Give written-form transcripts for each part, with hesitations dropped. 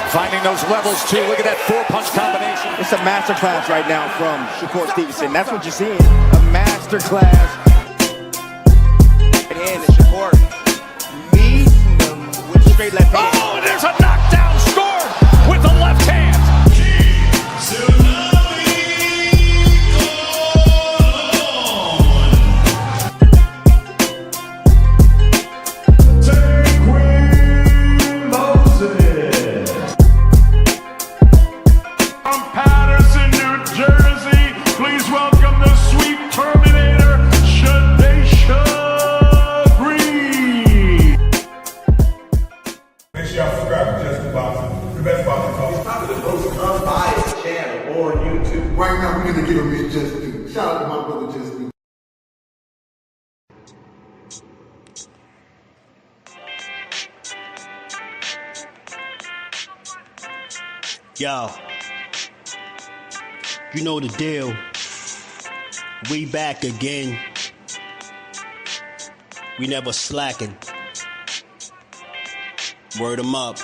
Finding those levels, too. Look at that four-punch combination. It's a masterclass right now from Shakur Stevenson. That's what you're seeing. A masterclass. And Shakur meets him with a straight left hand. Oh, and there's a knockdown scored with the left hand. Right now, we're going to give him his just due. Shout out to my brother, Just Due. Yo, you know the deal. We back again. We never slacking. Word 'em up.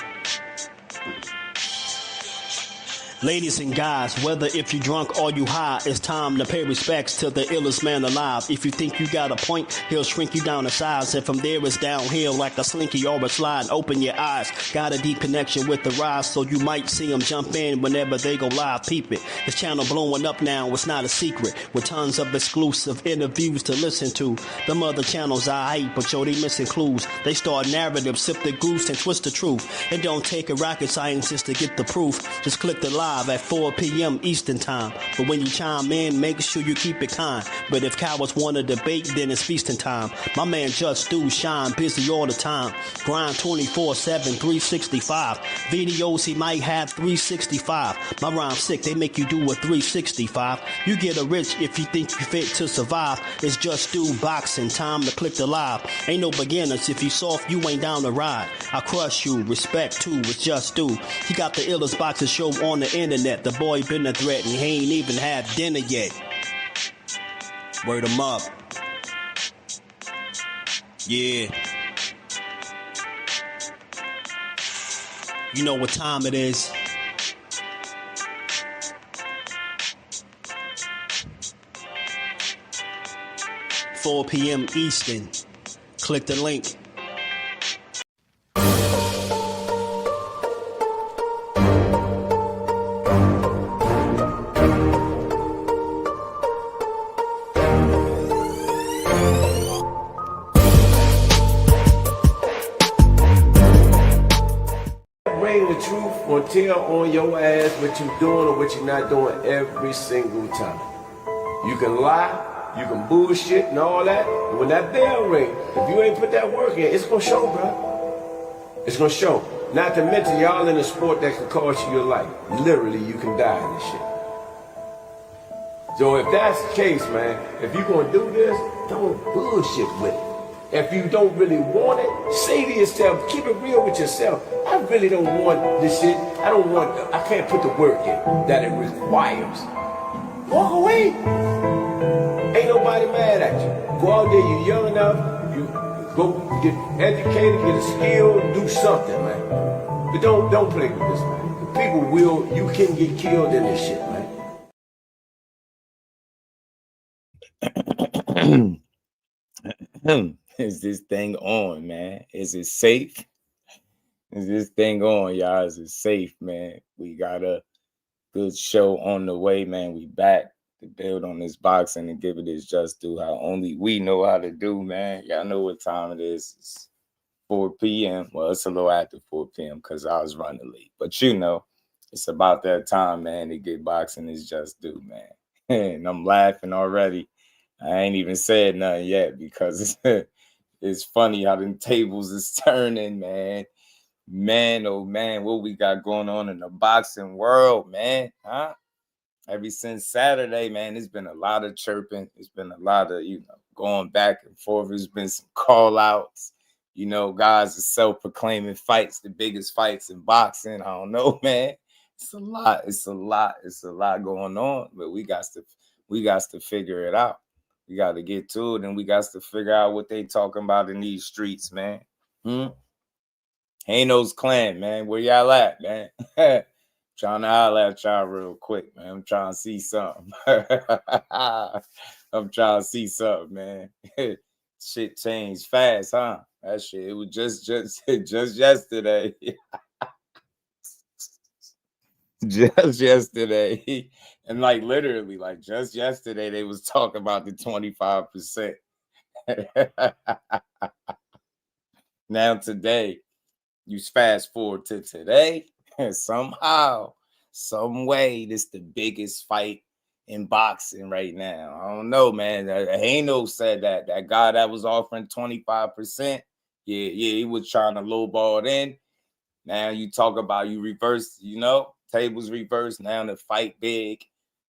Ladies and guys, whether if you drunk or you high, it's time to pay respects to the illest man alive. If you think you got a point, he'll shrink you down to size. And from there it's downhill like a slinky or a slide. Open your eyes, got a deep connection with the rise, so you might see them jump in whenever they go live. Peep it, this channel blowing up now, it's not a secret. With tons of exclusive interviews to listen to. Them other channels I hate, but yo, they missing clues. They start narratives, sip the goose and twist the truth. It don't take a rocket scientist to get the proof. Just click the live at 4 p.m. Eastern time. But when you chime in, make sure you keep it kind. But if cowards want to debate, then it's feasting time. My man Just Do shine, busy all the time. Grind 24/7, 365. Videos he might have 365. My rhyme sick, they make you do a 365. You get a rich if you think you fit to survive. It's Just Do boxing, time to click the live. Ain't no beginners, if you soft, you ain't down to ride. I crush you, respect too, it's Just Do. He got the illest boxing show on the internet. The boy been a threat and he ain't even had dinner yet. Word 'em up. Yeah. You know what time it is. $4 p.m. Eastern. Click the link. The truth will tell on your ass what you're doing or what you're not doing every single time. You can lie, you can bullshit and all that, and when that bell ring, if you ain't put that work in, it's gonna show, bro. It's gonna show. Not to mention y'all in a sport that can cost you your life. Literally, you can die in this shit. So if that's the case, man, if you're gonna do this, don't bullshit with it. If you don't really want it, say to yourself, keep it real with yourself. I really don't want this shit. I can't put the work in that it requires. Walk away. Ain't nobody mad at you. Go out there, you're young enough, you go get educated, get a skill, do something, man. But don't play with this, man. The people you can get killed in this shit, man. Is this thing on, man? Is it safe? Is this thing on, y'all? Is it safe, man? We got a good show on the way, man. We back to build on this boxing and give it its just due how only we know how to do, man. Y'all know what time it is. It's 4 p.m. Well, it's a little after 4 p.m. because I was running late. But you know, it's about that time, man, to get boxing its just due, man. And I'm laughing already. I ain't even said nothing yet because it's funny how them tables is turning, man. Man, oh man, what we got going on in the boxing world, man, huh? Ever since Saturday, man, it's been a lot of chirping. It's been a lot of, going back and forth. There's been some call outs. Guys are self-proclaiming fights, the biggest fights in boxing. I don't know, man. It's a lot going on, but we got to figure it out. We got to get to it, and we got to figure out what they talking about in these streets, man. Haino's clan, man. Where y'all at, man? Trying to holler at y'all real quick, man. I'm trying to see something. I'm trying to see something, man. Shit changed fast, huh? That shit, it was just yesterday. Just yesterday. And like literally, like just yesterday, they was talking about the 25%. Now today, you fast forward to today, and somehow, some way, this the biggest fight in boxing right now. I don't know, man. Haino said that guy that was offering 25%, yeah, he was trying to lowball it in. Now you talk about you reverse, tables reversed. Now the fight big.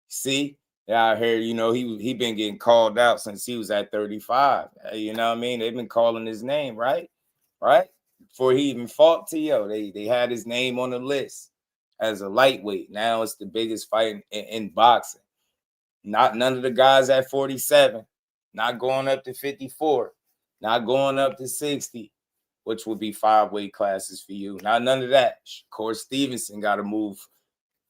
See, out here, he been getting called out since he was at 35. You know what I mean? They've been calling his name, right? Right? Before he even fought Teo, they had his name on the list as a lightweight. Now it's the biggest fight in boxing. None of the guys at 47, not going up to 54, not going up to 60, which would be 5 weight classes for you. None of that. Shakur Stevenson got to move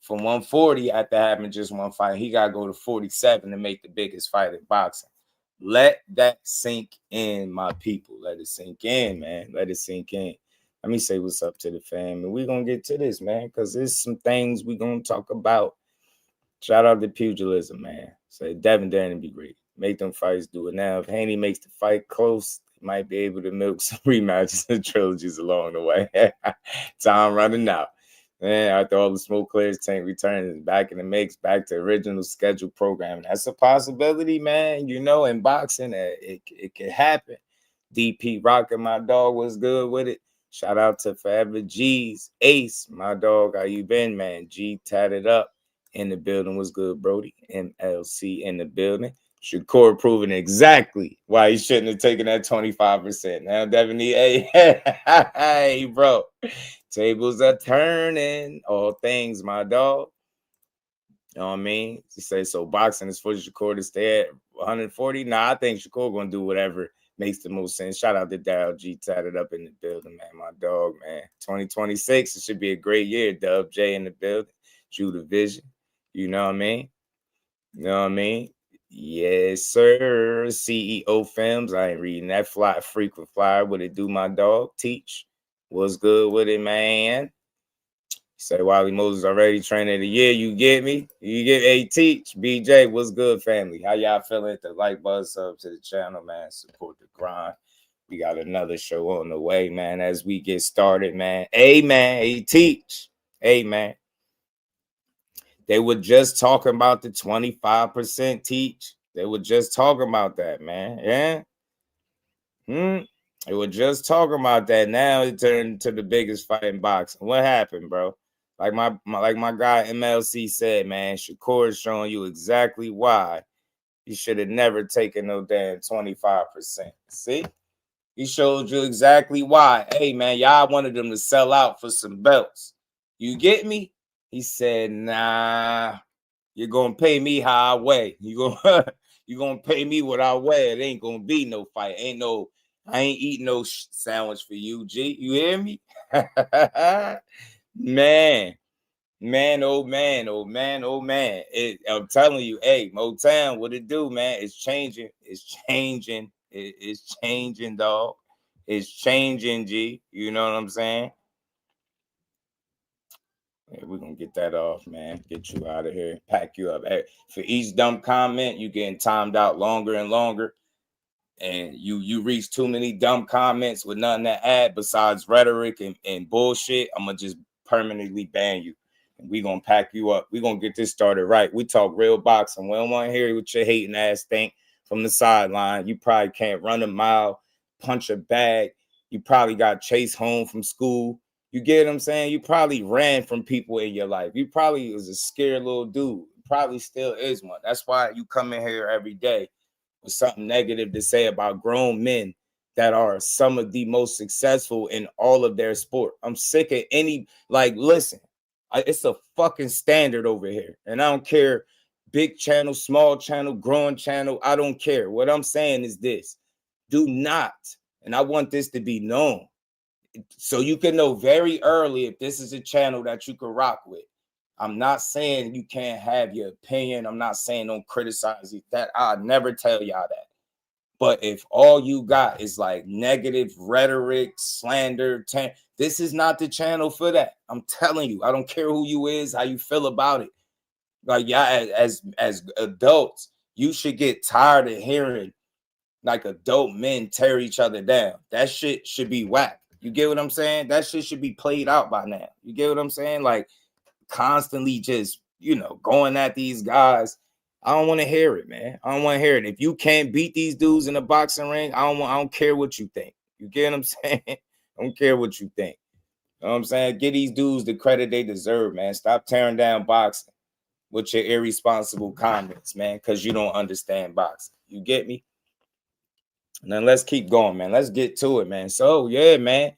from 140 after having just one fight. He got to go to 47 to make the biggest fight in boxing. Let that sink in, my people. Let it sink in, man. Let it sink in. Let me say what's up to the fam. And we're going to get to this, man, because there's some things we're going to talk about. Shout out to pugilism, man. Say Devin Haney be great. Make them fights do it now. If Haney makes the fight close, he might be able to milk some rematches and trilogies along the way. Time running out. Man, after all the smoke clears, Tank returns back in the mix, back to original scheduled programming. That's a possibility, man. In boxing, it can happen. DP Rocker, my dog, was good with it. Shout out to Forever G's Ace, my dog. How you been, man? G tatted up in the building. Was good, Brody. MLC in the building. Shakur proving exactly why he shouldn't have taken that 25%. Now, Devin, hey, bro. Tables are turning. All things, my dog. You know what I mean? You say, so boxing is for Shakur to stay at 140? Nah, I think Shakur going to do whatever makes the most sense. Shout out to Darryl G. Tatted up in the building, man. My dog, man. 2026, it should be a great year. Dub J in the building. Drew the Vision. You know what I mean? You know what I mean? Yes, sir. CEO Films. I ain't reading that frequent flyer. What it do, my dog? Teach. What's good with it, man? Say Wiley Moses already training the year. You get me? You get a Teach. BJ, what's good, family? How y'all feeling? The like buzz up to the channel, man. Support the grind. We got another show on the way, man. As we get started, man. Hey, man. Hey, Teach. Hey, man. They were just talking about the 25% Teach. They were just talking about that, man. Yeah? They were just talking about that. Now it turned into the biggest fight in boxing. What happened, bro? Like my guy MLC said, man, Shakur is showing you exactly why you should have never taken no damn 25%. See? He showed you exactly why. Hey, man, y'all wanted them to sell out for some belts. You get me? He said, nah, you're going to pay me how I weigh. You're going to pay me what I weigh. It ain't going to be no fight. I ain't eating no sandwich for you, G. You hear me? Man, oh man. I'm telling you, hey, Motown, what it do, man? It's changing. It's changing, dog. It's changing, G. You know what I'm saying? Yeah, we're going to get that off, man. Get you out of here. Pack you up. Hey, for each dumb comment, you getting timed out longer and longer. And you reach too many dumb comments with nothing to add besides rhetoric and bullshit, I'm going to just permanently ban you. And we're going to pack you up. We're going to get this started right. We talk real boxing. We don't want to hear what your hating ass think from the sideline. You probably can't run a mile, punch a bag. You probably got chased home from school. You get what I'm saying? You probably ran from people in your life. You probably was a scared little dude. Probably still is one. That's why you come in here every day with something negative to say about grown men that are some of the most successful in all of their sport. I'm sick of listen, it's a fucking standard over here. And I don't care, big channel, small channel, growing channel. I don't care. What I'm saying is this. Do not, and I want this to be known, so you can know very early if this is a channel that you can rock with. I'm not saying you can't have your opinion. I'm not saying don't criticize it. That I'll never tell y'all that. But if all you got is like negative rhetoric, slander, this is not the channel for that. I'm telling you, I don't care who you is, how you feel about it. Like, yeah, as adults, you should get tired of hearing like adult men tear each other down. That shit should be whack. You get what I'm saying? That shit should be played out by now. You get what I'm saying? Like, constantly just, going at these guys. I don't want to hear it, man. I don't want to hear it. If you can't beat these dudes in a boxing ring, I don't care what you think. You get what I'm saying? I don't care what you think. You know what I'm saying? Give these dudes the credit they deserve, man. Stop tearing down boxing with your irresponsible comments, man, because you don't understand boxing. You get me? And then let's keep going, man. Let's get to it, man. So, yeah, man.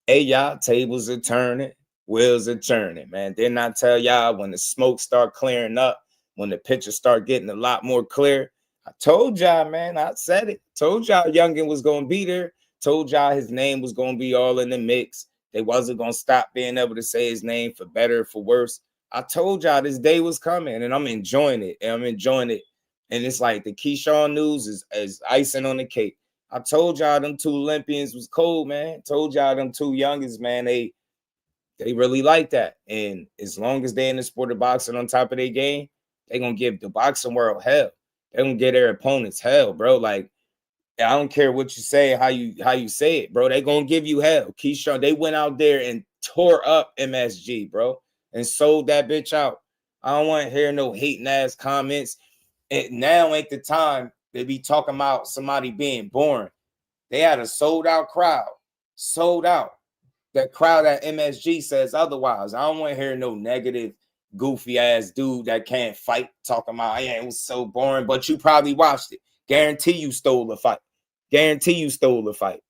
Hey, y'all, tables are turning. Wheels are turning, man. Didn't I tell y'all when the smoke start clearing up, when the pictures start getting a lot more clear? I told y'all, man. I said it. Told y'all Youngin was going to be there. Told y'all his name was going to be all in the mix. They wasn't going to stop being able to say his name for better or for worse. I told y'all this day was coming, and I'm enjoying it. And it's like the Keyshawn news is icing on the cake. I told y'all them two Olympians was cold, man. Told y'all them two youngins, man, they really like that. And as long as they're in the sport of boxing on top of their game, they're going to give the boxing world hell. They're going to give their opponents hell, bro. Like, I don't care what you say, how you say it, bro. They're going to give you hell. Keyshawn, they went out there and tore up MSG, bro, and sold that bitch out. I don't want to hear no hating ass comments. And now ain't the time they be talking about somebody being boring. They had a sold out crowd. Sold out. That crowd at MSG says otherwise. I don't want to hear no negative, goofy ass dude that can't fight talking about, yeah, it was so boring, but you probably watched it. Guarantee you stole the fight. Guarantee you stole the fight.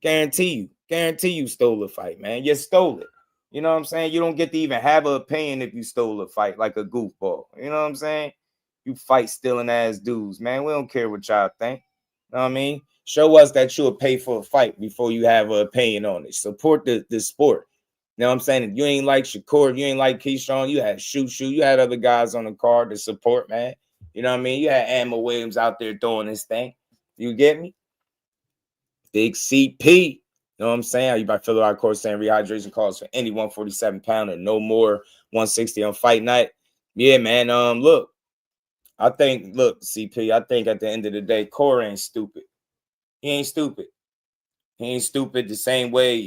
Guarantee you stole the fight, man. You stole it. You know what I'm saying? You don't get to even have an opinion if you stole a fight like a goofball. You know what I'm saying? You fight stealing ass dudes, man. We don't care what y'all think. You know what I mean? Show us that you'll pay for a fight before you have an opinion on it. Support the sport. You know what I'm saying? If you ain't like Shakur, if you ain't like Keyshawn, you had Shoot, you had other guys on the card to support, man. You know what I mean? You had Amber Williams out there doing this thing. You get me? Big CP. You know what I'm saying? You might fill out court saying rehydration calls for any 147 pounder, no more 160 on fight night. Yeah, man. Look, CP, I think at the end of the day, Corey ain't stupid. He ain't stupid. He ain't stupid the same way,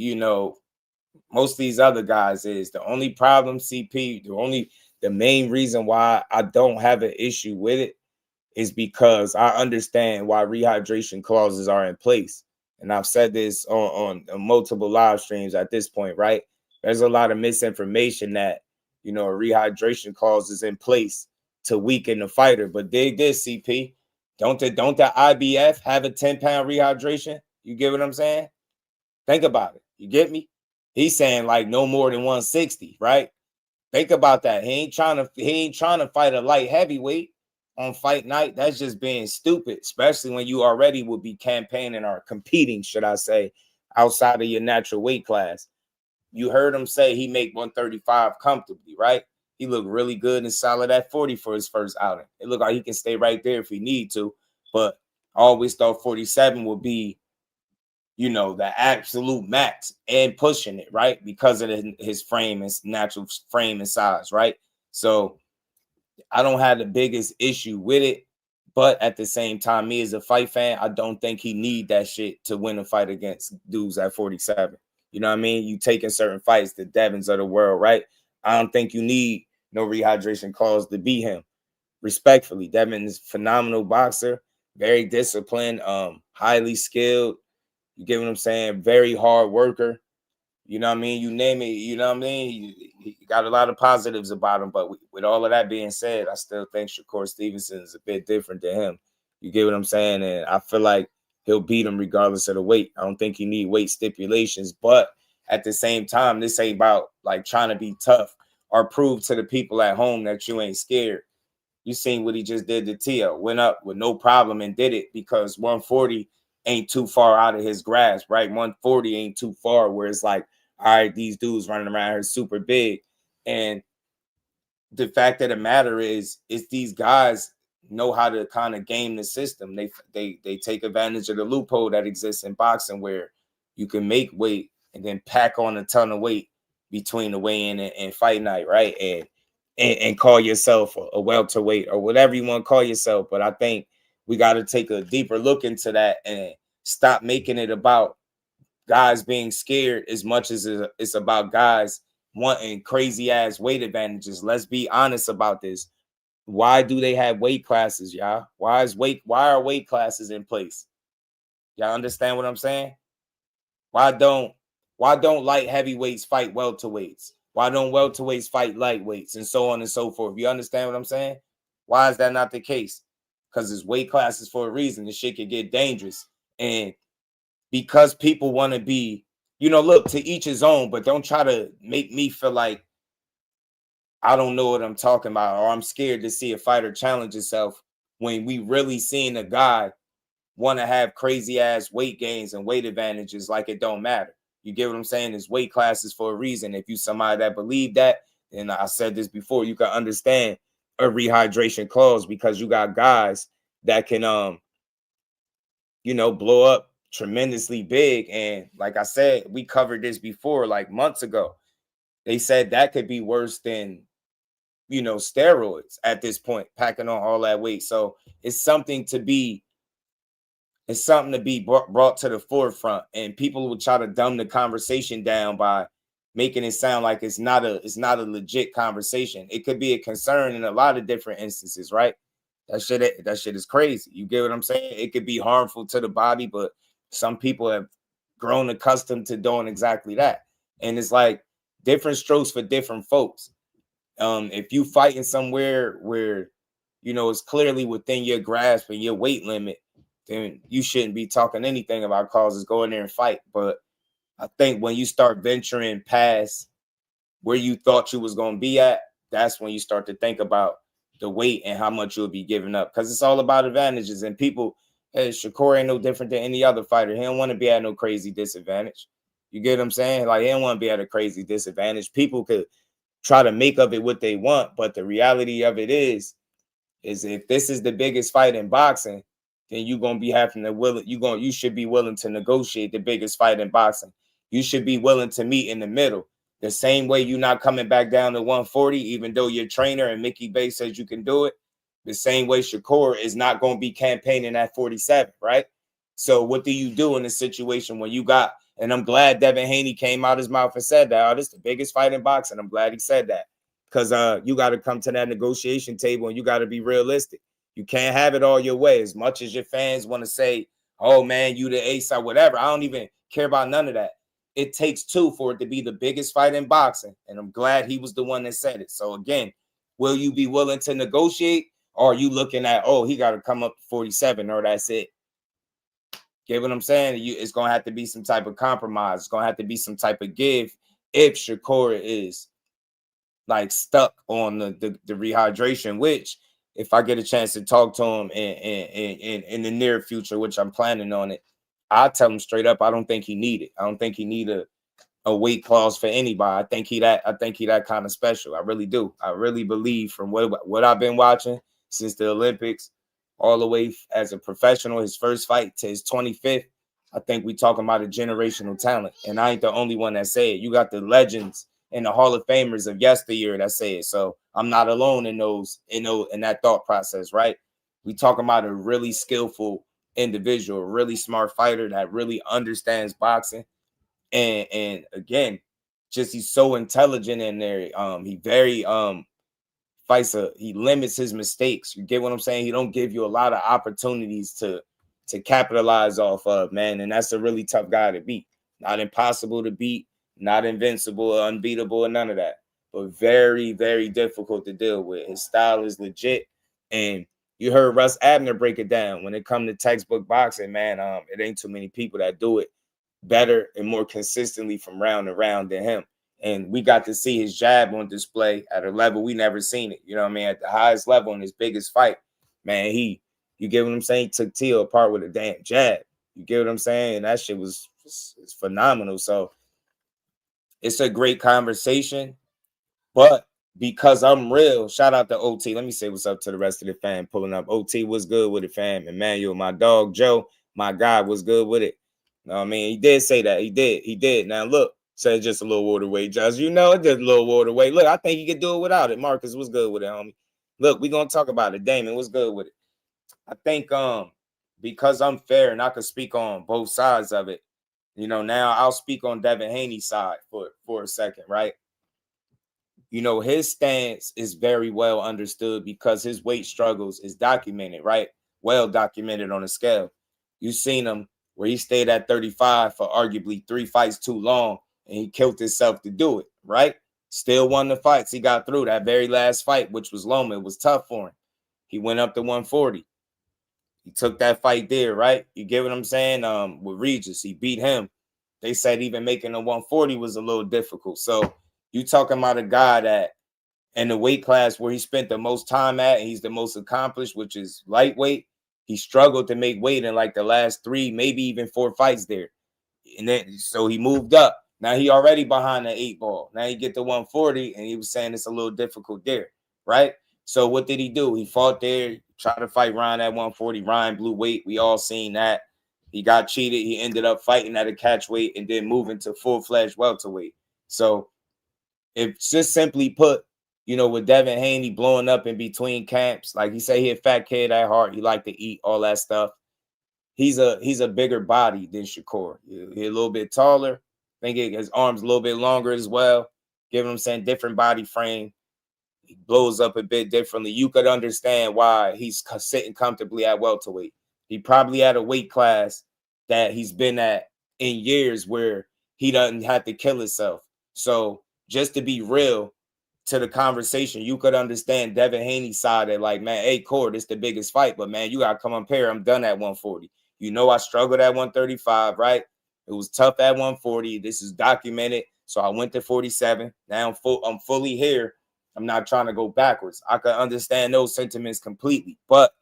most of these other guys is. The only problem, CP, the main reason why I don't have an issue with it is because I understand why rehydration clauses are in place. And I've said this on multiple live streams at this point, right? There's a lot of misinformation that, a rehydration clause is in place to weaken the fighter. But dig this, CP. Don't the IBF have a 10-pound rehydration? You get what I'm saying? Think about it. You get me? He's saying like no more than 160, right? Think about that. He ain't trying to fight a light heavyweight on fight night. That's just being stupid, especially when you already would be campaigning or competing, should I say, outside of your natural weight class. You heard him say he make 135 comfortably, right? He looked really good and solid at 40 for his first outing. It looked like he can stay right there if he need to, but I always thought 47 would be, the absolute max and pushing it, right? Because of his frame, his natural frame and size, right? So I don't have the biggest issue with it, but at the same time, me as a fight fan, I don't think he need that shit to win a fight against dudes at 47. You know what I mean? You taking certain fights, the Devins of the world, right? I don't think you need no rehydration clause to beat him. Respectfully, Devin is a phenomenal boxer, very disciplined, highly skilled. You get what I'm saying? Very hard worker. You know what I mean? You name it. You know what I mean? He got a lot of positives about him. But with all of that being said, I still think Shakur Stevenson is a bit different than him. You get what I'm saying? And I feel like he'll beat him regardless of the weight. I don't think he need weight stipulations. But at the same time, this ain't about like trying to be tough or prove to the people at home that you ain't scared. You seen what he just did to Teo. Went up with no problem and did it because 140 ain't too far out of his grasp, right? 140 ain't too far where it's like, all right, these dudes running around here super big. And the fact of the matter is these guys know how to kind of game the system. They take advantage of the loophole that exists in boxing where you can make weight and then pack on a ton of weight between the weigh-in and fight night, right? And call yourself a welterweight or whatever you want to call yourself. But I think we got to take a deeper look into that and stop making it about guys being scared as much as it's about guys wanting crazy ass weight advantages. Let's be honest about this. Why do they have weight classes, y'all? Why are weight classes in place? Y'all understand what I'm saying? Why don't light heavyweights fight welterweights? Why don't welterweights fight lightweights and so on and so forth? You understand what I'm saying? Why is that not the case? Because it's weight classes for a reason. This shit could get dangerous. And because people want to be, look, to each his own, but don't try to make me feel like I don't know what I'm talking about or I'm scared to see a fighter challenge himself when we really seeing a guy want to have crazy ass weight gains and weight advantages like it don't matter. You get what I'm saying? It's weight classes for a reason. If you somebody that believe that, and I said this before, you can understand a rehydration clause because you got guys that can blow up tremendously big. And like I said, we covered this before, like months ago. They said that could be worse than steroids at this point, packing on all that weight. So it's something to be brought to the forefront, and people will try to dumb the conversation down by making it sound like it's not a legit conversation. It could be a concern in a lot of different instances, right? That shit is crazy. You get what I'm saying? It could be harmful to the body, but some people have grown accustomed to doing exactly that. And it's like different strokes for different folks. If you fighting somewhere where it's clearly within your grasp and your weight limit, then you shouldn't be talking anything about causes. Go in there and fight. But I think when you start venturing past where you thought you was going to be at, that's when you start to think about the weight and how much you'll be giving up. Because it's all about advantages. And people, Shakur ain't no different than any other fighter. He don't want to be at no crazy disadvantage. You get what I'm saying? Like, he don't want to be at a crazy disadvantage. People could try to make of it what they want. But the reality of it is if this is the biggest fight in boxing, then you're gonna be having to you should be willing to negotiate the biggest fight in boxing. You should be willing to meet in the middle. The same way you're not coming back down to 140, even though your trainer and Mickey Bay says you can do it. The same way Shakur is not going to be campaigning at 47, right? So what do you do in a situation when you got, and I'm glad Devin Haney came out his mouth and said that, oh, this is the biggest fight in boxing. I'm glad he said that. Because you got to come to that negotiation table and you got to be realistic. You can't have it all your way. As much as your fans want to say, oh, man, you the ace or whatever, I don't even care about none of that. It takes two for it to be the biggest fight in boxing. And I'm glad he was the one that said it. So, again, will you be willing to negotiate? Or are you looking at, oh, he got to come up to 47 or that's it? Get what I'm saying? It's going to have to be some type of compromise. It's going to have to be some type of give if Shakur is like stuck on the rehydration, which if I get a chance to talk to him in the near future, which I'm planning on it, I'll tell him straight up, I don't think he need it. I don't think he need a weight clause for anybody. I think he that kind of special. I really do. I really believe from what I've been watching since the Olympics, all the way as a professional, his first fight to his 25th, I think we talking about a generational talent. And I ain't the only one that say it. You got the legends and the Hall of Famers of yesteryear that say it. So I'm not alone in that thought process, right? We talking about a really skillful individual, a really smart fighter that really understands boxing. And again, just he's so intelligent in there. He very he limits his mistakes. You get what I'm saying? He don't give you a lot of opportunities to capitalize off of, man. And that's a really tough guy to beat. Not impossible to beat, not invincible or unbeatable or none of that, but very, very difficult to deal with. His style is legit. And you heard Russ Abner break it down. When it comes to textbook boxing, man, it ain't too many people that do it better and more consistently from round to round than him. And we got to see his jab on display at a level we never seen it. You know what I mean? At the highest level in his biggest fight, man, you get what I'm saying? He took Teo apart with a damn jab. You get what I'm saying? And that shit was it's phenomenal. So it's a great conversation. But because I'm real, shout out to OT. Let me say what's up to the rest of the fam pulling up. OT was good with it, fam. Emmanuel, my dog, Joe, my guy was good with it. You know what I mean? He did say that. He did. Now, look, said just a little water weight, Josh. You know, just a little water weight. Look, I think he could do it without it. Marcus was good with it, homie. Look, we're going to talk about it. Damon was good with it. I think because I'm fair and I could speak on both sides of it, you know, now I'll speak on Devin Haney's side for a second, right? You know, his stance is very well understood because his weight struggles is documented, right? Well documented on a scale. You've seen him where he stayed at 35 for arguably 3 fights too long, and he killed himself to do it, right? Still won the fights. He got through that very last fight, which was Loma. It was tough for him. He went up to 140. He took that fight there, right? You get what I'm saying? With Regis, he beat him. They said even making the 140 was a little difficult. So you talking about a guy that in the weight class where he spent the most time at and he's the most accomplished, which is lightweight, he struggled to make weight in like the last 3, maybe even 4 fights there. And then so he moved up. Now he already behind the 8 ball. Now he get to 140 and he was saying it's a little difficult there, right? So what did he do? He fought there, tried to fight Ryan at 140. Ryan blew weight. We all seen that. He got cheated. He ended up fighting at a catch weight and then moving to full-fledged welterweight. So if just simply put, you know, with Devin Haney blowing up in between camps, like he said, he a fat kid at heart. He like to eat, all that stuff. He's a bigger body than Shakur. He's a little bit taller. I think his arms a little bit longer as well. Give him saying different body frame. He blows up a bit differently. You could understand why he's sitting comfortably at welterweight. He probably had a weight class that he's been at in years where he doesn't have to kill himself. So just to be real to the conversation, you could understand Devin Haney's side that like, man, hey, Cord, it's the biggest fight, but man, you got to come up here. I'm done at 140. You know, I struggled at 135, right? It was tough at 140. This is documented. So I went to 47. Now I'm fully here. I'm not trying to go backwards. I can understand those sentiments completely. But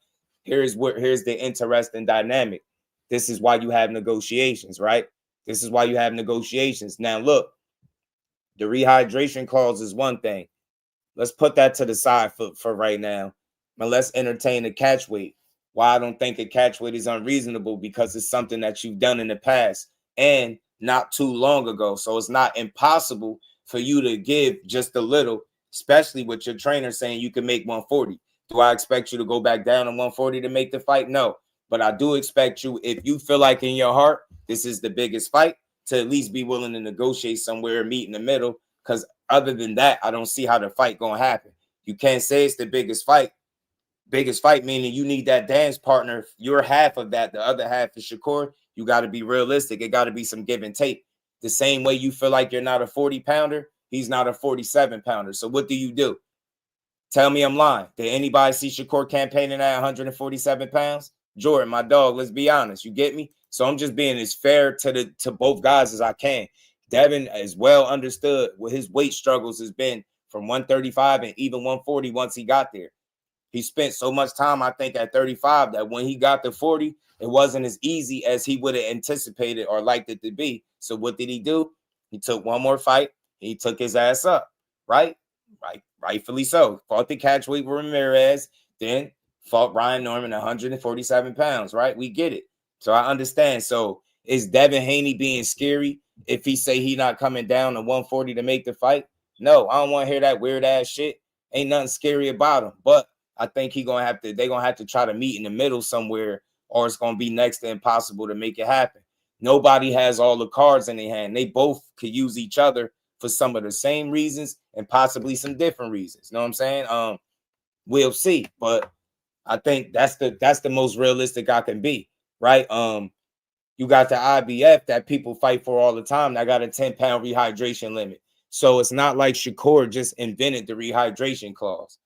here's the interesting dynamic. This is why you have negotiations, right? This is why you have negotiations. Now, look, the rehydration clause is one thing. Let's put that to the side for right now. But let's entertain the catch weight. Why I don't think a catch weight is unreasonable, because it's something that you've done in the past and not too long ago. So it's not impossible for you to give just a little, especially with your trainer saying you can make 140. Do I expect you to go back down to 140 to make the fight? No. But I do expect you, if you feel like in your heart this is the biggest fight, to at least be willing to negotiate somewhere, meet in the middle. Because other than that, I don't see how the fight gonna happen. You can't say it's the biggest fight. Biggest fight meaning you need that dance partner. You're half of that. The other half is Shakur. You got to be realistic. It got to be some give and take. The same way you feel like you're not a 40-pounder, he's not a 47-pounder. So what do? Tell me I'm lying. Did anybody see Shakur campaigning at 147 pounds? Jordan, my dog, let's be honest. You get me? So I'm just being as fair to both guys as I can. Devin is well understood what his weight struggles has been from 135 and even 140 once he got there. He spent so much time, I think, at 35 that when he got to 40, it wasn't as easy as he would have anticipated or liked it to be. So what did he do? He took one more fight. He took his ass up, right? Rightfully so. Fought the catchweight with Ramirez, then fought Ryan Norman at 147 pounds, right? We get it. So I understand. So is Devin Haney being scary if he say he not coming down to 140 to make the fight? No, I don't want to hear that weird ass shit. Ain't nothing scary about him. But I think they're gonna have to try to meet in the middle somewhere, or it's gonna be next to impossible to make it happen. Nobody has all the cards in their hand. They both could use each other for some of the same reasons and possibly some different reasons. You know what I'm saying? We'll see. But I think that's the most realistic I can be, right? You got the IBF that people fight for all the time. That got a 10-pound rehydration limit. So it's not like Shakur just invented the rehydration clause.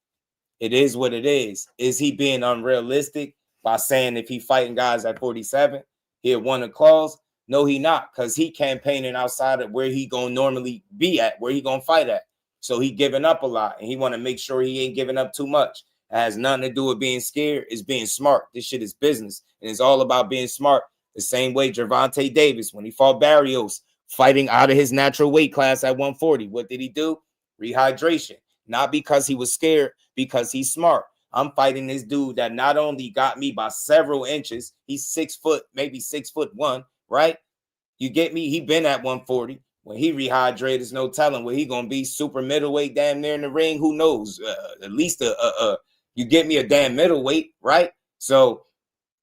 It is what it is. Is he being unrealistic by saying if he fighting guys at 47, he'll want a clause? No, he not, because he campaigning outside of where he gonna normally be at, where he gonna fight at. So he giving up a lot, and he want to make sure he ain't giving up too much. It has nothing to do with being scared. It's being smart. This shit is business, and it's all about being smart. The same way Gervonta Davis, when he fought Barrios, fighting out of his natural weight class at 140. What did he do? Rehydration. Not because he was scared, because he's smart. I'm fighting this dude that not only got me by several inches, he's 6 foot, maybe 6'1", right? You get me? He been at 140. When he rehydrates, there's no telling what he gonna be. Super middleweight, damn near in the ring. Who knows? At least you get me a damn middleweight, right? So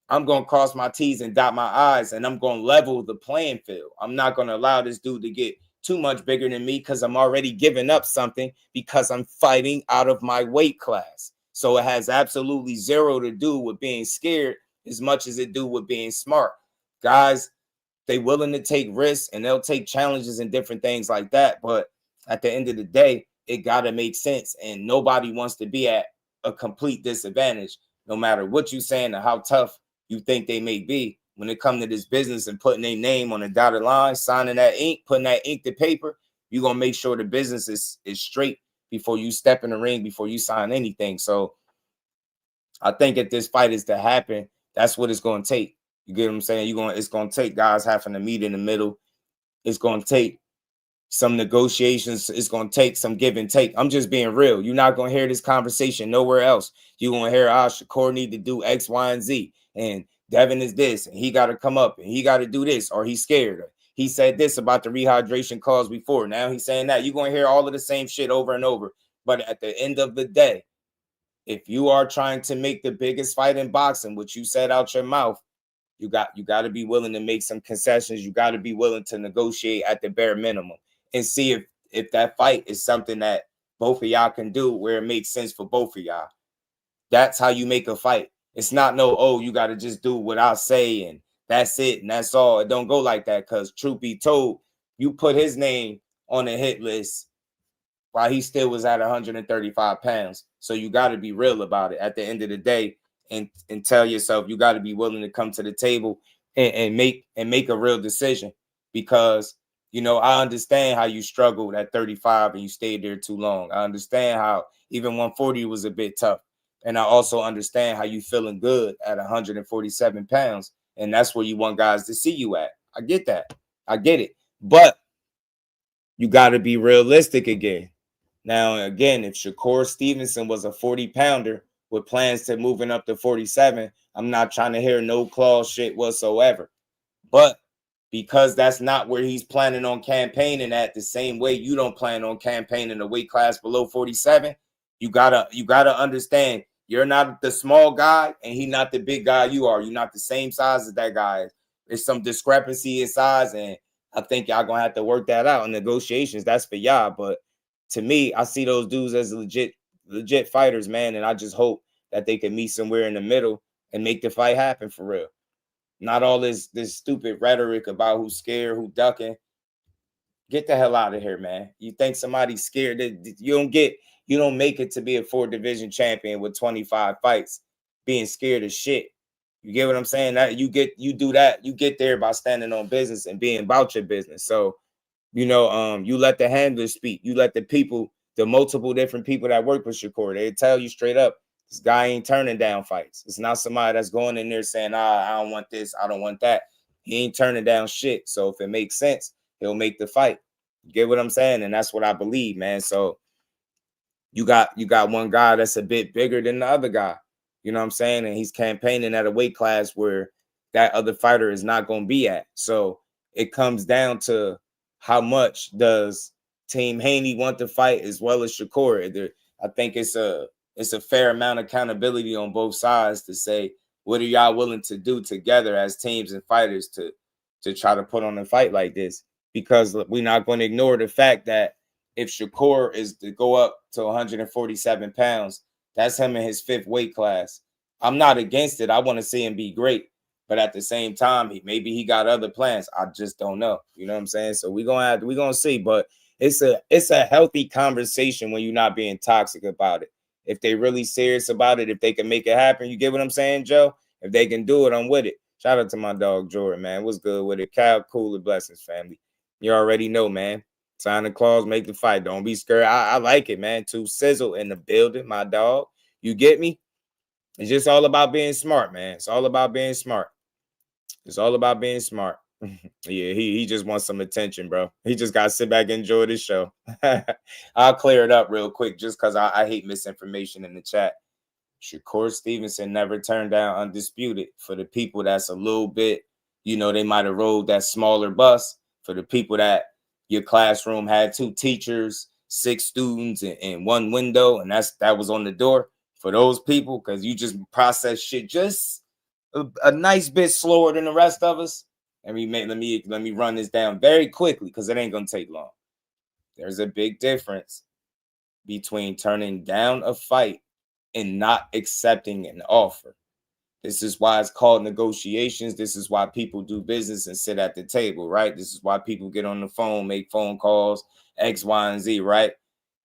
I'm gonna cross my T's and dot my I's, and I'm gonna level the playing field. I'm not gonna allow this dude to get too much bigger than me because I'm already giving up something because I'm fighting out of my weight class. So it has absolutely zero to do with being scared as much as it do with being smart. Guys, they willing to take risks and they'll take challenges and different things like that. But at the end of the day, it got to make sense. And nobody wants to be at a complete disadvantage, no matter what you're saying or how tough you think they may be. When it comes to this business and putting their name on a dotted line, signing that ink, putting that ink to paper, you're going to make sure the business is straight before you step in the ring, before you sign anything. So I think if this fight is to happen, that's what it's going to take. You get what I'm saying? It's going to take guys having to meet in the middle. It's going to take some negotiations. It's going to take some give and take. I'm just being real. You're not going to hear this conversation nowhere else. You're going to hear, Shakur need to do X, Y, and Z. And Devin is this, and he got to come up, and he got to do this, or he's scared. He said this about the rehydration cause before. Now he's saying that. You're going to hear all of the same shit over and over. But at the end of the day, if you are trying to make the biggest fight in boxing, which you said out your mouth, you got to be willing to make some concessions. You got to be willing to negotiate at the bare minimum and see if that fight is something that both of y'all can do where it makes sense for both of y'all. That's how you make a fight. It's not you got to just do what I say and that's it and that's all. It don't go like that because truth be told, you put his name on the hit list while he still was at 135 pounds. So you got to be real about it at the end of the day. And tell yourself you got to be willing to come to the table and make a real decision because, I understand how you struggled at 35 and you stayed there too long. I understand how even 140 was a bit tough. And I also understand how you feeling good at 147 pounds. And that's where you want guys to see you at. I get that. I get it. But you got to be realistic again. Now, again, if Shakur Stevenson was a 40-pounder, with plans to moving up to 47, I'm not trying to hear no clause shit whatsoever. But because that's not where he's planning on campaigning at, the same way you don't plan on campaigning a weight class below 47, you gotta understand you're not the small guy and he's not the big guy you are. You're not the same size as that guy. There's some discrepancy in size, and I think y'all gonna have to work that out in negotiations. That's for y'all. But to me, I see those dudes as legit fighters, man, and I just hope that they can meet somewhere in the middle and make the fight happen for real. Not all this stupid rhetoric about who's scared, who ducking. Get the hell out of here, man. You think somebody's scared that you don't make it to be a 4-division champion with 25 fights being scared of shit. You get what I'm saying? That you get there by standing on business and being about your business. So, you let the handlers speak. You let the people, the multiple different people that work with Shakur, they tell you straight up, this guy ain't turning down fights. It's not somebody that's going in there saying, I don't want this, I don't want that. He ain't turning down shit. So if it makes sense, he'll make the fight. You get what I'm saying? And that's what I believe, man. So you got one guy that's a bit bigger than the other guy. You know what I'm saying? And he's campaigning at a weight class where that other fighter is not going to be at. So it comes down to how much does Team Haney want to fight as well as Shakur. I think it's a fair amount of accountability on both sides to say, what are y'all willing to do together as teams and fighters to try to put on a fight like this? Because we're not going to ignore the fact that if Shakur is to go up to 147 pounds, that's him in his 5th weight class. I'm not against it. I want to see him be great. But at the same time, maybe he got other plans. I just don't know. You know what I'm saying? So we're gonna see. But it's a healthy conversation when you're not being toxic about it. If they really serious about it, if they can make it happen, you get what I'm saying, Joe? If they can do it, I'm with it. Shout out to my dog, Jordan, man. What's good with it? Cal, cool, and blessings, family. You already know, man. Sign the clause, make the fight. Don't be scared. I like it, man. To Sizzle in the building, my dog. You get me? It's just all about being smart, man. It's all about being smart. It's all about being smart. Yeah, he just wants some attention, bro. He just got to sit back and enjoy the show. I'll clear it up real quick just because I hate misinformation in the chat. Shakur Stevenson never turned down Undisputed. For the people that's a little bit, they might have rode that smaller bus. For the people that your classroom had 2 teachers, 6 students, and 1 window, and that was on the door. For those people, because you just process shit just a nice bit slower than the rest of us. Let me run this down very quickly because it ain't gonna take long. There's a big difference between turning down a fight and not accepting an offer. This is why it's called negotiations. This is why people do business and sit at the table, right? This is why people get on the phone, make phone calls, X, Y, and Z, right?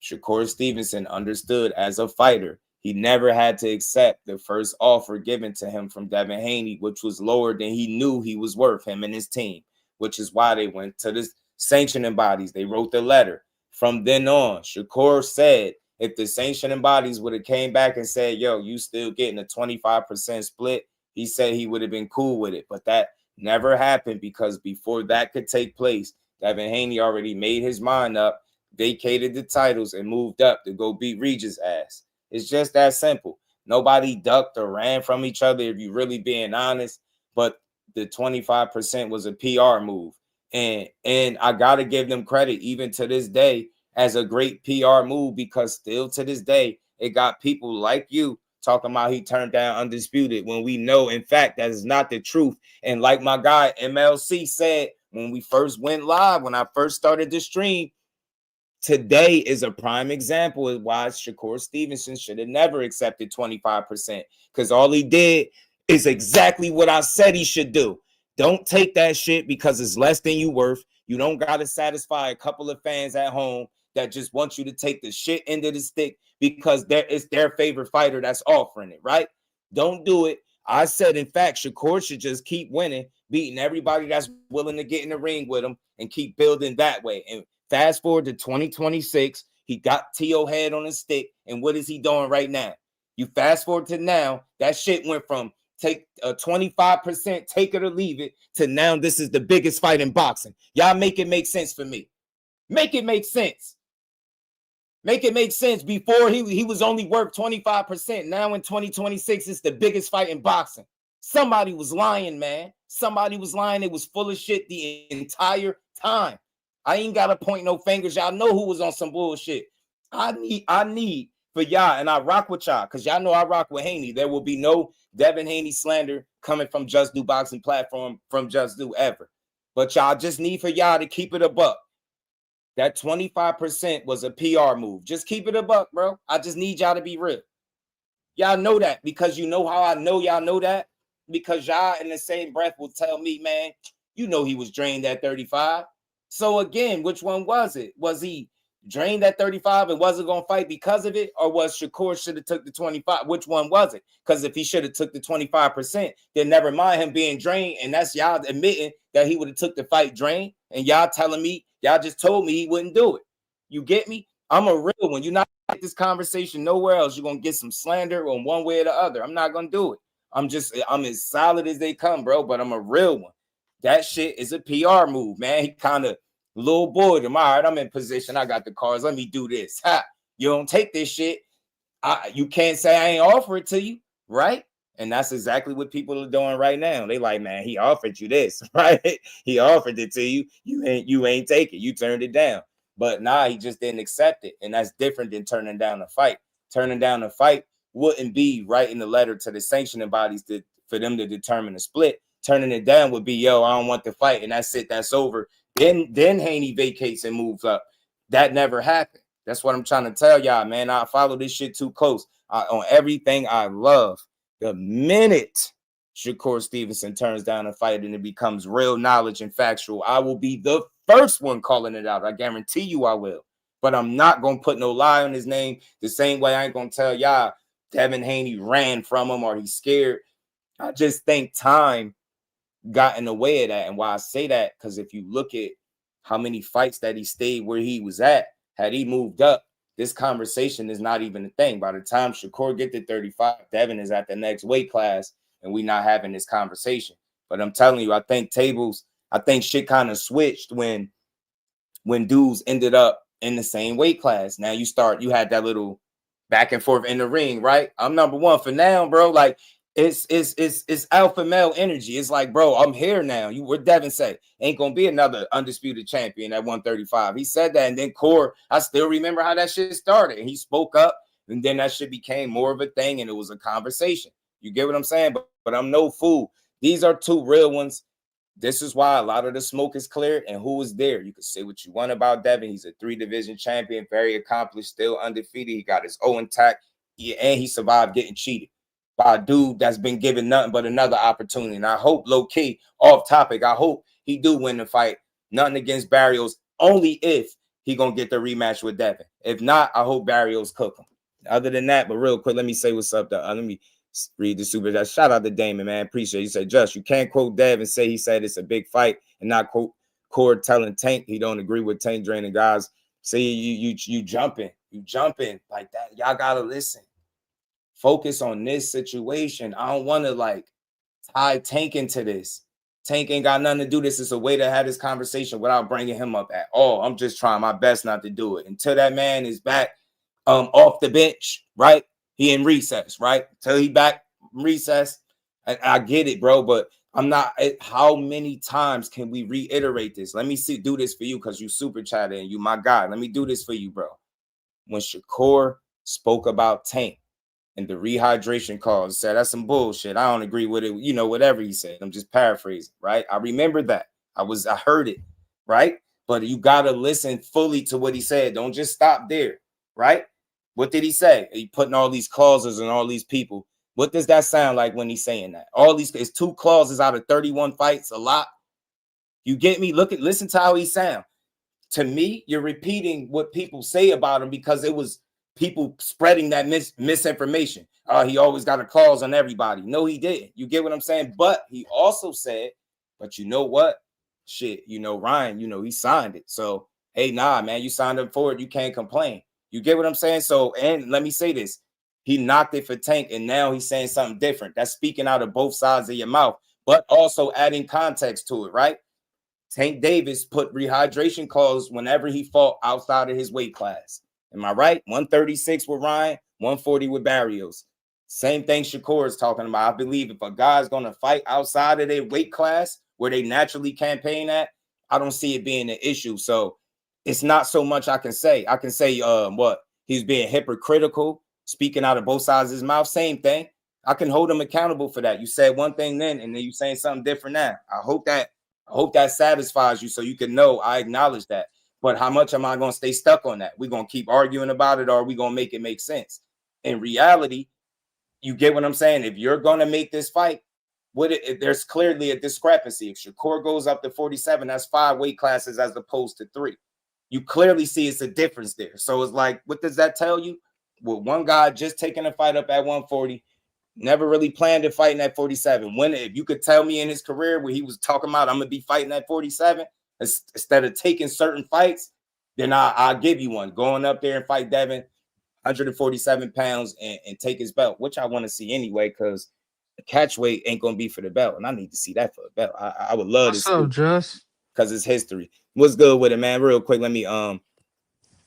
Shakur Stevenson understood as a fighter, he never had to accept the first offer given to him from Devin Haney, which was lower than he knew he was worth, him and his team, which is why they went to the sanctioning bodies. They wrote the letter. From then on, Shakur said, if the sanctioning bodies would have came back and said, yo, you still getting a 25% split, he said he would have been cool with it. But that never happened because before that could take place, Devin Haney already made his mind up, vacated the titles, and moved up to go beat Regis' ass. It's just that simple. Nobody ducked or ran from each other, if you're really being honest. But the 25% was a PR move. And I got to give them credit, even to this day, as a great PR move, because still to this day, it got people like you talking about he turned down Undisputed when we know, in fact, that is not the truth. And like my guy MLC said, when we first went live, when I first started the stream, today is a prime example of why Shakur Stevenson should have never accepted 25%, because all he did is exactly what I said he should do. Don't take that shit because it's less than you worth. You don't got to satisfy a couple of fans at home that just want you to take the shit end of the stick because it's their favorite fighter that's offering it, right? Don't do it. I said, in fact, Shakur should just keep winning, beating everybody that's willing to get in the ring with him and keep building that way. And fast forward to 2026, he got T.O. head on his stick, and what is he doing right now? You fast forward to now, that shit went from take a 25%, take it or leave it, to now this is the biggest fight in boxing. Y'all make it make sense for me. Make it make sense. Make it make sense. Before he was only worth 25%. Now in 2026, it's the biggest fight in boxing. Somebody was lying, man. Somebody was lying. It was full of shit the entire time. I ain't got to point no fingers. Y'all know who was on some bullshit. I need for y'all, and I rock with y'all, because y'all know I rock with Haney. There will be no Devin Haney slander coming from Just Do Boxing platform, from Just Do ever. But y'all just need for y'all to keep it a buck. That 25% was a PR move. Just keep it a buck, bro. I just need y'all to be real. Y'all know that, because you know how I know y'all know that? Because y'all in the same breath will tell me, man, you know he was drained at 35. So again, which one was it? Was he drained at 35 and wasn't going to fight because of it? Or was Shakur should have took the 25? Which one was it? Because if he should have took the 25%, then never mind him being drained. And that's y'all admitting that he would have took the fight drained. And y'all telling me, y'all just told me he wouldn't do it. You get me? I'm a real one. You're not going to get this conversation nowhere else. You're going to get some slander on one way or the other. I'm not going to do it. I'm as solid as they come, bro, but I'm a real one. That shit is a PR move, man. He kind of little boy. All right, I'm in position. I got the cards. Let me do this. Ha! You don't take this shit. You can't say I ain't offer it to you, right? And that's exactly what people are doing right now. They like, man, he offered you this, right? He offered it to you. You ain't take it. You turned it down. But nah, he just didn't accept it. And that's different than turning down a fight. Turning down a fight wouldn't be writing the letter to the sanctioning bodies for them to determine a split. Turning it down would be, yo, I don't want the fight, and that's it, that's over. Then Haney vacates and moves up. That never happened. That's what I'm trying to tell y'all, man. I follow this shit too close on everything I love. The minute Shakur Stevenson turns down a fight and it becomes real knowledge and factual, I will be the first one calling it out. I guarantee you I will. But I'm not going to put no lie on his name the same way I ain't going to tell y'all Devin Haney ran from him or he's scared. I just think time got in the way of that. And why I say that, because if you look at how many fights that he stayed where he was at, had he moved up, this conversation is not even a thing. By the time Shakur get to 35, Devin is at the next weight class, and we not having this conversation. But I'm telling you, I think shit kind of switched when dudes ended up in the same weight class. Now you had that little back and forth in the ring, right? I'm number one for now, bro. Like it's alpha male energy. It's like, bro, I'm here now. What Devin say? Ain't gonna be another undisputed champion at 135. He said that, and then Core, I still remember how that shit started. And he spoke up, and then that shit became more of a thing, and it was a conversation. You get what I'm saying? But I'm no fool. These are two real ones. This is why a lot of the smoke is cleared. And who is there? You can say what you want about Devin. He's a 3-division champion, very accomplished, still undefeated. He got his O intact, and he survived getting cheated by a dude that's been given nothing but another opportunity. And I hope, low-key, off topic, I hope he do win the fight. Nothing against Barrios, only if he going to get the rematch with Devin. If not, I hope Barrios cook him. Other than that, but real quick, let me say what's up. Let me read the super chat. Shout out to Damon, man. Appreciate it. He said, Just, you can't quote Dev and say he said it's a big fight and not quote Cord telling Tank he don't agree with Tank draining guys. Say you jumping like that. Y'all gotta listen. Focus on this situation. I don't want to like tie Tank into this. Tank ain't got nothing to do. This is a way to have this conversation without bringing him up at all. I'm just trying my best not to do it until that man is back off the bench, right? He in recess, right? Till he back recess. I get it, bro, but I'm not. How many times can we reiterate this? Let me do this for you because you super chatted and you my guy. Let me do this for you, bro. When Shakur spoke about Tank and the rehydration cause, said that's some bullshit. I don't agree with it. You know, whatever he said. I'm just paraphrasing, right? I remember that. I heard it, right? But you gotta listen fully to what he said. Don't just stop there, right? What did he say? He putting all these clauses on all these people. What does that sound like when he's saying that? All these, it's 2 clauses out of 31 fights, a lot. You get me? Listen to how he sound. To me, you're repeating what people say about him because it was people spreading that misinformation. He always got a clause on everybody. No, he didn't. You get what I'm saying? But he also said, but you know what? Shit, Ryan, he signed it. So, hey, nah, man, you signed up for it. You can't complain. You get what I'm saying? So, and let me say this. He knocked it for Tank, and now he's saying something different. That's speaking out of both sides of your mouth, but also adding context to it, right? Tank Davis put rehydration clause whenever he fought outside of his weight class. Am I right? 136 with Ryan, 140 with Barrios. Same thing Shakur is talking about. I believe if a guy's going to fight outside of their weight class where they naturally campaign at, I don't see it being an issue. So, it's not so much I can say. I can say what he's being hypocritical, speaking out of both sides of his mouth. Same thing. I can hold him accountable for that. You said one thing then, and then you saying something different now. I hope that satisfies you so you can know I acknowledge that. But how much am I going to stay stuck on that? We're going to keep arguing about it, or are we going to make it make sense? In reality, you get what I'm saying? If you're going to make this fight, there's clearly a discrepancy. If Shakur goes up to 47, that's 5 weight classes as opposed to 3. You clearly see it's a difference there. So it's like, what does that tell you? Well, one guy just taking a fight up at 140, never really planned to fight in at 47. If you could tell me in his career where he was talking about, I'm going to be fighting at 47, instead of taking certain fights, then I'll give you one. Going up there and fight Devin, 147 pounds, and take his belt, which I want to see anyway, because the catch weight ain't going to be for the belt, and I need to see that for the belt. I would love to see. What's up, Just? Because it's history. What's good with it, man? Real quick, let me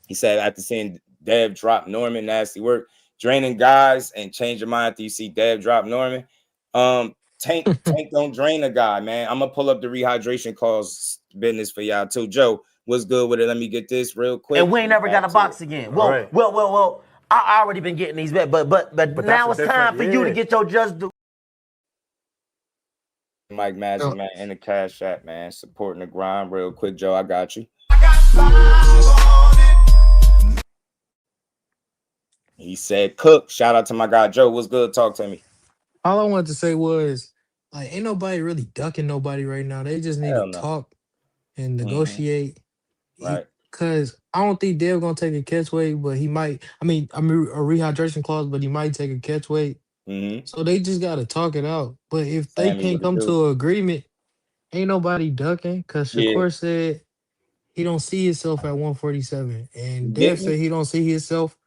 he said after seeing Dev drop Norman, nasty work, draining guys and change your mind after you see Dev drop Norman. Tank don't drain a guy, man. I'm gonna pull up the rehydration clause business for y'all too. Joe, what's good with it? Let me get this real quick. And we ain't never got a box again. Well. I already been getting these, but now it's time for you to get your just due. Mike Magic, man, in the Cash App, man, supporting the grind. Real quick, Joe, I got you. He said, "Cook." Shout out to my guy Joe. What's good? Talk to me. All I wanted to say was, like, ain't nobody really ducking nobody right now. They just need to talk and negotiate. Right. Because I don't think Dale gonna take a catch weight, but he might. I mean, a rehydration clause, but he might take a catch weight. So they just gotta talk it out. But if they can't come to an agreement, ain't nobody ducking. Because Shakur said he don't see himself at 147, and Dale said he don't see himself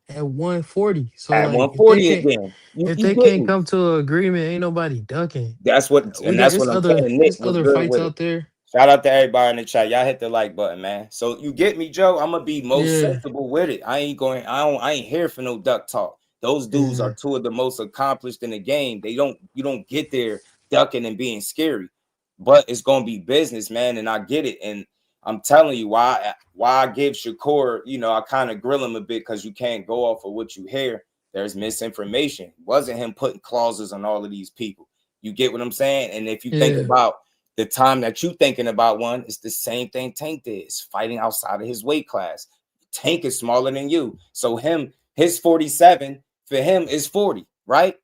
at 140. So At like, if they 140 can't, again. if You they get can't me. come to an agreement, ain't nobody ducking. That's what, We and got that's what I'm saying. Nick it's was other good fights with it. out there. Shout out to everybody in the chat. Y'all hit the like button, man. So you get me, Joe. I'm gonna be most Yeah, sensible with it. I ain't here for no duck talk. Those dudes yeah, are two of the most accomplished in the game. You don't get there ducking and being scary, but it's gonna be business, man. And I get it. And I'm telling you why I give Shakur, I kind of grill him a bit because you can't go off of what you hear. There's misinformation. It wasn't him putting clauses on all of these people. You get what I'm saying? And if you think yeah, about the time that you thinking about one, it's the same thing Tank did. It's fighting outside of his weight class. Tank is smaller than you. So his 47 for him is 40, right?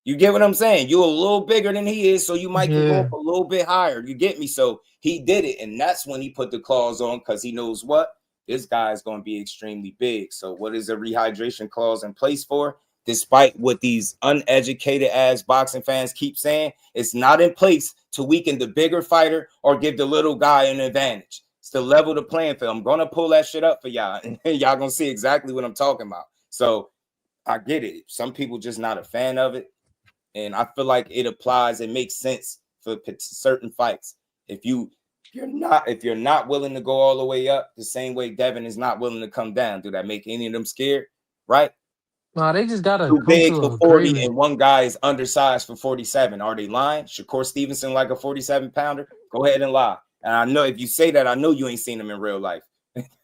You get what I'm saying? You're a little bigger than he is, so you might can go yeah, up a little bit higher. You get me? So he did it, and that's when he put the clause on because he knows what? This guy is going to be extremely big. So what is a rehydration clause in place for? Despite what these uneducated ass boxing fans keep saying, it's not in place to weaken the bigger fighter or give the little guy an advantage. It's to level the playing field. I'm going to pull that shit up for y'all, and y'all going to see exactly what I'm talking about. So I get it. Some people just not a fan of it. And I feel like it applies. It makes sense for certain fights. If you're not willing to go all the way up, the same way Devin is not willing to come down, do that make any of them scared? Right? nah, they just gotta Too come big to for an 40, agreement. and one guy is undersized for 47. Are they lying? Shakur Stevenson like a 47 pounder? Go ahead and lie. And I know if you say that, I know you ain't seen him in real life.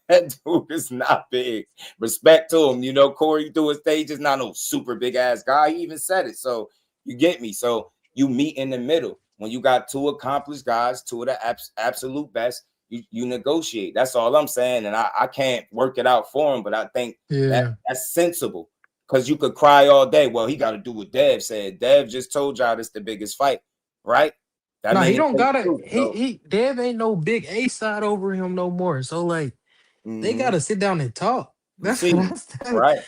That dude is not big. Respect to him. Corey through his stage is not no super big ass guy. He even said it. So you get me. So you meet in the middle. When you got two accomplished guys, two of the absolute best, you negotiate. That's all I'm saying. And I can't work it out for him, but I think Yeah. that's sensible. Because you could cry all day. Well, he got to do what Dev said. Dev just told y'all this the biggest fight, right? That Nah, he means it don't takes gotta. two. So, He Dev ain't no big A side over him no more. So like, they gotta sit down and talk. you That's see, that's right,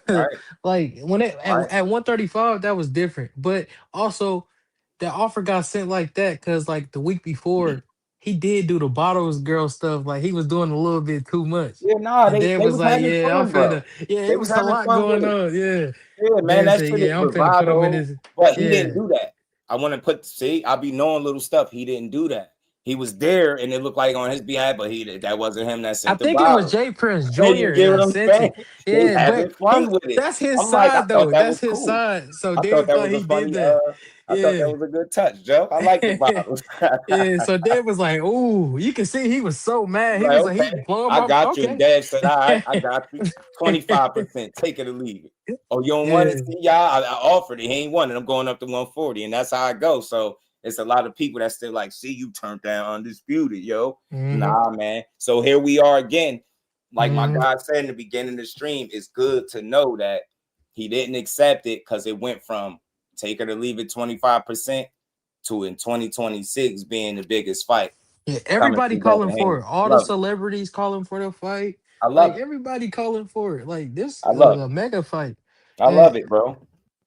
right. like when Right. at 135 that was different. But also the offer got sent like that because like the week before he did do the bottles girl stuff. Like he was doing a little bit too much. Yeah, nah, And they Dev was was like, having "Yeah, I'm fun, bro. finna." Yeah, They it was was a having lot fun with going it. on. Yeah. Yeah, man, Dev that said, shit is "Yeah, I'm finna put him in bravado. this." But he didn't Yeah. do that. I want to I be knowing little stuff. He didn't do that. He was there, and it looked like on his behalf, but that wasn't him that I sent the think it was bottle. Jay Prince Hey, you Jr. get what that I'm sent saying? it. They Yeah, but having fun with it. that's his I'm like, I side thought though. that That's was his cool. side. So I thought Dave that thought was a he did funny. that. I thought that Yeah. was a good touch, Joe. I like the bottles. Yeah. So Dave was like, "Ooh," you can see he was so mad. He Like, was like, okay, he blowing I my got you. And okay. Dad said, all right, I got you. 25%. Take it or leave it. Oh, you don't want to Yeah. see y'all? I offered it. He ain't wanted. I'm going up to 140. And that's how I go. So it's a lot of people that still like, see, you turned down undisputed, yo. Mm-hmm. Nah, man. So here we are again. Like my Mm-hmm. guy said in the beginning of the stream, it's good to know that he didn't accept it because it went from take it or leave it 25% to in 2026 being the biggest fight. Yeah. Coming Everybody from calling Devin for Haney. it. All the Love it. celebrities calling for the fight. I Like love it. everybody calling for it. Like this I is love a it. mega fight. I And love it, bro.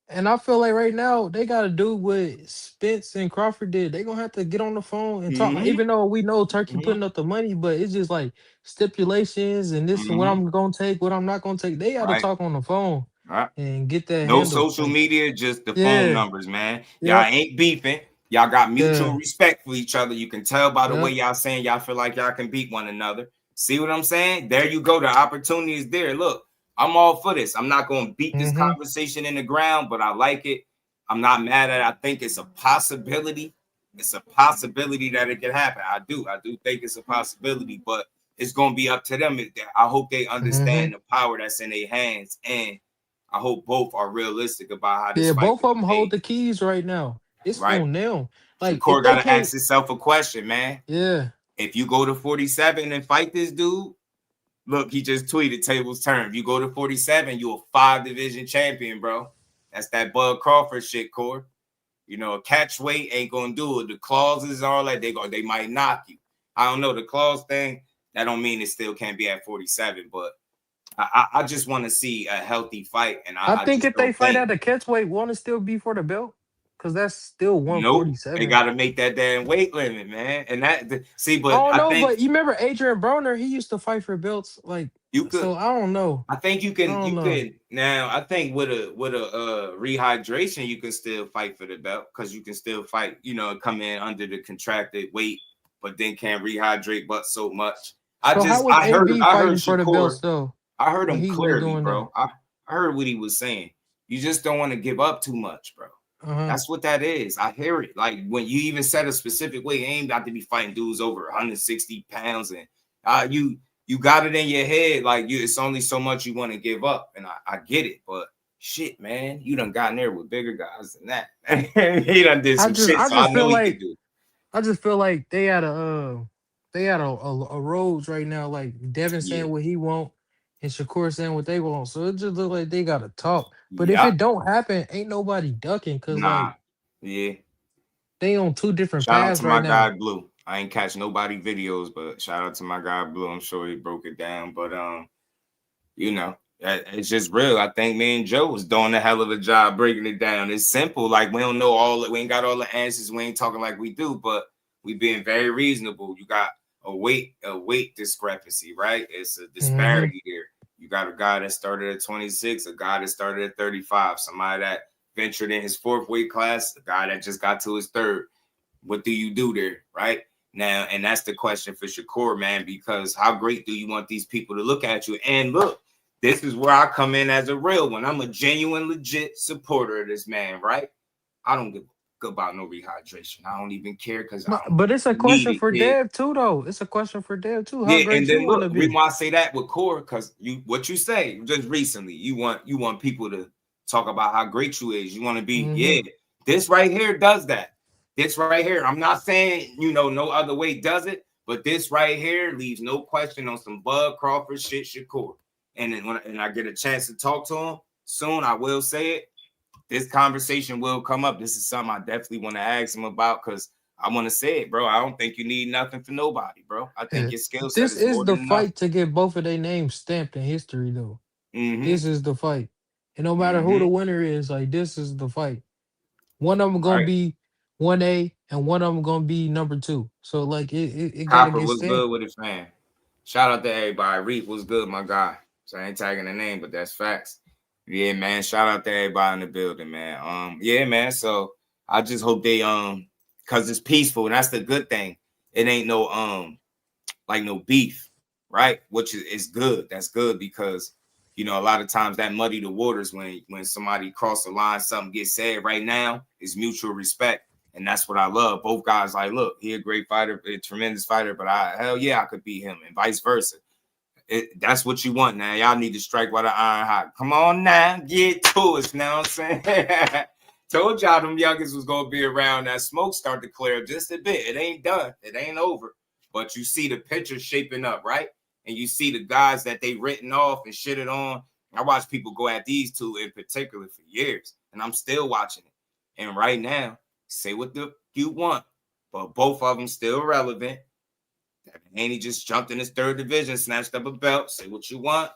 And I feel like right now they gotta do what Spence and Crawford did. They gonna have to get on the phone and talk. Mm-hmm. Even though we know Turkey Mm-hmm. putting up the money, but it's just like stipulations and this is what Mm-hmm. I'm gonna take, what I'm not gonna take. They gotta Right. talk on the phone Right. and get that No handled. social Like, media, just the phone yeah, numbers, man. Y'all yep, ain't beefing. Y'all got mutual yeah, respect for each other. You can tell by the way yep, y'all saying y'all feel like y'all can beat one another. See what I'm saying? There you go. The opportunity is there. Look, I'm all for this. I'm not going to beat this mm-hmm, conversation in the ground, but I like it. I'm not mad at it. I think it's a possibility. It's a possibility that it can happen. I do think it's a possibility, but it's going to be up to them. I hope they mm-hmm. understand the power that's in their hands, and I hope both are realistic about how this Yeah, fight both can of be them hold made, the keys right now. It's right? on them. Like if Shakur got they to ask can't, himself a question, man. yeah, If you go to 47 and fight this dude, look, he just tweeted tables turn. If you go to 47, you're a 5-division champion, bro. That's that Bud Crawford shit, Core. A catch weight ain't gonna do it. The clauses and all that, they might knock you. I don't know. The clause thing, that don't mean it still can't be at 47, but I just want to see a healthy fight, and I I think just if they don't fight think. at the catch weight, want to still be for the belt because that's still Nope, they 147. got to make that damn weight limit, man. And see, I but don't I know, think but you remember Adrian Broner? He used to fight for belts like You could. So I don't know. I think you I can. don't You know. could now. I think with a rehydration, you can still fight for the belt because you can still fight. You know, come in under the contracted weight, but then can't rehydrate but so much. So how was I heard AB fighting for the Shakur. belts though? I heard When him he was clearly, doing that. bro. I heard what he was saying. You just don't want to give up too much, bro. Uh-huh. That's what that is. I hear it. Like when you even set a specific weight, you ain't got to be fighting dudes over 160 pounds, and you got it in your head like it's only so much you want to give up, and I get it, but shit, man, you done gotten there with bigger guys than that. He done did some shit, so I know he could do it. I just feel like they had a roads right now, like Devin saying what he want and Shakur saying what they want. So it just look like they gotta talk. But if Yeah, it don't happen, ain't nobody ducking because nah, like yeah. they on two different Shout out paths to right my guy now. Blue. I ain't catch nobody videos, but shout out to my guy Blue. I'm sure he broke it down, but you know, it's just real. I think me and Joe was doing a hell of a job breaking it down. It's simple. Like we don't know we ain't got all the answers. We ain't talking like we do, but we being very reasonable. You got a weight discrepancy, right? It's a disparity there. You got a guy that started at 26, a guy that started at 35, somebody that ventured in his 4th weight class, a guy that just got to his 3rd. What do you do there, right? Now, and that's the question for Shakur, man, because how great do you want these people to look at you? And look, this is where I come in as a real one. I'm a genuine, legit supporter of this man, right? I don't give a about no rehydration. I don't even care because I don't But it's a need question it, for kid. Dev too, though. It's a question for Dev too. How Yeah, and great you then want to look, the reason be? why I say that with Core, because what you say just recently, you want people to talk about how great you is. You want to be, yeah, this right here does that. This right here, I'm not saying, no other way does it, but this right here leaves no question on some Bud Crawford shit, Shakur. And then when I get a chance to talk to him soon, I will say it. This conversation will come up. This is something I definitely want to ask him about because I want to say it, bro. I don't think you need nothing for nobody, bro. I think your skill set This is is more the than enough. fight to get both of their names stamped in history, though. This is the fight. And no matter who the winner is, like, this is the fight. One of them going to be 1A and one of them going to be number 2. So, like, it got to Copper get was stamped. good with his fan. Shout out to everybody. Reef was good, my guy. So I ain't tagging the name, but that's facts. Yeah, man. Shout out to everybody in the building, man. Yeah, man. So I just hope they because it's peaceful, and that's the good thing. It ain't no like no beef, right? Which is good. That's good because a lot of times that muddy the waters when somebody cross the line, something gets said. Right now is mutual respect, and that's what I love. Both guys like, look, he a great fighter, a tremendous fighter, but hell yeah, I could beat him, and vice versa. That's what you want now. Y'all need to strike while the iron hot. Come on now, get to us. Now I'm saying. Told y'all them youngest was gonna be around. That smoke start to clear up just a bit. It ain't done. It ain't over. But you see the picture shaping up, right? And you see the guys that they written off and shitted on. I watch people go at these two in particular for years, and I'm still watching it. And right now, say what you want, but both of them still relevant. Devin Haney just jumped in his 3rd division, snatched up a belt. Say what you want.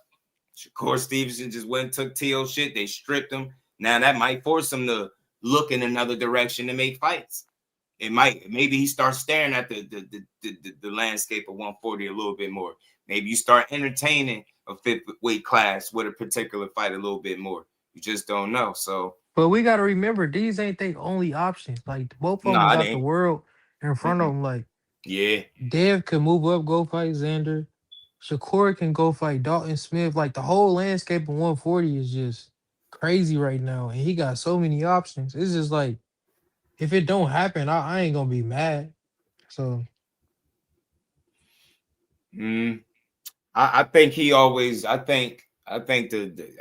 Shakur Stevenson just went and took T.O. shit. They stripped him. Now that might force him to look in another direction to make fights. It might. Maybe he starts staring at the landscape of 140 a little bit more. Maybe you start entertaining a 5th weight class with a particular fight a little bit more. You just don't know. So, But we got to remember, these ain't their only options. Like, both of them nah, it got the ain't. world in front of them. Like, Yeah. Dev can move up, go fight Xander. Shakur can go fight Dalton Smith. Like, the whole landscape of 140 is just crazy right now. And he got so many options. It's just like, if it don't happen, I ain't going to be mad. So, I think he always. I think I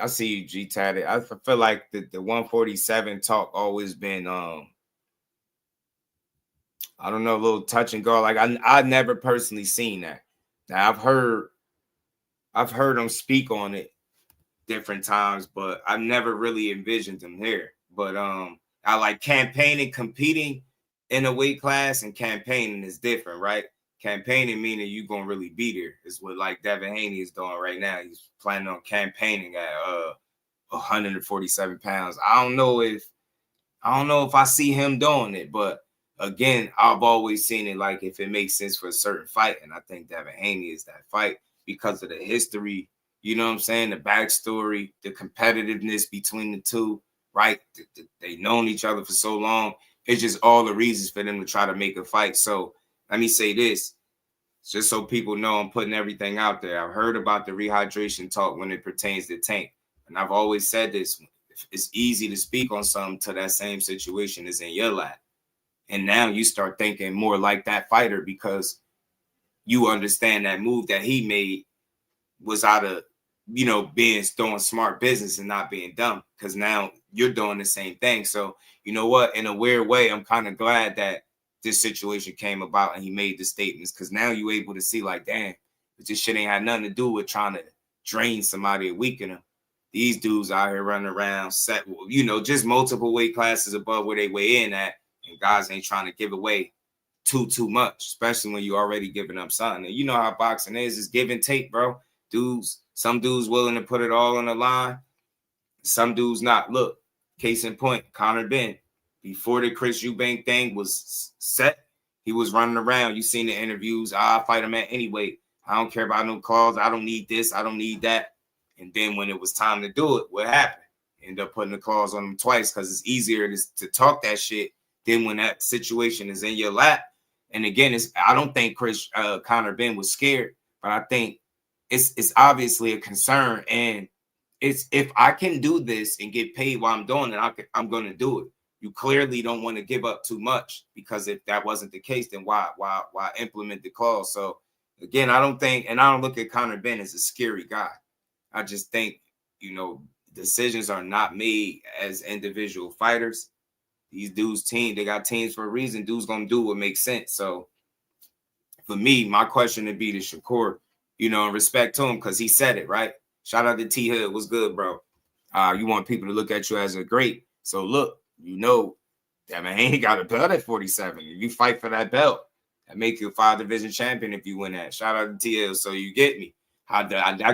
see you G tatted. I feel like the 147 talk always been I don't know, a little touch and go. Like I never personally seen that. Now I've heard him speak on it different times, but I've never really envisioned him here. But I like campaigning, competing in a weight class, and campaigning is different, right? Campaigning meaning you gonna really be there is what like Devin Haney is doing right now. He's planning on campaigning at 147 pounds. I don't know if I see him doing it, but again, I've always seen it like if it makes sense for a certain fight, and I think Devin Haney is that fight because of the history You know what I'm saying? The backstory, the competitiveness between the two, right? They've known each other for so long. It's just all the reasons for them to try to make a fight. So let me say this, just so people know I'm putting everything out there. I've heard about the rehydration talk when it pertains to Tank. And I've always said this, it's easy to speak on something to that same situation is in your lap. And now you start thinking more like that fighter because you understand that move that he made was out of, being doing smart business and not being dumb, because now you're doing the same thing. So, you know what? In a weird way, I'm kind of glad that this situation came about and he made the statements, because now you're able to see like, damn, this shit ain't had nothing to do with trying to drain somebody or weaken them. These dudes out here running around, set, just multiple weight classes above where they weigh in at, and guys ain't trying to give away too much, especially when you already giving up something. And you know how boxing is give and take, bro. Some dudes willing to put it all on the line, some dudes not. Look, case in point, Conor Ben, before the Chris Eubank thing was set, he was running around. You seen the interviews. I'll fight him at any weight. I don't care about no calls. I don't need this. I don't need that. And then when it was time to do it, what happened? End up putting the claws on him twice, because it's easier to talk that shit than when that situation is in your lap. And again, I don't think Conor Ben was scared, but I think it's obviously a concern. And it's, if I can do this and get paid while I'm doing it, I'm going to do it. You clearly don't want to give up too much, because if that wasn't the case, then why implement the clause? So again, I don't look at Conor Ben as a scary guy. I just think, decisions are not made as individual fighters. These dudes they got teams for a reason. Dudes gonna do what makes sense. So for me, my question would be to Shakur, in respect to him, because he said it, right? Shout out to T Hood. What's good, bro? You want people to look at you as a great. So look, Devin Haney got a belt at 47. If you fight for that belt, that make you a 5-division champion if you win that. Shout out to TL. So you get me. I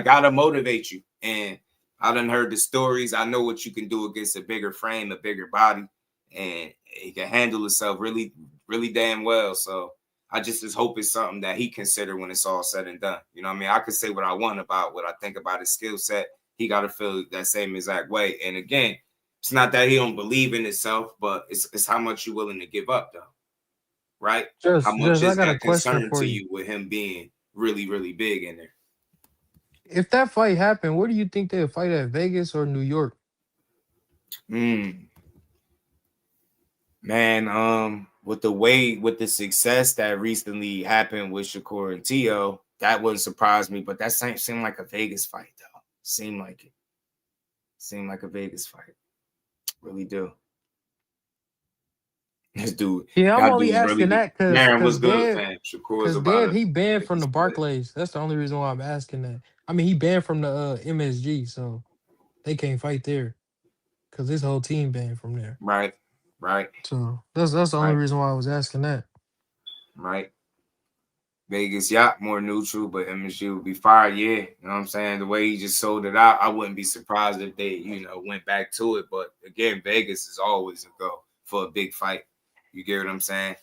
gotta motivate you. And I done heard the stories. I know what you can do against a bigger frame, a bigger body, and he can handle himself really, really damn well. So I just hope it's something that he consider when it's all said and done. You know what I mean? I could say what I want about what I think about his skill set. He got to feel that same exact way. And again, it's not that he don't believe in himself, but it's how much you're willing to give up, though. Right? How much is that concern to you with him being really, really big in there? If that fight happened, where do you think they'll fight at, Vegas or New York? Man, with the success that recently happened with Shakur and Tio, that wouldn't surprise me. But that seemed like a Vegas fight, though. Seemed like it. Seemed like a Vegas fight. Really do. This dude. Yeah, I'm only asking that because Dev, he banned from the Barclays. That's the only reason why I'm asking that. I mean, he banned from the MSG, so they can't fight there because his whole team banned from there. Right. So that's the only reason why I was asking that. Right. Vegas, more neutral, but MSG would be fire, yeah. You know what I'm saying? The way he just sold it out, I wouldn't be surprised if they, went back to it. But again, Vegas is always a go for a big fight. You get what I'm saying?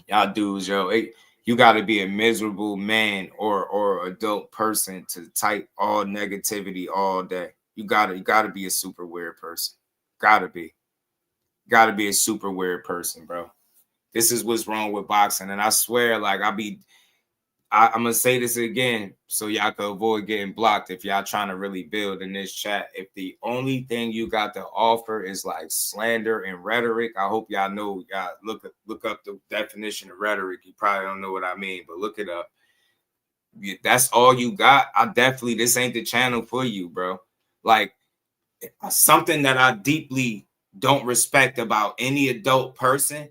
Y'all dudes, you got to be a miserable man or adult person to type all negativity all day. You gotta be a super weird person. Gotta be a super weird person, bro. This is what's wrong with boxing. And I swear, like, I'm going to say this again so y'all can avoid getting blocked if y'all trying to really build in this chat. If the only thing you got to offer is like slander and rhetoric, I hope y'all know, y'all look up the definition of rhetoric. You probably don't know what I mean, but look it up. That's all you got. This ain't the channel for you, bro. Like, something that I deeply don't respect about any adult person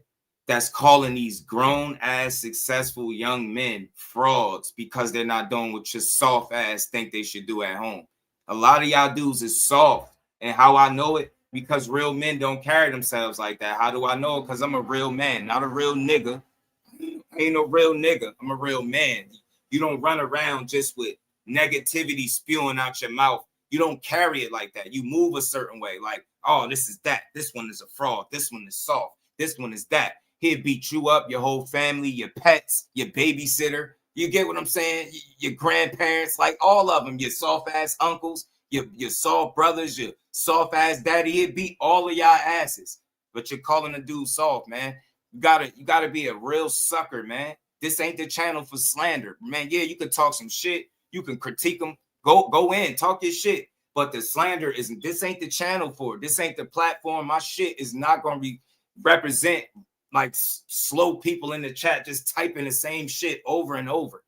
that's calling these grown-ass successful young men frauds because they're not doing what your soft ass think they should do at home. A lot of y'all dudes is soft. And how I know it? Because real men don't carry themselves like that. How do I know it? Because I'm a real man, not a real nigga. I ain't no real nigga. I'm a real man. You don't run around just with negativity spewing out your mouth. You don't carry it like that. You move a certain way. Like, oh, this is that. This one is a fraud. This one is soft. This one is that. He'll beat you up, your whole family, your pets, your babysitter. You get what I'm saying? Your grandparents, like all of them, your soft-ass uncles, your soft brothers, your soft-ass daddy, it beat all of y'all asses. But you're calling a dude soft, man. You gotta be a real sucker, man. This ain't the channel for slander. Man, yeah, you can talk some shit. You can critique them. Go in, talk your shit. But the slander isn't, this ain't the channel for it. This ain't the platform. My shit is not going to represent like slow people in the chat just typing the same shit over and over.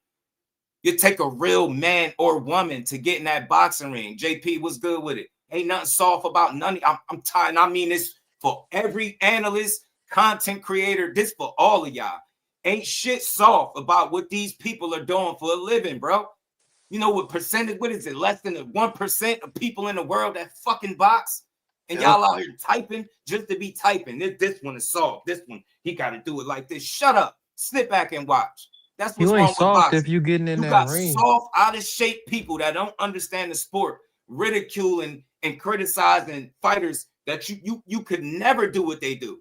You take a real man or woman to get in that boxing ring. JP, what's good with it? Ain't nothing soft about none. I'm tired. I mean this for every analyst, content creator, this for all of y'all. Ain't shit soft about what these people are doing for a living, bro. You know what percentage, what is it? Less than 1% of people in the world that fucking box? And y'all out here typing just to be typing. This one is soft. This one, he got to do it like this. Shut up. Sit back and watch. That's what's You wrong ain't with soft boxing. if you getting in You that got ring. soft, out of shape people that don't understand the sport, ridiculing and criticizing fighters that you could never do what they do.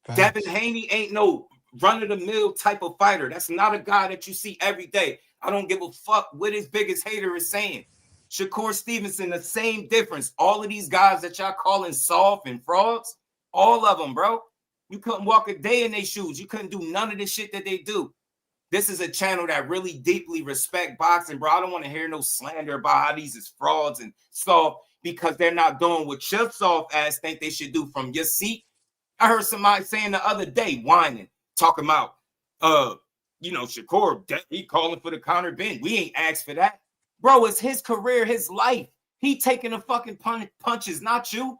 Facts. Devin Haney ain't no run-of-the-mill type of fighter. That's not a guy that you see every day. I don't give a fuck what his biggest hater is saying. Shakur Stevenson, the same difference. All of these guys that y'all calling soft and frauds, all of them, bro. You couldn't walk a day in their shoes. You couldn't do none of the shit that they do. This is a channel that really deeply respect boxing, bro. I don't want to hear no slander about how these is frauds and soft because they're not doing what your soft ass think they should do from your seat. I heard somebody saying the other day, whining, talking about, Shakur, he calling for the counter bend. We ain't asked for that. Bro, it's his career, his life. He taking the fucking punches, not you.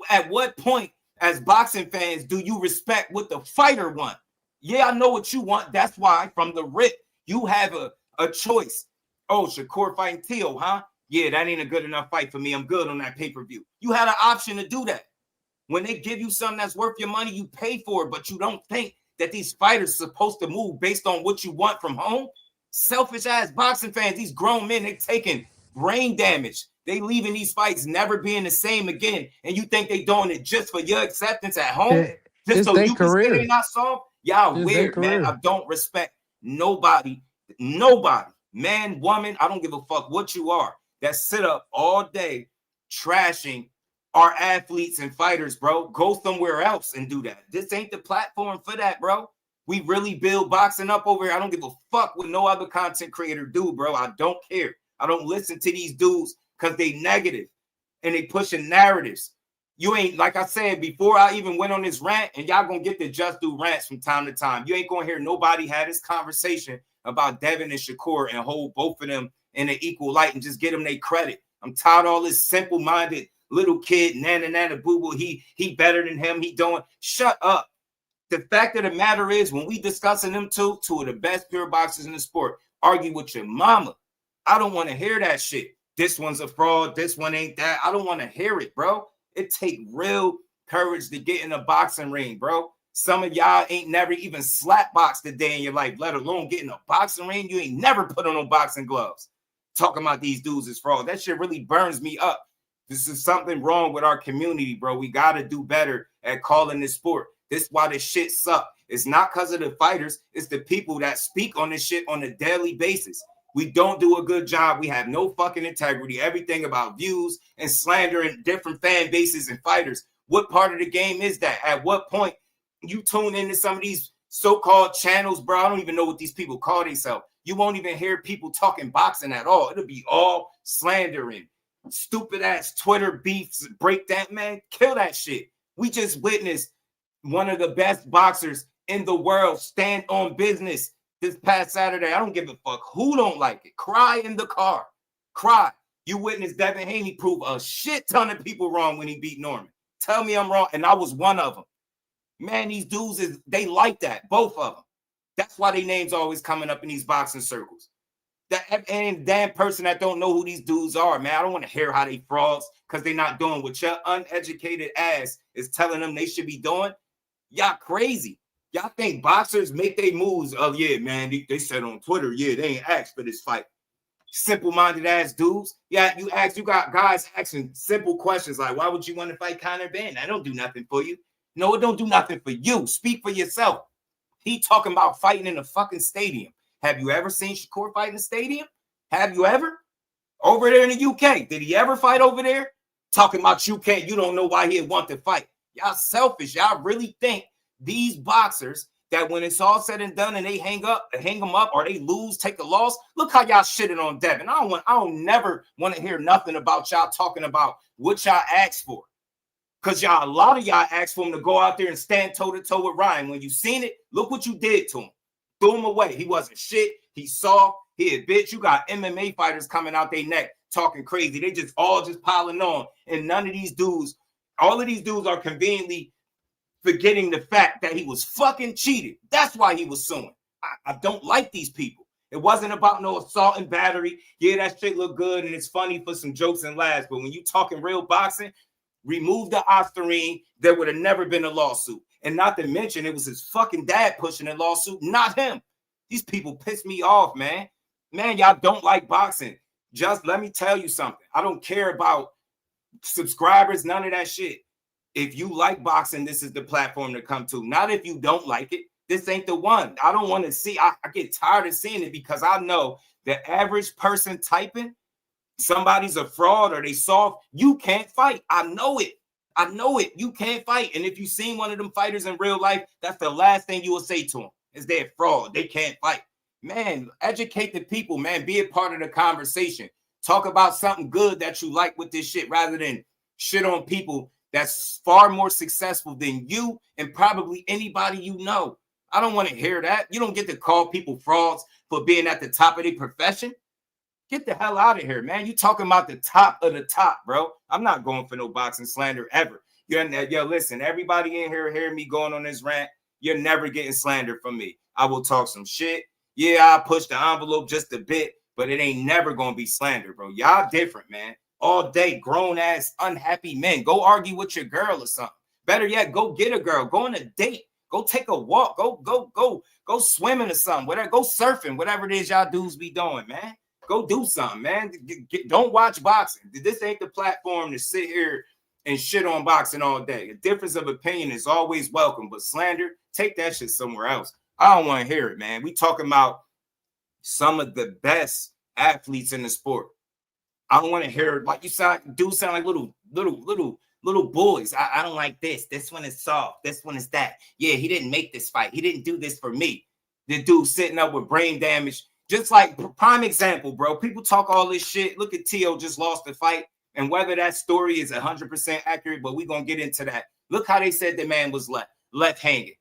At what point, as boxing fans, do you respect what the fighter want? Yeah, I know what you want. That's why, from the rip, you have a choice. Oh, Shakur fighting Teo, huh? Yeah, that ain't a good enough fight for me. I'm good on that pay-per-view. You had an option to do that. When they give you something that's worth your money, you pay for it, but you don't think that these fighters are supposed to move based on what you want from home? Selfish ass boxing fans, these grown men, they taking brain damage. They leaving these fights never being the same again. And you think they doing it just for your acceptance at home? Just so you can say they not soft? Y'all weird, man. I don't respect nobody, man, woman, I don't give a fuck what you are, that sit up all day trashing our athletes and fighters, bro. Go somewhere else and do that. This ain't the platform for that, bro. We really build boxing up over here. I don't give a fuck what no other content creator do, bro. I don't care. I don't listen to these dudes because they negative and they pushing narratives. You ain't, like I said, before I even went on this rant, and y'all gonna get the Just Do rants from time to time. You ain't gonna hear nobody have this conversation about Devin and Shakur and hold both of them in an equal light and just get them their credit. I'm tired of all this simple-minded little kid, nana boo-boo, he better than him, he doing. Shut up. The fact of the matter is, when we discussing them two of the best pure boxers in the sport, argue with your mama. I don't want to hear that shit. This one's a fraud, this one ain't that. I don't want to hear it, bro. It take real courage to get in a boxing ring, bro. Some of y'all ain't never even slap boxed a day in your life, let alone get in a boxing ring. You ain't never put on no boxing gloves. Talking about these dudes is fraud. That shit really burns me up. This is something wrong with our community, bro. We got to do better at calling this sport. This is why this shit suck. It's not because of the fighters. It's the people that speak on this shit on a daily basis. We don't do a good job. We have no fucking integrity. Everything about views and slander and different fan bases and fighters. What part of the game is that? At what point you tune into some of these so-called channels, bro? I don't even know what these people call themselves. You won't even hear people talking boxing at all. It'll be all slandering. Stupid ass Twitter beefs, break that, man. Kill that shit. We just witnessed one of the best boxers in the world stand on business this past Saturday. I don't give a fuck who don't like it. Cry in the car. Cry. You witnessed Devin Haney prove a shit ton of people wrong when he beat Norman. Tell me I'm wrong, and I was one of them. Man, these dudes, they like that, both of them. That's why their names always coming up in these boxing circles. That and damn person that don't know who these dudes are, man. I don't want to hear how they frauds because they're not doing what your uneducated ass is telling them they should be doing. Y'all crazy. Y'all think boxers make their moves? Oh, yeah, man. They said on Twitter, yeah, they ain't asked for this fight. Simple-minded ass dudes. Yeah, you got guys asking simple questions like, why would you want to fight Conor Ben? I don't do nothing for you. No, it don't do nothing for you. Speak for yourself. He talking about fighting in a fucking stadium. Have you ever seen Shakur fight in the stadium? Have you ever? Over there in the UK, did he ever fight over there? Talking about you don't know why he'd want to fight. Y'all selfish. Y'all really think these boxers that when it's all said and done and they hang them up, or they lose, take a loss. Look how y'all shitting on Devin. I don't never want to hear nothing about y'all talking about what y'all asked for. Because a lot of y'all asked for him to go out there and stand toe-to-toe with Ryan. When you seen it, look what you did to him. Threw him away. He wasn't shit. He soft. He a bitch. You got MMA fighters coming out their neck talking crazy. They just piling on. And none of these dudes, all of these dudes are conveniently forgetting the fact that he was fucking cheated. That's why he was suing. I don't like these people. It wasn't about no assault and battery. Yeah, that shit look good and it's funny for some jokes and laughs. But when you talking real boxing, remove the Ostarine, there would have never been a lawsuit. And not to mention, it was his fucking dad pushing the lawsuit, not him. These people piss me off, man. Man, y'all don't like boxing. Just let me tell you something. I don't care about subscribers, none of that shit. If you like boxing, this is the platform to come to. Not if you don't like it. This ain't the one. I don't want to see. I get tired of seeing it because I know the average person typing, somebody's a fraud or they soft. You can't fight. I know it. I know it. You can't fight. And if you seen one of them fighters in real life, that's the last thing you will say to them is they're fraud. They can't fight. Man, educate the people, man. Be a part of the conversation. Talk about something good that you like with this shit rather than shit on people that's far more successful than you and probably anybody you know. I don't want to hear that. You don't get to call people frauds for being at the top of their profession. Get the hell out of here, man. You talking about the top of the top, bro. I'm not going for no boxing slander ever. Yo, listen, everybody in here hearing me going on this rant, you're never getting slander from me. I will talk some shit. Yeah, I push the envelope just a bit, but it ain't never going to be slander, bro. Y'all different, man. All day, grown-ass, unhappy men. Go argue with your girl or something. Better yet, go get a girl. Go on a date. Go take a walk. Go swimming or something. Whatever. Go surfing. Whatever it is y'all dudes be doing, man. Go do something, man. Don't watch boxing. This ain't the platform to sit here and shit on boxing all day. A difference of opinion is always welcome, but slander, take that shit somewhere else. I don't want to hear it, man. We talking about some of the best athletes in the sport. I don't want to hear it. Like you sound like little boys. I don't like this. This one is soft. This one is that. Yeah, he didn't make this fight. He didn't do this for me. The dude sitting up with brain damage. Just like prime example, bro. People talk all this shit. Look at Teo just lost the fight. And whether that story is 100% accurate, but we're going to get into that. Look how they said the man was left hanging.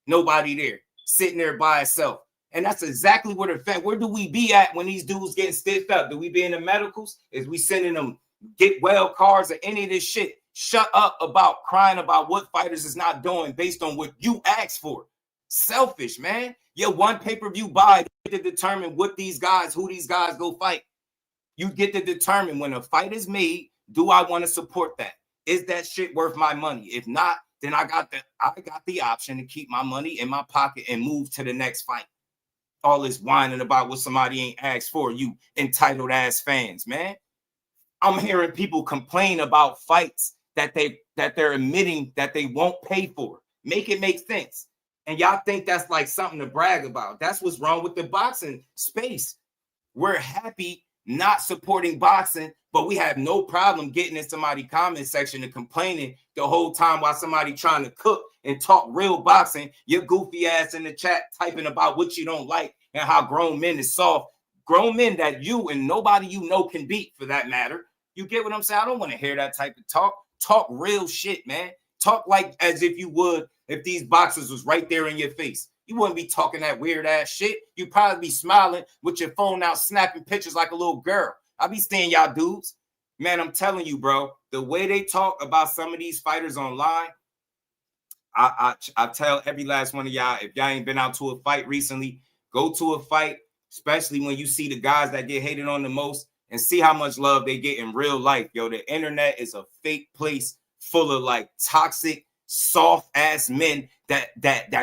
Nobody there. Sitting there by himself. And that's exactly what it felt. Where do we be at when these dudes getting stitched up? Do we be in the medicals? Is we sending them get well cards or any of this shit? Shut up about crying about what fighters is not doing based on what you asked for. Selfish, man. Your one pay-per-view buy to determine who these guys go fight. You get to determine when a fight is made, do I want to support that? Is that shit worth my money? If not, then I got the option to keep my money in my pocket and move to the next fight. All this whining about what somebody ain't asked for, you entitled ass fans, man. I'm hearing people complain about fights that they're admitting that they won't pay for. Make it make sense. And y'all think that's like something to brag about. That's what's wrong with the boxing space. We're happy not supporting boxing, but we have no problem getting in somebody's comment section and complaining the whole time while somebody trying to cook and talk real boxing. Your goofy ass in the chat typing about what you don't like and how grown men is soft. Grown men that you and nobody you know can beat, for that matter. You get what I'm saying? I don't want to hear that type of talk. Talk real shit, man. Talk like as if you would if these boxers was right there in your face. You wouldn't be talking that weird ass shit. You'd probably be smiling with your phone out, snapping pictures like a little girl. I be seeing y'all dudes. Man, I'm telling you, bro, the way they talk about some of these fighters online, I tell every last one of y'all, if y'all ain't been out to a fight recently, go to a fight, especially when you see the guys that get hated on the most and see how much love they get in real life. Yo, the internet is a fake place full of like toxic, soft ass men that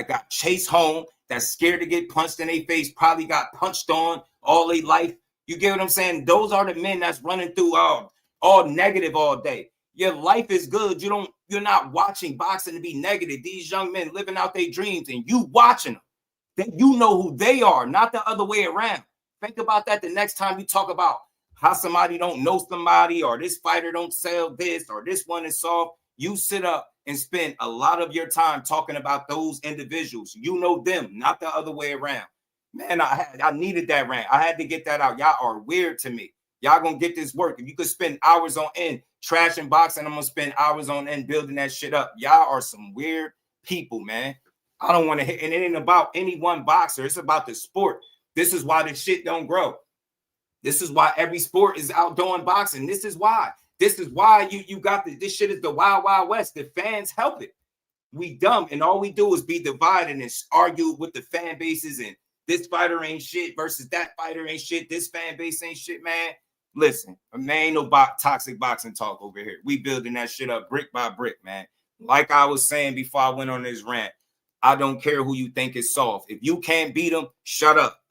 got chased home, that's scared to get punched in their face, probably got punched on all their life. You get what I'm saying? Those are the men that's running through all negative all day. Your life is good. You're not watching boxing to be negative. These young men living out their dreams and you watching them. That you know who they are, not the other way around. Think about that the next time you talk about how somebody don't know somebody, or this fighter don't sell this, or this one is soft. You sit up and spend a lot of your time talking about those individuals. You know them, not the other way around. Man, I needed that rant. I had to get that out. Y'all are weird to me. Y'all gonna get this work. If you could spend hours on end trashing boxing, I'm gonna spend hours on end building that shit up. Y'all are some weird people, man. I don't want to hit, and it ain't about any one boxer. It's about the sport. This is why this shit don't grow. This is why every sport is outdoing boxing. This is why. This is why you got this shit is the wild, wild west. The fans help it. We dumb, and all we do is be divided and argue with the fan bases, and this fighter ain't shit versus that fighter ain't shit. This fan base ain't shit, man. Listen, man, ain't no toxic boxing talk over here. We building that shit up brick by brick, man. Like I was saying before I went on this rant, I don't care who you think is soft. If you can't beat them, shut up.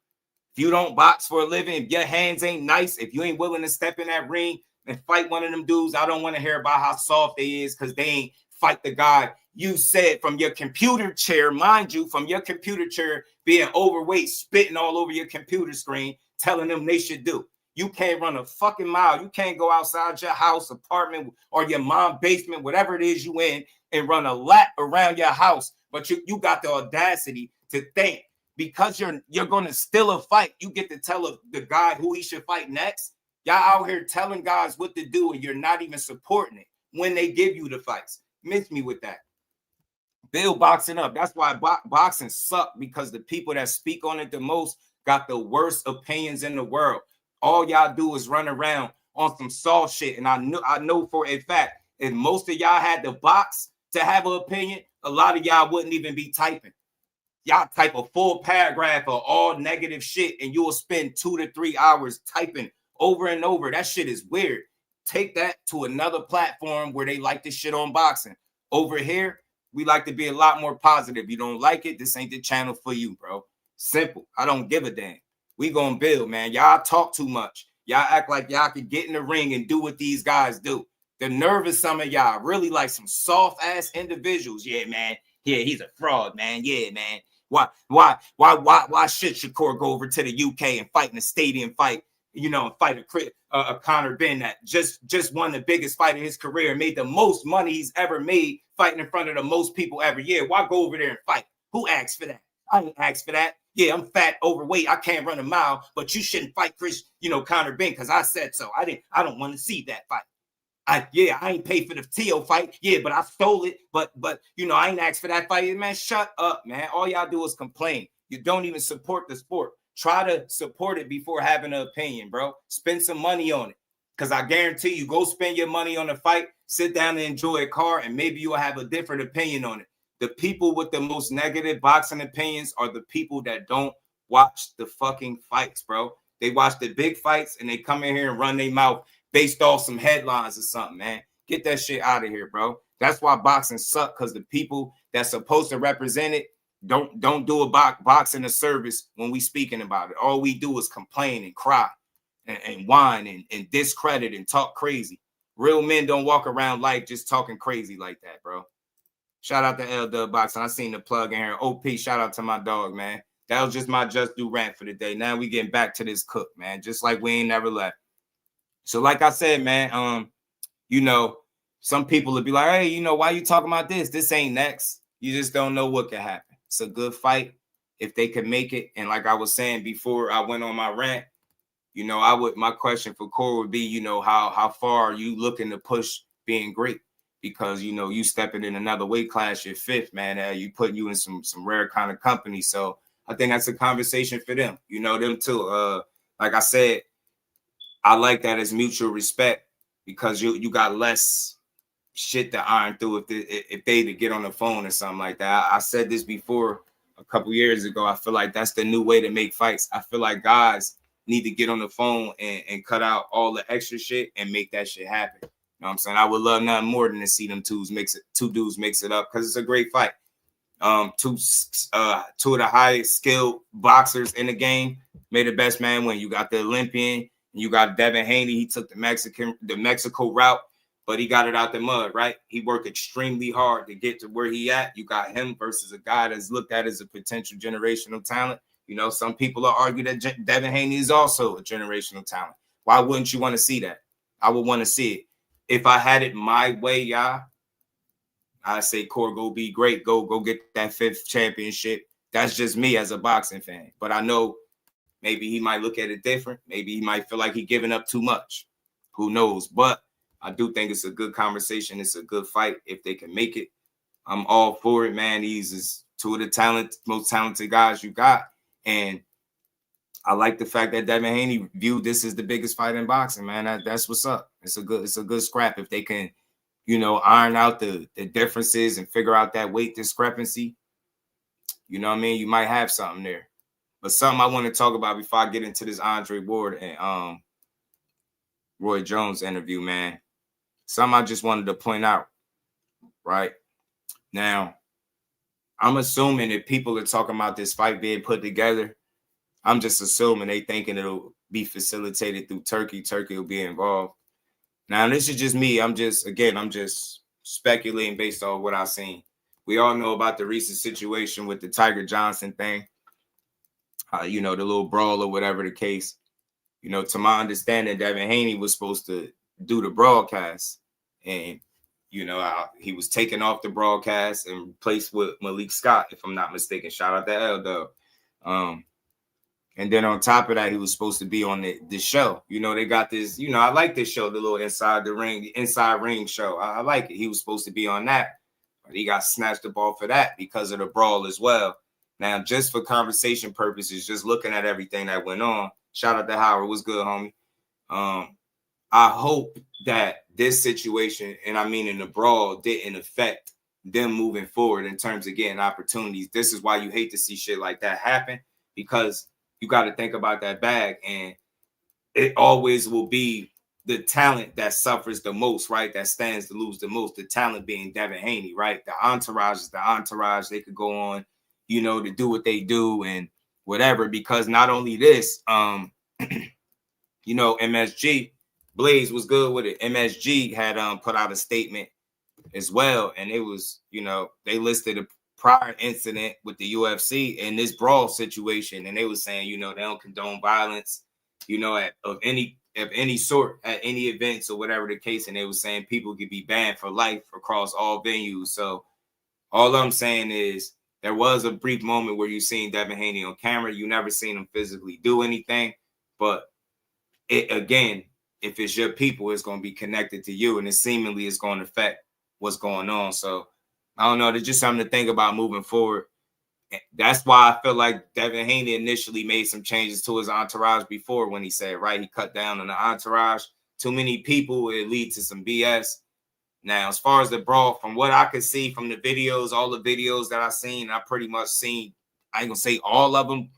If you don't box for a living, if your hands ain't nice, if you ain't willing to step in that ring and fight one of them dudes, I don't want to hear about how soft they is because they ain't fight the guy you said from your computer chair, mind you, from your computer chair, being overweight, spitting all over your computer screen, telling them they should do. You can't run a fucking mile. You can't go outside your house, apartment, or your mom's basement, whatever it is you in, and run a lap around your house. But you got the audacity to think because you're going to steal a fight, you get to tell the guy who he should fight next. Y'all out here telling guys what to do, and you're not even supporting it when they give you the fights. Miss me with that. Build boxing up. That's why boxing suck, because the people that speak on it the most got the worst opinions in the world. All y'all do is run around on some soft shit. And I know for a fact, if most of y'all had the box to have an opinion, a lot of y'all wouldn't even be typing. Y'all type a full paragraph of all negative shit, and you will spend 2 to 3 hours typing over and over. That shit is weird. Take that to another platform where they like this shit on boxing. Over here, we like to be a lot more positive. You don't like it, this ain't the channel for you, bro. Simple. I don't give a damn. We gonna build, man. Y'all talk too much. Y'all act like y'all could get in the ring and do what these guys do. The nerve of some of y'all really like some soft ass individuals. Yeah, man. Yeah, he's a fraud, man. Yeah, man. Why should Shakur go over to the UK and fight in a stadium fight? You know, and fight a Conor Ben that just won the biggest fight in his career and made the most money he's ever made fighting in front of the most people every year. Why go over there and fight? Who asked for that? I ain't asked for that. Yeah, I'm fat, overweight. I can't run a mile, but you shouldn't fight Conor Ben because I said so. I don't want to see that fight. I ain't paid for the Teo fight. Yeah, but I stole it. But I ain't asked for that fight. Man, shut up, man. All y'all do is complain. You don't even support the sport. Try to support it before having an opinion, bro. Spend some money on it. Because I guarantee you, go spend your money on the fight, sit down and enjoy a car, and maybe you'll have a different opinion on it. The people with the most negative boxing opinions are the people that don't watch the fucking fights, bro. They watch the big fights and they come in here and run their mouth based off some headlines or something, man. Get that shit out of here, bro. That's why boxing sucks, because the people that's supposed to represent it don't do a boxing a service when we speaking about it. All we do is complain and cry and whine and discredit and talk crazy. Real men don't walk around life just talking crazy like that, bro. Shout out to L Boxing. I seen the plug in here. OP, shout out to my dog, man. That was just my Just Do rant for the day. Now we getting back to this cook, man. Just like we ain't never left. So like I said, man, some people would be like, hey, why you talking about this? This ain't next. You just don't know what could happen. It's a good fight if they could make it. And like I was saying before I went on my rant, my question for Core would be, how far are you looking to push being great? Because, you stepping in another weight class, you're fifth, man. You putting you in some rare kind of company. So I think that's a conversation for them. Them too. Like I said, I like that as mutual respect, because you got less shit to iron through if they to get on the phone or something like that. I said this before a couple years ago. I feel like that's the new way to make fights. I feel like guys need to get on the phone and cut out all the extra shit and make that shit happen. You know what I'm saying? I would love nothing more than to see them two dudes mix it up, because it's a great fight. Two of the highest skilled boxers in the game. May the best man win. You got the Olympian, and you got Devin Haney. He took the Mexico route. but he got it out the mud, right? He worked extremely hard to get to where he at. You got him versus a guy that's looked at as a potential generational talent. You know, some people will argue that Devin Haney is also a generational talent. Why wouldn't you want to see that? I would want to see it. If I had it my way, y'all, I say, Core, go be great. Go get that 5th championship. That's just me as a boxing fan. But I know maybe he might look at it different. Maybe he might feel like he's giving up too much. Who knows? But I do think it's a good conversation. It's a good fight if they can make it. I'm all for it, man. These is 2 of the most talented guys you got. And I like the fact that Devin Haney viewed this as the biggest fight in boxing, man. That's what's up. It's a good scrap if they can, you know, iron out the differences and figure out that weight discrepancy. You know what I mean? You might have something there. But something I want to talk about before I get into this Andre Ward and Roy Jones interview, man. Something I just wanted to point out, right? Now, I'm assuming if people are talking about this fight being put together, I'm just assuming they thinking it'll be facilitated through Turkey. Turkey will be involved. Now, this is just me. I'm just speculating based on what I've seen. We all know about the recent situation with the Tiger Johnson thing. You know, the little brawl or whatever the case. You know, to my understanding, Devin Haney was supposed to do the broadcast. And, you know, he was taken off the broadcast and replaced with Malik Scott, if I'm not mistaken. Shout out to L-Dub. And then on top of that, he was supposed to be on the show. You know, they got this, you know, I like this show, the little inside ring show. I like it. He was supposed to be on that. But he got snatched up off of that because of the brawl as well. Now, just for conversation purposes, just looking at everything that went on, shout out to Howard. What's good, homie? I hope that this situation, and I mean in the brawl, didn't affect them moving forward in terms of getting opportunities. This is why you hate to see shit like that happen, because you got to think about that bag, and it always will be the talent that suffers the most, right? That stands to lose the most. The talent being Devin Haney, right? The entourage is the entourage. They could go on, you know, to do what they do and whatever, because not only this, you know, MSG, Blaze was good with it. MSG had put out a statement as well, and it was, you know, they listed a prior incident with the UFC in this brawl situation, and they were saying, you know, they don't condone violence, you know, of any sort at any events or whatever the case, and they were saying people could be banned for life across all venues. So all I'm saying is there was a brief moment where you seen Devin Haney on camera. You never seen him physically do anything, but it again, if it's your people, it's going to be connected to you, and it seemingly is going to affect what's going on. So I don't know. There's just something to think about moving forward. That's why I feel like Devin Haney initially made some changes to his entourage before, when he said, right, he cut down on the entourage. Too many people, it lead to some BS. Now, as far as the brawl, from what I could see from the videos, all the videos that I've seen, I pretty much seen, I ain't gonna say all of them.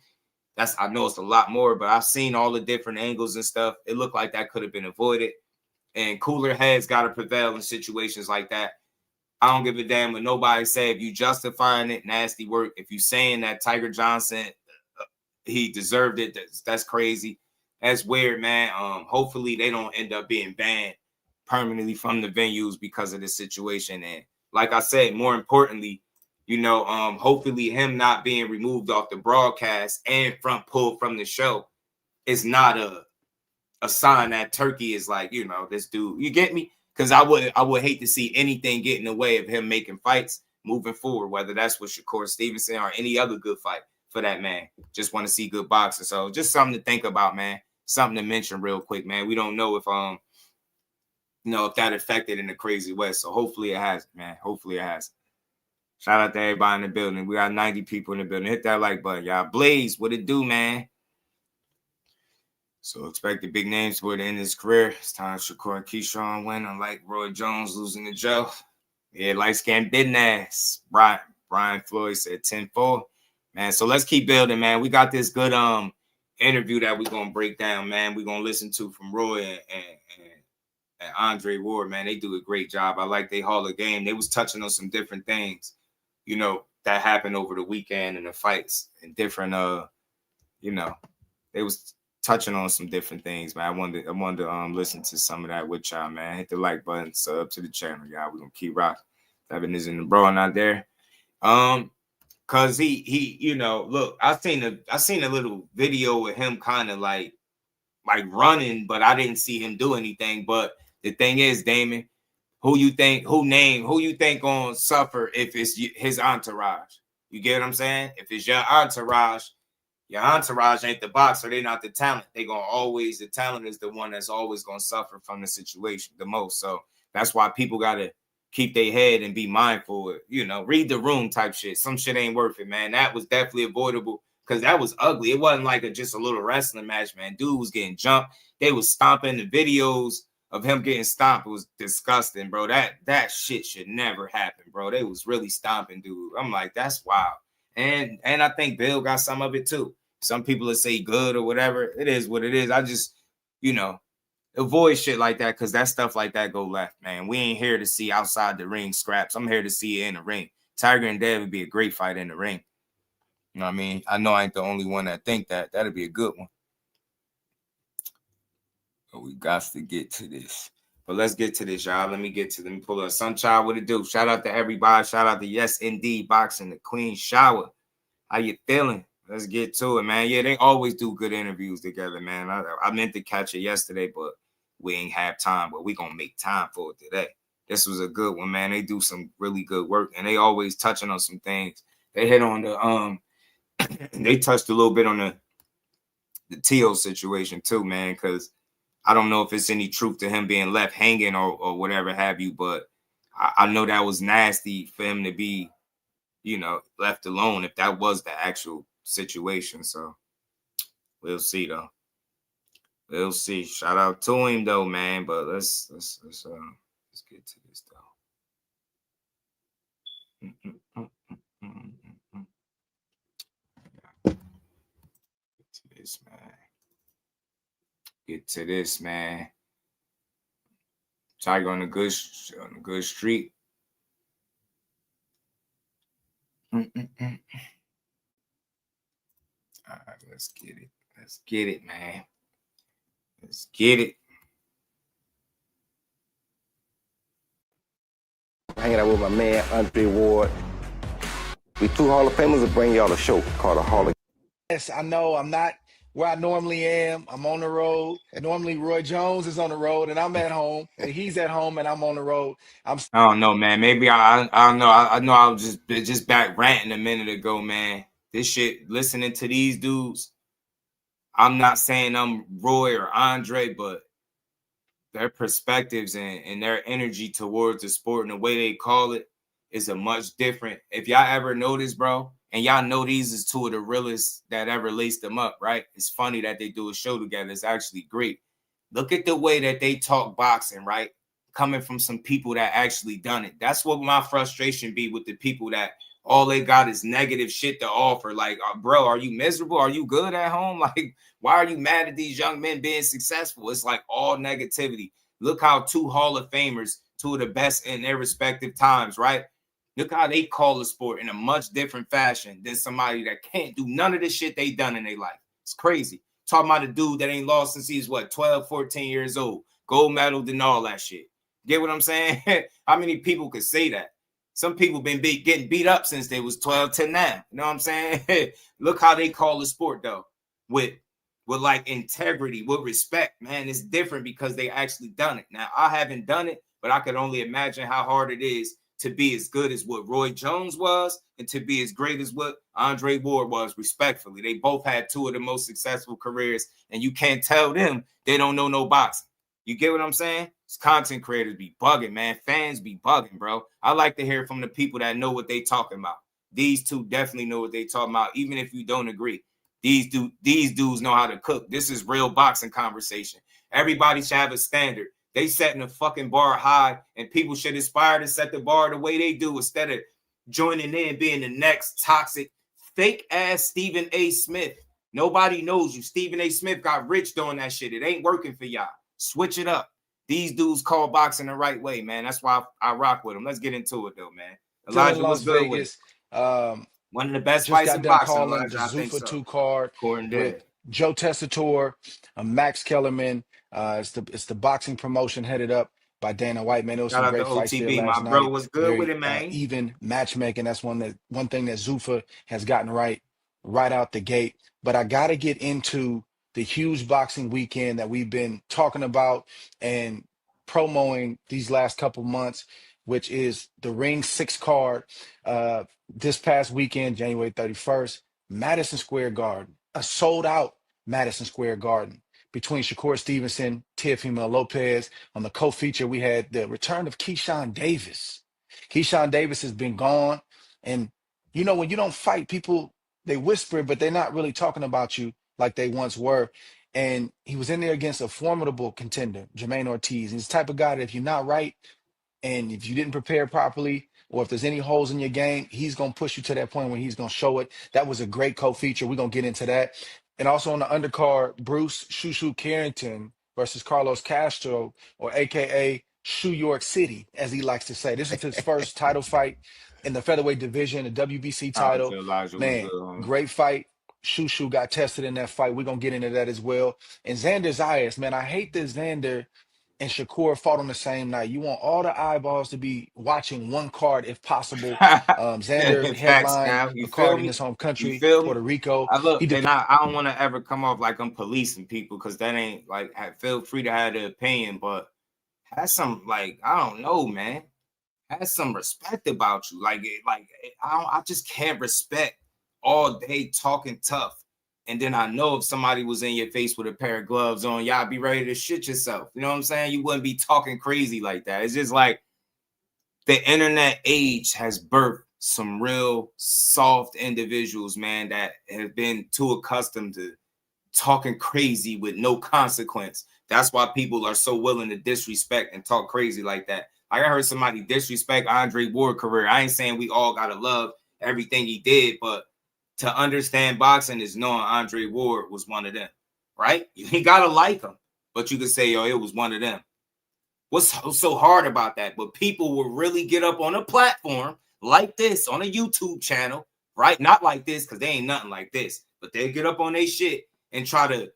I know it's a lot more, but I've seen all the different angles and stuff. It looked like that could have been avoided. And cooler heads got to prevail in situations like that. I don't give a damn what nobody say. If you justifying it, nasty work. If you saying that Tiger Johnson, he deserved it, that's crazy. That's weird, man. Hopefully they don't end up being banned permanently from the venues because of this situation. And like I said, more importantly, you know, hopefully him not being removed off the broadcast and pulled from the show is not a sign that Turkey is like, you know, this dude. You get me? Because I would hate to see anything get in the way of him making fights moving forward, whether that's with Shakur Stevenson or any other good fight for that man. Just want to see good boxing. So just something to think about, man. Something to mention real quick, man. We don't know if you know, if that affected in a crazy way. So hopefully it has, man. Hopefully it has. Shout out to everybody in the building. We got 90 people in the building. Hit that like button, y'all. Blaze, what it do, man? So expect the big names toward the end of his career. It's time Shakur and Keyshawn win, unlike Roy Jones losing to Joe. Yeah, light-skinned business. Brian Floyd said 10-4. Man, so let's keep building, man. We got this good interview that we're going to break down, man. We're going to listen to from Roy and Andre Ward, man. They do a great job. I like they Hall of Game. They was touching on some different things, you know, that happened over the weekend and the fights and different, you know, they was touching on some different things, man. I wanted to listen to some of that with y'all, man. Hit the like button, sub to the channel, y'all. We're gonna keep rocking. Devin is in the bro out there. Cause he, you know, look, I seen a little video with him kind of like running, but I didn't see him do anything. But the thing is, Damon, who you think gonna suffer if it's his entourage? You get what I'm saying? If it's your entourage ain't the boxer, they're not the talent. The talent is the one that's always gonna suffer from the situation the most. So that's why people gotta keep their head and be mindful, you know, read the room type shit. Some shit ain't worth it, man. That was definitely avoidable because that was ugly. It wasn't like just a little wrestling match, man. Dude was getting jumped. They was stomping. The videos of him getting stomped was disgusting, bro. That shit should never happen, bro. They was really stomping dude. I'm like, that's wild. And I think Bill got some of it too. Some people will say good or whatever. It is what it is. I just, you know, avoid shit like that because that stuff like that go left, man. We ain't here to see outside the ring scraps. I'm here to see it in the ring. Tiger and Dev would be a great fight in the ring. You know what I mean? I know I ain't the only one that think that. That'd be a good one. But we got to get to this. But let's get to this, y'all. Let me pull up Sunchild. What it do? Shout out to everybody. Shout out to Yes Indeed Boxing, the Queen Shower. How you feeling? Let's get to it, man. Yeah, they always do good interviews together, man. I meant to catch it yesterday, but we ain't have time. But we going to make time for it today. This was a good one, man. They do some really good work, and they always touching on some things. They hit on the they touched a little bit on the Teo situation too, man, because I don't know if it's any truth to him being left hanging or whatever have you, but I know that was nasty for him to be, you know, left alone if that was the actual situation. So we'll see though. We'll see. Shout out to him though, man. But let's get to this though. Get to this, man. Tiger on a good streak. All right, let's get it. Let's get it, man. Let's get it. Hanging out with my man, Andre Ward. We two Hall of Famers will bring y'all a show called a Hall of. Yes, I know I'm not where I normally am. I'm on the road. And normally Roy Jones is on the road and I'm at home. And he's at home and I'm on the road. I don't know, man. Maybe I don't know. I know I was just back ranting a minute ago, man. This shit, listening to these dudes, I'm not saying I'm Roy or Andre, but their perspectives and their energy towards the sport and the way they call it is a much different. If y'all ever notice, bro, and y'all know these is two of the realest that ever laced them up, right? It's funny that they do a show together. It's actually great. Look at the way that they talk boxing, right? Coming from some people that actually done it. That's what my frustration be with the people that all they got is negative shit to offer. Like, bro, are you miserable? Are you good at home? Like, why are you mad at these young men being successful? It's like all negativity. Look how two Hall of Famers, two of the best in their respective times, right? Look how they call the sport in a much different fashion than somebody that can't do none of the shit they done in their life. It's crazy. Talking about a dude that ain't lost since he's, 12, 14 years old. Gold medaled and all that shit. Get what I'm saying? How many people could say that? Some people been getting beat up since they was 12 to now. You know what I'm saying? Look how they call the sport, though. With like integrity, with respect, man. It's different because they actually done it. Now, I haven't done it, but I could only imagine how hard it is to be as good as what Roy Jones was and to be as great as what Andre Ward was, respectfully. They both had two of the most successful careers, and you can't tell them they don't know no boxing. You get what I'm saying? It's content creators be bugging, man. Fans be bugging, bro. I like to hear from the people that know what they talking about. These two definitely know what they talking about, even if you don't agree. These dudes know how to cook. This is real boxing conversation. Everybody should have a standard. They setting the fucking bar high, and people should aspire to set the bar the way they do instead of joining in being the next toxic, fake-ass Stephen A. Smith. Nobody knows you. Stephen A. Smith got rich doing that shit. It ain't working for y'all. Switch it up. These dudes call boxing the right way, man. That's why I rock with them. Let's get into it, though, man. Elijah, Las Vegas. One of the best just fights got in done boxing, calling Elijah. the I think Zuffa so. 2 card with Joe Tessitore, Max Kellerman. It's the boxing promotion headed up by Dana White. Man, there was Shout some out to great fights there OTB, last my bro. night. Was good with Very it, man. even matchmaking. That's one thing that Zuffa has gotten right out the gate. But I got to get into the huge boxing weekend that we've been talking about and promoting these last couple months, which is the Ring 6 card this past weekend, January 31st, Madison Square Garden, a sold out Madison Square Garden between Shakur Stevenson, Teofimo Lopez. On the co-feature, we had the return of Keyshawn Davis. Keyshawn Davis has been gone. And you know, when you don't fight, people, they whisper, but they're not really talking about you like they once were. And he was in there against a formidable contender, Jermaine Ortiz. He's the type of guy that if you're not right and if you didn't prepare properly, or if there's any holes in your game, he's going to push you to that point where he's going to show it. That was a great co-feature. We're going to get into that. And also on the undercard, Bruce Shushu Carrington versus Carlos Castro, or AKA Shoe York City, as he likes to say. This is his first title fight in the featherweight division, the WBC title. Man, great fight. Shushu got tested in that fight. We're going to get into that as well. And Xander Zayas, man, I hate that Xander and Shakur fought on the same night. You want all the eyeballs to be watching one card if possible. Xander headlined a card in his home country, Puerto Rico. I don't want to ever come off like I'm policing people, because that ain't like, feel free to have the opinion, but have some, like, I don't know, man. Have some respect about you. I just can't respect all day talking tough. And then I know if somebody was in your face with a pair of gloves on, y'all be ready to shit yourself. You know what I'm saying? You wouldn't be talking crazy like that. It's just like the internet age has birthed some real soft individuals, man, that have been too accustomed to talking crazy with no consequence. That's why people are so willing to disrespect and talk crazy like that. Like, I heard somebody disrespect Andre Ward's career. I ain't saying we all got to love everything he did, but to understand boxing is knowing Andre Ward was one of them, right? You ain't got to like him, but you can say, yo, it was one of them. What's so hard about that? But people will really get up on a platform like this, on a YouTube channel, right? Not like this, because they ain't nothing like this, but they'll get up on their shit and try to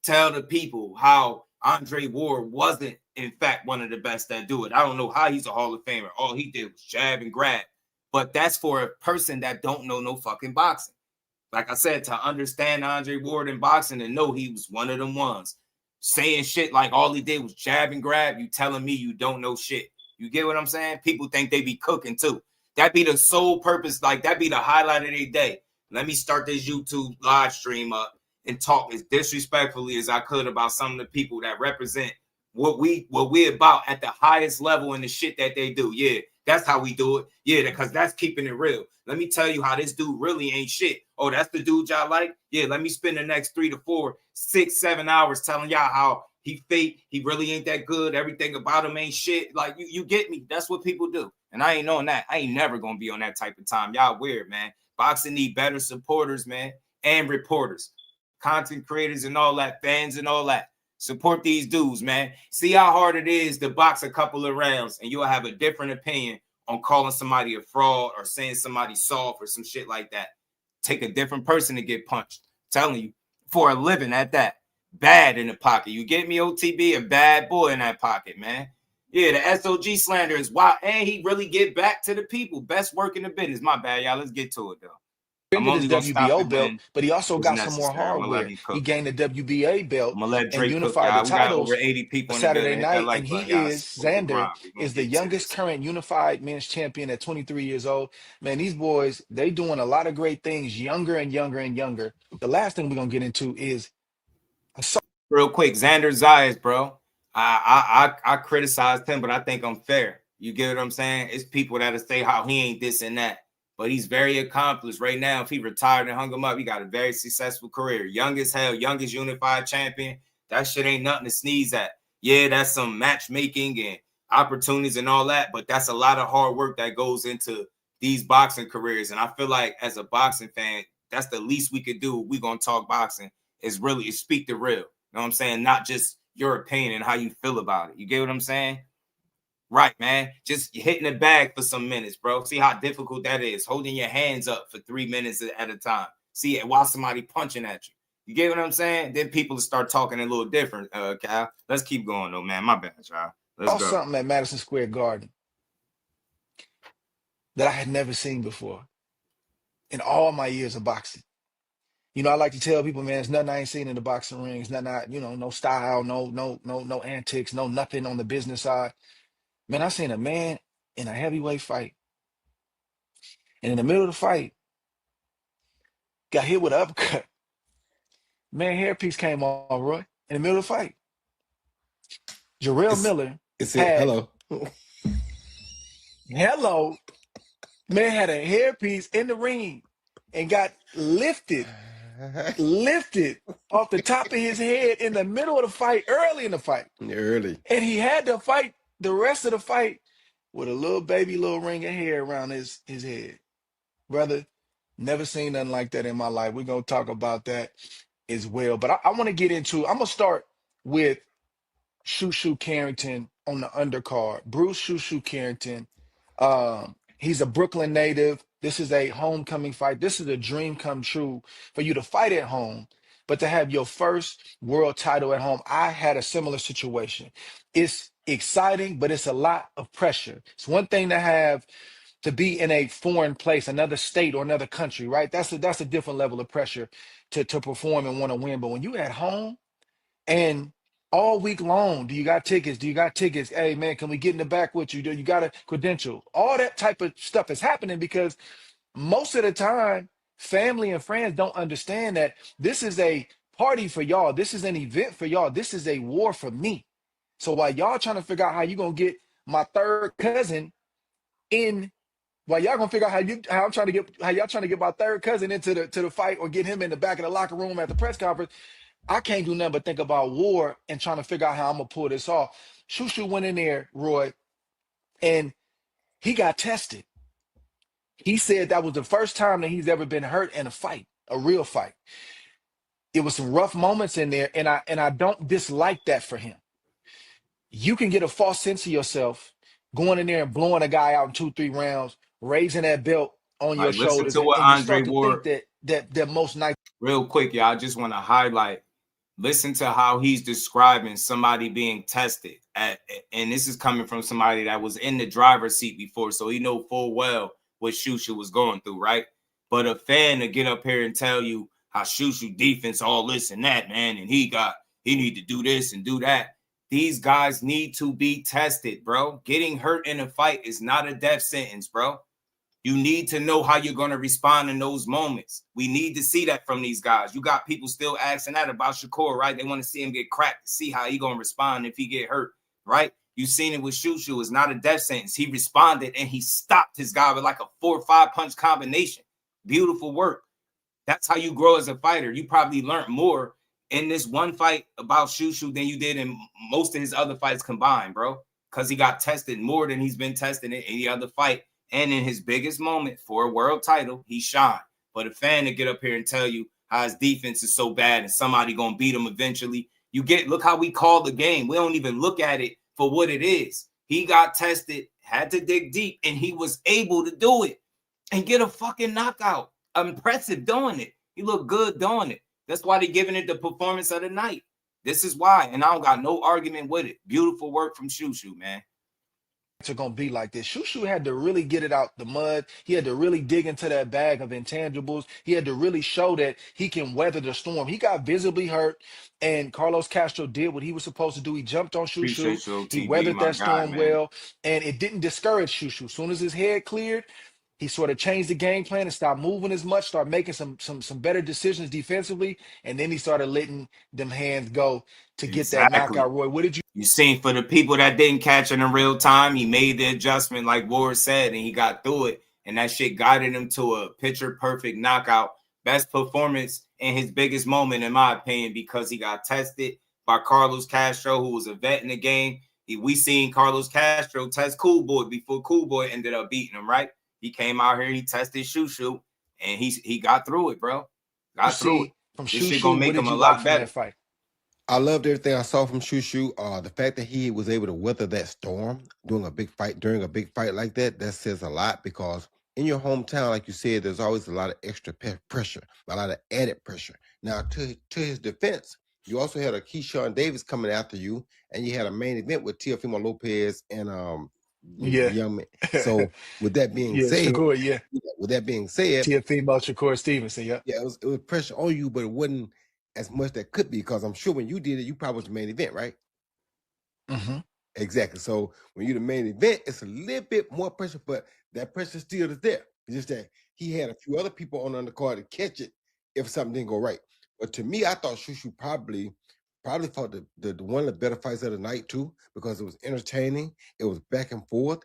tell the people how Andre Ward wasn't, in fact, one of the best that do it. I don't know how he's a Hall of Famer. All he did was jab and grab. But that's for a person that don't know no fucking boxing. Like I said, to understand Andre Ward in boxing and know he was one of them ones. Saying shit like all he did was jab and grab, you telling me you don't know shit. You get what I'm saying? People think they be cooking too. That be the sole purpose, like that be the highlight of their day. Let me start this YouTube live stream up and talk as disrespectfully as I could about some of the people that represent what we about at the highest level in the shit that they do. Yeah, that's how we do it. Yeah, because that's keeping it real. Let me tell you how this dude really ain't shit. Oh, that's the dude y'all like? Yeah, let me spend the next 3 to 4, 6, 7 hours telling y'all how he fake. He really ain't that good. Everything about him ain't shit. Like, you get me. That's what people do. And I ain't on that. I ain't never going to be on that type of time. Y'all weird, man. Boxing need better supporters, man, and reporters, content creators and all that, fans and all that. Support these dudes, man. See how hard it is to box a couple of rounds, and you'll have a different opinion on calling somebody a fraud or saying somebody soft or some shit like that. Take a different person to get punched. I'm telling you, for a living at that. Bad in the pocket. You get me, OTB? A bad boy in that pocket, man. Yeah, the SOG slander is wild. And he really get back to the people. Best work in the business. My bad, y'all. Let's get to it, though. His WBO belt, but he also got some more hardware. He gained the WBA belt and unified the titles Saturday night. And Xander is the youngest current unified men's champion at 23 years old. Man, these boys, they doing a lot of great things, younger and younger and younger. The last thing we're gonna get into is real quick, Xander Zayas, bro. I criticized him, but I think I'm fair. You get what I'm saying? It's people that'll say how he ain't this and that. But he's very accomplished right now. If he retired and hung him up, he got a very successful career. Young as hell, youngest unified champion. That shit ain't nothing to sneeze at. Yeah, that's some matchmaking and opportunities and all that, but that's a lot of hard work that goes into these boxing careers. And I feel like as a boxing fan, that's the least we could do. We're going to talk boxing is really speak the real. You know what I'm saying? Not just your opinion and how you feel about it. You get what I'm saying? Right, man. Just hitting the bag for some minutes, bro. See how difficult that is. Holding your hands up for 3 minutes at a time. See it while somebody punching at you. You get what I'm saying? Then people start talking a little different, Cal. Let's keep going, though, man. My bad, y'all. Let's go. Something at Madison Square Garden that I had never seen before in all my years of boxing. You know, I like to tell people, man, there's nothing I ain't seen in the boxing rings, nothing no style, no antics, no nothing on the business side. Man, I seen a man in a heavyweight fight. And in the middle of the fight, got hit with an uppercut. Man, hairpiece came off, Roy, in the middle of the fight. Jarrell Miller hello, man had a hairpiece in the ring and got lifted off the top of his head in the middle of the fight, early in the fight. And he had to fight the rest of the fight with a little ring of hair around his head. Brother, never seen nothing like that in my life. We're going to talk about that as well. But I want to get into, I'm going to start with Shushu Carrington on the undercard. Bruce Shushu Carrington. He's a Brooklyn native. This is a homecoming fight. This is a dream come true for you to fight at home, but to have your first world title at home. I had a similar situation. It's exciting, but it's a lot of pressure. It's one thing to be in a foreign place, another state or another country, right? That's a different level of pressure to perform and want to win. But when you at home and all week long, do you got tickets? Do you got tickets? Hey, man, can we get in the back with you? Do you got a credential? All that type of stuff is happening because most of the time, family and friends don't understand that this is a party for y'all. This is an event for y'all. This is a war for me. So while y'all trying to figure out how you going to get my third cousin in, while y'all gonna figure out how y'all trying to get my third cousin into the fight or get him in the back of the locker room at the press conference, I can't do nothing but think about war and trying to figure out how I'm gonna pull this off. Shushu went in there, Roy, and he got tested. He said that was the first time that he's ever been hurt in a fight, a real fight. It was some rough moments in there, and I don't dislike that for him. You can get a false sense of yourself going in there and blowing a guy out in 2-3 rounds, raising that belt on your shoulders, to what and you Andre start to Ward, think that most nights. Real quick, y'all, I just want to highlight, listen to how he's describing somebody being tested and this is coming from somebody that was in the driver's seat before, so he know full well what Shushu was going through, right? But a fan to get up here and tell you how Shushu defense, all this and that, man, and he need to do this and do that. These guys need to be tested, bro. Getting hurt in a fight is not a death sentence, bro. You need to know how you're going to respond in those moments. We need to see that from these guys. You got people still asking that about Shakur, right? They want to see him get cracked to see how he going to respond if he get hurt, right? You seen it with Shushu. It's not a death sentence. He responded and he stopped his guy with like a 4 or 5 punch combination. Beautiful work. That's how you grow as a fighter. You probably learned more in this one fight about Shushu than you did in most of his other fights combined, bro, because he got tested more than he's been tested in any other fight. And in his biggest moment for a world title, he shined. But a fan to get up here and tell you how his defense is so bad and somebody going to beat him eventually, look how we call the game. We don't even look at it for what it is. He got tested, had to dig deep, and he was able to do it and get a fucking knockout. Impressive doing it. He looked good doing it. That's why they're giving it the performance of the night. This is why, and I don't got no argument with it. Beautiful work from Shushu, man. Are going to be like this. Shushu had to really get it out the mud. He had to really dig into that bag of intangibles. He had to really show that he can weather the storm. He got visibly hurt, and Carlos Castro did what he was supposed to do. He jumped on Shushu. He weathered that storm well, and it didn't discourage Shushu. As soon as his head cleared, he sort of changed the game plan and stopped moving as much, started making some better decisions defensively, and then he started letting them hands go to get that knockout. Roy, what did you seen? For the people that didn't catch it in real time, he made the adjustment like Ward said, and he got through it, and that shit guided him to a picture-perfect knockout. Best performance in his biggest moment, in my opinion, because he got tested by Carlos Castro, who was a vet in the game. We seen Carlos Castro test Cool Boy before Cool Boy ended up beating him, right? He came out here, he tested Shushu, and he got through it, bro. Got through it. From this Shushu, shit gonna make him a lot better. Fight? I loved everything I saw from Shushu. The fact that he was able to weather that storm during a big fight like that says a lot, because in your hometown, like you said, there's always a lot of extra pressure, a lot of added pressure. Now, to his defense, you also had a Keyshawn Davis coming after you, and you had a main event with Teofimo Lopez and Yeah. young man. So with that being Yeah, said, Shakur, yeah. Teofimo, Shakur Stevenson, yeah. yeah, it was pressure on you, but it wasn't as much that could be, because I'm sure when you did it, you probably was the main event, right? Mm-hmm. Exactly. So when you're the main event, it's a little bit more pressure, but that pressure still is there. It's just that he had a few other people on the undercard to catch it if something didn't go right. But to me, I thought Shushu probably fought the one of the better fights of the night too, because it was entertaining. It was back and forth.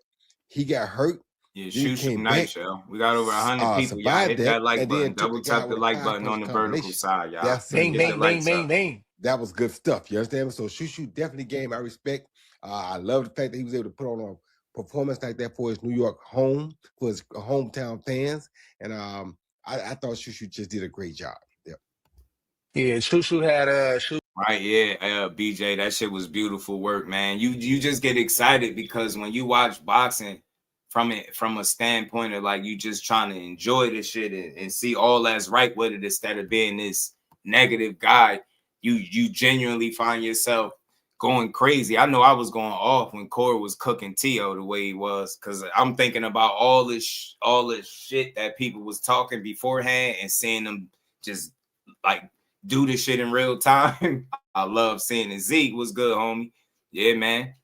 He got hurt. Yeah, Then he shoot came back, nice, yo. We got over 100 people. Y'all survived hit that, that like and then button. took the Double guy tap the with a like button 5-punch on the vertical combination. side, y'all. That's Bang, Get the bang, bang, likes up. bang, bang. that was good stuff. You understand? So Shushu definitely game I respect. I love the fact that he was able to put on a performance like that for his New York home, for his hometown fans. And I thought Shushu just did a great job. Yep. Yeah, Shushu had Right, yeah, BJ, that shit was beautiful work, man. You just get excited because when you watch boxing from a standpoint of like you just trying to enjoy this shit and see all that's right with it instead of being this negative guy, you genuinely find yourself going crazy. I know I was going off when Corey was cooking Tio the way he was, because I'm thinking about all this shit that people was talking beforehand and seeing them just like do this shit in real time. I love seeing it. Zeke, what's good, homie? Yeah, man.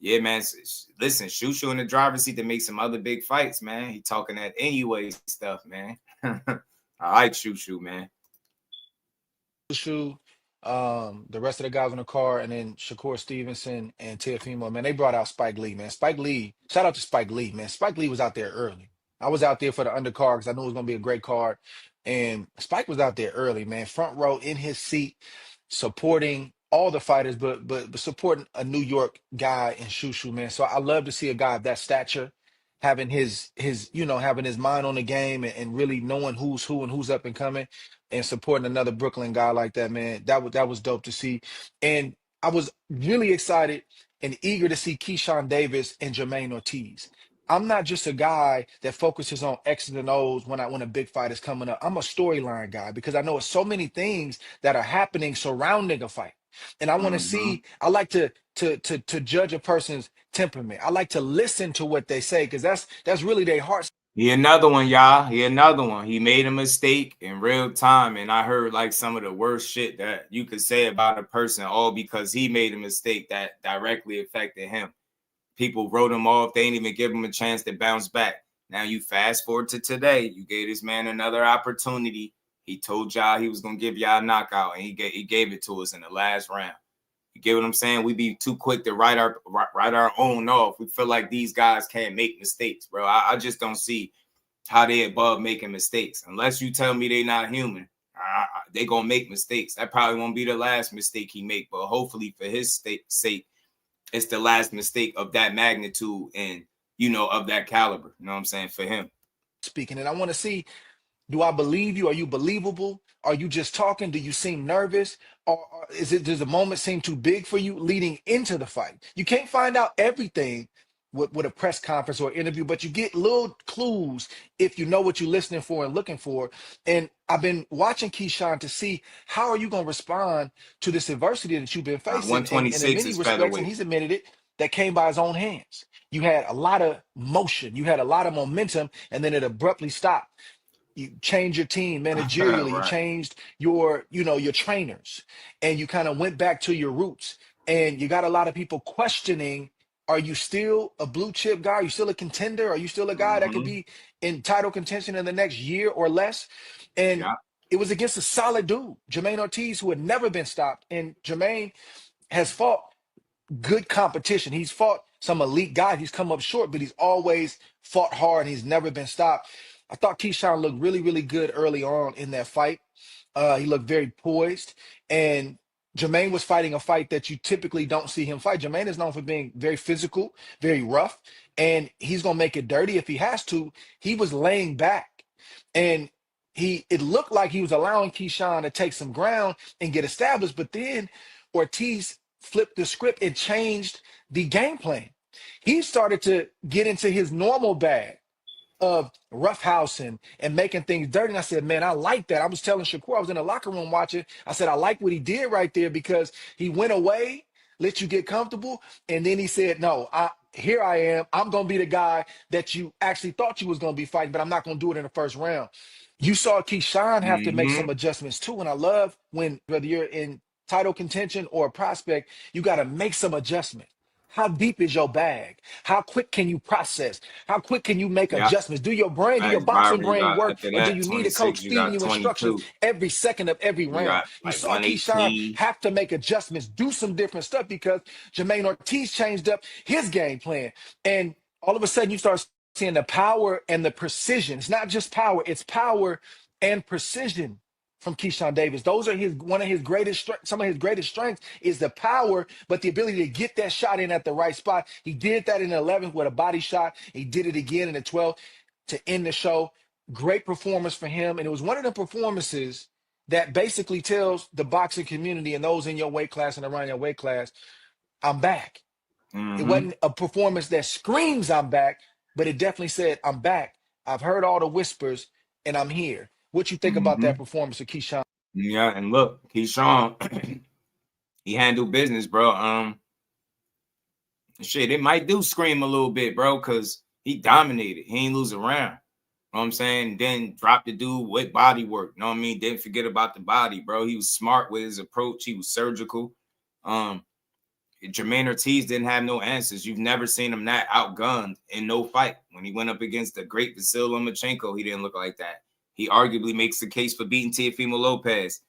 Yeah, man. Listen, Shushu in the driver's seat to make some other big fights, man. He talking that anyway stuff, man. I like Shushu, man. Shushu, the rest of the guys on the car, and then Shakur Stevenson and Teofimo, man, they brought out Spike Lee, man. Spike Lee, shout out to Spike Lee, man. Spike Lee was out there early. I was out there for the undercard because I knew it was gonna be a great card. And Spike was out there early, man. Front row in his seat, supporting all the fighters, but supporting a New York guy in Shushu, man. So I love to see a guy of that stature having his having his mind on the game and really knowing who's who and who's up and coming and supporting another Brooklyn guy like that, man. That was dope to see. And I was really excited and eager to see Keyshawn Davis and Jermaine Ortiz. I'm not just a guy that focuses on X's and O's when a big fight is coming up. I'm a storyline guy because I know it's so many things that are happening surrounding a fight. And I want to see, I like to judge a person's temperament. I like to listen to what they say because that's really their heart. He another one, y'all. He another one. He made a mistake in real time. And I heard like some of the worst shit that you could say about a person, all because he made a mistake that directly affected him. People wrote him off. They didn't even give him a chance to bounce back. Now you fast forward to today. You gave this man another opportunity. He told y'all he was going to give y'all a knockout, and he gave it to us in the last round. You get what I'm saying? We be too quick to write our own off. We feel like these guys can't make mistakes, bro. I just don't see how they above making mistakes. Unless you tell me they not human, they going to make mistakes. That probably won't be the last mistake he make, but hopefully for his sake, it's the last mistake of that magnitude and, of that caliber. You know what I'm saying? For him. Speaking, and I want to see, do I believe you? Are you believable? Are you just talking? Do you seem nervous? Or does the moment seem too big for you leading into the fight? You can't find out everything with a press conference or interview, but you get little clues if you know what you're listening for and looking for. And I've been watching Keyshawn to see how are you going to respond to this adversity that you've been facing. And in 126 many is respects, and featherweight. he's admitted it, that came by his own hands. You had a lot of motion, you had a lot of momentum, and then it abruptly stopped. You changed your team managerially, you Right. changed your trainers, and you kind of went back to your roots. And you got a lot of people questioning, are you still a blue chip guy? Are you still a contender? Are you still a guy that could be in title contention in the next year or less? And it was against a solid dude, Jermaine Ortiz, who had never been stopped. And Jermaine has fought good competition. He's fought some elite guys. He's come up short, but he's always fought hard. He's never been stopped. I thought Keyshawn looked really, really good early on in that fight. He looked very poised. And Jermaine was fighting a fight that you typically don't see him fight. Jermaine is known for being very physical, very rough, and he's going to make it dirty if he has to. He was laying back. And it looked like he was allowing Keyshawn to take some ground and get established, but then Ortiz flipped the script and changed the game plan. He started to get into his normal bag. of roughhousing and making things dirty. And I said, man, I like that. I was telling Shakur, I was in the locker room watching. I said, I like what he did right there because he went away, let you get comfortable, and then he said, no, here I am. I'm going to be the guy that you actually thought you was going to be fighting, but I'm not going to do it in the first round. You saw Keyshawn have to make some adjustments too. And I love when, whether you're in title contention or a prospect, you got to make some adjustments. How deep is your bag? How quick can you process? How quick can you make adjustments? Do your brain, do your Thanks, boxing Byron. You brain got work, after or do that you need a 26. coach You feeding got you instructions 22. every second of every You round? got You like saw Keyshawn 118. have to make adjustments, do some different stuff because Jermaine Ortiz changed up his game plan. And all of a sudden you start seeing the power and the precision. It's not just power, it's power and precision from Keyshawn Davis. Those are one of his greatest some of his greatest strengths is the power, but the ability to get that shot in at the right spot. He did that in the 11th with a body shot. He did it again in the 12th to end the show. Great performance for him. And it was one of the performances that basically tells the boxing community and those in your weight class and around your weight class, I'm back. It wasn't a performance that screams I'm back, but it definitely said, I'm back. I've heard all the whispers and I'm here. What you think about that performance of Keyshawn? Yeah, and look, Keyshawn, he handled business, bro. Shit, it might do scream a little bit, bro, because he dominated. He ain't lose around. You know what I'm saying? Then dropped the dude with body work. You know what I mean? Didn't forget about the body, bro. He was smart with his approach. He was surgical. Jermaine Ortiz didn't have no answers. You've never seen him that outgunned in no fight. When he went up against the great Vasil Lomachenko, he didn't look like that. He arguably makes the case for beating Teofimo Lopez.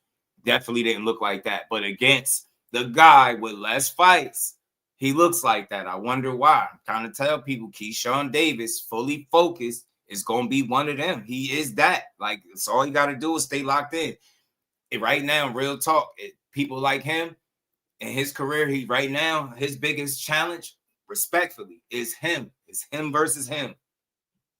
Definitely didn't look like that. But against the guy with less fights, he looks like that. I wonder why. I'm trying to tell people Keyshawn Davis, fully focused, is going to be one of them. He is that. Like, it's all you got to do is stay locked in. And right now, real talk, people like him, in his career, right now, his biggest challenge, respectfully, is him. It's him versus him.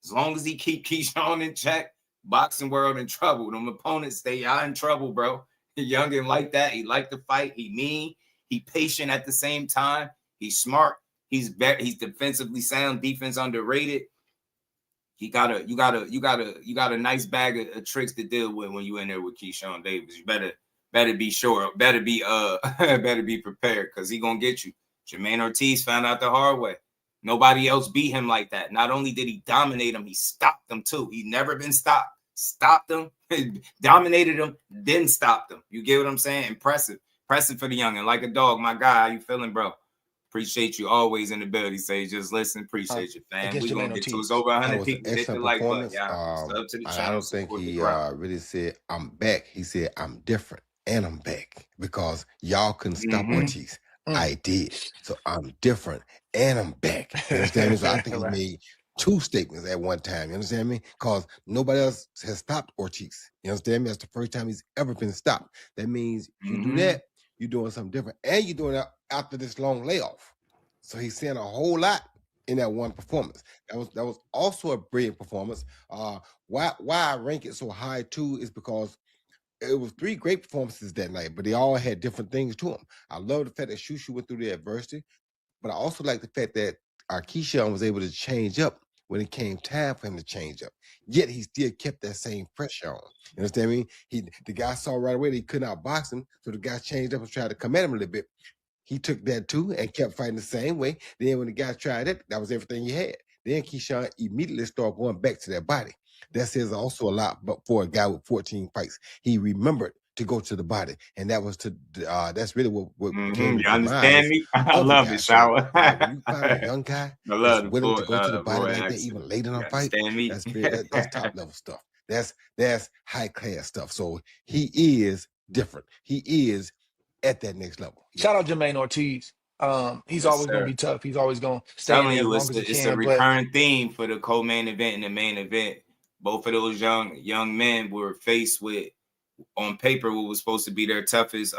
As long as he keep Keyshawn in check, boxing world in trouble. Them opponents stay out in trouble, bro. Youngin like that. He like to fight. He mean. He patient at the same time. He's smart. He's defensively sound. Defense underrated. You got a nice bag of tricks to deal with when you in there with Keyshawn Davis. You better be sure, better be prepared because he gonna get you. Jermaine Ortiz found out the hard way. Nobody else beat him like that. Not only did he dominate him, he stopped them too. He never been stopped. Stopped them, dominated them, then stopped them. You get what I'm saying? Impressive for the youngin. Like a dog, my guy. How you feeling, bro? Appreciate you always in the building. Say just listen. Appreciate you, fam. We gonna get to it's over 100 people. Hit the like button, y'all. Up to the channel. I don't think he really said I'm back. He said I'm different and I'm back because y'all couldn't stop Ortiz. I did. So I'm different and I'm back. You understand me? So I think he made two statements at one time. You understand me? Because nobody else has stopped Ortiz. You understand me? That's the first time he's ever been stopped. That means you do that, you're doing something different. And you're doing it after this long layoff. So he's saying a whole lot in that one performance. That was also a brilliant performance. Why I rank it so high too is because it was three great performances that night, but they all had different things to them. I love the fact that Shushu went through the adversity, but I also like the fact that Keyshawn was able to change up when it came time for him to change up. Yet he still kept that same pressure on. You understand me? The guy saw right away that he couldn't outbox him, so the guy changed up and tried to come at him a little bit. He took that too and kept fighting the same way. Then when the guy tried it, that was everything he had. Then Keyshawn immediately started going back to that body. That says also a lot, but for a guy with 14 fights, he remembered to go to the body, and that was that's really what became the you understand me? I love it, Shower. When you find a young guy that's willing to go to the body like that, even late in a fight, that's top level stuff. That's high class stuff. So he is different. He is at that next level. Shout out Jermaine Ortiz. He's always going to be tough. He's always going to stay in there as long as he can. It's a recurring theme for the co-main event and the main event. Both of those young men were faced with, on paper, what was supposed to be their toughest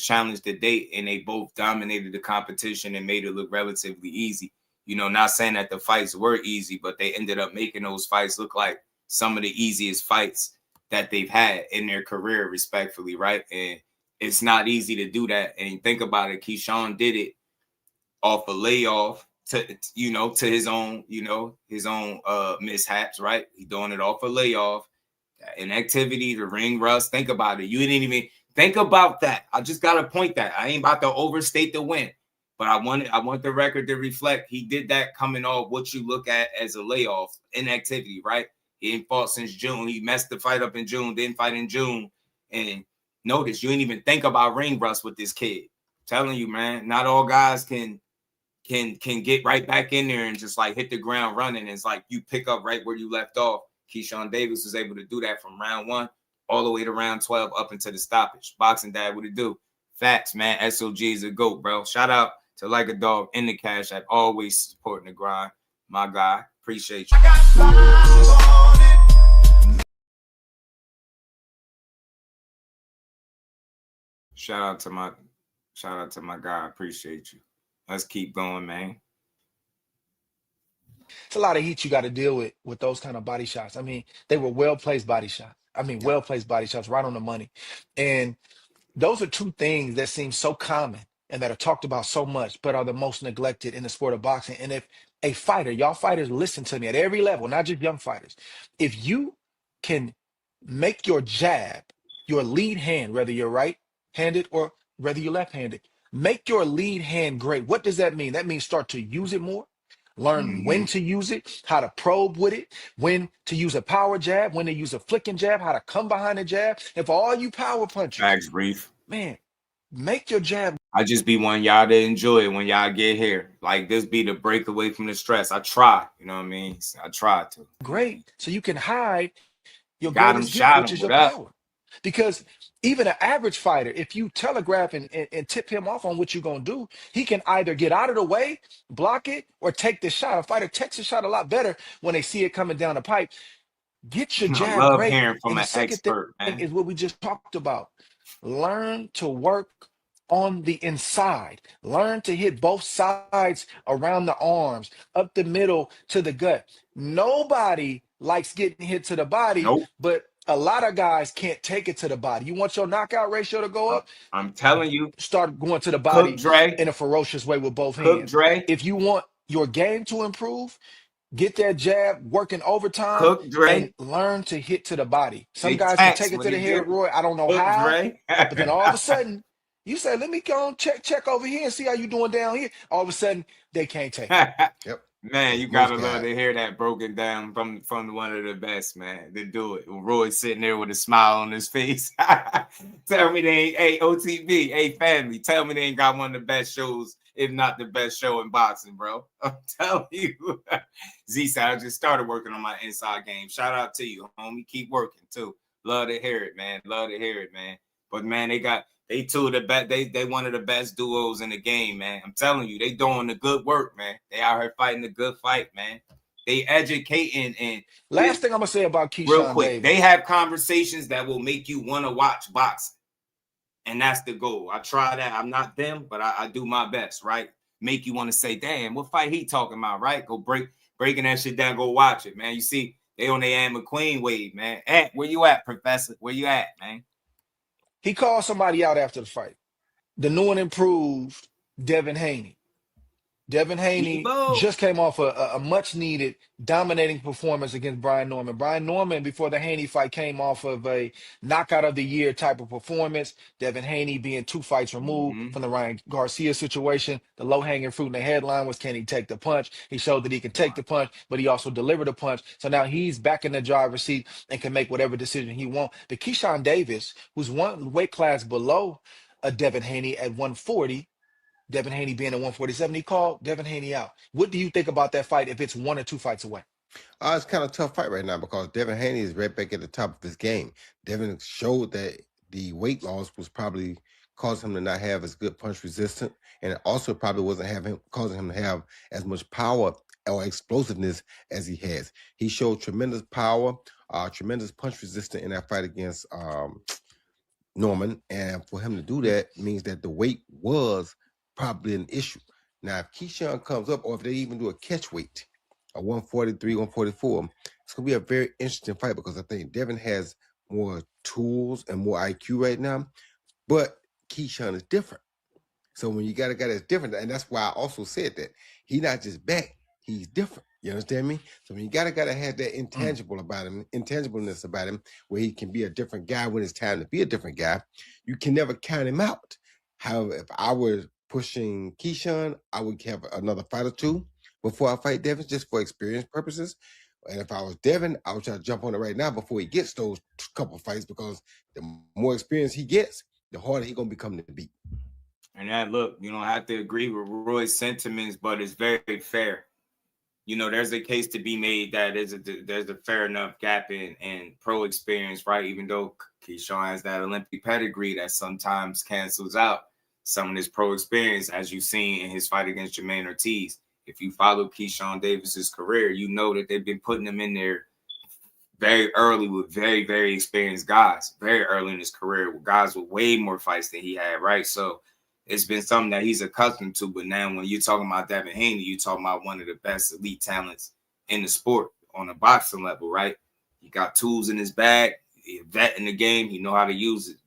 challenge to date, and they both dominated the competition and made it look relatively easy. You know, not saying that the fights were easy, but they ended up making those fights look like some of the easiest fights that they've had in their career, respectfully, right? And it's not easy to do that. And think about it, Keyshawn did it off a layoff to his own, mishaps, right? He doing it off a layoff, inactivity, the ring rust. Think about it. You didn't even think about that. I just gotta point that. I ain't about to overstate the win, but I want the record to reflect. He did that coming off what you look at as a layoff, inactivity, right? He ain't fought since June. He messed the fight up in June, didn't fight in June. And notice you ain't even think about ring rust with this kid. I'm telling you, man, not all guys can get right back in there and just like hit the ground running. It's like you pick up right where you left off. Keyshawn Davis was able to do that from round 1 all the way to round 12 up into the stoppage. Boxing Dad, what it do? Facts, man. SOG is a GOAT, bro. Shout out to Like a Dog in the Cash App, always supporting the grind. My guy, appreciate you. Shout out to my guy. Appreciate you. Let's keep going, man. It's a lot of heat you got to deal with those kind of body shots. I mean, they were well-placed body shots. Well-placed body shots right on the money. And those are two things that seem so common and that are talked about so much, but are the most neglected in the sport of boxing. And if a fighter, y'all fighters, listen to me at every level, not just young fighters, if you can make your jab your lead hand, whether you're right-handed or whether you're left-handed, make your lead hand great. What does that mean? That means start to use it more. Learn when to use it, how to probe with it, when to use a power jab, when to use a flicking jab, how to come behind the jab. And for all you power punchers, Facts, Brief. Man, make your jab. I just be wanting y'all to enjoy it when y'all get here. Like this be the break away from the stress. I try, you know what I mean? I try to. Great, so you can hide your Got him, greatest gift, shot which him. is What your up? power. Because even an average fighter, if you telegraph and tip him off on what you're going to do, he can either get out of the way, block it, or take the shot. A fighter takes the shot a lot better when they see it coming down the pipe. Get your I jab love great. hearing from And the an second expert, thing man. is what we just talked about. Learn to work on the inside. Learn to hit both sides around the arms, up the middle to the gut. Nobody likes getting hit to the body, Nope. but a lot of guys can't take it to the body. You want your knockout ratio to go up? I'm telling you. Start going to the Cook body Dre. in a ferocious way with both Cook hands. Dre. If you want your game to improve, get that jab working overtime Cook Dre. and learn to hit to the body. Some Big guys can tax. take it What to the it head, do? Roy. I don't know Cook how, Dre. but then all of a sudden, you say, let me go and check over here and see how you doing down here. All of a sudden, they can't take it. Yep. Man, you Most gotta love guys. to hear that broken down from one of the best, man. To do it. Roy's sitting there with a smile on his face. Tell me they ain't, hey, OTB, hey, family, tell me they ain't got one of the best shows, if not the best show in boxing, bro. I'm telling you. Z said, I just started working on my inside game. Shout out to you, homie. Keep working, too. Love to hear it, man. Love to hear it, man. But, man, they two of the best. They one of the best duos in the game, man. I'm telling you, they doing the good work, man. They out here fighting the good fight, man. They educating and Last thing I'm gonna say about Keyshawn real quick, Davis. they have conversations that will make you want to watch boxing, and that's the goal. I try that. I'm not them, but I do my best, right? Make you want to say, "Damn, what fight he talking about?" Right? Go breaking that shit down. Go watch it, man. You see, they on their Ann McQueen wave, man. Where you at, Professor? Where you at, man? He called somebody out after the fight. The new and improved Devin Haney. Devin Haney just came off a much-needed dominating performance against Brian Norman. Brian Norman, before the Haney fight, came off of a knockout of the year type of performance. Devin Haney being 2 fights removed from the Ryan Garcia situation. The low-hanging fruit in the headline was, can he take the punch? He showed that he can take the punch, but he also delivered a punch. So now he's back in the driver's seat and can make whatever decision he wants. But Keyshawn Davis, who's one weight class below Devin Haney at 140, Devin Haney being at 147, he called Devin Haney out. What do you think about that fight if it's 1 or 2 fights away? It's kind of a tough fight right now because Devin Haney is right back at the top of his game. Devin showed that the weight loss was probably causing him to not have as good punch resistance, and it also probably wasn't causing him to have as much power or explosiveness as he has. He showed tremendous power, tremendous punch resistance in that fight against Norman, and for him to do that means that the weight was probably an issue. Now, if Keyshawn comes up, or if they even do a catch weight, a 143, 144, it's going to be a very interesting fight because I think Devin has more tools and more IQ right now, but Keyshawn is different. So when you got a guy that's different, and that's why I also said that he's not just back, he's different. You understand me? So when you got a guy that has that intangibleness about him, where he can be a different guy when it's time to be a different guy, you can never count him out. However, if I were pushing Keyshawn, I would have another fight or two before I fight Devin, just for experience purposes. And if I was Devin, I would try to jump on it right now before he gets those couple fights, because the more experience he gets, the harder he's gonna become to beat. And that, look, you don't have to agree with Roy's sentiments, but it's very fair. You know, there's a case to be made that there's a fair enough gap in pro experience, right? Even though Keyshawn has that Olympic pedigree that sometimes cancels out some of his pro experience, as you've seen in his fight against Jermaine Ortiz. If you follow Keyshawn Davis's career, you know that they've been putting him in there very early with very experienced guys, very early in his career, with guys with way more fights than he had, right? So it's been something that he's accustomed to. But now when you're talking about Devin Haney, you're talking about one of the best elite talents in the sport on a boxing level, right? He got tools in his bag, he's a vet in the game, he know how to use it.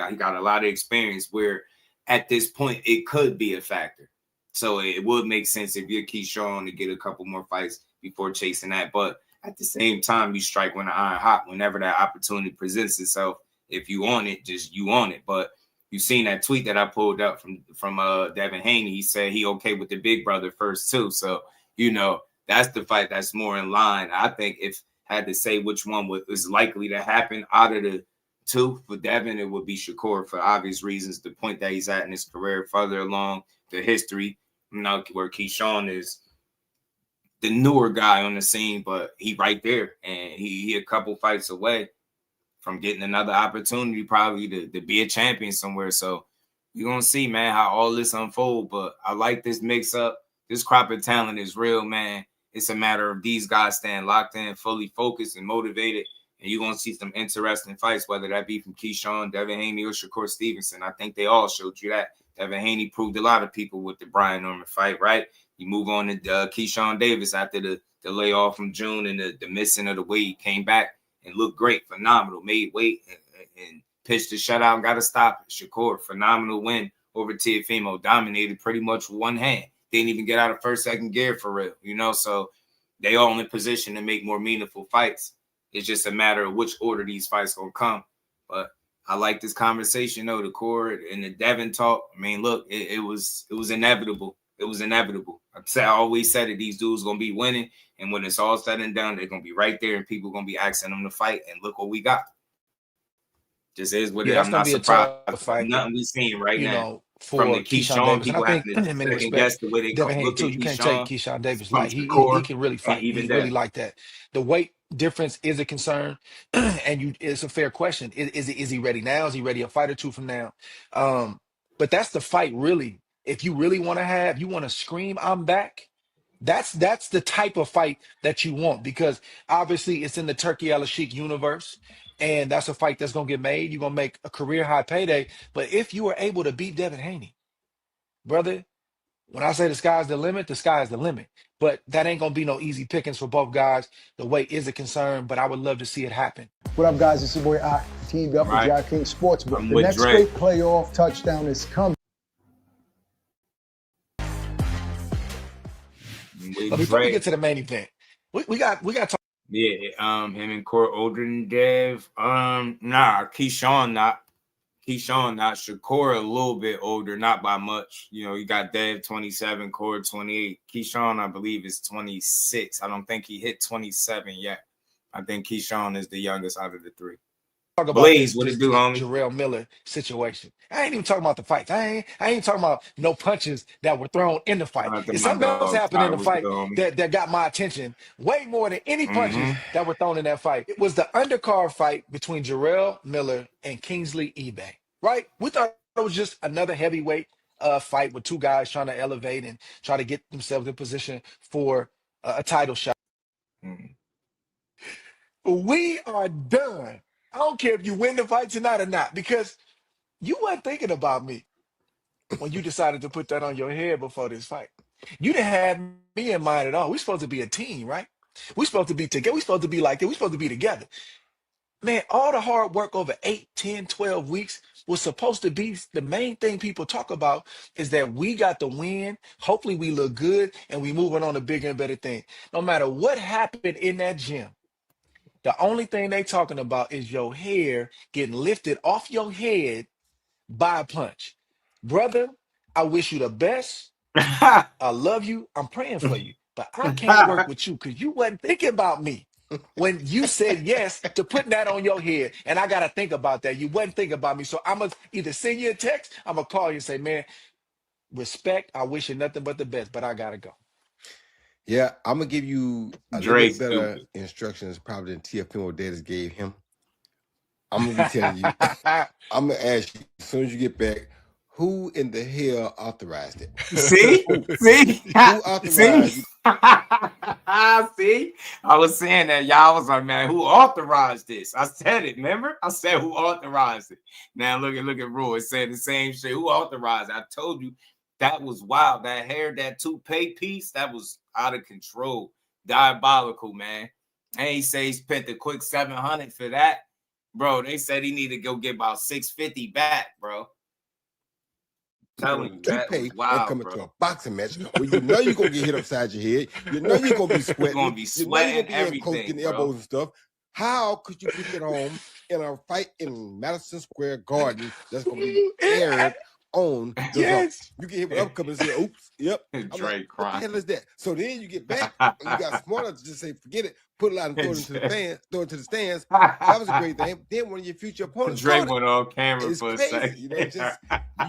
He got a lot of experience where at this point it could be a factor. So it would make sense if you're Keyshawn to get a couple more fights before chasing that. But at the same time, you strike when the iron hot whenever that opportunity presents itself. If you on it, just you on it. But you seen that tweet that I pulled up from Devin Haney. He said he okay with the big brother first too. So, you know, that's the fight that's more in line. I think if I had to say which one was likely to happen out of the two for Devin, it would be Shakur, for obvious reasons. The point that he's at in his career, further along the history, you know, where Keyshawn is the newer guy on the scene, but he right there, and he a couple fights away from getting another opportunity probably to be a champion somewhere. So you're going to see, man, how all this unfold. But I like this mix up. This crop of talent is real, man. It's a matter of these guys staying locked in, fully focused and motivated. And you're going to see some interesting fights, whether that be from Keyshawn, Devin Haney, or Shakur Stevenson. I think they all showed you that. Devin Haney proved a lot of people with the Brian Norman fight, right? You move on to Keyshawn Davis after the layoff from June and the missing of the weight. Came back and looked great, phenomenal, made weight and pitched the shutout and got to stop it. Shakur, phenomenal win over Teofimo, dominated pretty much with one hand. Didn't even get out of first, second gear for real, you know? So they all in position to make more meaningful fights. It's just a matter of which order these fights gonna come. But I like this conversation, though, the core and the Devin talk. I mean, look, it was inevitable. It was inevitable. I always said that these dudes going to be winning. And when it's all said and done, they're going to be right there and people going to be asking them to fight. And look what we got. Just is what it is. I'm not surprised. Fight, nothing we've seen right now. Know, from the Keyshawn, people have to second guess the way they Devin Haney too. You can't take Keyshawn Davis like he can really fight. He really like that. The weight difference is a concern, and it's a fair question. Is he ready now? Is he ready a fight or two from now? But that's the fight, really. If you really want to scream, I'm back. That's the type of fight that you want, because obviously it's in the Turkey Al-Sheikh universe. And that's a fight that's going to get made. You're going to make a career high payday. But if you are able to beat Devin Haney, brother, when I say the sky's the limit, the sky is the limit. But that ain't going to be no easy pickings for both guys. The weight is a concern, but I would love to see it happen. What up, guys? It's your boy I, teamed up with DraftKings Sportsbook. The next great playoff touchdown is coming. But before we get to the main event, we got to talk. Yeah, him and Core older than Dev. Keyshawn not. Shakur a little bit older, not by much. You know, you got Dev 27, Core 28. Keyshawn, I believe, is 26. I don't think he hit 27 yet. I think Keyshawn is the youngest out of the three. Talk about Blaze, what it do, homie? Jarrell Miller situation. I ain't even talking about the fights. I ain't talking about no punches that were thrown in the fight. It's something else happened in the fight that got my attention way more than any punches that were thrown in that fight. It was the undercard fight between Jarrell Miller and Kingsley eBay, right? We thought it was just another heavyweight fight with two guys trying to elevate and try to get themselves in position for a title shot. We are done. I don't care if you win the fight tonight or not, because you weren't thinking about me when you decided to put that on your head before this fight. You didn't have me in mind at all. We're supposed to be a team, right? We're supposed to be together. We're supposed to be like that. We're supposed to be together. Man, all the hard work over 8, 10, 12 weeks was supposed to be the main thing people talk about is that we got the win. Hopefully we look good and we moving on to bigger and better thing. No matter what happened in that gym, the only thing they talking about is your hair getting lifted off your head by a punch. Brother, I wish you the best. I love you. I'm praying for you. But I can't work with you because you wasn't thinking about me when you said yes to putting that on your head. And I got to think about that. You wasn't thinking about me. So I'm going to either send you a text, I'm going to call you and say, man, respect. I wish you nothing but the best, but I got to go. Yeah, I'm going to give you a little bit better instructions probably than Teofimo Davis gave him. I'm going to be telling you. I'm going to ask you as soon as you get back, who in the hell authorized it? See? Who authorized See? See? I was saying that, y'all. Was like, man, who authorized this? I said it, remember? I said who authorized it. Now look at Roy saying the same shit. Who authorized it? I told you that was wild. That hair, that toupee piece, that was out of control. Diabolical, man. And he say he spent the quick $700 for that. Bro, they said he needed to go get about $650 back, bro. Telling you, that was wild, and coming bro. to a boxing match where you know you're gonna get hit upside your head. You know you're gonna be sweating. You're gonna be sweating, everything, getting elbows and stuff. How could you bring it home in a fight in Madison Square Garden that's gonna be aired on the yes. You get hit with upcoming and say, oops, yep. Drake like, what the hell is that? So then you get back and you got smart enough to just say, forget it, put it out and throw it into the fans, throw it to the stands. That was a great thing. Then one of your future opponents. Drake went on camera for crazy. a second. You know, just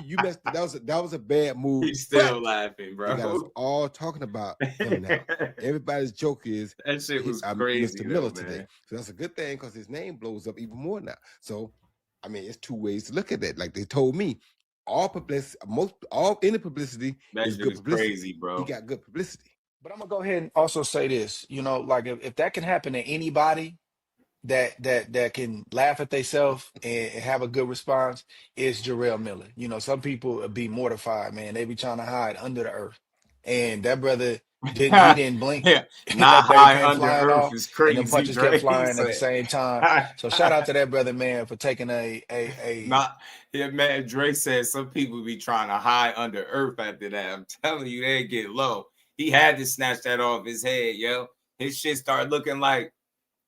you messed. That was a bad move. He's still laughing, bro. You got us all talking about him now. Everybody's joke is that shit was crazy, Mr. Miller today. So that's a good thing because his name blows up even more now. So I mean, it's two ways to look at that. Like they told me, all publicity, any publicity is good publicity. Crazy, bro. He got good publicity. But I'm gonna go ahead and also say this. You know, like if that can happen to anybody that can laugh at themselves and have a good response, it's Jarrell Miller. You know, some people be mortified, man. They be trying to hide under the earth, and that brother didn't blink. Yeah, and not that high came under flying earth off, is crazy. and the punches kept flying at the same time. So shout out to that brother, man, for taking man. Drake said some people be trying to hide under earth after that. I'm telling you, they get low. He had to snatch that off his head, yo. His shit started looking like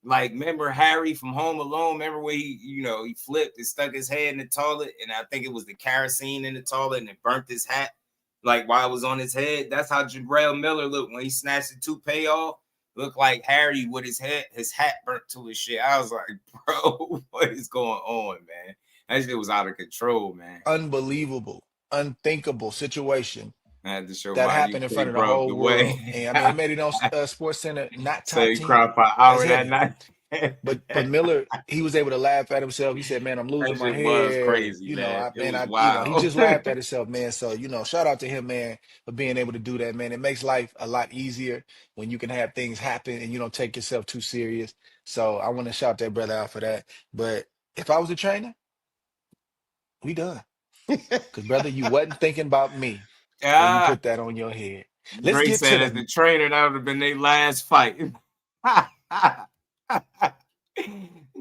remember Harry from Home Alone? Remember where he flipped and stuck his head in the toilet, and I think it was the kerosene in the toilet, and it burnt his hat like while it was on his head. That's how Jarrell Miller looked when he snatched the toupee off. Looked like Harry with his hat burnt to his shit. I was like, bro, what is going on, man? That shit was out of control, man. Unbelievable, unthinkable situation. I had to show that happened in front of the whole world. And I mean, it made it on Sports Center, not top so he 10. cried for an hour that night. But Miller, he was able to laugh at himself. He said, "Man, I'm losing my hair." Was crazy, man. He just laughed at himself, man. So shout out to him, man, for being able to do that, man. It makes life a lot easier when you can have things happen and you don't take yourself too serious. So I want to shout that brother out for that. But if I was a trainer, we done. Because brother, you wasn't thinking about me. When you put that on your head. Let's Drake get said to as the trainer, that would have been their last fight.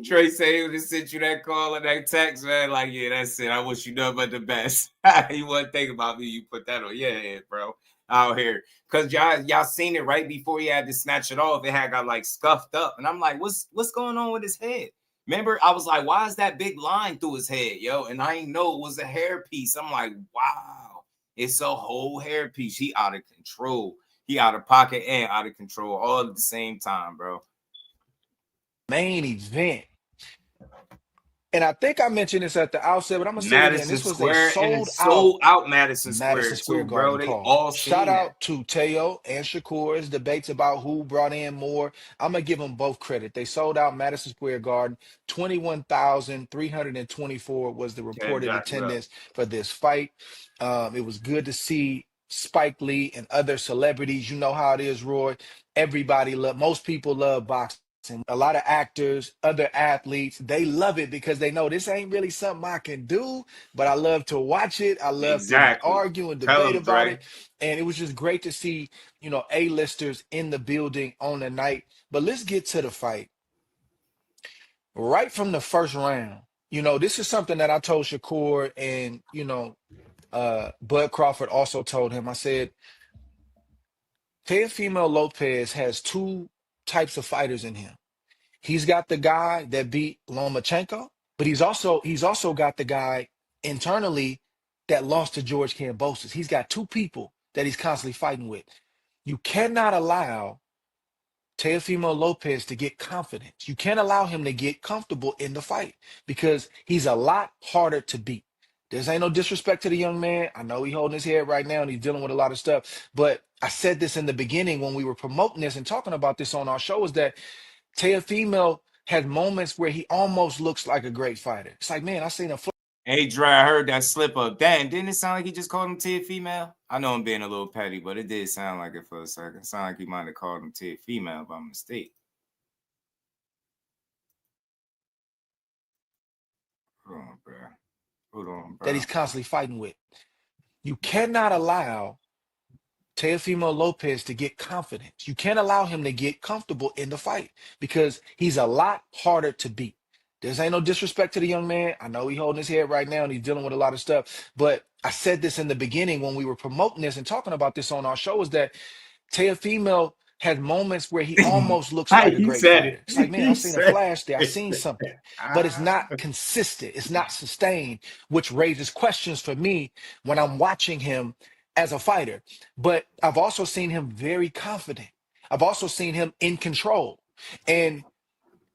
Drake said he would have sent you that call and that text, man. Like, yeah, that's it. I wish you nothing but the best. You wasn't thinking about me. You put that on your head, bro. Out here. Because y'all seen it right before he had to snatch it off. It had got like scuffed up. And I'm like, what's going on with his head? Remember, I was like, why is that big line through his head, yo? And I didn't know it was a hair piece. I'm like, wow. It's a whole hairpiece. He out of control. He out of pocket and out of control all at the same time, bro. Main event. And I think I mentioned this at the outset, but I'm gonna say it again. This was a sold out Madison Square too, bro. They all shout out to Teo and Shakur's debates about who brought in more. I'm gonna give them both credit. They sold out Madison Square Garden. 21,324 was the reported attendance for this fight. It was good to see Spike Lee and other celebrities. You know how it is, Roy. Most people love boxing. A lot of actors, other athletes, they love it because they know this ain't really something I can do, but I love to watch it. I love to argue and debate about it. And it was just great to see, A-listers in the building on the night. But let's get to the fight. Right from the first round, this is something that I told Shakur and, Bud Crawford also told him. I said, Teofimo Lopez has two types of fighters in him. He's got the guy that beat Lomachenko, but he's also got the guy internally that lost to George Kambosos. He's got two people that he's constantly fighting with. You cannot allow Teofimo Lopez to get confidence. You can't allow him to get comfortable in the fight because he's a lot harder to beat. There's ain't no disrespect to the young man. I know he's holding his head right now and he's dealing with a lot of stuff. But I said this in the beginning when we were promoting this and talking about this on our show, is that Teofimo had moments where he almost looks like a great fighter. It's like, man, I seen him. Hey, Dre, I heard that slip up. Damn, didn't it sound like he just called him Teofimo? I know I'm being a little petty, but it did sound like it for a second. It sounded like he might have called him Teofimo by mistake. Hold on, bro. That he's constantly fighting with. You cannot allow Teofimo Lopez to get confidence. You can't allow him to get comfortable in the fight because he's a lot harder to beat. There's ain't no disrespect to the young man. I know he's holding his head right now and he's dealing with a lot of stuff. But I said this in the beginning when we were promoting this and talking about this on our show, is that Teofimo had moments where he almost looks like a great fighter. It's like, man, I seen a flash there. I seen something, but it's not consistent. It's not sustained, which raises questions for me when I'm watching him as a fighter. But I've also seen him very confident. I've also seen him in control. And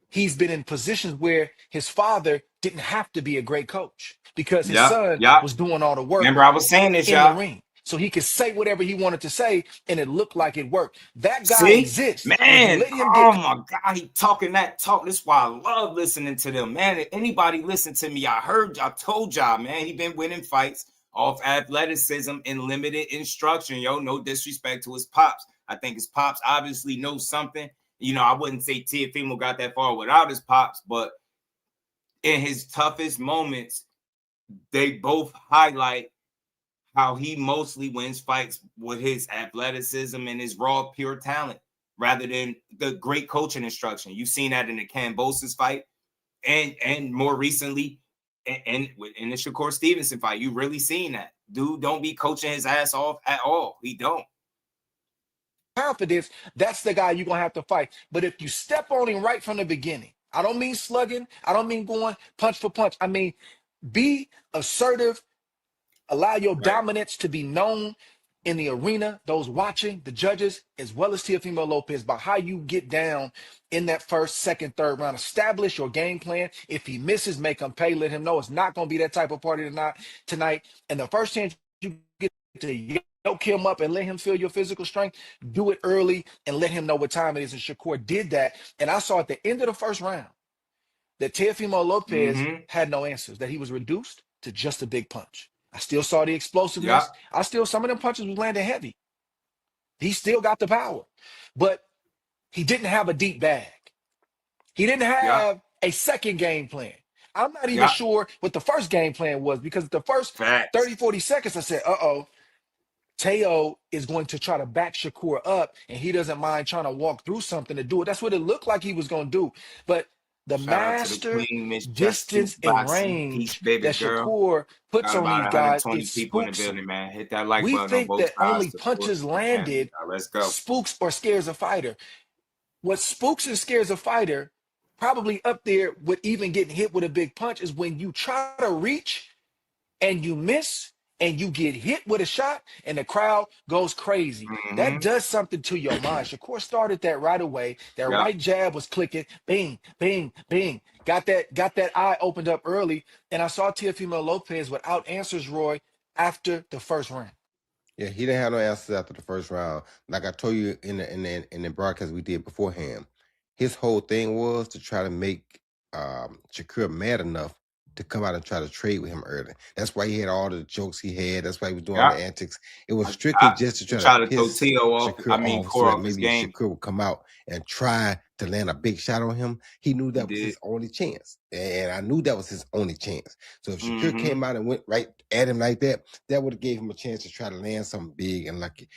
he's been in positions where his father didn't have to be a great coach because his son was doing all the work. Remember, I was saying this, in the ring. So he could say whatever he wanted to say, and it looked like it worked. That guy exists. Man, oh my God, he talking that talk. This is why I love listening to them, man. If anybody listen to me, I told y'all, man, he been winning fights off athleticism and limited instruction, yo. No disrespect to his pops. I think his pops obviously knows something. I wouldn't say Teofimo got that far without his pops, but in his toughest moments, they both highlight how he mostly wins fights with his athleticism and his raw, pure talent rather than the great coaching instruction. You've seen that in the Kambosos fight and more recently in the Shakur Stevenson fight. You really seen that. Dude don't be coaching his ass off at all. He don't. Confidence, that's the guy you're going to have to fight. But if you step on him right from the beginning, I don't mean slugging. I don't mean going punch for punch. I mean, be assertive. Allow your dominance to be known in the arena, those watching, the judges, as well as Teofimo Lopez, by how you get down in that first, second, third round. Establish your game plan. If he misses, make him pay. Let him know it's not going to be that type of party tonight. And the first chance you get to yoke him up and let him feel your physical strength, do it early and let him know what time it is. And Shakur did that. And I saw at the end of the first round that Teofimo Lopez had no answers, that he was reduced to just a big punch. I still saw the explosiveness. Some of them punches was landing heavy. He still got the power, but he didn't have a deep bag. He didn't have a second game plan. I'm not even sure what the first game plan was, because the first 30, 40 seconds, I said, Teo is going to try to back Shakur up, and he doesn't mind trying to walk through something to do it. That's what it looked like he was going to do. But the master distance and range that Shakur puts on these guys, it spooks them. Man. Hit that like we button think on both that only sides punches landed Let's go. spooks or scares a fighter. What spooks and scares a fighter, probably up there with even getting hit with a big punch, is when you try to reach and you miss and you get hit with a shot and the crowd goes crazy. That does something to your mind. Shakur started that right away. That right jab was clicking. Bing, bing, bing. Got that eye opened up early. And I saw Teofimo Lopez without answers, Roy, after the first round. Yeah, he didn't have no answers after the first round. Like I told you in the broadcast we did beforehand, his whole thing was to try to make Shakur mad enough to come out and try to trade with him early. That's why he had all the jokes he had. That's why he was doing all the antics. It was strictly just to try to piss Shakur off, so that maybe Shakur would come out and try to land a big shot on him. He knew that was his only chance. And I knew that was his only chance. So if Shakur came out and went right at him like that, that would have gave him a chance to try to land something big and lucky.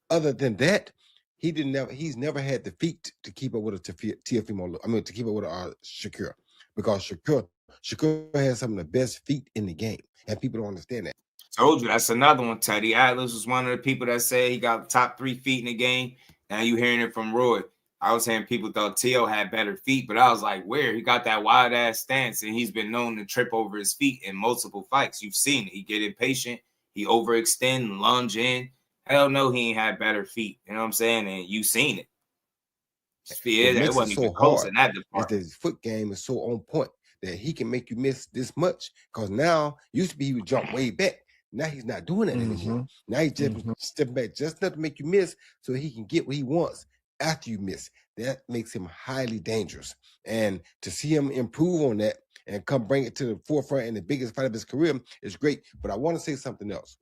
Other than that, he's never had the feet to keep up with Teofimo. To keep up with Shakur, because Shakur Shakur has some of the best feet in the game, and people don't understand that. Told you, that's another one. Teddy Atlas was one of the people that said he got top 3 feet in the game. Now you hearing it from Roy. I was hearing people thought Teo had better feet, but I was like, where? He got that wide ass stance, and he's been known to trip over his feet in multiple fights. You've seen it. He get impatient, he overextend, lunge in. Hell no, he ain't had better feet. You know what I'm saying? And you seen it. It wasn't even close in that department. Is that his foot game is so on point that he can make you miss this much. Because now, used to be he would jump way back. Now he's not doing that anymore. Now he's just stepping back just enough to make you miss so he can get what he wants after you miss. That makes him highly dangerous. And to see him improve on that and come bring it to the forefront in the biggest fight of his career is great. But I want to say something else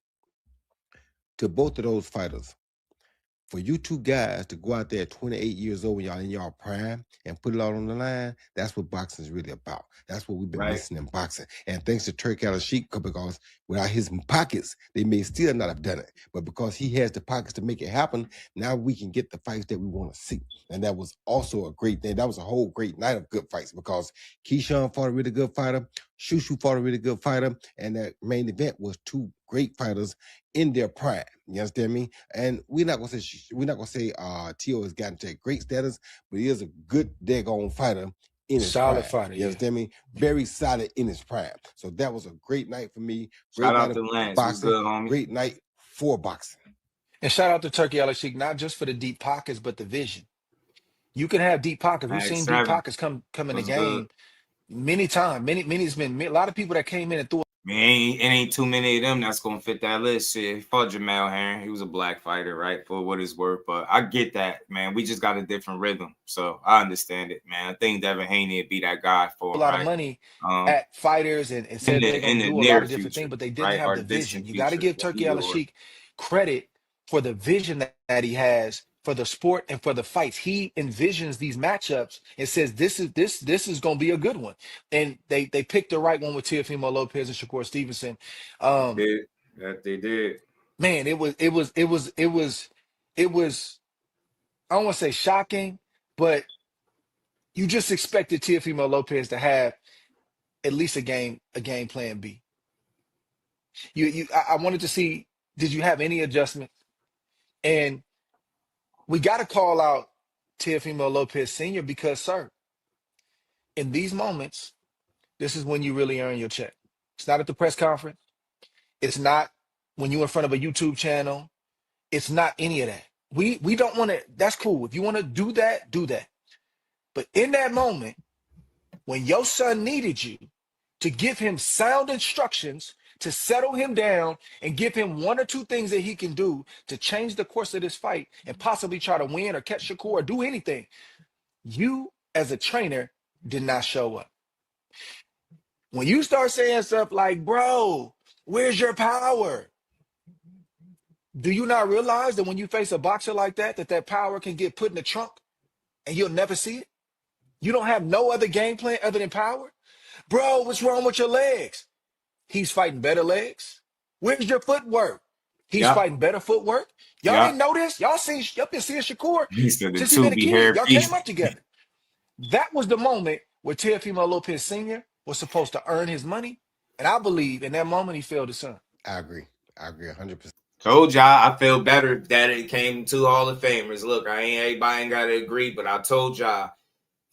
to both of those fighters. For you two guys to go out there at 28 years old when y'all in y'all prime and put it all on the line, that's what boxing is really about. That's what we've been missing in boxing. And thanks to Turk Al-Sheikh, because without his pockets, they may still not have done it. But because he has the pockets to make it happen, now we can get the fights that we want to see. And that was also a great thing. That was a whole great night of good fights because Keyshawn fought a really good fighter. Shushu fought a really good fighter. And that main event was 2 great fighters in their prime. You understand me? And we're not gonna say Teo has gotten to a great status, but he is a good daggone fighter in his solid prime. fighter. You understand me? Very solid in his prime. So that was a great night for me. Great Shout night out to of Lance. boxing. Good, homie. Great night for boxing. And shout out to Turkey Al-Sheikh, not just for the deep pockets, but the vision. You can have deep pockets. We've seen deep pockets come in the game many times. It's been a lot of people that came in and threw. Man, it ain't too many of them that's gonna fit that list. Shit, he fought Jamel Herring. He was a black fighter, right? For what it's worth. But I get that, man. We just got a different rhythm. So I understand it, man. I think Devin Haney would be that guy for a lot of money at fighters and said they're going to do a lot of different things, but they didn't have the vision. You got to give Turkey Al-Sheikh credit for the vision that he has for the sport and for the fights. He envisions these matchups and says this is going to be a good one. And they picked the right one with Teofimo Lopez and Shakur Stevenson. They did. Man, it was I don't want to say shocking, but you just expected Teofimo Lopez to have at least a game plan B. I wanted to see, did you have any adjustments? And we got to call out Teofimo Lopez Sr. because, sir, in these moments, this is when you really earn your check. It's not at the press conference. It's not when you're in front of a YouTube channel. It's not any of that. We don't want to, that's cool. If you want to do that, do that. But in that moment, when your son needed you to give him sound instructions, to settle him down and give him 1 or 2 things that he can do to change the course of this fight and possibly try to win or catch Shakur or do anything, you as a trainer did not show up. When you start saying stuff like, bro, where's your power? Do you not realize that when you face a boxer like that, that power can get put in the trunk and you'll never see it? You don't have no other game plan other than power? Bro, what's wrong with your legs? He's fighting better legs. Where's your footwork? He's fighting better footwork. Y'all didn't know this? Y'all been seeing Shakur since he been a kid. Y'all came up together. That was the moment where Teofimo Lopez Sr. was supposed to earn his money. And I believe in that moment he failed his son. I agree 100%. Told y'all I feel better that it came to Hall of Famers. Look, everybody ain't got to agree, but I told y'all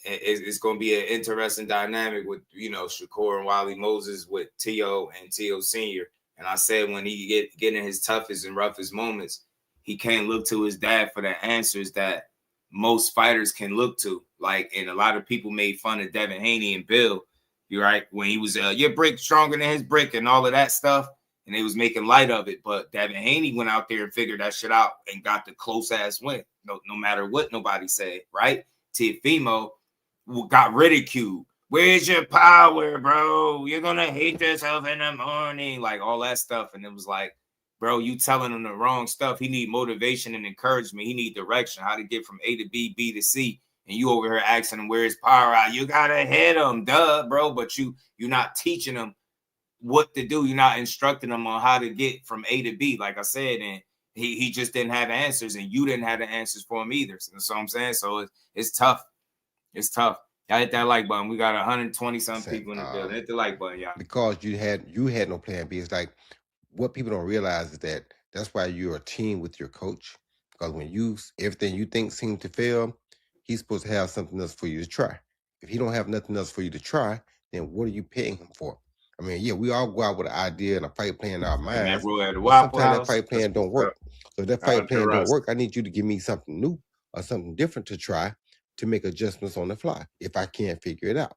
it's going to be an interesting dynamic with, Shakur and Wally Moses with Teo and Teo Sr. And I said when he get in his toughest and roughest moments, he can't look to his dad for the answers that most fighters can look to. Like, and a lot of people made fun of Devin Haney and Bill, you're right, when he was your brick stronger than his brick and all of that stuff. And they was making light of it. But Devin Haney went out there and figured that shit out and got the close-ass win. No matter what nobody said, right? Teofimo got ridiculed. Where's your power, bro? You're going to hate yourself in the morning. Like, all that stuff. And it was like, bro, you telling him the wrong stuff. He need motivation and encouragement. He need direction, how to get from A to B, B to C. And you over here asking him where his power at. You got to hit him, duh, bro. But you're not teaching him what to do. You're not instructing him on how to get from A to B, like I said, and he just didn't have answers, and you didn't have the answers for him either. So I'm saying, so it's tough. It's tough. Y'all hit that like button. We got 120 some people in the building. Hit the like button, y'all. Because you had no plan B. It's like what people don't realize is that's why you're a team with your coach. Because when everything you think seems to fail, he's supposed to have something else for you to try. If he don't have nothing else for you to try, then what are you paying him for? I mean, yeah, we all go out with an idea and a fight plan in our minds. Sometimes that fight plan don't work. So if that fight plan don't work, I need you to give me something new or something different to try to make adjustments on the fly if I can't figure it out.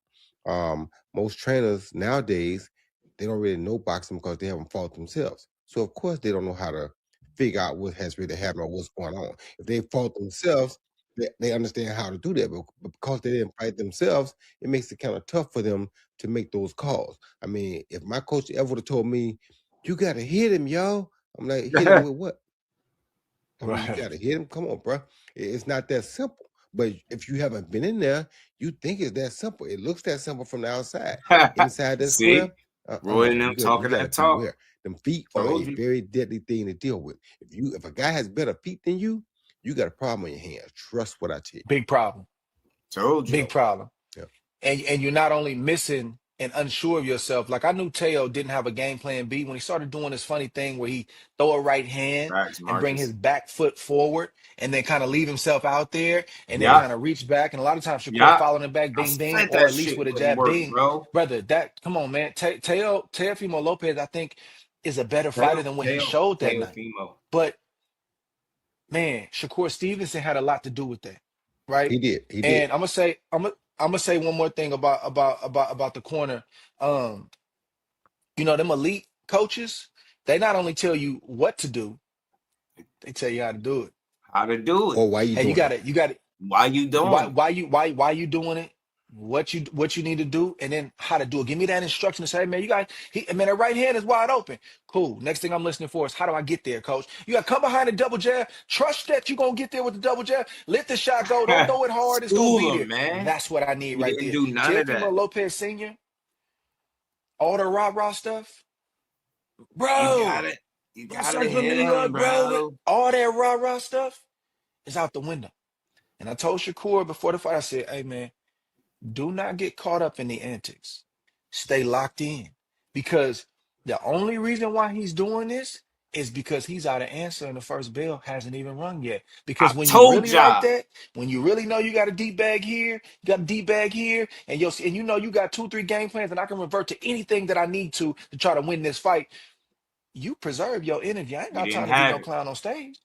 Most trainers nowadays, they don't really know boxing because they haven't fought themselves. So of course they don't know how to figure out what has really happened or what's going on. If they fought themselves, they understand how to do that. But because they didn't fight themselves, it makes it kind of tough for them to make those calls. I mean, if my coach ever would have told me, you got to hit him, yo. I'm like, hit him with what? I mean, you got to hit him. Come on, bro. It's not that simple. But if you haven't been in there, you think it's that simple. It looks that simple from the outside. Inside that square, Roy and them talking that talk. Beware. Them feet are a very deadly thing to deal with. If a guy has better feet than you, you got a problem on your hands. Trust what I tell you. Big problem. Told you. Big problem. Yeah. And you're not only missing and unsure of yourself. Like I knew Teo didn't have a game plan B when he started doing this funny thing where he throw a right hand and bring his back foot forward and then kind of leave himself out there and then kind of reach back. And a lot of times Shakur following him back, bing, bing, or at least with a jab, bing. Brother, come on, man. Teofimo Lopez, I think, is a better fighter than what he showed that night. But man, Shakur Stevenson had a lot to do with that, right? He did. And I'm gonna say one more thing about the corner. You know, them elite coaches, they not only tell you what to do, they tell you how to do it. How to do it. Or why you doing it. You got it. Why you doing it? Why you doing it? What you need to do, and then how to do it. Give me that instruction to say, hey, man, that right hand is wide open. Cool. Next thing I'm listening for is how do I get there, coach? You got to come behind the double jab. Trust that you're going to get there with the double jab. Let the shot go. Don't throw it hard. It's going to be there. Man. That's what I need right there. Do none of that. Lopez Sr., all the rah-rah stuff. Bro. You got it. Hit him, bro. All that rah-rah stuff is out the window. And I told Shakur before the fight, I said, hey, man, do not get caught up in the antics. Stay locked in. Because the only reason why he's doing this is because he's out of answer and the first bell hasn't even rung yet. Because when you really like that, when you really know you got a deep bag here, you got a deep bag here, and you know you got 2-3 game plans, and I can revert to anything that I need to try to win this fight, you preserve your energy. I ain't got time to be no clown on stage.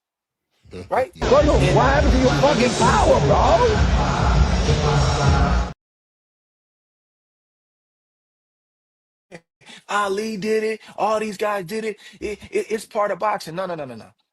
Right? What happened to your fucking power, bro? Ali did it. All these guys did it. It's part of boxing. No.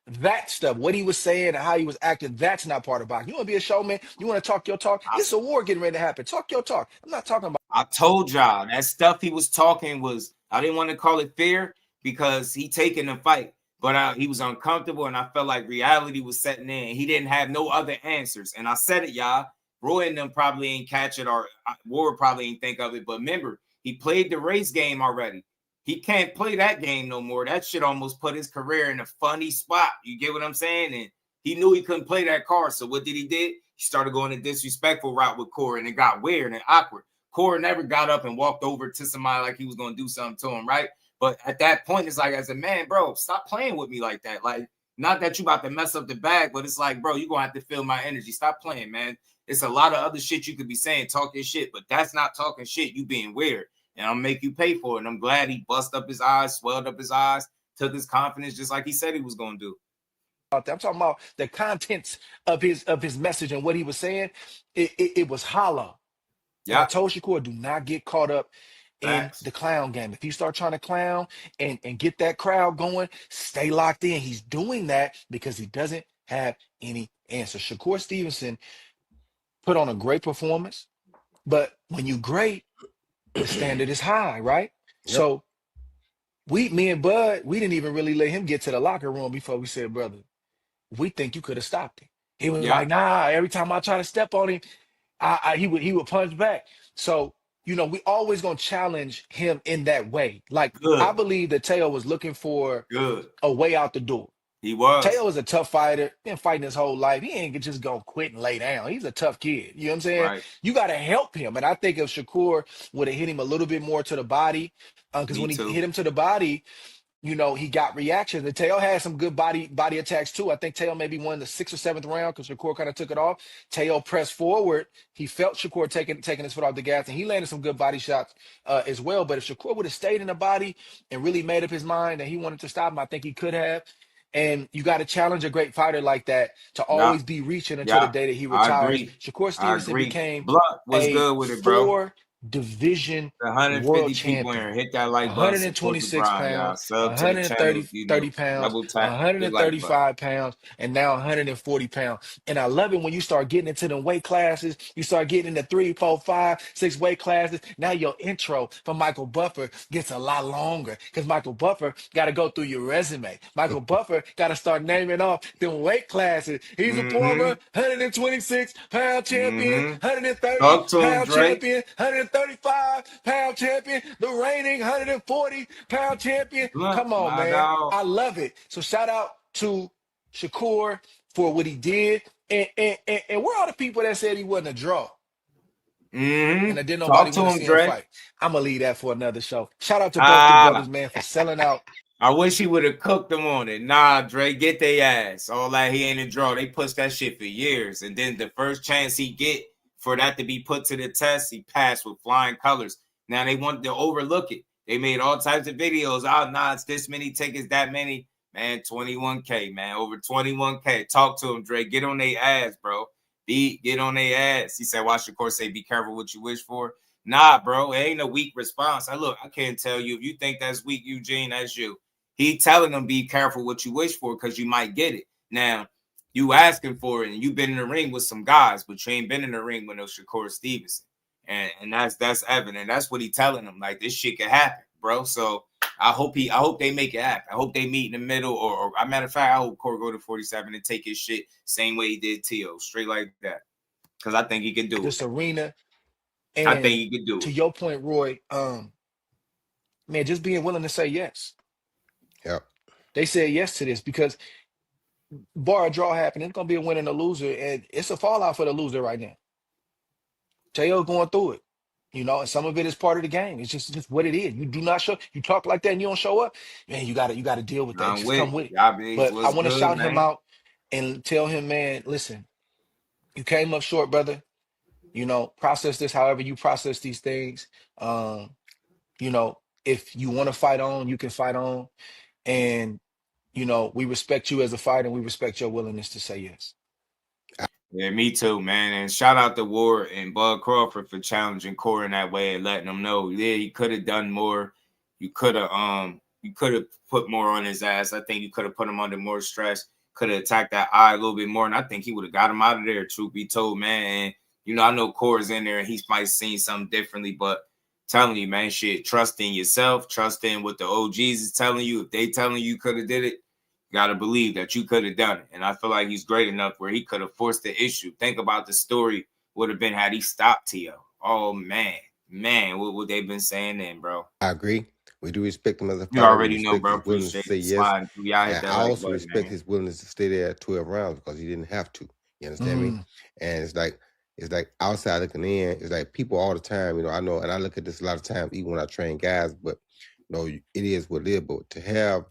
That stuff, what he was saying and how he was acting, that's not part of boxing. You want to be a showman? You want to talk your talk? It's a war getting ready to happen. Talk your talk. I'm not talking about. I told y'all that stuff he was talking was, I didn't want to call it fear because he taking the fight, but he was uncomfortable and I felt like reality was setting in. He didn't have no other answers. And I said it, y'all. Roy and them probably ain't catch it or Ward probably ain't think of it. But remember, he played the race game already. He can't play that game no more. That shit almost put his career in a funny spot. You get what I'm saying? And he knew he couldn't play that card. So what did? He started going a disrespectful route with Corey, and it got weird and awkward. Corey never got up and walked over to somebody like he was going to do something to him, right? But at that point, it's like, as a man, bro, stop playing with me like that. Like, not that you about to mess up the bag, but it's like, bro, you're going to have to feel my energy. Stop playing, man. It's a lot of other shit you could be saying, talking shit, but that's not talking shit. You being weird. And I'll make you pay for it. And I'm glad he bust up his eyes, swelled up his eyes, took his confidence just like he said he was going to do. I'm talking about the contents of his message and what he was saying. It was hollow. Yeah. I told Shakur, do not get caught up in the clown game. If you start trying to clown and get that crowd going, stay locked in. He's doing that because he doesn't have any answers. Shakur Stevenson put on a great performance, but when you great, the standard is high, right? Yep. So me and Bud, we didn't even really let him get to the locker room before we said, brother, we think you could have stopped him. He was like, nah, every time I try to step on him, he would punch back. So, you know, we always gonna challenge him in that way. Like, I believe that Teo was looking for a way out the door. He was. Teo is a tough fighter. Been fighting his whole life. He ain't just gonna quit and lay down. He's a tough kid. You know what I'm saying? Right. You got to help him. And I think if Shakur would have hit him a little bit more to the body, because Me when he too. hit him to the body, he got reactions. And Teo had some good body attacks too. I think Teo maybe won the 6th or 7th round because Shakur kind of took it off. Teo pressed forward. He felt Shakur taking his foot off the gas, and he landed some good body shots as well. But if Shakur would have stayed in the body and really made up his mind that he wanted to stop him, I think he could have. And you got to challenge a great fighter like that to Yeah. always be reaching until the Yeah. day that he I retires. agree. Shakur I Stevenson agree. became Blunt was a good with it, bro. 4-division The world 150 people in champion. here. Hit that like button. Support the 126 grind, y'all. pounds, Sub to the channel. 130 pounds, Double tap the like button. 135 pounds, and now 140 pounds. And I love it when you start getting into them weight classes. You start getting into 3, 4, 5, 6 weight classes. Now your intro for Michael Buffer gets a lot longer because Michael Buffer got to go through your resume. Michael Buffer got to start naming off them weight classes. He's a former 126-pound champion, 130 Talk to him, pound Drake. champion, 135-pound champion, the reigning 140-pound champion. Blunt, Come on, my man. dog. I love it. So shout out to Shakur for what he did. And where are the people that said he wasn't a draw? And I didn't nobody Talk to want to him, see him Drake. fight. I'm going to leave that for another show. Shout out to both the brothers, man, for selling out. I wish he would have cooked them on it. Nah, Dre, get their ass. All that he ain't a draw. They pushed that shit for years. And then the first chance he get for that to be put to the test, he passed with flying colors. Now they want to overlook it. They made all types of videos. Oh, nah, it's this many tickets, that many. Man, 21K, man. Over 21K. Talk to him, Dre. Get on their ass, bro. Get on their ass. He said, watch the course say, be careful what you wish for. Nah, bro. It ain't a weak response. I can't tell you. If you think that's weak, Eugene, that's you. He telling them be careful what you wish for because you might get it. Now, you asking for it, and you've been in the ring with some guys, but you ain't been in the ring with no Shakur Stevenson. And that's evident. That's what he telling them. Like, this shit can happen, bro. So I hope they make it happen. I hope they meet in the middle, or a matter of fact, I hope Core go to 47 and take his shit same way he did Teo, straight like that. Because I think he can do this it. arena. And I think he can do it. To your point, Roy, man, just being willing to say yes. Yep. They said yes to this because bar a draw happen, it's gonna be a winner and a loser, and it's a fallout for the loser right now. Teo going through it, and some of it is part of the game. It's just what it is. You do not show, you talk like that and you don't show up, man. You gotta deal with that. Just come with it. But I want to shout him out and tell him, man, listen, you came up short, brother. Process this however you process these things. If you want to fight on, you can fight on. And, we respect you as a fighter, and we respect your willingness to say yes. Yeah, me too, man. And shout out to Ward and Bud Crawford for challenging Core in that way and letting him know, yeah, he could have done more. You could have put more on his ass. I think you could have put him under more stress. Could have attacked that eye a little bit more, and I think he would have got him out of there, truth be told, man. And, I know Core's in there, and he might seen something differently, but telling you, man, shit, trust in yourself, trust in what the OGs is telling you. If they telling you could have did it, you got to believe that you could have done it. And I feel like he's great enough where he could have forced the issue. Think about the story would have been had he stopped Teo. Oh, man, what would they been saying then, bro? I agree. We do respect him as a fighter. You already know, bro. His willingness to say yes. And I also respect his willingness to stay there at 12 rounds because he didn't have to. You understand me? And it's like outside looking in. It's like people all the time, I know, and I look at this a lot of times, even when I train guys. But it is what it is. But to have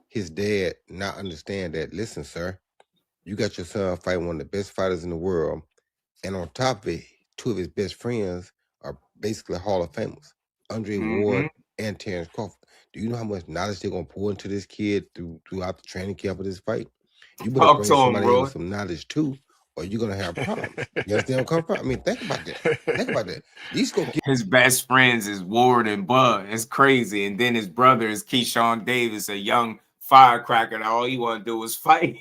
his dad not understand that, listen, sir, you got your son fighting one of the best fighters in the world, and on top of it, 2 of his best friends are basically Hall of Famers, Andre Ward and Terrence Crawford. Do you know how much knowledge they're gonna pour into this kid throughout the training camp of this fight? You better bring somebody in with some knowledge too, or you're gonna have problems. You understand where I'm coming from? I mean, think about that. These go get his best friends is Ward and Bud. It's crazy. And then his brother is Keyshawn Davis, a young firecracker that all he want to do is fight.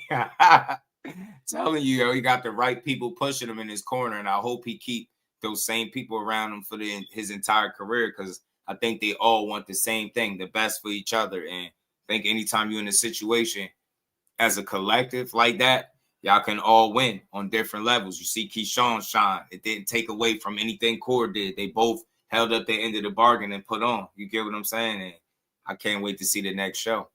Telling you, he got the right people pushing him in his corner, and I hope he keep those same people around him for his entire career, because I think they all want the same thing, the best for each other. And I think anytime you're in a situation as a collective like that, y'all can all win on different levels. You see Keyshawn shine. It didn't take away from anything Core did. They both held up their end of the bargain and put on. You get what I'm saying? And I can't wait to see the next show.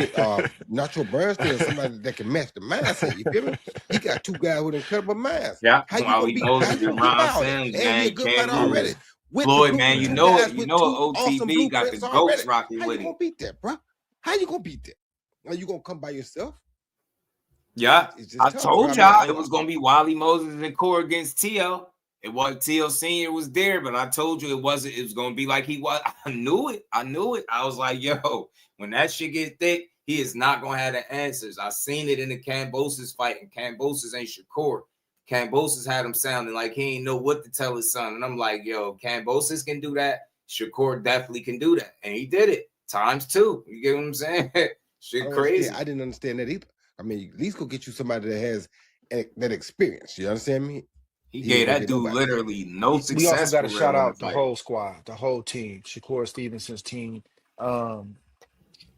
Nacho Bernstein is somebody that can match the mindset. You feel me? He got two guys with incredible minds. Yeah, How you Wally gonna be? How Moses you and gonna be Ron about it? Sims, And man, he a you good can't fighter lose. already. With Floyd, man, two you know guys it. You with know two awesome OTB got the blueprints ghost already. rocking How with you him. gonna beat that, bro? How you gonna beat that? Are you gonna come by yourself? Yeah, It's just I tough, told bro. y'all it was gonna be Wally Moses and Core against Tio. It was Tio Senior was there, but I told you it wasn't. It was gonna be like he was. I knew it. I was like, yo, when that shit get thick, he is not gonna have the answers. I seen it in the Kambosos fight, and Kambosos ain't Shakur. Kambosos had him sounding like he ain't know what to tell his son, and I'm like, yo, Kambosos can do that. Shakur definitely can do that, and he did it ×2. You get what I'm saying? Shit crazy. I didn't understand that either. I mean, at least go get you somebody that has that experience. You understand me? He gave that dude literally no success. We also got to for shout real in out the fight. whole squad, the whole team. Shakur Stevenson's team,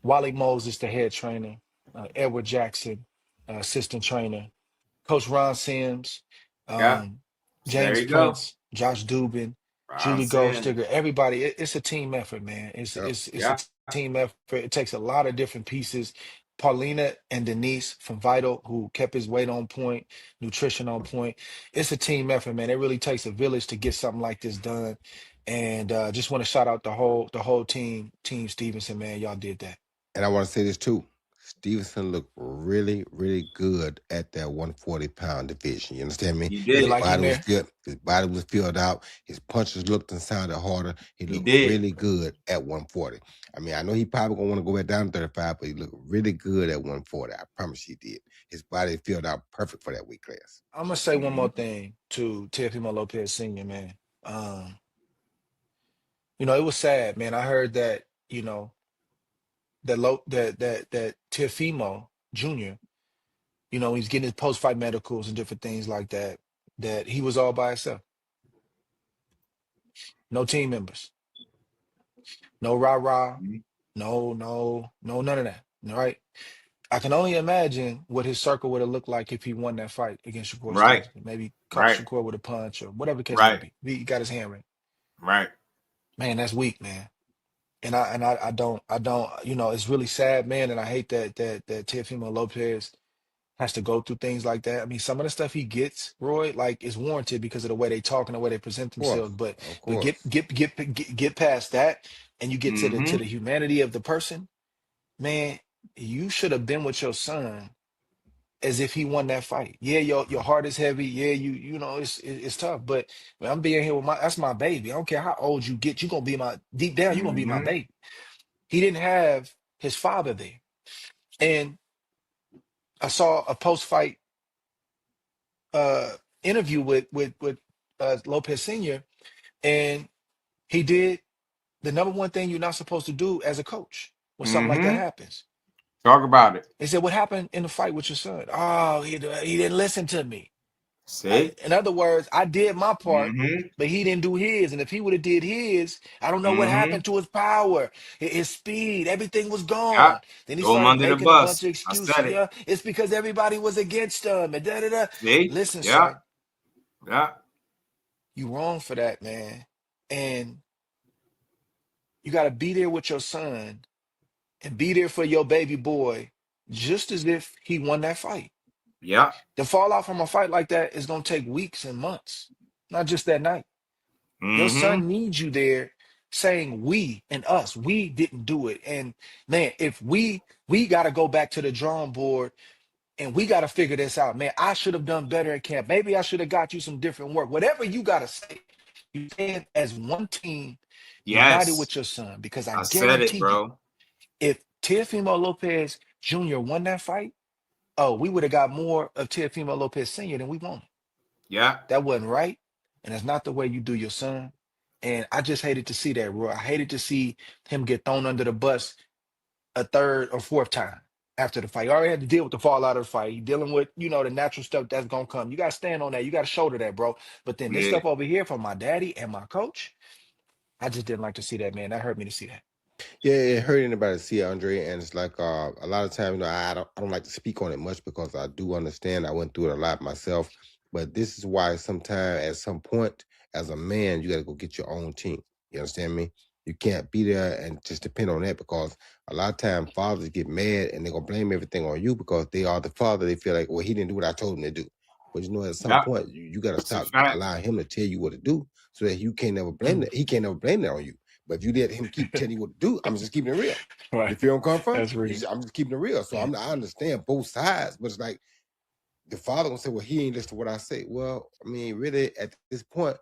Wally Moses, the head trainer, Edward Jackson, assistant trainer, Coach Ron Sims, Yeah. So there James you go. Prince, Josh Dubin, Ron Julie Sims. Goldstiger, everybody. It's a team effort, man. It's a team effort. It takes a lot of different pieces. Paulina and Denise from Vital, who kept his weight on point, nutrition on point. It's a team effort, man. It really takes a village to get something like this done. And just want to shout out the whole team, Team Stevenson, man. Y'all did that. And I want to say this too. Stevenson looked really, really good at that 140-pound division. You understand me? He did. His like body was good. His body was filled out. His punches looked and sounded harder. He looked really good at 140. I mean, I know he probably gonna want to go back down to 35, but he looked really good at 140. I promise he did. His body filled out perfect for that weight class. I'm gonna say one more thing to Teofimo Lopez Sr., man. You know, it was sad, man. I heard that, you know, that Teofimo Jr., you know, he's getting his post-fight medicals and different things like that, that he was all by himself. No team members. No rah-rah. No, none of that. All right. I can only imagine what his circle would have looked like if he won that fight against Shakur Stevenson. Maybe caught Shakur with a punch or whatever the case may be. He got his hand raised. Right. Man, that's weak, man. And I don't, you know, it's really sad, man. And I hate that Teofimo Lopez has to go through things like that. I mean, some of the stuff he gets, Roy, like, is warranted because of the way they talk and the way they present themselves. But get past that, and you get to the humanity of the person, man. You should have been with your son as if he won that fight. Yeah, your heart is heavy. Yeah, you know it's tough. But when I'm being here with that's my baby. I don't care how old you get. You're gonna be deep down. You're gonna be my baby. He didn't have his father there, and I saw a post-fight interview with Lopez Sr., and he did the number one thing you're not supposed to do as a coach when something like that happens. Talk about it. He said, "What happened in the fight with your son?" Oh, he didn't listen to me. See? In other words, I did my part, but he didn't do his. And if he would have did his, I don't know what happened to his power, his speed, everything was gone. Then he started making a bunch of excuses. Yeah, it's because everybody was against him. And da-da-da. See? Listen, son. Yeah. You wrong for that, man. And you got to be there with your son and be there for your baby boy, just as if he won that fight. Yeah. The fallout from a fight like that is going to take weeks and months, not just that night. Your son needs you there saying we and us, we didn't do it. And man, if we got to go back to the drawing board and we got to figure this out, man, I should have done better at camp. Maybe I should have got you some different work. Whatever you got to say, you stand as one team united with your son, because I guarantee you, if Teofimo Lopez Jr. won that fight, oh, we would have got more of Teofimo Lopez Sr. than we wanted. Yeah. That wasn't right. And that's not the way you do your son. And I just hated to see that, Roy. I hated to see him get thrown under the bus a third or fourth time after the fight. You already had to deal with the fallout of the fight. You're dealing with, you know, the natural stuff that's going to come. You got to stand on that. You got to shoulder that, bro. But then this stuff over here from my daddy and my coach, I just didn't like to see that, man. That hurt me to see that. Yeah, it hurt anybody to see, Andre, and it's like a lot of times, you know, I don't like to speak on it much because I do understand. I went through it a lot myself, but this is why sometimes, at some point, as a man, you got to go get your own team. You understand me? You can't be there and just depend on that, because a lot of times fathers get mad and they're gonna blame everything on you because they are the father. They feel like, well, he didn't do what I told him to do. But at some point, you got to stop allowing him to tell you what to do, so that you can't never blame that. He can't never blame that on you. But if you let him keep telling you what to do, I'm just keeping it real. Right. You feel where I'm coming from? That's real. I'm just keeping it real. So I understand both sides, but it's like the father gonna say, well, he ain't listening to what I say. Well, I mean, really, at this point,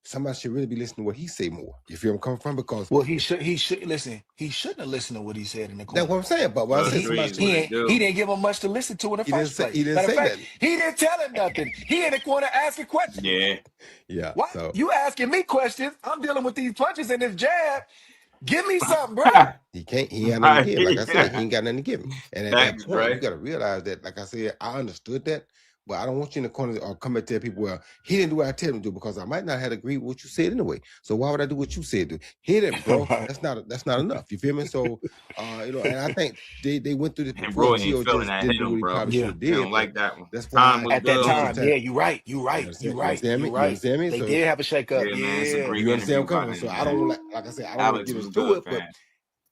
somebody should really be listening to what he say more. You feel where I'm coming from? Because he should listen. He shouldn't have listened to what he said in the corner. that's what I'm saying. But what I said, he didn't give him much to listen to in the first place. He didn't Matter say of fact, nothing. he didn't tell him nothing. He in the corner asking questions. Yeah. What? So You asking me questions? I'm dealing with these punches and this jab. Give me something, bro. He ain't got nothing to give. Like I said, he ain't got nothing to give him. And at that point, you got to realize that, like I said, I understood that, but I don't want you in the corner or come and tell people, well, he didn't do what I tell him to do, because I might not have agreed with what you said anyway. So why would I do what you said to? Hit him, bro. That's not enough. You feel me? So, and I think they went through this before. Tio just didn't do what he probably should have did. Don't like that one. That's why at that time, you're right. You understand me? They So, did have a shakeup. Yeah, man, it's a great you understand what I'm coming. interview So button, I don't man. like I said, I don't want to get into it, but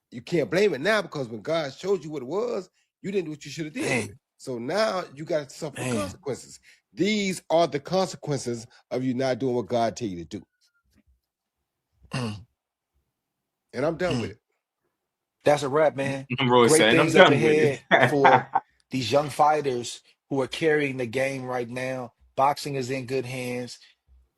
you can't blame it now, because when God showed you what it was, you didn't do what you should have did. So now you got to suffer the consequences. These are the consequences of you not doing what God tell you to do. And I'm done with it. That's a wrap, man. Roy Great saying, things I'm up done with ahead it. for these young fighters who are carrying the game right now. Boxing is in good hands.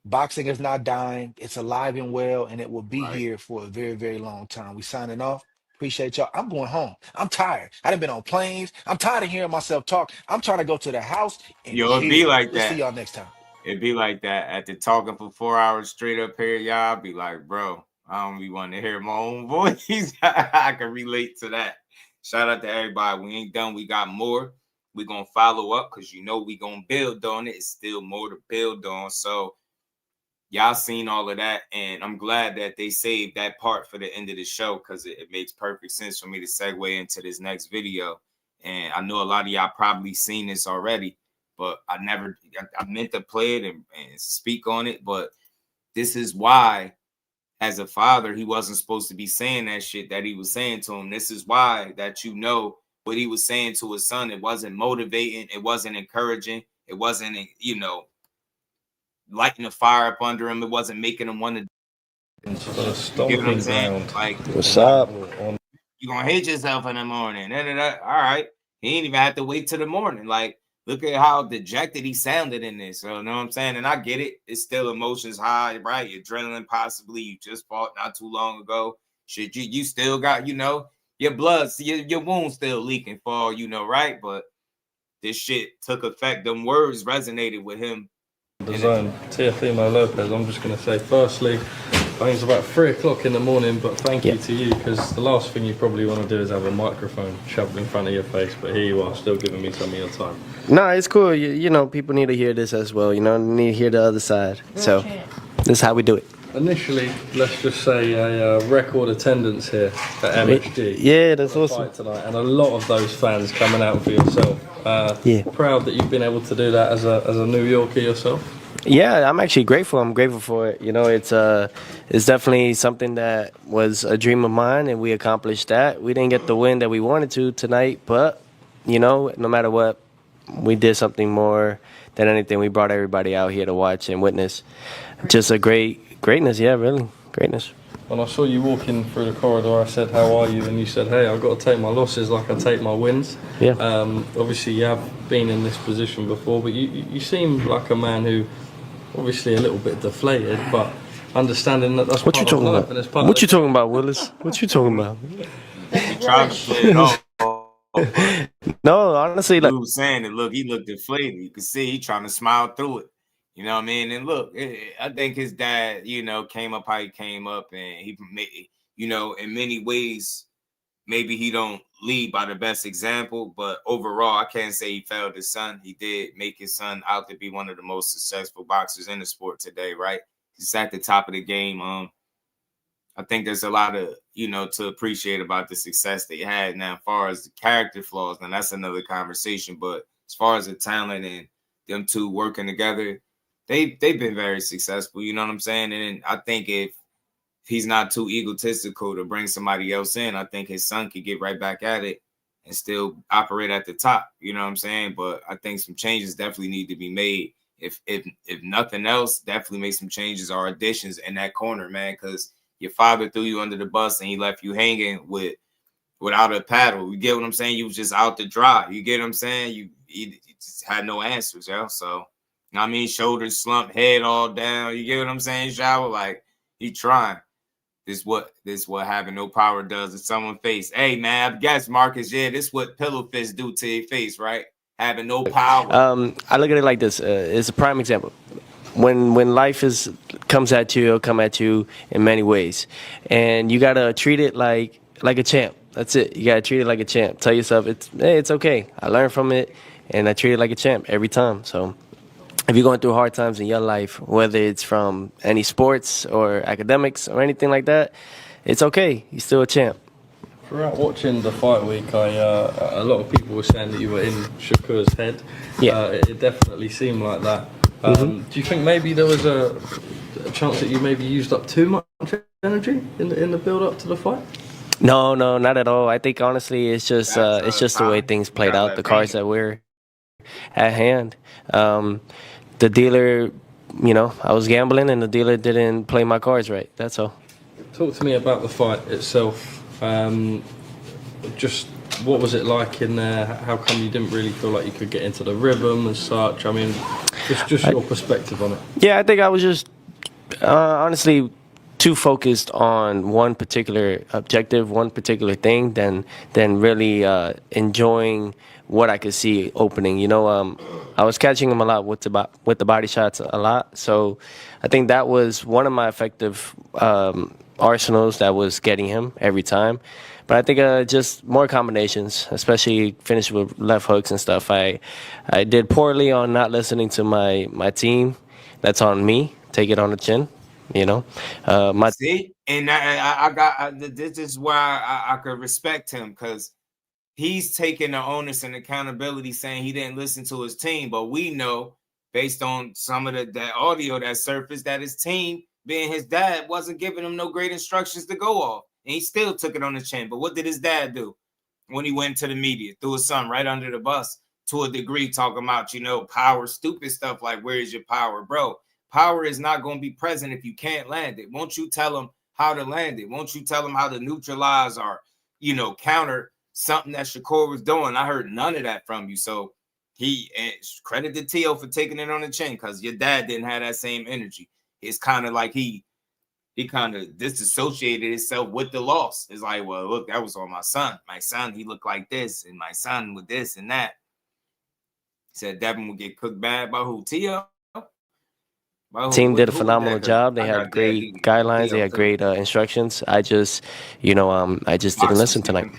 Boxing is not dying. It's alive and well, and it will be here for a very, very long time. We signing off. Appreciate y'all. I'm going home. I'm tired. I done been on planes. I'm tired of hearing myself talk. I'm trying to go to the house and Yo, it'd be chill. like We'll that. see y'all next time. It'd be like that after talking for 4 hours straight up here, y'all. I'd be like, bro, I don't be wanting to hear my own voice. I can relate to that. Shout out to everybody. We ain't done. We got more. We're going to follow up, because we going to build on it. It's still more to build on. So y'all seen all of that, and I'm glad that they saved that part for the end of the show, because it makes perfect sense for me to segue into this next video. And I know a lot of y'all probably seen this already, but I meant to play it and speak on it. But this is why, as a father, he wasn't supposed to be saying that shit that he was saying to him. This is why that what he was saying to his son. It wasn't motivating. It wasn't encouraging. It wasn't, lighting the fire up under him. It wasn't making him want to. You get what I'm saying? Like, what's up? You gonna hate yourself in the morning. All right. He ain't even have to wait till the morning. Like, look at how dejected he sounded in this. So, you know what I'm saying? And I get it. It's still emotions high, right? Adrenaline, possibly. You just fought not too long ago. Shit, you still got, your blood, your wounds still leaking for all you know, right? But this shit took effect. Them words resonated with him. The zone, Teofimo Lopez. I'm just going to say, firstly, I think it's about 3 o'clock in the morning, but thank you to you, because the last thing you probably want to do is have a microphone shoved in front of your face, but here you are, still giving me some of your time. No, it's cool. You know, people need to hear this as well. They need to hear the other side. So this is how we do it. Initially, let's just say a record attendance here at MHG. Yeah, that's awesome. Tonight, and a lot of those fans coming out for yourself. Proud that you've been able to do that as a New Yorker yourself. Yeah, I'm actually grateful. I'm grateful for it. It's definitely something that was a dream of mine, and we accomplished that. We didn't get the win that we wanted to tonight, but no matter what, we did something more than anything. We brought everybody out here to watch and witness. Just a greatness, yeah, really greatness. When I saw you walking through the corridor, I said, "How are you?" And you said, "Hey, I've got to take my losses like I take my wins." Yeah. Obviously, you have been in this position before, but you seem like a man who, obviously, a little bit deflated, but understanding that that's what part you of talking life about. And it's part what of you talking about, Willis? What you talking about? He tried to play it off. No, honestly, like, was saying it. Look, he looked deflated. You can see he trying to smile through it. You know what I mean? And look, I think his dad, came up how he came up, and he made, in many ways, maybe he don't lead by the best example, but overall, I can't say he failed his son. He did make his son out to be one of the most successful boxers in the sport today, right? He's at the top of the game. I think there's a lot of, to appreciate about the success they had. Now, as far as the character flaws, then that's another conversation. But as far as the talent and them two working together, they've been very successful. You know what I'm saying? And I think if he's not too egotistical to bring somebody else in, I think his son could get right back at it and still operate at the top. You know what I'm saying? But I think some changes definitely need to be made. If nothing else, definitely make some changes or additions in that corner, man, because your father threw you under the bus and he left you hanging without a paddle. You get what I'm saying? You was just out to dry. You get what I'm saying? You just had no answers, yo. So, you know what I mean? Shoulders slumped, head all down. You get what I'm saying? Shower, like, he trying. This what having no power does to someone's face. Hey, man, I guess, Marcus, yeah, this what pillow fists do to your face, right? Having no power. I look at it like this. It's a prime example. When life comes at you, it'll come at you in many ways, and you gotta treat it like a champ. That's it. You gotta treat it like a champ. Tell yourself it's okay. I learned from it, and I treat it like a champ every time. So if you're going through hard times in your life, whether it's from any sports or academics or anything like that, it's okay. You're still a champ. Throughout watching the fight week, a lot of people were saying that you were in Shakur's head. Yeah. It definitely seemed like that. Do you think maybe there was a chance that you maybe used up too much energy in the build up to the fight? No, not at all. I think honestly, it's just the way things played out, the cards that were at hand. The dealer, I was gambling, and the dealer didn't play my cards right. That's all. Talk to me about the fight itself. Just what was it like in there? How come you didn't really feel like you could get into the rhythm as such? I mean, just your perspective on it. Yeah, I think I was just honestly too focused on one particular objective, one particular thing, than really enjoying what I could see opening. I was catching him a lot with the body shots a lot. So I think that was one of my effective arsenals that was getting him every time. But I think just more combinations, especially finish with left hooks and stuff. I did poorly on not listening to my team. That's on me. Take it on the chin. See, and I got this is why I could respect him, because he's taking the onus and accountability, saying he didn't listen to his team. But we know, based on some of that audio that surfaced, that his team, being his dad, wasn't giving him no great instructions to go off. And he still took it on the chin. But what did his dad do when he went to the media? Threw his son right under the bus to a degree, talking about, power, stupid stuff like, where is your power, bro? Power is not going to be present if you can't land it. Won't you tell him how to land it? Won't you tell him how to neutralize or, counter something that Shakur was doing? I heard none of that from you. So credit to Teo for taking it on the chin, because your dad didn't have that same energy. It's kind of like he kind of disassociated himself with the loss. It's like, well, look, that was on my son. My son, he looked like this, and my son with this and that. He said Devin would get cooked bad by who? Teo? Team did a phenomenal job. They had great guidelines. They had great instructions. I just didn't listen tonight.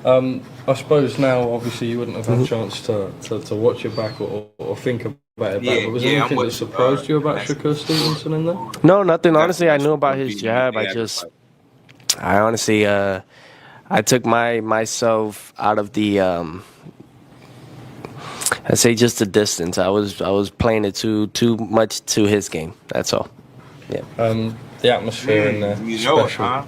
I suppose now, obviously, you wouldn't have had a chance to watch it back or think about it back. But was there anything that surprised you about Shakur Stevenson in there? No, nothing. Honestly, I knew about his jab. I honestly, I took myself out of the, I'd say just the distance. I was playing it too much to his game. That's all. Yeah. The atmosphere in there, special. Huh?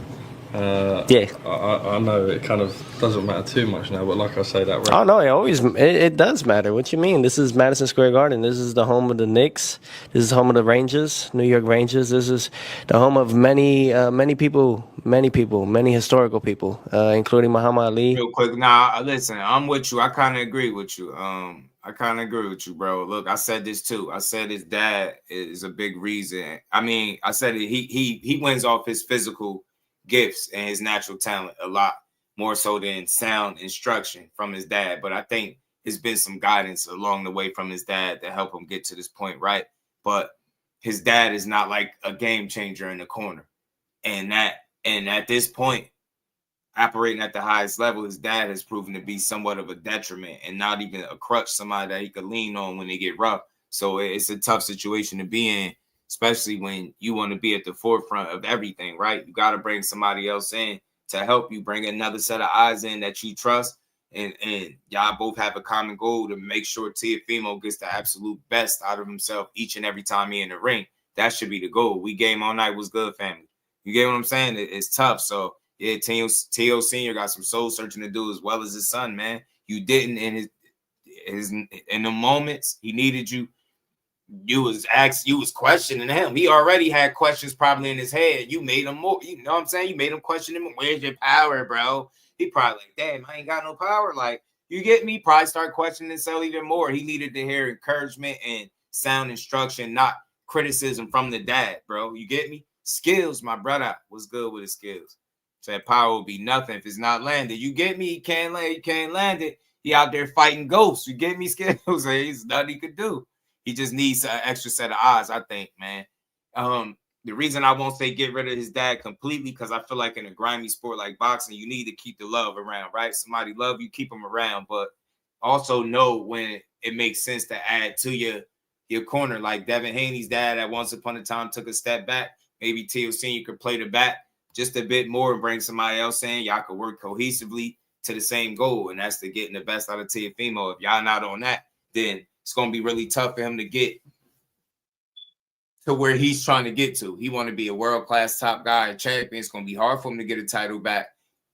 Yeah. I know it kind of doesn't matter too much now, but like I say, that. Oh no, it does matter. What you mean? This is Madison Square Garden. This is the home of the Knicks. This is the home of the Rangers, New York Rangers. This is the home of many people, many historical people, including Muhammad Ali. Real quick, now listen, I'm with you. I kind of agree with you. Bro. Look, I said this too. I said his dad is a big reason. I mean, I said he wins off his physical gifts and his natural talent a lot more so than sound instruction from his dad. But I think there's been some guidance along the way from his dad to help him get to this point, right? But his dad is not like a game changer in the corner. And at this point, operating at the highest level, his dad has proven to be somewhat of a detriment and not even a crutch, somebody that he could lean on when they get rough. So it's a tough situation to be in, especially when you want to be at the forefront of everything, right? You got to bring somebody else in to help you, bring another set of eyes in that you trust. And y'all both have a common goal to make sure Teofimo gets the absolute best out of himself each and every time he in the ring. That should be the goal. We game all night was good, family. You get what I'm saying? It's tough. So yeah, Teo Senior got some soul searching to do as well as his son, man. You didn't in in the moments he needed you. You was questioning him. He already had questions probably in his head. You made him more, you know what I'm saying? You made him question him. Where's your power, bro? He probably like, damn, I ain't got no power. Like, you get me? Probably start questioning himself even more. He needed to hear encouragement and sound instruction, not criticism from the dad, bro. You get me? Skills, my brother. What's good with his skills? So that power will be nothing if it's not landed. You get me? He can't land it. He out there fighting ghosts. You get me? Skills. There's nothing he could do. He just needs an extra set of eyes, I think, man. The reason I won't say get rid of his dad completely, because I feel like in a grimy sport like boxing, you need to keep the love around, right? Somebody love you, keep them around, but also know when it makes sense to add to your corner. Like Devin Haney's dad at once upon a time took a step back. Maybe Teo Senior could play the back just a bit more and bring somebody else in. Y'all could work cohesively to the same goal, and that's to getting the best out of Teofimo. If y'all not on that, then it's going to be really tough for him to get to where he's trying to get to. He want to be a world-class top guy, a champion. It's going to be hard for him to get a title back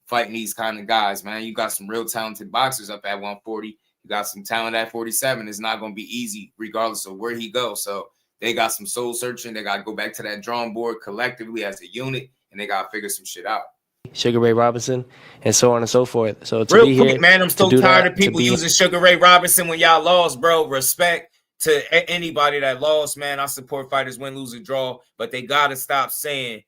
fighting these kind of guys, man. You got some real talented boxers up at 140. You got some talent at 47. It's not going to be easy regardless of where he goes. So they got some soul searching. They got to go back to that drawing board collectively as a unit, and they got to figure some shit out. Sugar Ray Robinson, and so on and so forth. So to real be quick, here, man, I'm so tired of people be... using Sugar Ray Robinson when y'all lost, bro. Respect to anybody that lost, man. I support fighters win, lose, or draw, but they got to stop saying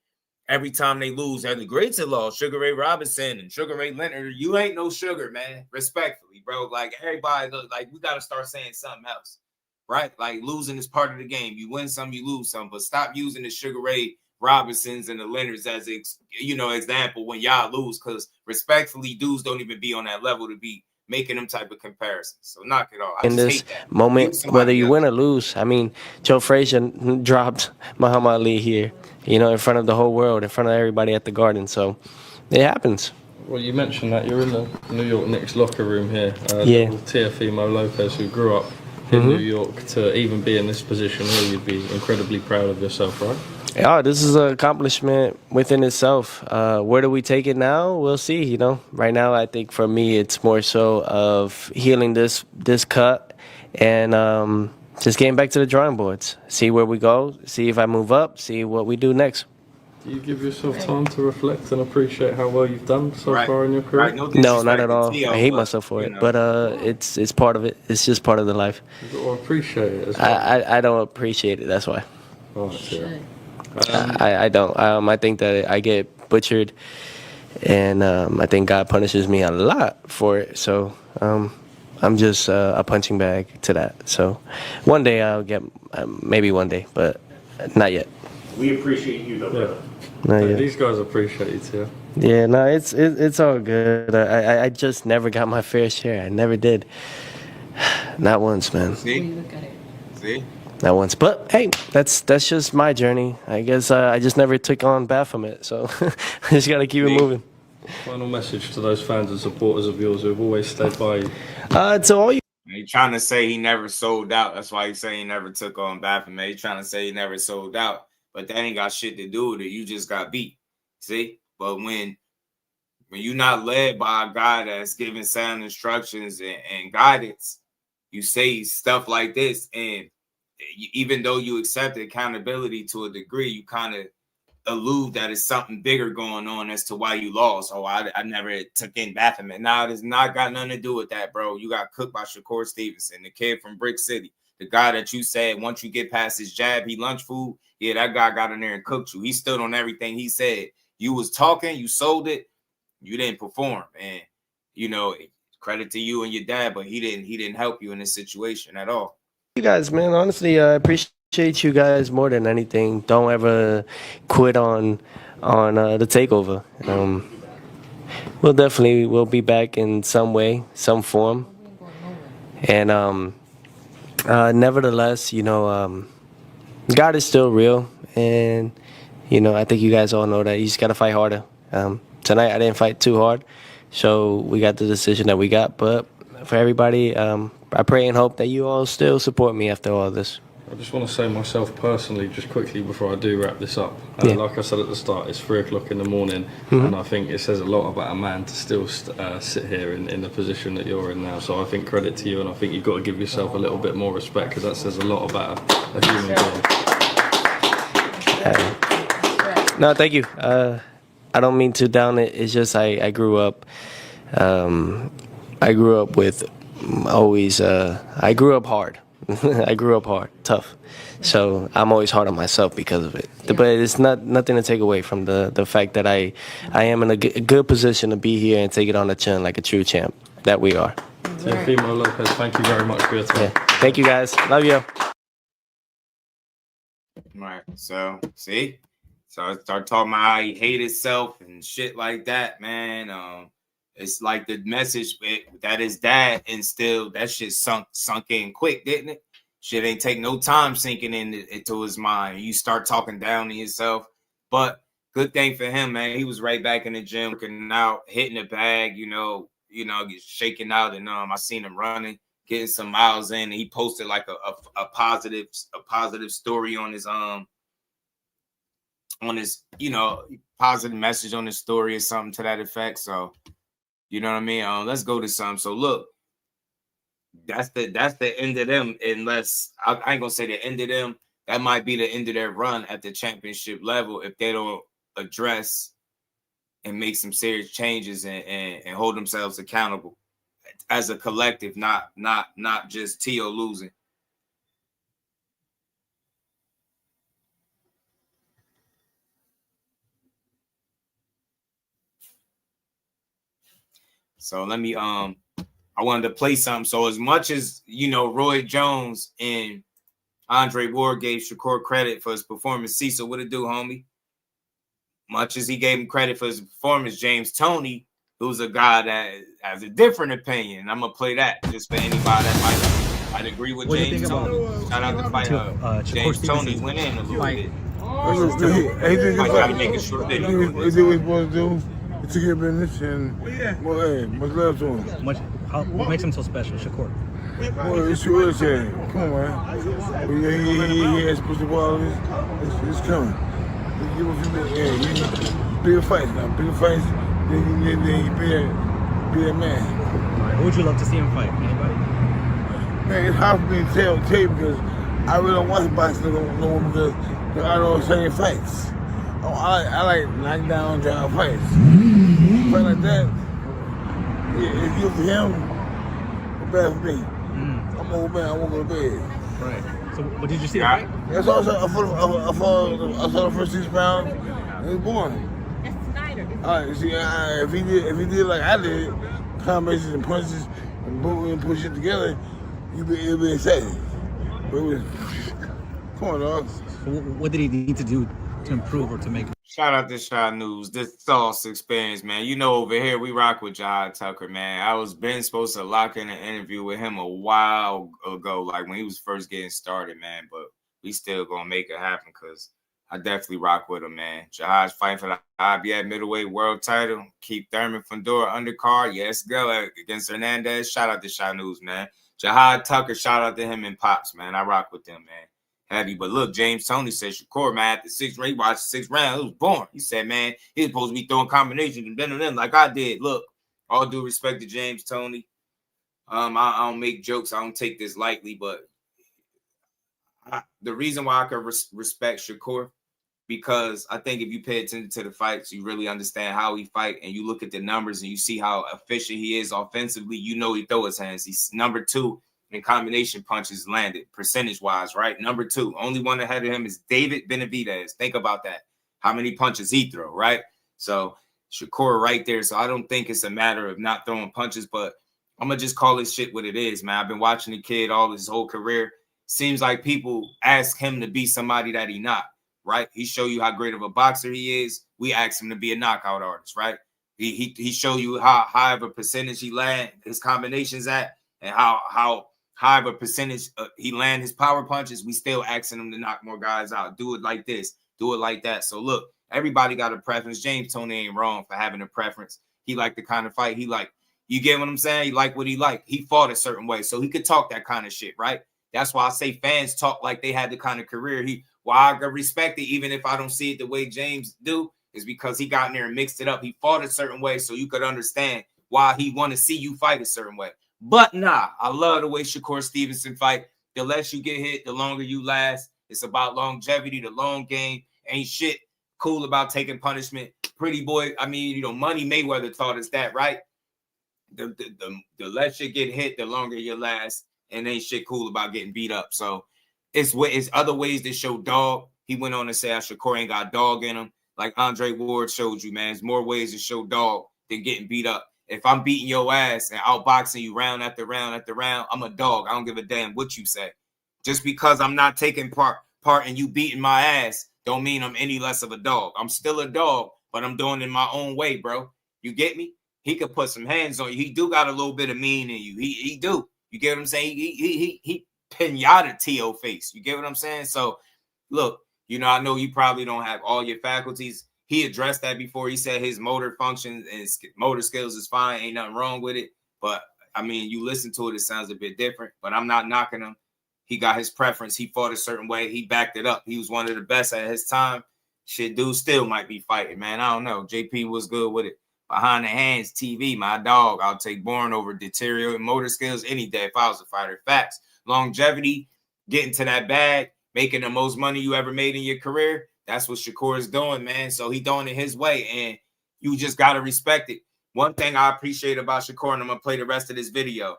every time they lose, the greats have lost, Sugar Ray Robinson and Sugar Ray Leonard. You ain't no sugar, man. Respectfully, bro. Like, everybody, like, we got to start saying something else, right? Like, losing is part of the game. You win some, you lose some, but stop using the Sugar Ray Robinsons and the Leonards as example when y'all lose, because respectfully, dudes don't even be on that level to be making them type of comparisons. So knock it off. In this moment, whether you win or lose, I mean, Joe Frazier dropped Muhammad Ali here, in front of the whole world, in front of everybody at the Garden. So it happens. Well, you mentioned that you're in the New York Knicks locker room here. Yeah. Teofimo Lopez, who grew up in New York, to even be in this position here, you'd be incredibly proud of yourself, right? Yeah, this is an accomplishment within itself. Where do we take it now? We'll see, Right now, I think for me, it's more so of healing this cut and just getting back to the drawing boards. See where we go, see if I move up, see what we do next. Do you give yourself time to reflect and appreciate how well you've done so far in your career? Right. No, not at all. I hate myself for it, but it's part of it. It's just part of the life. You've got to appreciate it as well. I don't appreciate it, that's why. Right, yeah. I don't. I think that I get butchered, and I think God punishes me a lot for it. So I'm just a punching bag to that. So one day I'll get, maybe one day, but not yet. We appreciate you, though, brother. These guys appreciate you too. Yeah, no, it's all good. I just never got my fair share. I never did. Not once, man. See? Not once, but hey, that's just my journey. I guess I just never took on Baphomet, so I just gotta keep it moving. Final message to those fans and supporters of yours who have always stayed by you. To all you. He's trying to say he never sold out. That's why he's saying he never took on Baphomet. He's trying to say he never sold out, but that ain't got shit to do with it. You just got beat. See? But when you're not led by a guy that's giving sound instructions and guidance, you say stuff like this, and even though you accept accountability to a degree, you kind of allude that it's something bigger going on as to why you lost. Oh, I never took in Baphomet. Nah, it has not got nothing to do with that, bro. You got cooked by Shakur Stevenson, the kid from Brick City, the guy that you said once you get past his jab, he lunch food. Yeah, that guy got in there and cooked you. He stood on everything he said. You was talking, you sold it, you didn't perform. And, credit to you and your dad, but he didn't help you in this situation at all. You guys, man, honestly, I appreciate you guys more than anything. Don't ever quit on the takeover. We'll be back in some way, some form. And nevertheless, God is still real. And, I think you guys all know that. You just got to fight harder. Tonight, I didn't fight too hard. So we got the decision that we got. But for everybody, I pray and hope that you all still support me after all this. I just want to say myself personally, just quickly before I do wrap this up. Like I said at the start, it's 3 o'clock in the morning, and I think it says a lot about a man to still sit here in the position that you're in now. So I think credit to you, and I think you've got to give yourself a little bit more respect, because that says a lot about a human being. No, thank you. I don't mean to down it. It's just I grew up. I grew up with always. I grew up hard. I grew up hard, tough. So I'm always hard on myself because of it. But it's nothing to take away from the fact that I am in a good position to be here and take it on the chin like a true champ that we are. Teofimo, Lopez, thank you very much for your time. Yeah. Thank you, guys. Love you. Right. So, see? So I start talking about how he hated himself and shit like that, man. It's like the message that his dad instilled, that shit sunk in quick, didn't it? Shit ain't take no time sinking into his mind. You start talking down to yourself. But good thing for him, man. He was right back in the gym, working out, hitting the bag, shaking out. And I seen him running, getting some miles in. And he posted like a positive story on his positive message on his story or something to that effect. So, you know what I mean? Let's go to some. So look, that's the end of them. Unless I ain't gonna say the end of them. That might be the end of their run at the championship level if they don't address and make some serious changes and hold themselves accountable as a collective, not just Teo losing. So let me I wanted to play something. So as much as Roy Jones and Andre Ward gave Shakur credit for his performance, Cecil, what it do, homie? Much as he gave him credit for his performance, James Toney, who's a guy that has a different opinion. I'm gonna play that just for anybody that might agree with James Toney. Shout out to fight James Toney went in a little bit. I gotta make a short video. He did what he supposed to do. He took care of business, and much love to him. What makes him so special, Shakur? Well, it's your words, come on, man. He ain't supposed to ball this. It's coming. Give him a few bigger fights now. Bigger fights, then he be a man. Who would you love to see him fight? Anybody? Man, it's hard for me to tell because I really don't watch boxing no more because I don't say fights. I like knockdown, drive fights. Fight like that, it's good for him, but bad for me. I'm old man, I won't go to bed. Right. So, what did you see the fight? That's also, I saw the first 6 rounds, and it was boring. All right, see, if he did like I did, combinations and punches and boom and push it together, it'd be exciting. But it was, come on, dog. So what did he need to do to improve or to make? Shout out to Shaw News. This Sauce experience, man. Over here we rock with Jahad Tucker, man. I was been supposed to lock in an interview with him a while ago, like when he was first getting started, man. But we still gonna make it happen because I definitely rock with him, man. Jahad's fighting for the IBF middleweight world title. Keith Thurman Fundora undercard. Yes, go against Hernandez. Shout out to Shaw News, man. Jahad Tucker, shout out to him and Pops, man. I rock with them, man. Heavy. But look, James Toney said Shakur, man, after 6 rounds, he watched 6 rounds. It was boring. He said, man, he's supposed to be throwing combinations and bending them like I did. Look, all due respect to James Toney. I don't make jokes. I don't take this lightly, but the reason why I could respect Shakur, because I think if you pay attention to the fights, you really understand how he fight, and you look at the numbers and you see how efficient he is offensively. He throw his hands. He's number 2 in combination punches landed, percentage-wise, right? Number 2. Only one ahead of him is David Benavidez. Think about that. How many punches he throw, right? So Shakur right there. So I don't think it's a matter of not throwing punches, but I'm going to just call this shit what it is, man. I've been watching the kid all his whole career. Seems like people ask him to be somebody that he not, right? He show you how great of a boxer he is. We ask him to be a knockout artist, right? He show you how high of a percentage he land his combinations at, and how high of a percentage he land his power punches. We still asking him to knock more guys out. Do it like this. Do it like that. So look, everybody got a preference. James Toney ain't wrong for having a preference. He like the kind of fight he like. You get what I'm saying? He like what he like. He fought a certain way, so he could talk that kind of shit, right? That's why I say fans talk like they had the kind of career why I can respect it, even if I don't see it the way James do, is because he got in there and mixed it up. He fought a certain way so you could understand why he want to see you fight a certain way. But nah, I love the way Shakur Stevenson fight. The less you get hit, the longer you last. It's about longevity, the long game. Ain't shit cool about taking punishment. Pretty boy, I mean, you know, Money Mayweather taught us that, right? The less you get hit, the longer you last. And ain't shit cool about getting beat up. So it's other ways to show dog. He went on to say Shakur ain't got dog in him. Like Andre Ward showed you, man. There's more ways to show dog than getting beat up. If I'm beating your ass and outboxing you round after round after round, I'm a dog. I don't give a damn what you say. Just because I'm not taking part in you beating my ass don't mean I'm any less of a dog. I'm still a dog, but I'm doing it in my own way, bro. You get me? He could put some hands on you. He do got a little bit of mean in you. He do. You get what I'm saying? He pinata T.O. face. You get what I'm saying? So, look, you know, I know you probably don't have all your faculties. He addressed that before. He said his motor functions and motor skills is fine. Ain't nothing wrong with it. But, I mean, you listen to it, it sounds a bit different. But I'm not knocking him. He got his preference. He fought a certain way. He backed it up. He was one of the best at his time. Shit, dude still might be fighting, man. I don't know. JP was good with it. Behind the hands, TV, my dog. I'll take Bourne over deteriorating motor skills any day if I was a fighter. Facts. Longevity, getting to that bag, making the most money you ever made in your career. That's what Shakur is doing, man. So he doing it his way, and you just got to respect it. One thing I appreciate about Shakur, and I'm going to play the rest of this video.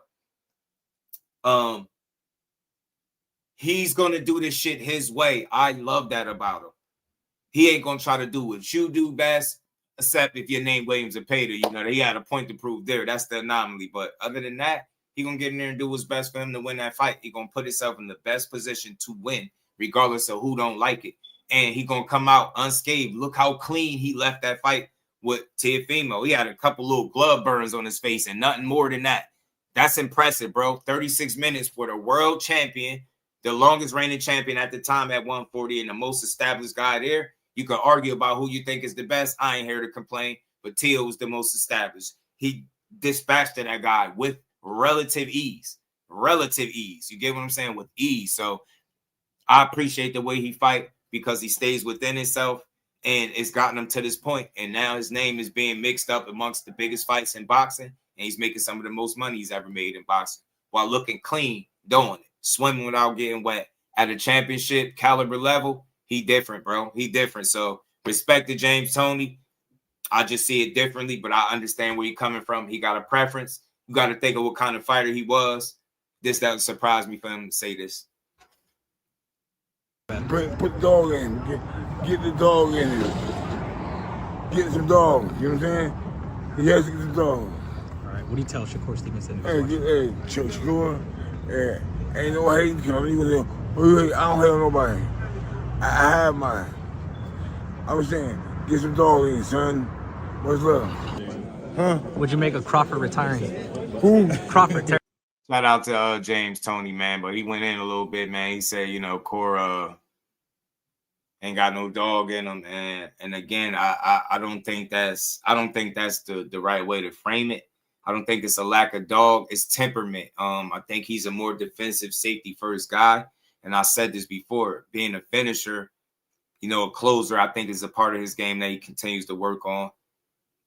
He's going to do this shit his way. I love that about him. He ain't going to try to do what you do best. Except if your name Williams and Pater, you know, he had a point to prove there. That's the anomaly. But other than that, he going to get in there and do what's best for him to win that fight. He going to put himself in the best position to win, regardless of who don't like it. And he going to come out unscathed. Look how clean he left that fight with Teofimo. He had a couple little glove burns on his face and nothing more than that. That's impressive, bro. 36 minutes for the world champion, the longest reigning champion at the time at 140 and the most established guy there. You can argue about who you think is the best. I ain't here to complain, but Teo was the most established. He dispatched that guy with relative ease. Relative ease. You get what I'm saying? With ease. So I appreciate the way he fight because he stays within himself, and it's gotten him to this point. And now his name is being mixed up amongst the biggest fights in boxing, and he's making some of the most money he's ever made in boxing while looking clean, doing it, swimming without getting wet. At a championship caliber level, he different, bro. He different. So respect to James Toney. I just see it differently, but I understand where you're coming from. He got a preference. You got to think of what kind of fighter he was. This doesn't surprise me for him to say this. Put the dog in. Get the dog in here. Get some dog. You know what I'm saying? He has to get the dog. All right. What do you tell Shakur Stevenson? Hey, Shakur. Yeah. Ain't no hate coming. I don't hate nobody. I have mine. I'm saying, get some dog in, son. What's up? Huh? Would you make a Crawford retiring? Who? Crawford. Shout out to James Toney, man, but he went in a little bit, man. He said, you know, Cora ain't got no dog in him, and again, I don't think that's the right way to frame it. I don't think it's a lack of dog, it's temperament. I think he's a more defensive, safety first guy. And I said this before, being a finisher, you know, a closer, I think is a part of his game that he continues to work on,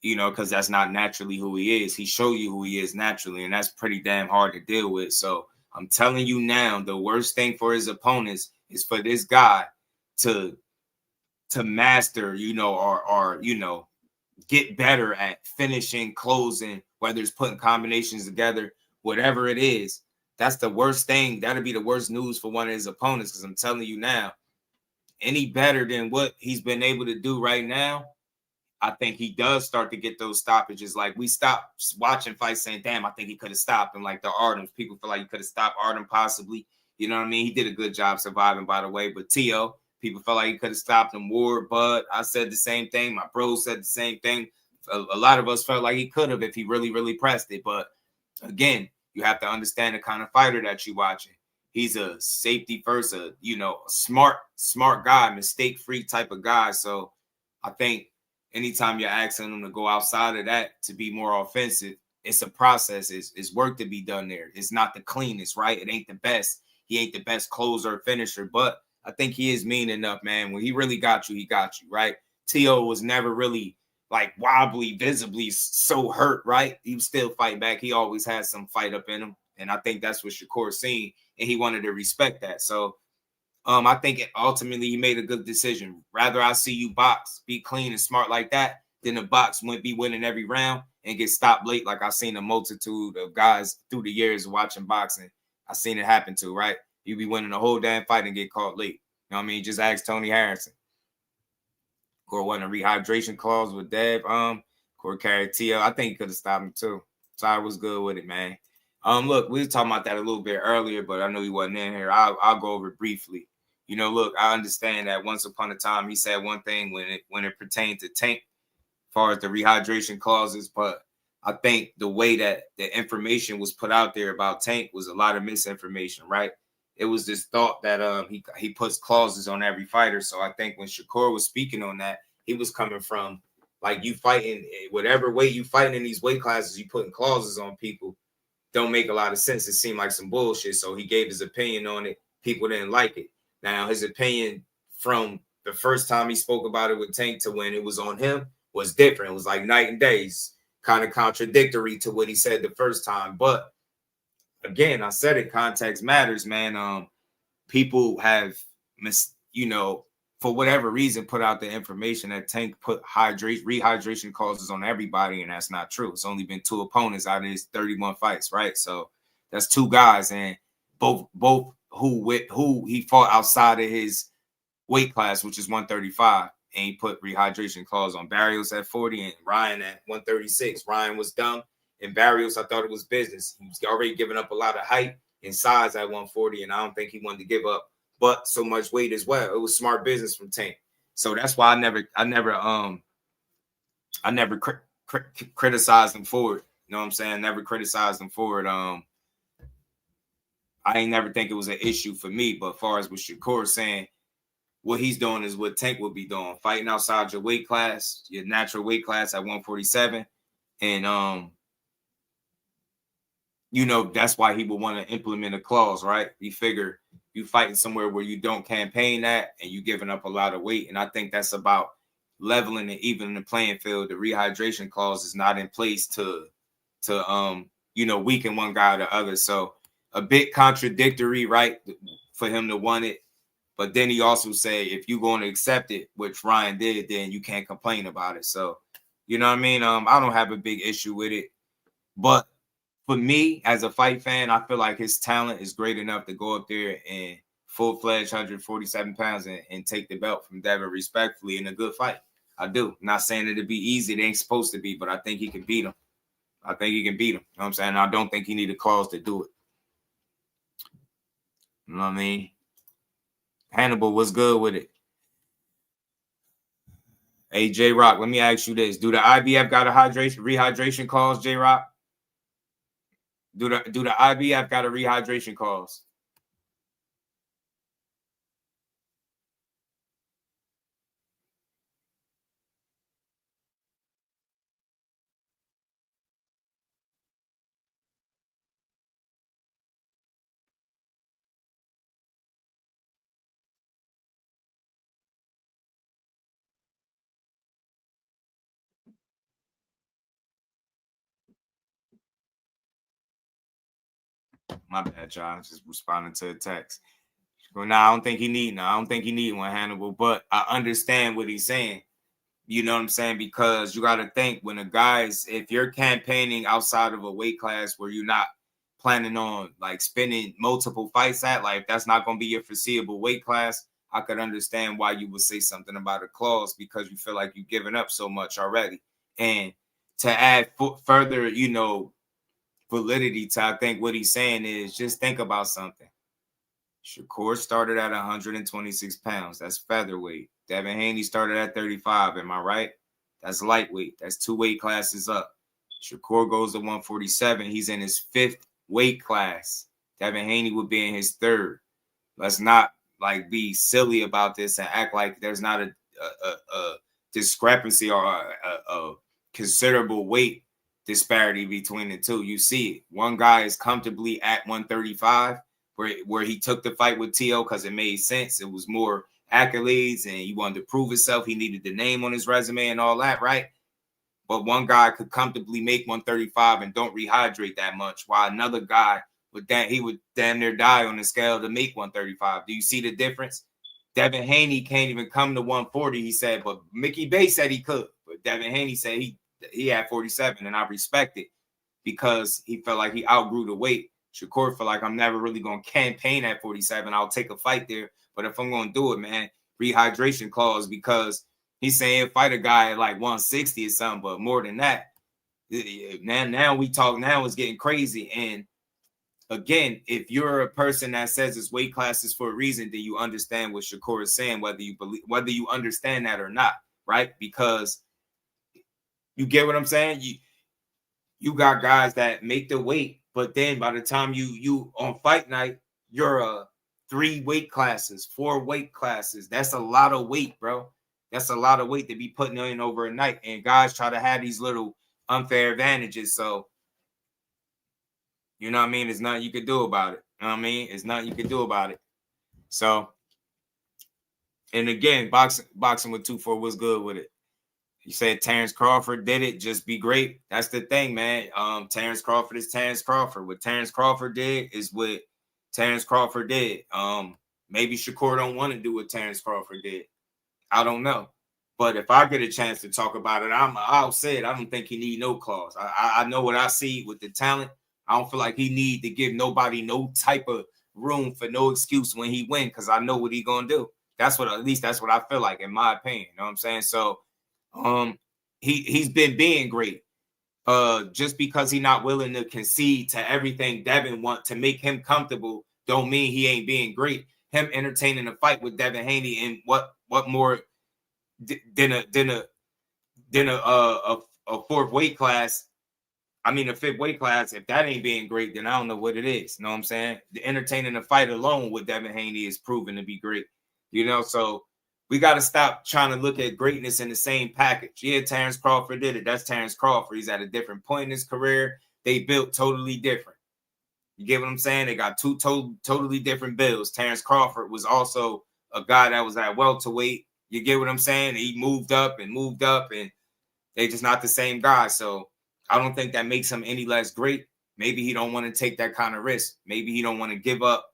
you know, because that's not naturally who he is. He showed you who he is naturally, and that's pretty damn hard to deal with. So I'm telling you now, the worst thing for his opponents is for this guy to master, you know, or you know, get better at finishing, closing, whether it's putting combinations together, whatever it is. That's the worst thing. That'll be the worst news for one of his opponents, because I'm telling you now, any better than what he's been able to do right now, I think he does start to get those stoppages. Like, we stopped watching fights saying, damn, I think he could have stopped him. Like the Ardems, people feel like he could have stopped Ardem possibly. You know what I mean? He did a good job surviving, by the way. But Teo, people felt like he could have stopped him. Ward, Bud, I said the same thing. My bro said the same thing. A lot of us felt like he could have if he really, really pressed it. But again, you have to understand the kind of fighter that you're watching. He's a safety first, a smart guy, mistake-free type of guy. So I think anytime you're asking him to go outside of that to be more offensive, it's a process. It's work to be done there. It's not the cleanest, right? It ain't the best. he ain't the best closer or finisher, but I think he is mean enough, man. When he really got you, he got you, right? T.O. was never really like wobbly, visibly so hurt, right? He was still fighting back. He always had some fight up in him. And I think that's what Shakur seen, and he wanted to respect that. So I think ultimately he made a good decision. Rather I see you box, be clean and smart like that, than the box wouldn't be winning every round and get stopped late like I've seen a multitude of guys through the years watching boxing. I've seen it happen to, right? You be winning the whole damn fight and get caught late. You know what I mean? Just ask Tony Harrison. Core wasn't a rehydration clause with Dev. Core carried TL. I think he could have stopped him too. So I was good with it, man. Look, we were talking about that a little bit earlier, but I know he wasn't in here. I'll go over it briefly. You know, look, I understand that once upon a time he said one thing when it pertained to Tank, as far as the rehydration clauses, but I think the way that the information was put out there about Tank was a lot of misinformation, right? It was this thought that he puts clauses on every fighter. So I think when Shakur was speaking on that, he was coming from like you fighting whatever way you fighting in these weight classes, you putting clauses on people don't make a lot of sense. It seemed like some bullshit. So he gave his opinion on it. People didn't like it. Now his opinion from the first time he spoke about it with Tank to when it was on him was different. It was like night and days, kind of contradictory to what he said the first time. But again, I said it, context matters, man. People have, for whatever reason, put out the information that Tank put rehydration clauses on everybody, and that's not true. It's only been 2 opponents out of his 31 fights, right? So that's 2 guys, and both who he fought outside of his weight class, which is 135, and he put rehydration clause on Barrios at 40 and Ryan at 136. Ryan was dumb. And Barrios, I thought it was business. He was already giving up a lot of height and size at 140, and I don't think he wanted to give up but so much weight as well. It was smart business from Tank. So that's why I never criticized him for it. You know what I'm saying? Never criticized him for it. I ain't never think it was an issue for me. But as far as what Shakur saying, what he's doing is what Tank would be doing, fighting outside your weight class, your natural weight class at 147, and that's why he would want to implement a clause, right? He figure you fighting somewhere where you don't campaign at and you giving up a lot of weight. And I think that's about leveling and evening the playing field. The rehydration clause is not in place to weaken one guy or the other. So a bit contradictory, right, for him to want it. But then he also say, if you're going to accept it, which Ryan did, then you can't complain about it. So, you know what I mean? I don't have a big issue with it. But for me, as a fight fan, I feel like his talent is great enough to go up there and full-fledged 147 pounds and take the belt from Devin respectfully in a good fight. I do. I'm not saying it'll be easy. It ain't supposed to be, but I think he can beat him. You know what I'm saying? I don't think he need a clause to do it. You know what I mean? Hannibal was good with it. Hey, J-Rock, let me ask you this. Do the IBF got a rehydration clause, J-Rock? Do the IBF got a rehydration clause? My bad, John. Just responding to a text. Well, I don't think he need one, Hannibal, but I understand what he's saying. You know what I'm saying? Because you got to think when a guy's, if you're campaigning outside of a weight class where you're not planning on like spending multiple fights at, like that's not going to be your foreseeable weight class, I could understand why you would say something about a clause because you feel like you've given up so much already. And to add further, validity to, I think what he's saying is just think about something. Shakur started at 126 pounds. That's featherweight. Devin Haney started at 35. Am I right? That's lightweight. That's 2 weight classes up. Shakur goes to 147. He's in his 5th weight class. Devin Haney would be in his 3rd. Let's not be silly about this and act like there's not a discrepancy or a considerable weight disparity between the two. You see it. One guy is comfortably at 135. where he took the fight with T.O. because it made sense. It was more accolades and he wanted to prove himself. He needed the name on his resume and all that, right? But one guy could comfortably make 135 and don't rehydrate that much, while another guy would damn near die on the scale to make 135. Do you see the difference? Devin Haney can't even come to 140, he said, but Mickey Bay said he could. But Devin Haney said he had 47, and I respect it because he felt like he outgrew the weight. Shakur felt like I'm never really going to campaign at 47. I'll take a fight there. But if I'm going to do it, man, rehydration clause, because he's saying fight a guy at like 160 or something, but more than that. Now we talk, now it's getting crazy. And again, if you're a person that says it's weight classes for a reason, then you understand what Shakur is saying, whether you understand that or not, right? Because you get what I'm saying? You got guys that make the weight, but then by the time you on fight night, you're 3 weight classes, 4 weight classes. That's a lot of weight, bro. That's a lot of weight to be putting in over a night. And guys try to have these little unfair advantages. So, you know what I mean? There's nothing you can do about it. You know what I mean? There's nothing you can do about it. So, and again, boxing with 2-4 was good with it. You said Terrence Crawford did it, just be great. That's the thing, man. Terrence Crawford is Terrence Crawford. What Terrence Crawford did is what Terrence Crawford did. Maybe Shakur don't want to do what Terrence Crawford did. I don't know. But if I get a chance to talk about it, I'll say it. I don't think he need no clause. I know what I see with the talent. I don't feel like he need to give nobody no type of room for no excuse when he win, because I know what he gonna do. At least that's what I feel like, in my opinion. You know what I'm saying? So he's been being great. Just because he's not willing to concede to everything Devin want to make him comfortable, don't mean he ain't being great. Him entertaining a fight with Devin Haney in what more than a 4th weight class. I mean, a 5th weight class. If that ain't being great, then I don't know what it is. You know what I'm saying? The entertaining a fight alone with Devin Haney is proven to be great. You know, so we got to stop trying to look at greatness in the same package. Yeah, Terrence Crawford did it. That's Terrence Crawford. He's at a different point in his career. They built totally different. You get what I'm saying? They got 2 totally different builds. Terrence Crawford was also a guy that was at welterweight. You get what I'm saying? He moved up, and they just not the same guy. So I don't think that makes him any less great. Maybe he don't want to take that kind of risk. Maybe he don't want to give up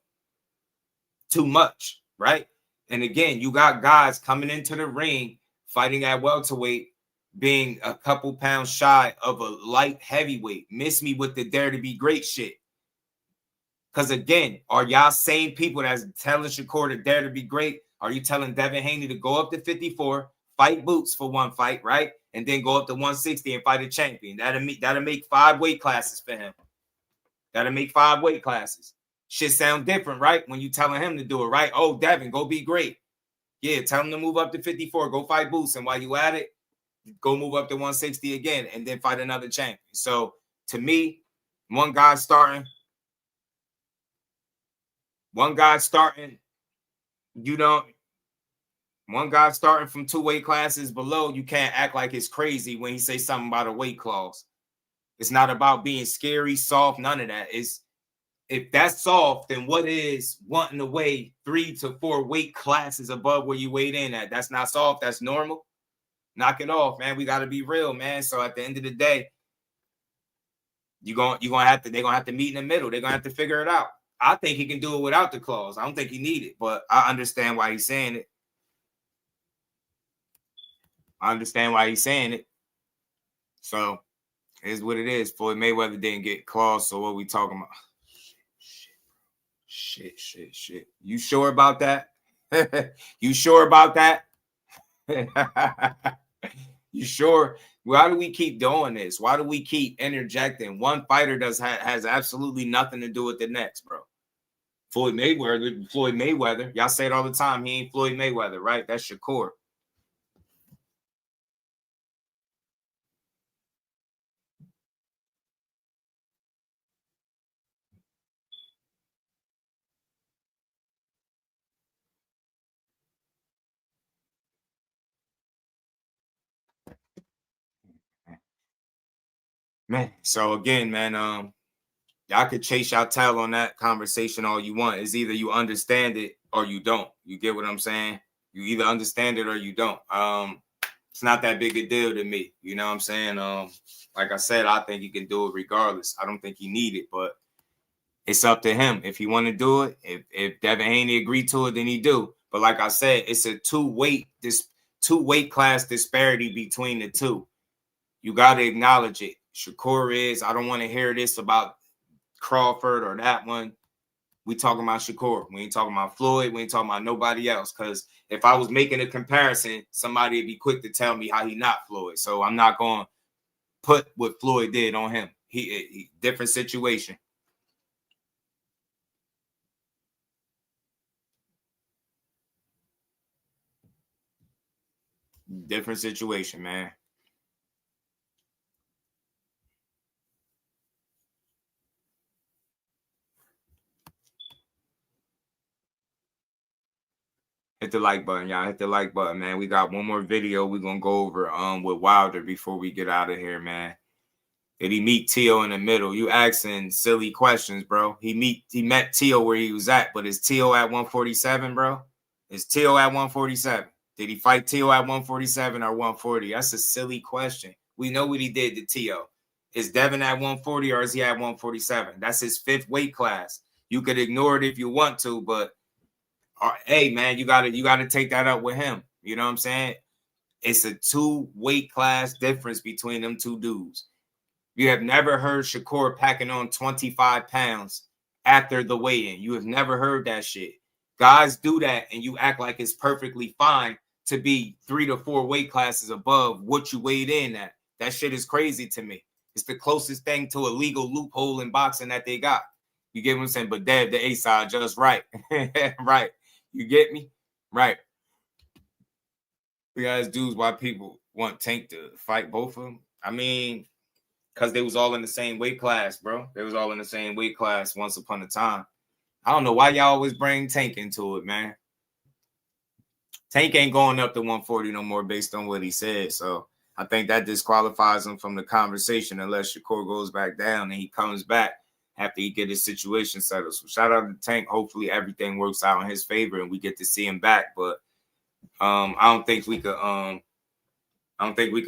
too much, right? And again, you got guys coming into the ring fighting at welterweight, being a couple pounds shy of a light heavyweight. Miss me with the dare to be great shit. Because again, are y'all same people that's telling Shakur to dare to be great? Are you telling Devin Haney to go up to 54, fight Boots for one fight, right? And then go up to 160 and fight a champion? That'll make 5 weight classes for him. That'll make 5 weight classes. Shit sound different, right? When you telling him to do it, right? Oh, Devin, go be great. Yeah, tell him to move up to 54, go fight Boots. And while you at it, go move up to 160 again and then fight another champion. So to me, one guy starting, one guy starting from 2 weight classes below, you can't act like it's crazy when he say something about a weight clause. It's not about being scary, soft, none of that. If that's soft, then what is wanting to weigh 3 to 4 weight classes above where you weighed in at? That's not soft. That's normal. Knock it off, man. We got to be real, man. So at the end of the day, they're gonna have to meet in the middle. They're gonna have to figure it out. I think he can do it without the clause. I don't think he need it, but I understand why he's saying it. So it's what it is. Floyd Mayweather didn't get clause. So what we talking about? Shit. You sure about that? You sure about that? You sure? Why do we keep doing this? Why do we keep interjecting? One fighter has absolutely nothing to do with the next, bro. Floyd Mayweather. Y'all say it all the time. He ain't Floyd Mayweather, right? That's Shakur. Man, so again, man, y'all could chase y'all tail on that conversation all you want. It's either you understand it or you don't. You get what I'm saying? You either understand it or you don't. It's not that big a deal to me. You know what I'm saying? Like I said, I think he can do it regardless. I don't think he need it, but it's up to him. If he want to do it, if Devin Haney agreed to it, then he do. But like I said, it's a two weight class disparity between the two. You got to acknowledge it. Shakur is, I don't want to hear this about Crawford or that one. We talking about Shakur. We ain't talking about Floyd. We ain't talking about nobody else. Because if I was making a comparison, somebody would be quick to tell me how he not Floyd. So I'm not going to put what Floyd did on him. He different situation. Different situation, man. Hit the like button, y'all. Hit the like button, man. We got one more video we're gonna go over with Wilder before we get out of here, man. Did he meet Teo in the middle? You asking silly questions, bro. He met Teo where he was at, but is Teo at 147, bro? Is Teo at 147? Did he fight Teo at 147 or 140? That's a silly question. We know what he did to Teo. Is Devin at 140 or is he at 147? That's his 5th weight class. You could ignore it if you want to, but hey, man, you gotta take that up with him. You know what I'm saying? It's a 2 weight class difference between them two dudes. You have never heard Shakur packing on 25 pounds after the weigh-in. You have never heard that shit. Guys do that, and you act like it's perfectly fine to be 3 to 4 weight classes above what you weighed in at. That shit is crazy to me. It's the closest thing to a legal loophole in boxing that they got. You get what I'm saying? But Dev, the A-side, just right. Right. You get me? Right. You guys dudes why people want Tank to fight both of them. I mean, because they was all in the same weight class, bro. They was all in the same weight class once upon a time. I don't know why y'all always bring Tank into it, man. Tank ain't going up to 140 no more based on what he said. So I think that disqualifies him from the conversation unless Shakur goes back down and he comes back after he get his situation settled. So shout out to Tank. Hopefully everything works out in his favor and we get to see him back. But I don't think we could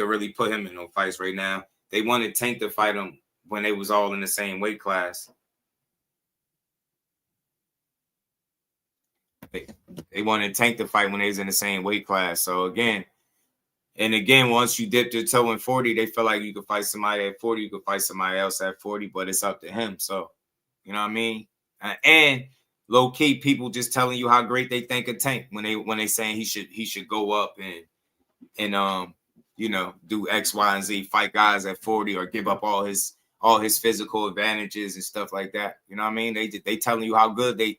really put him in no fights right now. They wanted Tank to fight him when they was all in the same weight class. They wanted Tank to fight when they was in the same weight class. So again, once you dip your toe in 40, they feel like you could fight somebody at 40, you could fight somebody else at 40, but it's up to him. So, you know what I mean? And low key, people just telling you how great they think of Tank when they saying he should go up and you know, do X, Y, and Z, fight guys at 40 or give up all his physical advantages and stuff like that. You know what I mean? They telling you how good they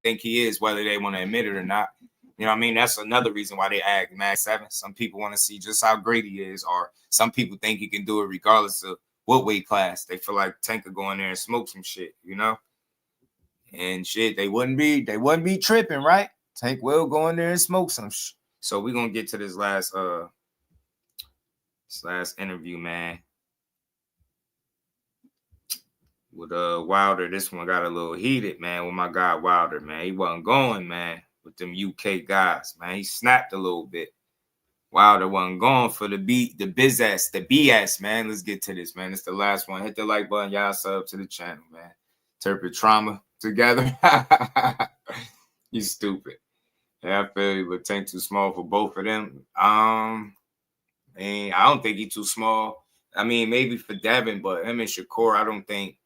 think he is, whether they want to admit it or not. You know what I mean? That's another reason why they add Max 7. Some people want to see just how great he is, or some people think he can do it regardless of what weight class. They feel like Tank could go in there and smoke some shit, you know? And shit, they wouldn't be tripping, right? Tank will go in there and smoke some shit. So we're gonna get to this last interview, man. With Wilder. This one got a little heated, man, with my guy Wilder, man. He wasn't going, man, with them UK guys, man. He snapped a little bit. Wilder wasn't going for the BS, man. Let's get to this, man. It's the last one. Hit the like button. Y'all sub to the channel, man. Interpret trauma together. You stupid. Yeah, I feel you, but Tank too small for both of them. I don't think he's too small. I mean, maybe for Devin, but him and Shakur, I don't think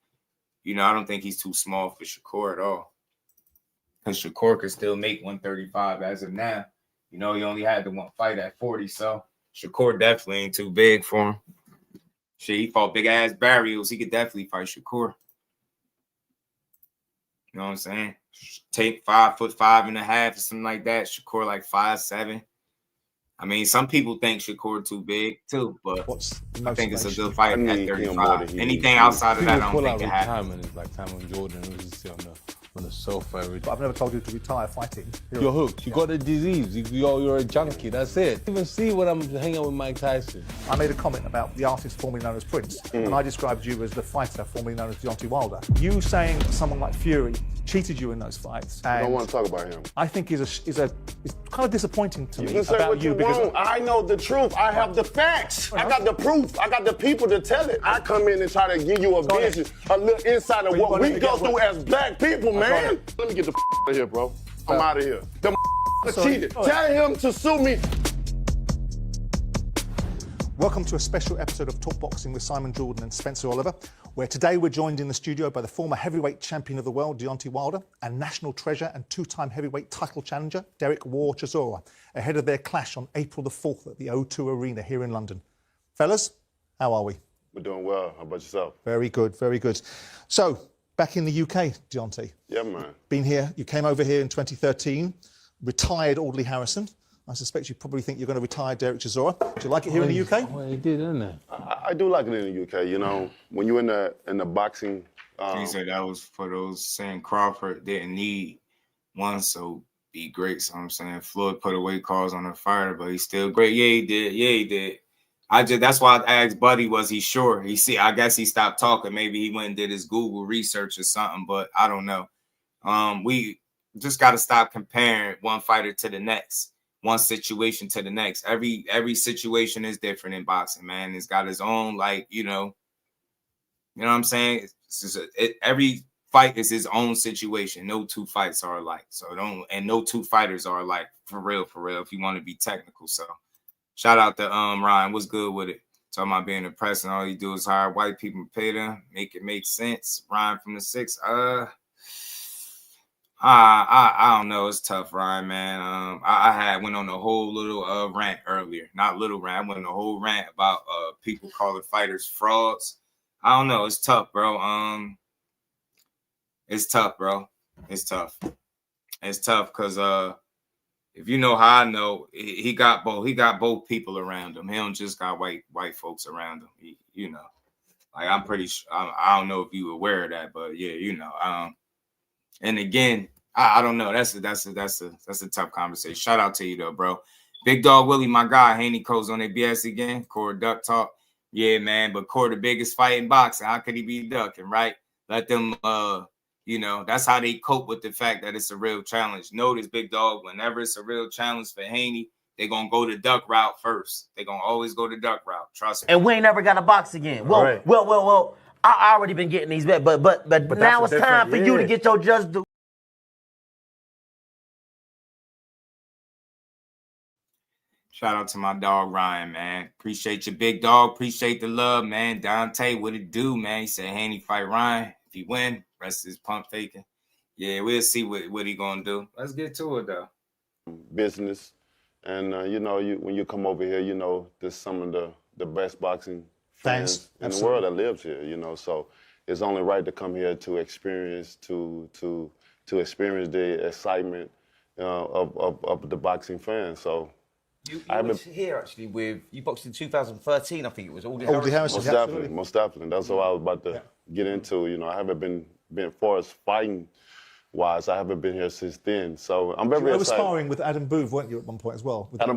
he's too small for Shakur at all. Because Shakur can still make 135 as of now. You know, he only had the one fight at 40, so Shakur definitely ain't too big for him. Shit, he fought big-ass Barrios. He could definitely fight Shakur. You know what I'm saying? Take 5'5.5" or something like that. Shakur like 5'7". I mean, some people think Shakur too big too, but I think it's a good fight at 35. Anything outside of that, I don't think it happens. Is like time on Jordan. on the sofa every day. But I've never told you to retire fighting. You're hooked. You got the disease. You're a junkie. That's it. Even see when I'm hanging out with Mike Tyson. I made a comment about the artist formerly known as Prince, and I described you as the fighter formerly known as Deontay Wilder. You saying someone like Fury cheated you in those fights. I don't want to talk about him. I think is kind of disappointing to me You can say about what you because want. I know the truth. I have the facts. I got the proof. I got the people to tell it. I come in and try to give you a vision, a little insight of what we go through as black people, man. Let me get the out of here, bro. I'm out of here. The cheated. Tell him to sue me. Welcome to a special episode of Talk Boxing with Simon Jordan and Spencer Oliver, where today we're joined in the studio by the former heavyweight champion of the world, Deontay Wilder, and national treasure and two-time heavyweight title challenger, Derek War Chisora, ahead of their clash on April the 4th at the O2 Arena here in London. Fellas, how are we? We're doing well. How about yourself? Very good, very good. So, back in the UK, Deontay. Yeah, man. Been here. You came over here in 2013, retired Audley Harrison. I suspect you probably think you're going to retire Derek Chisora. Do you like it here in the UK? Well, he did, didn't it? I do like it in the UK. You know, when you're in the boxing. He said that was for those saying Crawford didn't need one, so be great. So I'm saying Floyd put away calls on the fighter, but he's still great. Yeah, he did. Yeah, he did. That's why I asked Buddy, was he sure? I guess he stopped talking. Maybe he went and did his Google research or something, but I don't know. We just got to stop comparing one fighter to the next. One situation to the next. Every situation is different in boxing, man. It's got its own, like, you know what I'm saying? Every fight is his own situation. No two fights are alike. And no two fighters are alike, for real, if you want to be technical. So shout out to Ryan. What's good with it? Talking about being oppressed and all you do is hire white people, pay them, make it make sense. Ryan from the 6. I don't know. It's tough, Ryan, man. I went on a whole little rant earlier. Not little rant. I went on a whole rant about people calling fighters frauds. I don't know. It's tough, bro. It's tough, bro. It's tough. It's tough because if you know how I know, he got both people around him. He don't just got white folks around him. You know, like I'm pretty sure. I don't know if you aware of that, but yeah, you know. And again, I don't know. That's a tough conversation. Shout out to you though, bro. Big Dog Willie, my guy. Haney Co's on their BS again. Core Duck Talk. Yeah, man. But Core the biggest fight in boxing. How could he be ducking, right? Let them you know, that's how they cope with the fact that it's a real challenge. Notice, Big Dog, whenever it's a real challenge for Haney, they're gonna go the duck route first. They're gonna always go the duck route. Trust me. And we ain't never got a box again. Well. I already been getting these bets, but now it's time for you to get your just due. Shout out to my dog Ryan, man. Appreciate you, Big Dog. Appreciate the love, man. Deontay, what it do, man? He said Haney fight Ryan. If he win, rest is pump faking. Yeah, we'll see what he gonna do. Let's get to it though. Business, and you know, when you come over here, you know, there's some of the best boxing fans in the world that lives here, you know, so it's only right to come here to experience experience the excitement of the boxing fans. So you was here actually you boxed in 2013, I think it was. Audley Harrison. Most definitely. That's what I was about to get into. You know, I haven't been far as fighting wise. I haven't been here since then. So I'm very excited. You were sparring with Adam Booth, weren't you, at one point as well? Over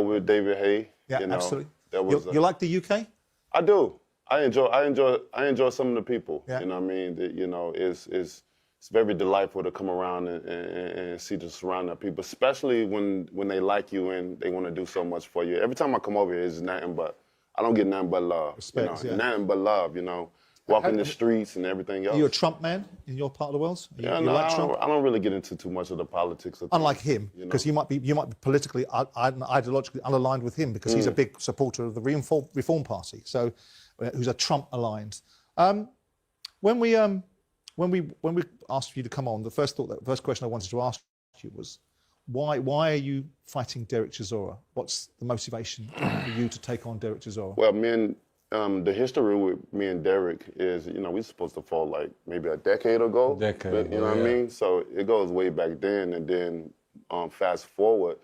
with David Haney. Yeah, you know, absolutely. That was, you like the UK? I do. I enjoy some of the people. Yeah. You know what I mean? You know, it's very delightful to come around and see the surrounding people, especially when they like you and they want to do so much for you. Every time I come over here, it's nothing but, I don't get nothing but love. Respect, nothing but love, you know. Walking the streets and everything else. Are you a Trump man in your part of the world? I don't really get into too much of the politics. Unlike him, because you might be politically, ideologically unaligned with him, because he's a big supporter of the Reform Party, so who's a Trump aligned. When we asked you to come on, the first question I wanted to ask you was, why are you fighting Derek Chisora? What's the motivation for you to take on Derek Chisora? Well, the history with me and Derek is, you know, we were supposed to fall like maybe a decade ago. You know what I mean? So it goes way back then, and then fast forward,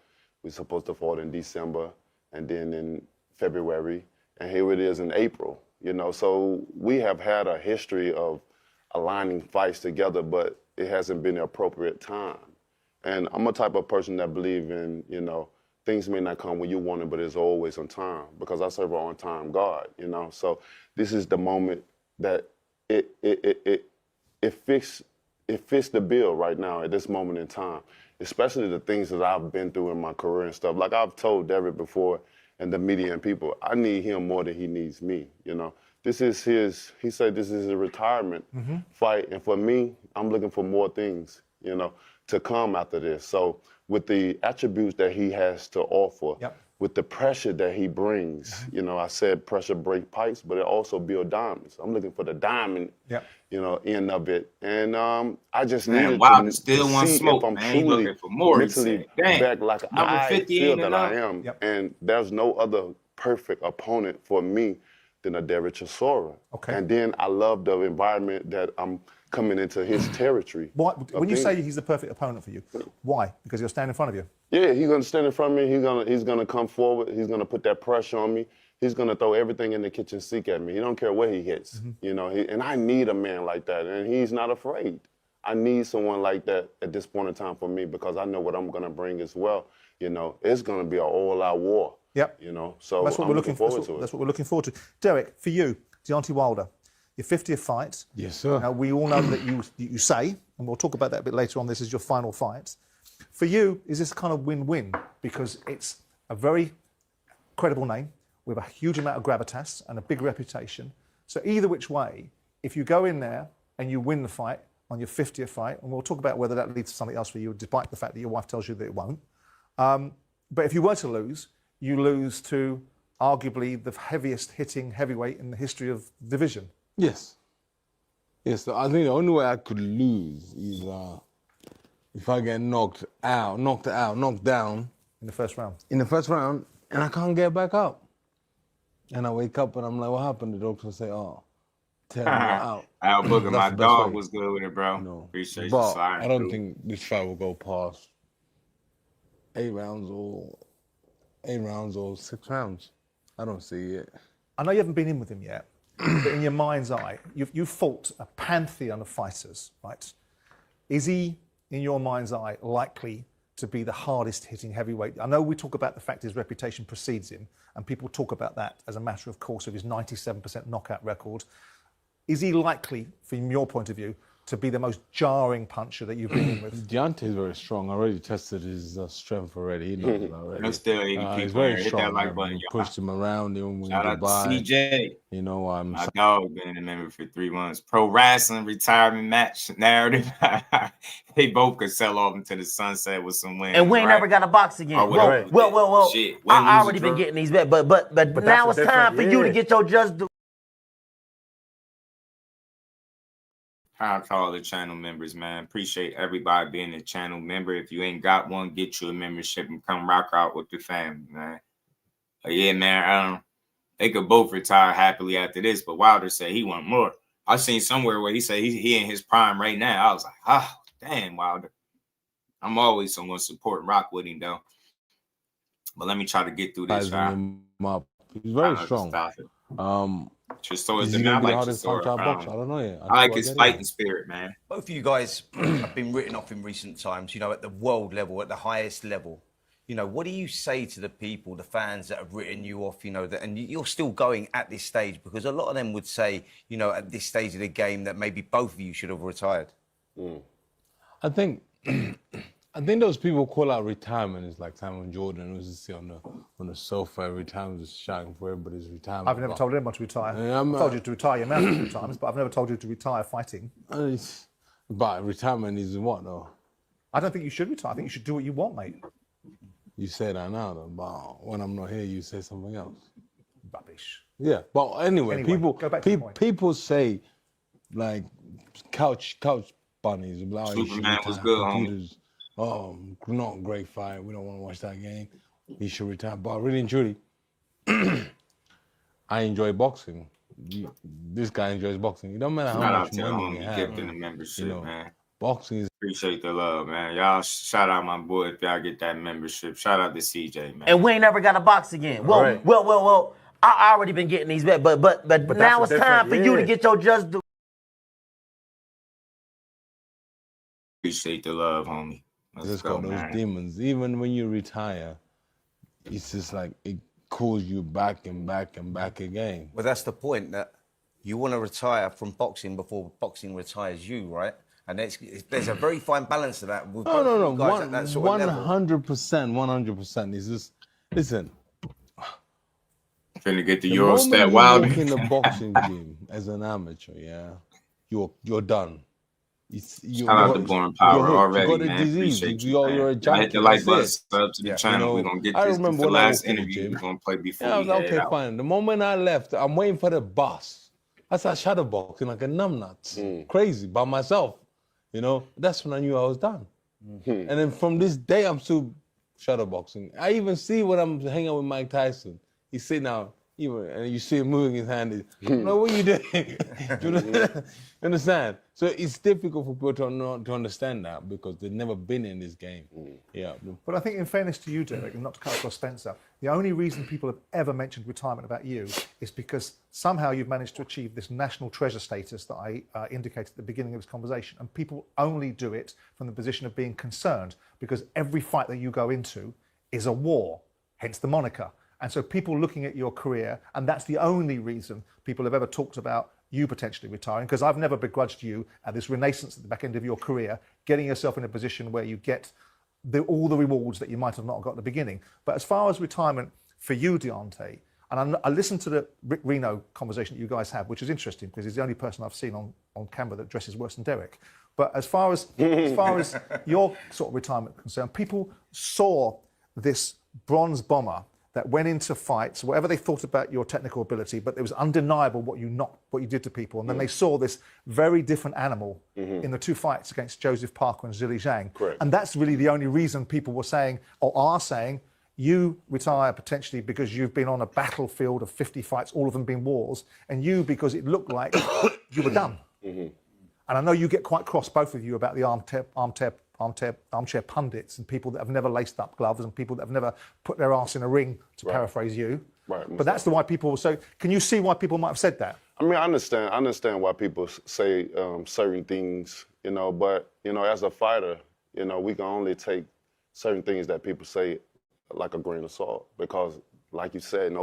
we're supposed to fall in December, and then in February, and here it is in April. You know, so we have had a history of aligning fights together, but it hasn't been the appropriate time. And I'm a type of person that believe in, you know, things may not come when you want it, but it's always on time because I serve an on-time God, you know. So this is the moment that it fits the bill right now at this moment in time, especially the things that I've been through in my career and stuff. Like I've told Derek before and the media and people, I need him more than he needs me, you know. This is he said this is a retirement fight. And for me, I'm looking for more things, you know, to come after this. So with the attributes that he has to offer, with the pressure that he brings, you know, I said pressure break pipes, but it also build diamonds. I'm looking for the diamond, you know, end of it. And I just needed to see if I'm truly mentally back like I feel that I am. And there's no other perfect opponent for me than a Derek Chisora. And then I love the environment that I'm coming into his territory. Why, when you say he's the perfect opponent for you, why? Because he'll stand in front of you? Yeah, he's gonna stand in front of me. He's gonna come forward. He's gonna put that pressure on me. He's gonna throw everything in the kitchen sink at me. He don't care where he hits. You know, and I need a man like that, and he's not afraid. I need someone like that at this point in time for me because I know what I'm gonna bring as well. You know, it's gonna be an all-out war. You know, so that's what I'm we're looking forward to it. That's what we're looking forward to. Derek, for you, Deontay Wilder, your 50th fight. Yes, sir. Now, we all know that you say, and we'll talk about that a bit later on, this is your final fight. For you, is this kind of win-win? Because it's a very credible name with a huge amount of gravitas and a big reputation. So either which way, if you go in there and you win the fight on your 50th fight, and we'll talk about whether that leads to something else for you, despite the fact that your wife tells you that it won't. But if you were to lose, you lose to arguably the heaviest hitting heavyweight in the history of the division. Yes. Yes, so I think the only way I could lose is if I get knocked down. In the first round? In the first round, and I can't get back up. And I wake up and I'm like, what happened? The doctor will say, oh, tell me out. Al Booker, my dog was good with it, bro. No. Appreciate you. But I don't think this fight will go past 8 rounds or 6 rounds. I don't see it. I know you haven't been in with him yet, but in your mind's eye, you've fought a pantheon of fighters, right? Is he, in your mind's eye, likely to be the hardest hitting heavyweight? I know we talk about the fact his reputation precedes him, and people talk about that as a matter of course of his 97% knockout record. Is he likely, from your point of view, to be the most jarring puncher that you've been in with? Deontay is very strong. I already tested his strength already. He knows it already. I'm still 80 He's people very here. Hit strong. that like button, y'all. Pushed him around. Shout out to CJ. You know, my dog been a member for 3 months. Pro wrestling retirement match narrative. They both could sell off into the sunset with some wins. And we ain't never got a box again. Well. Shit. I already been getting these bets, but now it's time for you to get your just due. How to all the channel members, man. Appreciate everybody being a channel member. If you ain't got one, get you a membership and come rock out with the family, man. But yeah, man, they could both retire happily after this, but Wilder said he want more. I seen somewhere where he said he in his prime right now. I was like, oh, damn, Wilder. I'm always someone supporting rock with him, though. But let me try to get through this. He's very strong. Just so is the man like I don't know yet. I like his fighting spirit, man. Both of you guys have been written off in recent times, you know, at the world level, at the highest level. You know, what do you say to the people, the fans that have written you off, you know, and you're still going at this stage? Because a lot of them would say, you know, at this stage of the game that maybe both of you should have retired. I think those people call out retirement is like time when Jordan was just on the sofa every time, just shouting for everybody's retirement. I've never told anyone to retire. I've told you to retire your mouth a few times, but I've never told you to retire fighting. But retirement is what, though? I don't think you should retire. I think you should do what you want, mate. You say that now, though, but when I'm not here, you say something else. Rubbish. Yeah, but anyway people say, like, couch bunnies. Like, Superman was good, homie. Oh, not a great fight. We don't want to watch that game. He should retire. But really and truly, I enjoy boxing. This guy enjoys boxing. It don't matter how much money you have. Gift in the membership, man. Boxing is... Appreciate the love, man. Y'all shout out my boy if y'all get that membership. Shout out to CJ, man. And we ain't never got a box again. Well. I already been getting these bets, but now it's time for you to get your just due. Appreciate the love, homie. Let's Just go, got those man. demons. Even when you retire, it's just like it calls you back and back and back again. Well, that's the point, that you want to retire from boxing before boxing retires you, right? And there's a very fine balance to that. With No. guys at that sort of level. 100%. It's just, listen. Finna get the The Euro moment stat you wild. walk in the boxing gym as an amateur, yeah, you're done. Shout out to Born Power already, you got a man. disease. Appreciate you, You're man. a junkie. Hit the like That's button, it. sub to the channel. We're gonna get I this. remember The when I last walked in the interview gym. we're gonna play before Yeah, I we was like, head okay, out. fine. The moment I left, I'm waiting for the boss. I started shadowboxing like a numbnuts, crazy by myself. You know, that's when I knew I was done. And then from this day, I'm still shadowboxing. I even see when I'm hanging out with Mike Tyson. He's sitting out, and you see him moving his hand. I'm like, what are you doing? Do you understand? So it's difficult for people to understand that because they've never been in this game. Yeah. But I think in fairness to you, Derek, and not to cut across Spencer, the only reason people have ever mentioned retirement about you is because somehow you've managed to achieve this national treasure status that I indicated at the beginning of this conversation. And people only do it from the position of being concerned because every fight that you go into is a war, hence the moniker. And so people looking at your career, and that's the only reason people have ever talked about you potentially retiring, because I've never begrudged you at this renaissance at the back end of your career, getting yourself in a position where you get all the rewards that you might have not got at the beginning. But as far as retirement for you, Deontay, and I listened to the Rick Reno conversation that you guys have, which is interesting because he's the only person I've seen on camera that dresses worse than Derek. But as far as your sort of retirement concerned, people saw this bronze bomber that went into fights, whatever they thought about your technical ability, but it was undeniable what you did to people. And then they saw this very different animal in the two fights against Joseph Parker and Zhilei Zhang. Correct. And that's really the only reason people were saying, or are saying, you retire potentially because you've been on a battlefield of 50 fights, all of them being wars, and you because it looked like you were done. And I know you get quite cross, both of you, about the armchair pundits and people that have never laced up gloves and people that have never put their arse in a ring, to paraphrase you. But that's the why people will say. Can you see why people might have said that? I mean, I understand why people say certain things, you know, but, you know, as a fighter, you know, we can only take certain things that people say like a grain of salt because, like you said,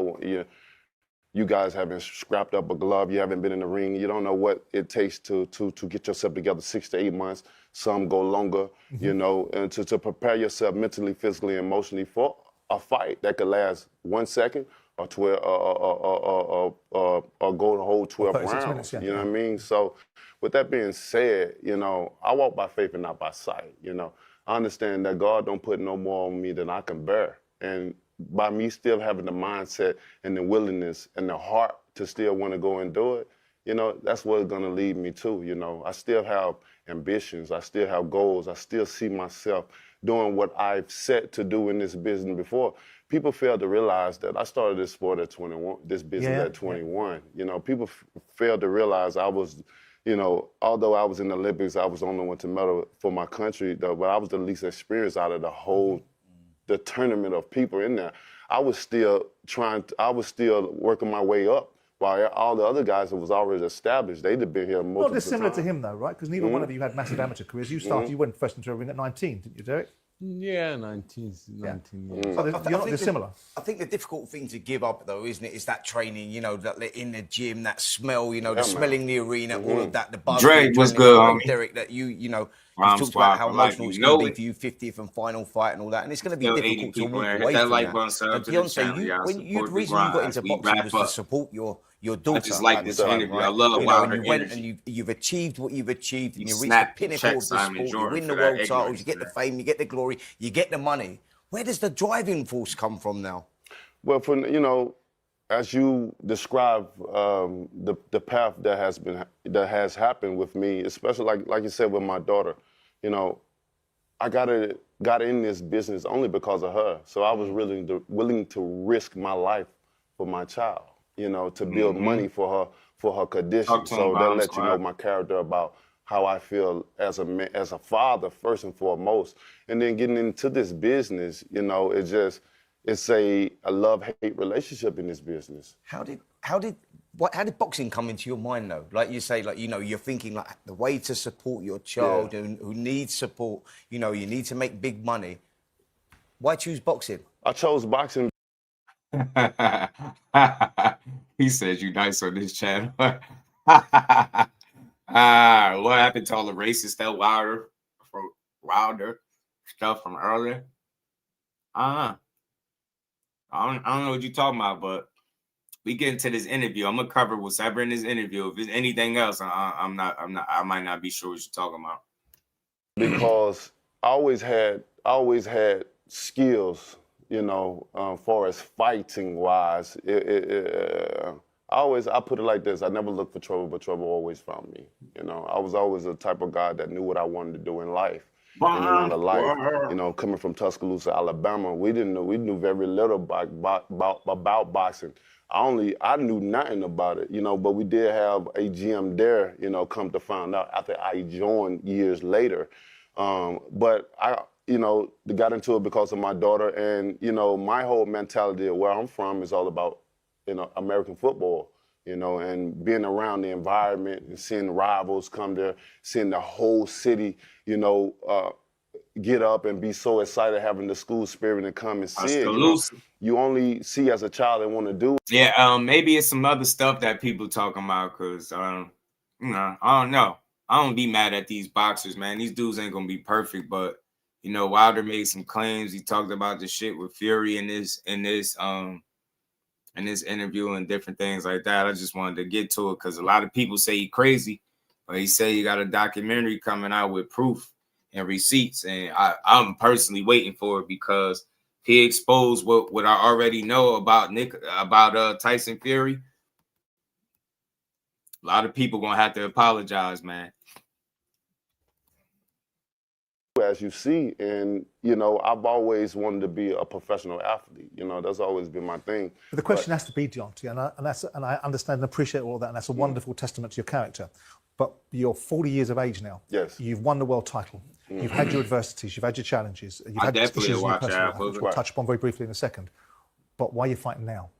you guys haven't scrapped up a glove, you haven't been in the ring, you don't know what it takes to get yourself together 6 to 8 months. Some go longer, you know, and to prepare yourself mentally, physically, emotionally for a fight that could last 1 second or 12 or go the whole 12 rounds. Minutes, yeah. You know what I mean? So with that being said, you know, I walk by faith and not by sight. You know, I understand that God don't put no more on me than I can bear. And by me still having the mindset and the willingness and the heart to still want to go and do it, you know, that's what's going to lead me to. You know, I still have ambitions. I still have goals. I still see myself doing what I've set to do in this business before. People fail to realize that I started this sport at 21, this business at 21. You know, people fail to realize I was, you know, although I was in the Olympics, I was the only one to medal for my country, but I was the least experienced out of the tournament of people in there. I was still working my way up. While all the other guys that was already established, they'd have been here multiple times. Not dissimilar to him, though, right? Because neither one of you had massive amateur careers. You started, you went first into a ring at 19, didn't you, Derek? Yeah, 19 years. So you're not dissimilar. I think the difficult thing to give up, though, isn't it, is that training, you know, that in the gym, that smell, you know, the smelling the arena, all of that, the buzz. Dre, what's good, homie? Derek, that you know, you talked about how emotional it's going to be for you, 50th and final fight and all that, and it's going to be difficult to walk away from that. Deontay, the reason you got into boxing was to support your daughter. I just like this interview. I love and you went and you've achieved what you've achieved, and you reached the pinnacle of the sport. You win the world titles, you get the fame, you get the glory, you get the money. Where does the driving force come from now? Well, you know, as you describe the path that has happened with me, especially like you said with my daughter, you know, I got in this business only because of her. So I was really willing to risk my life for my child, you know, to build money for her condition. So that lets you know my character about how I feel as a father first and foremost, and then getting into this business, you know, it's a love-hate relationship in this business. How did how did boxing come into your mind though? Like you say, like, you know, you're thinking like the way to support your child who needs support, you know, you need to make big money. Why choose boxing? I chose boxing. He said you nice on this channel. What happened to all the racist stuff, Wilder stuff from earlier? I don't know what you're talking about, but we get into this interview. I'm gonna cover whatever in this interview. If it's anything else, I might not be sure what you're talking about. Because I always had skills, you know, far as fighting wise. I put it like this: I never looked for trouble, but trouble always found me. You know, I was always the type of guy that knew what I wanted to do in life. And out of life, you know, coming from Tuscaloosa, Alabama, we knew very little about boxing. I knew nothing about it, you know, but we did have a gym there, you know, come to find out after I joined years later. But I, you know, got into it because of my daughter, and, you know, my whole mentality of where I'm from is all about, you know, American football, you know, and being around the environment and seeing rivals come there, seeing the whole city, you know, get up and be so excited, having the school spirit and come and see it. You know, you only see as a child and want to do it. Yeah, maybe it's some other stuff that people talking about, because, you know, I don't know. I don't be mad at these boxers, man. These dudes ain't going to be perfect, but, you know, Wilder made some claims. He talked about the shit with Fury in this interview and different things like that. I just wanted to get to it because a lot of people say he crazy, but he said he got a documentary coming out with proof and receipts, and I'm personally waiting for it because he exposed what I already know about Tyson Fury. A lot of people gonna have to apologize, man. As you see, and, you know, I've always wanted to be a professional athlete. You know, that's always been my thing. But the question has to be, Deontay, and I understand and appreciate all of that, and that's a wonderful testament to your character. But you're 40 years of age now. Yes. You've won the world title. You've had your adversities. You've had your challenges. You've had issues in your personal life, which we'll touch upon very briefly in a second. But why are you fighting now?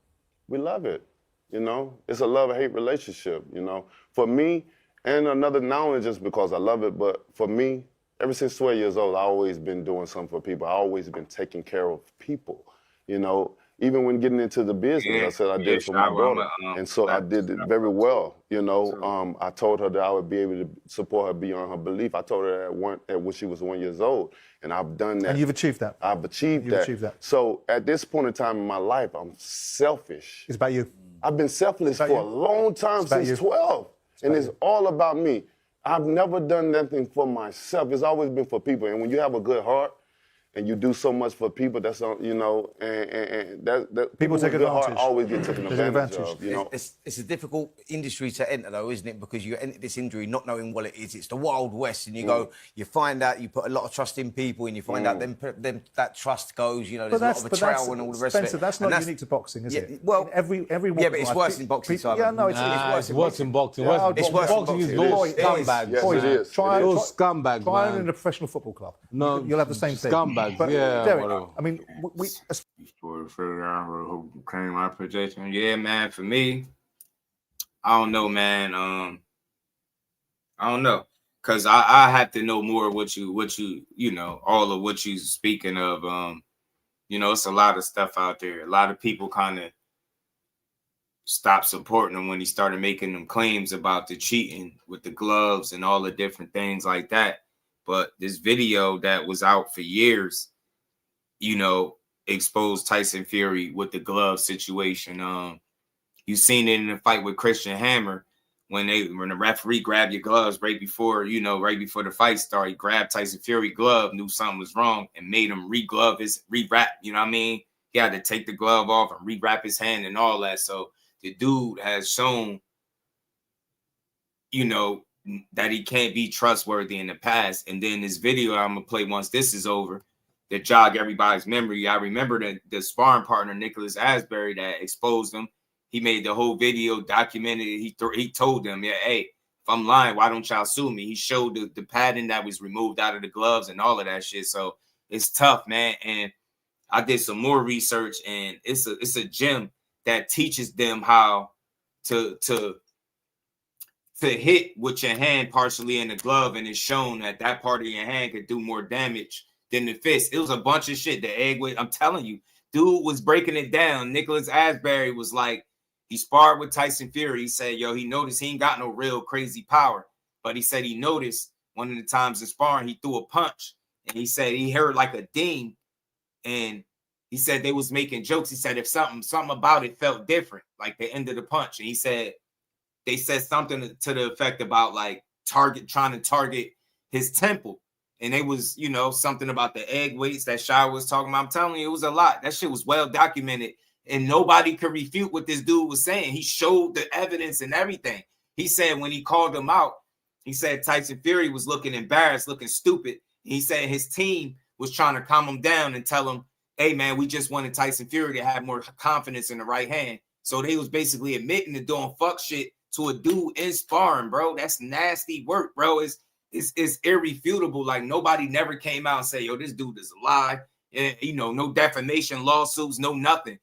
We love it. You know, it's a love-hate relationship. You know, for me, and another, not only just because I love it, but for me, ever since 12 years old, I've always been doing something for people. I've always been taking care of people. You know, even when getting into the business, I said I did it for my daughter. And so I did it very well. You know, I told her that I would be able to support her beyond her belief. I told her that when she was 1 year old. And I've done that. And you've achieved that. I've achieved that. So at this point in time in my life, I'm selfish. It's about you. I've been selfless for a long time, since 12. And it's all about me. I've never done nothing for myself. It's always been for people. And when you have a good heart and you do so much for people, that's, you know, and that people take with good heart advantage. always get taken advantage of. You know? It's a difficult industry to enter, though, isn't it? Because you enter this injury not knowing what it is. It's the Wild West, and you go, you find out, you put a lot of trust in people, and you find out then that trust goes. You know, there's a lot of betrayal and all the rest of it. That's not unique to boxing, is it? Well, every walk but it's worse in boxing. Yeah, no, it's worse in boxing. It's worse in boxing. Is all scumbags. Yes, it is. Try scumbags, try man. in a professional football club. No, you'll have the same thing. Scumbags, But, yeah. Derek, I mean, who claim my projection? Yeah, man. For me, I don't know, man. I don't know, cause I have to know more what you know, all of what you speaking of. You know, it's a lot of stuff out there. A lot of people kind of stopped supporting him when he started making them claims about the cheating with the gloves and all the different things like that. But this video that was out for years, you know, exposed Tyson Fury with the glove situation. You seen it in the fight with Christian Hammer when the referee grabbed your gloves right before the fight started. He grabbed Tyson Fury glove, knew something was wrong, and made him re-wrap. You know what I mean? He had to take the glove off and re-wrap his hand and all that. So the dude has shown, you know, that he can't be trustworthy in the past. And then this video I'm gonna play once this is over, that jog everybody's memory. I remember the sparring partner, Nicholas Asbury, that exposed him. He made the whole video, documented it. He told them, yeah, hey, if I'm lying, why don't y'all sue me? He showed the padding that was removed out of the gloves and all of that shit. So it's tough, man. And I did some more research, and it's a gym that teaches them how to hit with your hand partially in the glove, and it's shown that that part of your hand could do more damage than the fist. It was a bunch of shit. The egg weight, I'm telling you, dude was breaking it down. Nicholas Asbury was like, he sparred with Tyson Fury. He said, yo, he noticed he ain't got no real crazy power, but he said he noticed one of the times in sparring, he threw a punch, and he said he heard like a ding, and he said they was making jokes. He said if something about it felt different, like the end of the punch, and he said they said something to the effect about like trying to target his temple. And it was, you know, something about the egg weights that Shai was talking about. I'm telling you, it was a lot. That shit was well documented. And nobody could refute what this dude was saying. He showed the evidence and everything. He said when he called him out, he said Tyson Fury was looking embarrassed, looking stupid. He said his team was trying to calm him down and tell him, hey, man, we just wanted Tyson Fury to have more confidence in the right hand. So they was basically admitting to doing fuck shit to a dude in sparring, bro. That's nasty work, bro. It's irrefutable. Like, nobody never came out and say, yo, this dude is alive. And, you know, no defamation lawsuits, no nothing.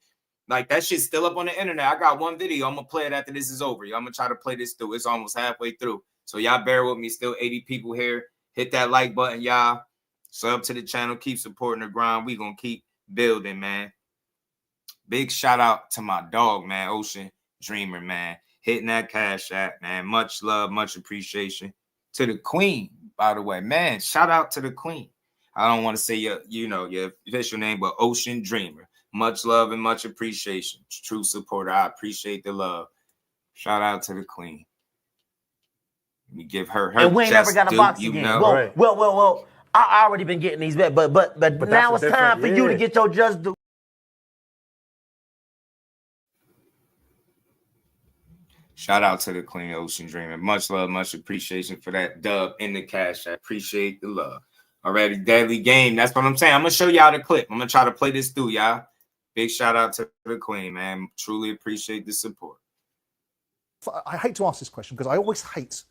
Like, that shit's still up on the internet. I got one video. I'm going to play it after this is over. I'm going to try to play this through. It's almost halfway through. So y'all bear with me. Still 80 people here. Hit that like button, y'all. Sub to the channel. Keep supporting the grind. We going to keep building, man. Big shout out to my dog, man. Ocean Dreamer, man. Hitting that cash app, man. Much love, much appreciation. To the queen, by the way, man. Shout out to the queen. I don't want to say your official name, but Ocean Dreamer. Much love and much appreciation. True supporter. I appreciate the love. Shout out to the queen. Let me give her and we ain't never got a box again. Know. Well. I already been getting these bets, but now it's time for you to get your just due. Shout out to the Queen Ocean Dreamer. Much love, much appreciation for that dub in the cash. I appreciate the love. Already, deadly game. That's what I'm saying. I'm going to show y'all the clip. I'm going to try to play this through, y'all. Big shout out to the Queen, man. Truly appreciate the support. I hate to ask this question because I always hate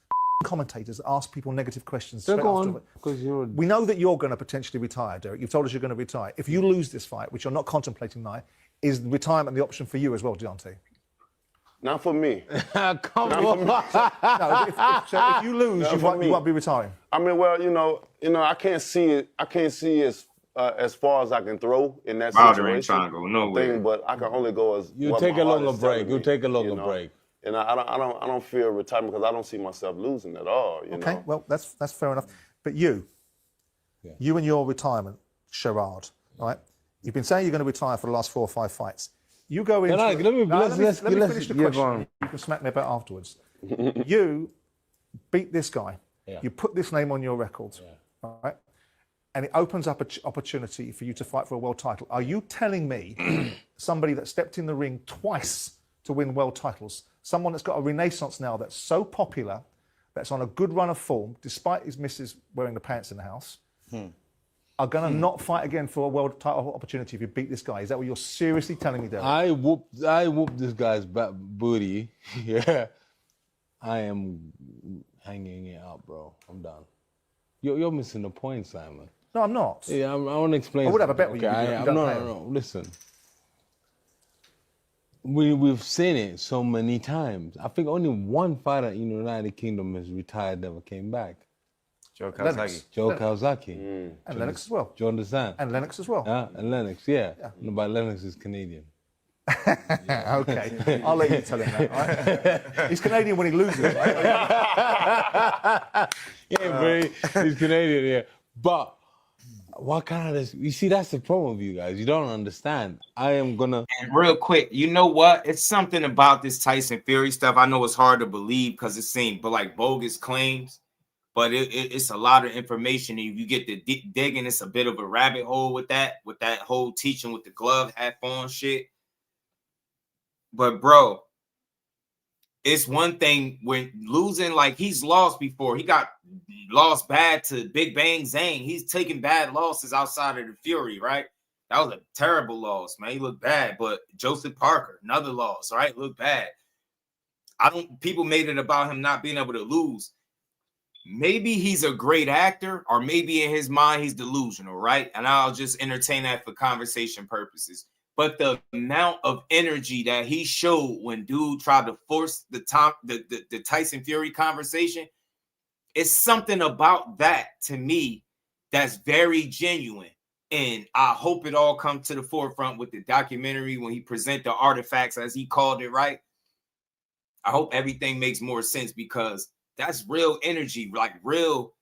commentators that ask people negative questions. So go on, because we know that you're going to potentially retire, Derek. You've told us you're going to retire. If you lose this fight, which you're not contemplating now, is retirement the option for you as well, Deontay? Not for me. Come on. So if you lose, you won't be retiring. I mean, well, you know, I can't see it. I can't see as far as I can throw in that situation. Ain't trying to go nowhere. But I can only go as you take a longer break. You take a longer break. And I don't fear retirement because I don't see myself losing at all. You know? Well, that's fair enough. But you and your retirement, Sherrod, right? You've been saying you're going to retire for the last 4 or 5 fights. You go into let me finish the question. You can smack me about afterwards. You beat this guy. Yeah. You put this name on your record, right? And it opens up an opportunity for you to fight for a world title. Are you telling me somebody that stepped in the ring twice to win world titles, someone that's got a renaissance now that's so popular, that's on a good run of form, despite his missus wearing the pants in the house, are going to not fight again for a world title opportunity if you beat this guy? Is that what you're seriously telling me, Derek? I whooped this guy's booty. Yeah. I am hanging it out, bro. I'm done. You're missing the point, Simon. No, I'm not. Yeah, I want to explain. I would have a bet with you. No. Listen. We've seen it so many times. I think only one fighter in the United Kingdom has retired, never came back. Joe Kawasaki. Joe Kawasaki. And Lennox as well. Do you understand? And Lennox as well. And Lennox, yeah. No, but Lennox is Canadian. Okay. I'll let you tell him that, right? He's Canadian when he loses, right? He's Canadian, yeah. But what kind of, you see, that's the problem with you guys. You don't understand. I am gonna. And real quick, you know what? It's something about this Tyson Fury stuff. I know it's hard to believe because it seems, but like bogus claims. But it's a lot of information. And if you get to digging, it's a bit of a rabbit hole with that whole teaching with the glove hat on shit. But bro, it's one thing when losing, like he's lost before. He got lost bad to Big Bang Zane. He's taking bad losses outside of the Fury, right? That was a terrible loss, man. He looked bad. But Joseph Parker, another loss, right? Looked bad. People made it about him not being able to lose. Maybe he's a great actor, or maybe in his mind he's delusional, right? And I'll just entertain that for conversation purposes. but the amount of energy that he showed when dude tried to force the Tyson Fury conversation, it's something about that to me that's very genuine. And I hope it all comes to the forefront with the documentary when he present the artifacts, as he called it, right? I hope everything makes more sense, because that's real energy, like real,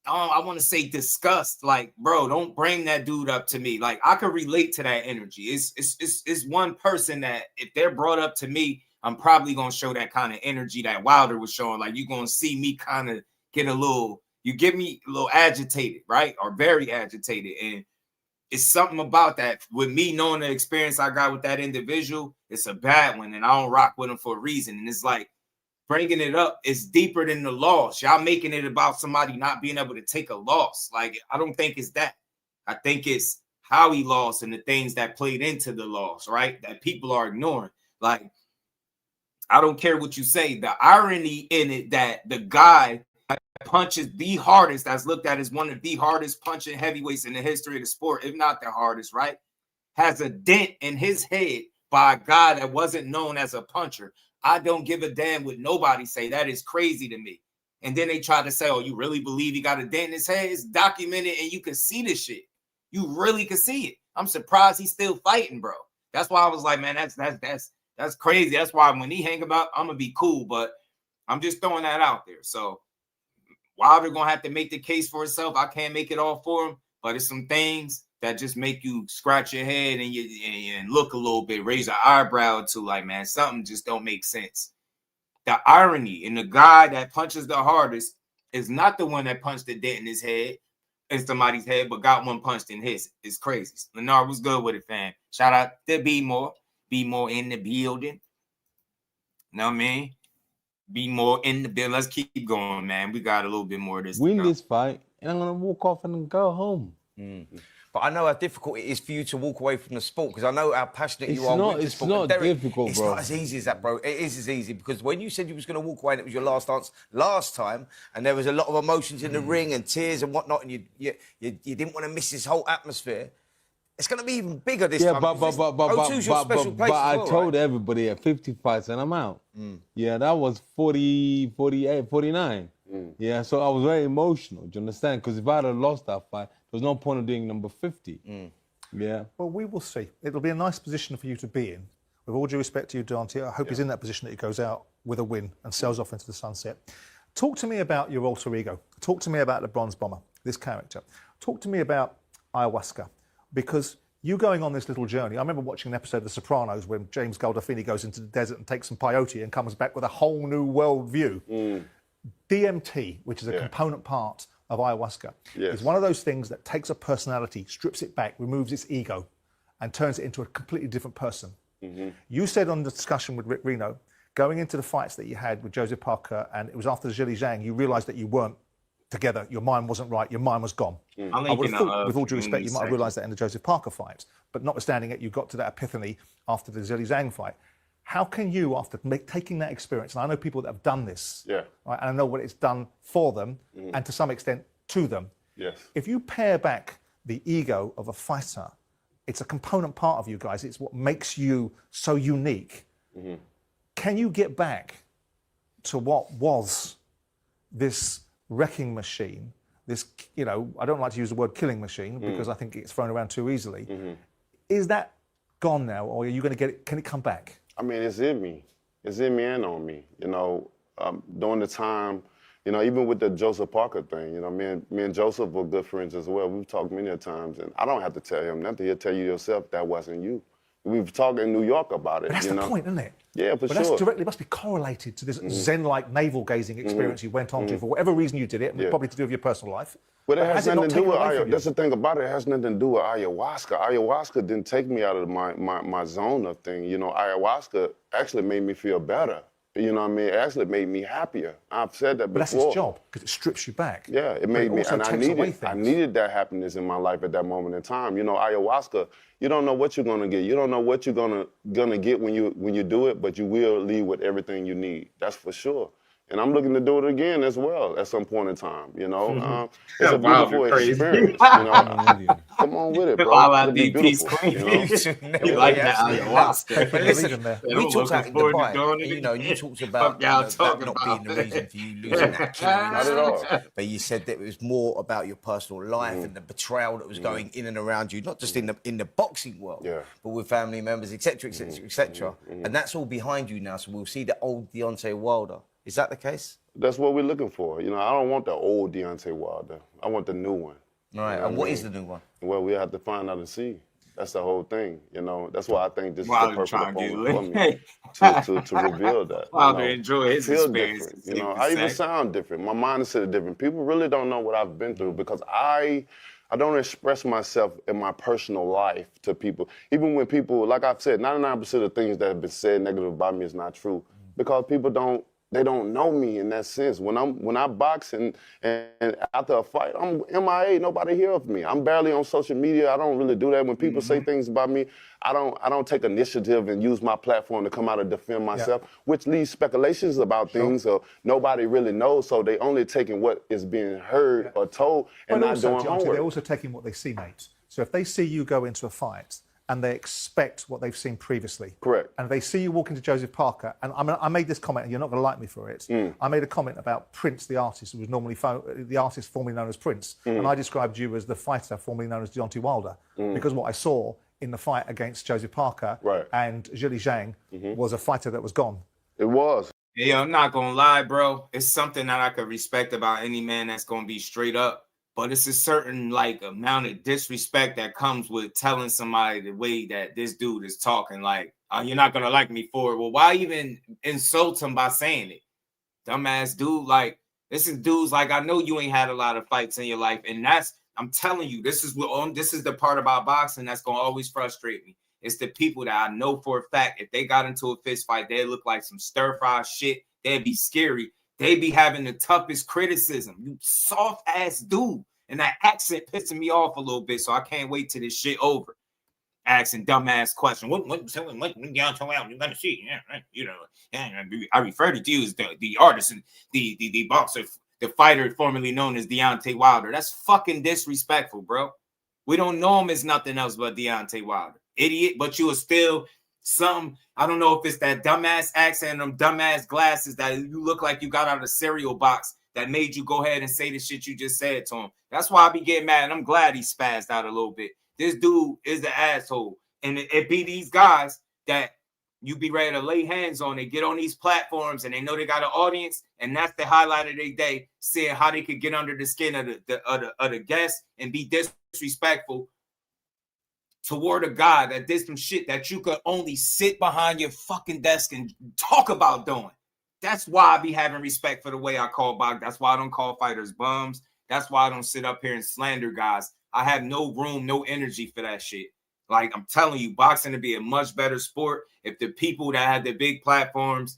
I want to say disgust. Like, bro, don't bring that dude up to me. Like, I can relate to that energy. It's one person that if they're brought up to me, I'm probably going to show that kind of energy that Wilder was showing. Like, you're going to see me kind of get a little, you get me a little agitated, right? Or very agitated. And it's something about that. With me knowing the experience I got with that individual, it's a bad one. And I don't rock with him for a reason. And it's like, bringing it up is deeper than the loss. Y'all making it about somebody not being able to take a loss. Like, I don't think it's that. I think it's how he lost and the things that played into the loss, right? That people are ignoring. Like, I don't care what you say. The irony in it that the guy that punches the hardest, that's looked at as one of the hardest punching heavyweights in the history of the sport, if not the hardest, right? Has a dent in his head by a guy that wasn't known as a puncher. I don't give a damn what nobody say. That is crazy to me. And then they try to say, oh, you really believe he got a dent in his head? It's documented and you can see this shit. You really can see it. I'm surprised he's still fighting, bro. That's why I was like, man, that's crazy. That's why when he hang about, I'm gonna be cool. But I'm just throwing that out there. So Wilder gonna have to make the case for himself. I can't make it all for him, but it's some things that just make you scratch your head and look a little bit, raise your eyebrow to, like, man, something just don't make sense. The irony in the guy that punches the hardest is not the one that punched the dent in his head, in somebody's head, but got one punched in his. It's crazy. Leonard was good with it, fam. Shout out to B More in the building. Know what I mean? Be more in the building. Let's keep going, man. We got a little bit more of this. Win this fight, and I'm gonna walk off and go home. But I know how difficult it is for you to walk away from the sport, because I know how passionate you are with the sport. It's not Derek, difficult, it's bro. not as easy as that, bro. It is as easy, because when you said you was going to walk away and it was your last dance last time, and there was a lot of emotions in the ring and tears and whatnot, and you didn't want to miss this whole atmosphere. It's going to be even bigger this time. But I told everybody at 50 fights and I'm out. Yeah, that was 40, 48, 49. Yeah, so I was very emotional, do you understand? Because if I had lost that fight, there was no point of doing number 50. Yeah. Well, we will see. It'll be a nice position for you to be in. With all due respect to you, Deontay, I hope he's in that position that he goes out with a win and sails off into the sunset. Talk to me about your alter ego. Talk to me about the Bronze Bomber, this character. Talk to me about ayahuasca, because you going on this little journey. I remember watching an episode of The Sopranos when James Gandolfini goes into the desert and takes some peyote and comes back with a whole new world view. DMT, which is a component part of ayahuasca, is one of those things that takes a personality, strips it back, removes its ego, and turns it into a completely different person. You said on the discussion with Rick Reno, going into the fights that you had with Joseph Parker, and it was after the Zhili Zhang, you realised that you weren't together, your mind wasn't right, your mind was gone. I would have thought, with all due respect, you might have realised that in the Joseph Parker fights, but notwithstanding it, you got to that epiphany after the Zhili Zhang fight. How can you, after taking that experience, and I know people that have done this, right, and I know what it's done for them, and to some extent to them. If you pare back the ego of a fighter, it's a component part of you guys. It's what makes you so unique. Can you get back to what was this wrecking machine, this, you know, I don't like to use the word killing machine because I think it's thrown around too easily. Is that gone now, or are you going to get it? Can it come back? I mean, it's in me. It's in me and on me. You know, during the time, you know, even with the Joseph Parker thing, you know, me and Joseph were good friends as well. We've talked many times, and I don't have to tell him nothing. He'll tell you yourself that wasn't you. We've talked in New York about it. But that's the point, isn't it? Yeah, for but sure. That's directly, must be correlated to this Zen-like navel-gazing experience you went on to, for whatever reason you did it, and probably to do with your personal life. But it has nothing to do with ayahuasca. That's the thing about it. It has nothing to do with ayahuasca. Ayahuasca didn't take me out of my zone of thing. You know, ayahuasca actually made me feel better. You know what I mean? It actually made me happier. I've said that before. But that's its job, because it strips you back. Yeah, it made me, and I needed that happiness in my life at that moment in time. You know, ayahuasca, you don't know what you're gonna get. You don't know what you're gonna get when you do it, but you will leave with everything you need. That's for sure. And I'm looking to do it again as well at some point in time. You know, it's a Wild beautiful and crazy. experience. You know, come on with it, bro. Wild It'll be out peace beautiful. queen. You know, You like that Absolutely ayahuasca. not. But listen, Yeah, we I'm talked looking about in forward to Dubai, doing and it you know, you again. talked Fuck about y'all that talking not about. being the reason for you losing that killer Not at all. but you said that it was more about your personal life and the betrayal that was going in and around you, not just in the boxing world, but with family members, etc., etc., etc. And that's all behind you now. So we'll see the old Deontay Wilder. Is that the case? That's what we're looking for. You know, I don't want the old Deontay Wilder. I want the new one. Right. You know And what is the new one? Well, we have to find out and see. That's the whole thing. You know, that's why I think this is the Wilder perfect trying to get opponent lit. for me to reveal that. Wilder You know, enjoy his I feel experience, different. it's You safe know, to I even say. sound different. My mindset is different. People really don't know what I've been through because I don't express myself in my personal life to people. Even when people, like I've said, 99% of things that have been said negative about me is not true because people don't know me in that sense. When I box and after a fight, I'm MIA. Nobody hear of me. I'm barely on social media. I don't really do that. When people say things about me, I don't take initiative and use my platform to come out and defend myself, which leaves speculations about things or nobody really knows. So they only taking what is being heard or told and not doing Deontay, homework. they're also taking what they see, mate. So if they see you go into a fight and they expect what they've seen previously. Correct. And they see you walk into Joseph Parker, and I made this comment, and you're not going to like me for it. I made a comment about Prince, the artist, who was normally the artist formerly known as Prince, and I described you as the fighter formerly known as Deontay Wilder, because what I saw in the fight against Joseph Parker and Zhili Zhang was a fighter that was gone. It was. Yeah, I'm not gonna lie, bro. It's something that I could respect about any man that's gonna be straight up. But it's a certain like amount of disrespect that comes with telling somebody the way that this dude is talking. Like, you're not gonna like me for it. Well, why even insult him by saying it? Dumbass dude. Like, this is dudes like, I know you ain't had a lot of fights in your life, and I'm telling you, this is the part about boxing that's gonna always frustrate me. It's the people that I know for a fact, if they got into a fist fight, they'd look like some stir-fry shit. They'd be scary. They'd be having the toughest criticism. You soft-ass dude. And that accent pissing me off a little bit, so I can't wait till this shit over. Asking dumbass question. What you gonna see? Yeah, right. You know, I refer to you as the artist and the boxer, the fighter formerly known as Deontay Wilder. That's fucking disrespectful, bro. We don't know him as nothing else but Deontay Wilder. Idiot, but you are still some, I don't know if it's that dumbass accent and them dumbass glasses that you look like you got out of a cereal box that made you go ahead and say the shit you just said to him. That's why I be getting mad, and I'm glad he spazzed out a little bit. This dude is the asshole. And it be these guys that you be ready to lay hands on. They get on these platforms, and they know they got an audience, and that's the highlight of their day, seeing how they could get under the skin of the guests and be disrespectful toward a guy that did some shit that you could only sit behind your fucking desk and talk about doing. That's why I be having respect for the way I call boxing. That's why I don't call fighters bums. That's why I don't sit up here and slander guys. I have no room, no energy for that shit. Like, I'm telling you, boxing would be a much better sport if the people that had the big platforms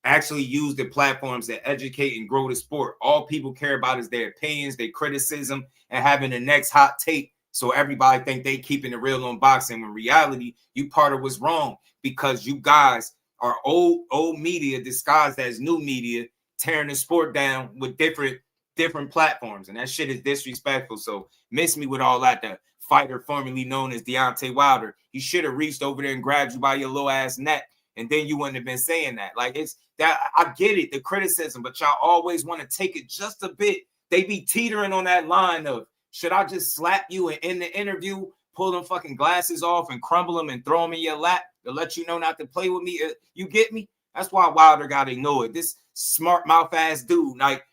actually use the platforms to educate and grow the sport. All people care about is their opinions, their criticism, and having the next hot take. So everybody think they keeping it real on boxing. When reality, you part of what's wrong because you guys are old media disguised as new media, tearing the sport down with different platforms, and that shit is disrespectful. So miss me with all that. The fighter formerly known as Deontay Wilder, he should have reached over there and grabbed you by your little ass neck, and then you wouldn't have been saying that. Like, it's that I get it, the criticism, but y'all always want to take it just a bit. They be teetering on that line of, should I just slap you and end the interview, pull them fucking glasses off and crumble them and throw them in your lap to let you know not to play with me? You get me? That's why Wilder got to ignore it. This smart mouth ass dude. Like,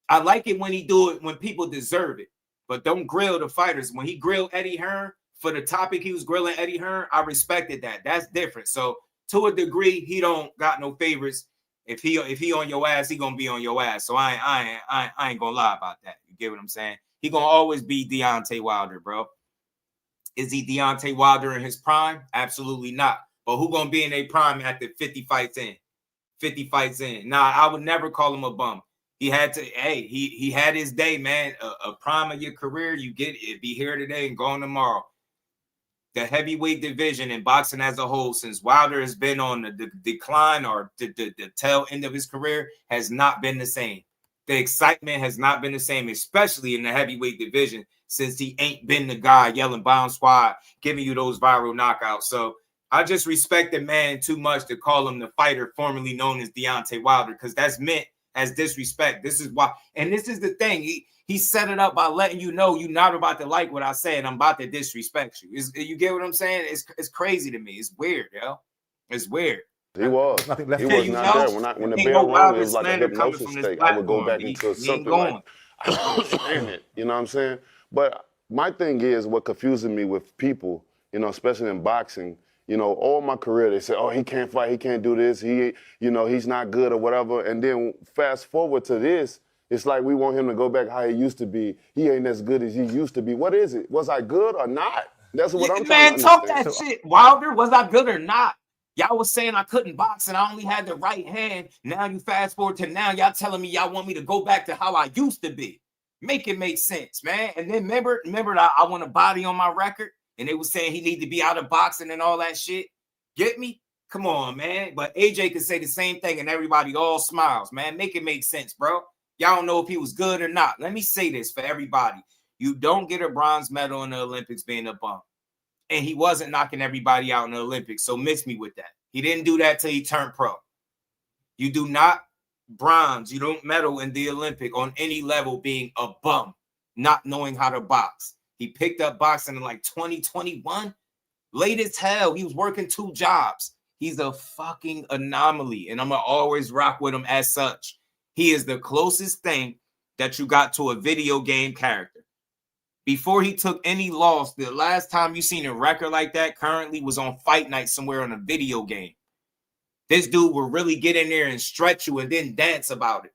I like it when he do it when people deserve it, but don't grill the fighters. When he grilled Eddie Hearn for the topic he was grilling Eddie Hearn, I respected that. That's different. So to a degree, he don't got no favorites. If he on your ass, he gonna be on your ass. So I ain't gonna lie about that. You get what I'm saying? He gonna always be Deontay Wilder, bro. Is he Deontay Wilder in his prime? Absolutely not. But who gonna be in a prime at the 50 fights in? 50 fights in. Nah, I would never call him a bum. He had to, he had his day, man. A prime of your career, you get it. Be here today and gone tomorrow. the heavyweight division in boxing as a whole, since Wilder has been on the decline or the tail end of his career, has not been the same. The excitement has not been the same, especially in the heavyweight division, since he ain't been the guy yelling bomb squad, giving you those viral knockouts. So I just respect the man too much to call him the fighter formerly known as Deontay Wilder, because that's meant as disrespect. This is why, and this is the thing. He set it up by letting you know you're not about to like what I say, and I'm about to disrespect you. You get what I'm saying? It's crazy to me. It's weird, yo. It's weird. He was. Nothing left. He was You not know? there. When the Ain't bell no rang, Wilder it was like a slander coming hypnosis from this state. I would go platform, back B. into He ain't something going. like, I don't understand it. You know what I'm saying? But my thing is, what confuses me with people, you know, especially in boxing, you know, all my career, they say, oh, he can't fight, he can't do this, he's not good or whatever. And then fast forward to this, it's like we want him to go back how he used to be. He ain't as good as he used to be. What is it? Was I good or not? That's what I'm trying to Talk understand. that shit. Wilder, was I good or not? Y'all was saying I couldn't box and I only had the right hand. Now you fast forward to now, y'all telling me y'all want me to go back to how I used to be. Make it make sense, man. And then remember that I want a body on my record, and they was saying he need to be out of boxing and all that shit. Get me? Come on, man. But AJ could say the same thing and everybody all smiles, man. Make it make sense, bro. Y'all don't know if he was good or not. Let me say this for everybody. You don't get a bronze medal in the Olympics being a bum. And he wasn't knocking everybody out in the Olympics, so miss me with that. He didn't do that till he turned pro. You do not bronze, you don't medal in the Olympic on any level being a bum, not knowing how to box. He picked up boxing in like 2021. Late as hell. He was working 2 jobs. He's a fucking anomaly, and I'm going to always rock with him as such. He is the closest thing that you got to a video game character. Before he took any loss, the last time you seen a record like that currently was on Fight Night somewhere on a video game. This dude will really get in there and stretch you and then dance about it.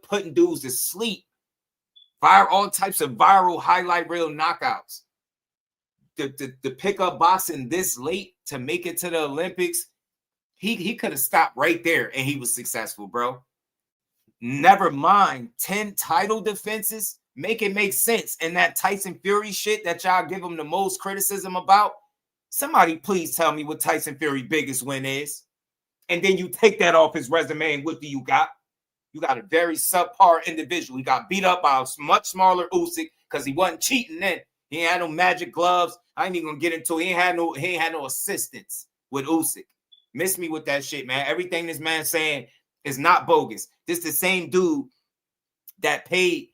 Putting dudes to sleep. All types of viral highlight reel knockouts. To pick up boxing this late to make it to the Olympics, he could have stopped right there and he was successful, bro. Never mind 10 title defenses. Make it make sense. And that Tyson Fury shit that y'all give him the most criticism about, somebody please tell me what Tyson Fury's biggest win is. And then you take that off his resume, and what do you got? You got a very subpar individual. He got beat up by a much smaller Usyk because he wasn't cheating then. He ain't had no magic gloves. I ain't even gonna get into it. He ain't had no assistance with Usyk. Miss me with that shit, man. Everything this man's saying is not bogus. This the same dude that paid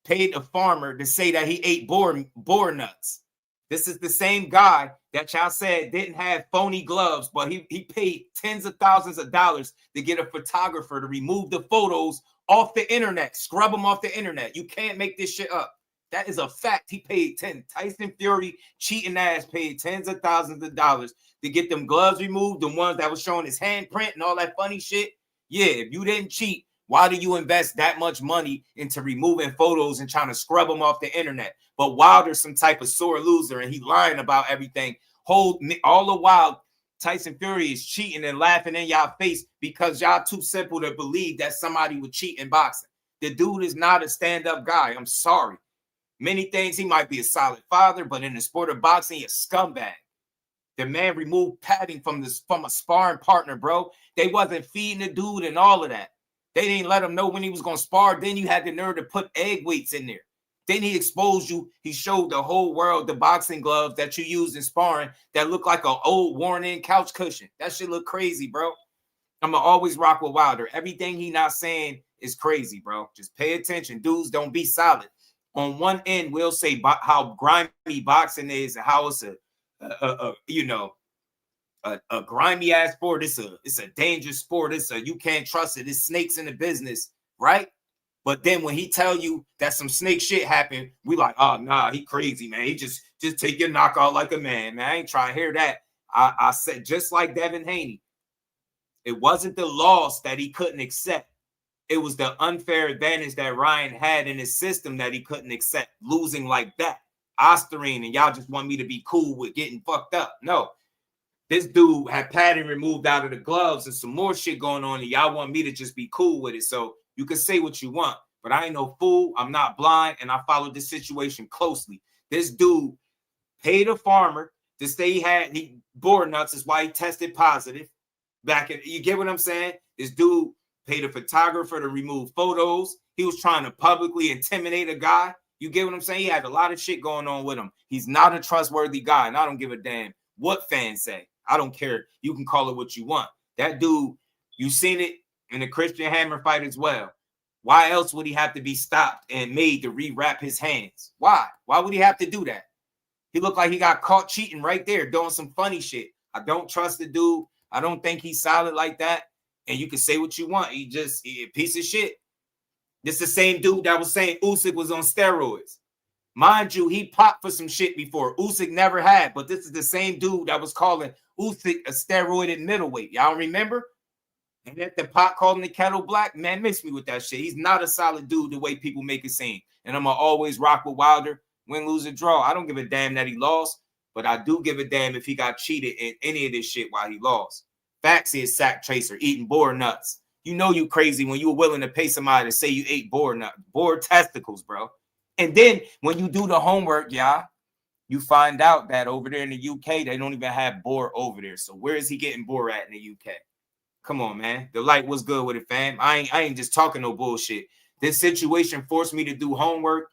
a farmer to say that he ate boar nuts. This is the same guy that y'all said didn't have phony gloves, but he paid tens of thousands of dollars to get a photographer to remove the photos off the internet, scrub them off the internet. You can't make this shit up. That is a fact. He paid Tyson Fury, cheating ass, paid tens of thousands of dollars to get them gloves removed, the ones that was showing his handprint and all that funny shit. Yeah, if you didn't cheat, why do you invest that much money into removing photos and trying to scrub them off the internet? But Wilder's some type of sore loser and he lying about everything. All the while, Tyson Fury is cheating and laughing in y'all face because y'all too simple to believe that somebody would cheat in boxing. The dude is not a stand-up guy. I'm sorry. Many things, he might be a solid father, but in the sport of boxing, he's a scumbag. The man removed padding from a sparring partner, bro. They wasn't feeding the dude and all of that. They didn't let him know when he was going to spar. Then you had the nerve to put egg weights in there. Then he exposed you. He showed the whole world the boxing gloves that you use in sparring that look like an old worn-in couch cushion. That shit look crazy, bro. I'm going to always rock with Wilder. Everything he not saying is crazy, bro. Just pay attention. Dudes, don't be solid. On one end, we'll say how grimy boxing is and how it's a grimy ass sport. It's a dangerous sport. You can't trust it. It's snakes in the business, right? But then when he tell you that some snake shit happened, we like, oh nah, he crazy, man. He just take your knockout like a man. I ain't trying to hear that. I said just like Devin Haney, it wasn't the loss that he couldn't accept. It was the unfair advantage that Ryan had in his system that he couldn't accept, losing like that. Osterine, and y'all just want me to be cool with getting fucked up. No. This dude had padding removed out of the gloves and some more shit going on, and y'all want me to just be cool with it. So you can say what you want, but I ain't no fool. I'm not blind, and I followed this situation closely. This dude paid a farmer to say he had board nuts is why he tested positive. You get what I'm saying? This dude paid a photographer to remove photos. He was trying to publicly intimidate a guy. You get what I'm saying? He had a lot of shit going on with him. He's not a trustworthy guy, and I don't give a damn what fans say. I don't care. You can call it what you want. That dude, you seen it in the Christian Hammer fight as well. Why else would he have to be stopped and made to rewrap his hands? Why? Why would he have to do that? He looked like he got caught cheating right there, doing some funny shit. I don't trust the dude. I don't think he's solid like that. And you can say what you want. He a piece of shit. This the same dude that was saying Usyk was on steroids. Mind you, he popped for some shit before. Usyk never had, but this is the same dude that was calling Usyk a steroided middleweight. Y'all remember? And that the pot calling the kettle black, man, mix me with that shit. He's not a solid dude the way people make it seem. And I'm going to always rock with Wilder, win, lose, or draw. I don't give a damn that he lost, but I do give a damn if he got cheated in any of this shit while he lost. Facts is sack tracer, eating boar nuts. You know you crazy when you were willing to pay somebody to say you ate boar testicles, bro. And then when you do the homework, you find out that over there in the UK, they don't even have boar over there. So where is he getting boar at in the UK? Come on, man. The light was good with it, fam. I ain't just talking no bullshit. This situation forced me to do homework.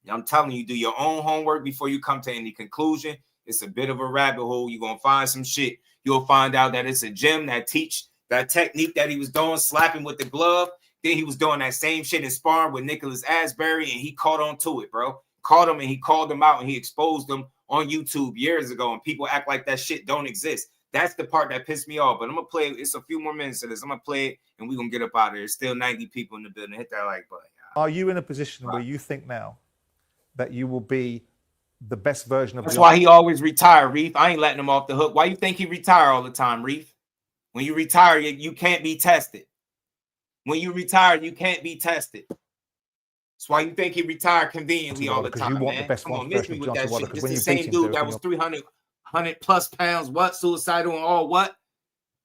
I'm telling you, do your own homework before you come to any conclusion. It's a bit of a rabbit hole. You're going to find some shit. You'll find out that it's a gym that teach that technique that he was doing, slapping with the glove. Then he was doing that same shit in sparring with Nicholas Asbury, and he caught on to it, bro. Caught him, and he called him out, and he exposed them on YouTube years ago, and people act like that shit don't exist. That's the part that pissed me off. But I'm going to play. It's a few more minutes of this. I'm going to play it, and we're going to get up out of here. There's still 90 people in the building. Hit that like button. Are you in a position where you think now that you will be the best version of... That's why he always retire, Reef. I ain't letting him off the hook. Why you think he retire all the time, Reef? When you retire, you can't be tested. When you retire, you can't be tested. That's why you think he retired conveniently all the time, you want man. the best Come on, miss me with that shit. Because This the same dude that was 300 plus pounds, suicidal and all what?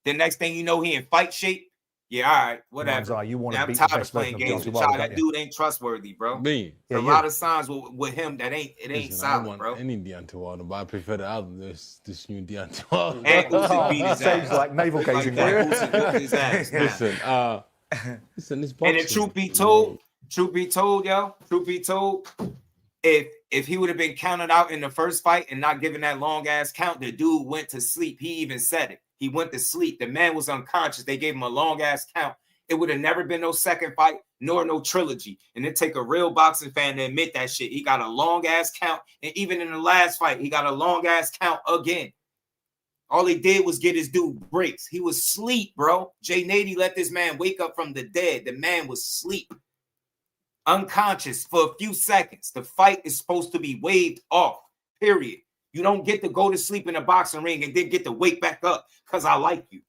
The next thing you know, he in fight shape. Yeah, all right, whatever. You want to I'm beat tired the of best playing version of games with Deontay y'all. Wilder, That dude ain't trustworthy, bro. Me. A lot of signs with him that ain't solid, I don't want bro. any Deontay Wilder, but I prefer the album. This new Deontay Wilder. And Usyk beat his ass. like navel gazing. Usyk whooped his ass. Listen, this boxing. And the truth be told, yo, if he would have been counted out in the first fight and not given that long ass count, the dude went to sleep. He even said it. He went to sleep. The man was unconscious. They gave him a long ass count. It would have never been no second fight, nor no trilogy. And it take a real boxing fan to admit that shit. He got a long ass count. And even in the last fight, he got a long ass count again. All he did was get his dude breaks. He was asleep, bro. Jay Nady let this man wake up from the dead. The man was asleep, unconscious for a few seconds. The fight is supposed to be waved off, period. You don't get to go to sleep in a boxing ring and then get to wake back up because I like you.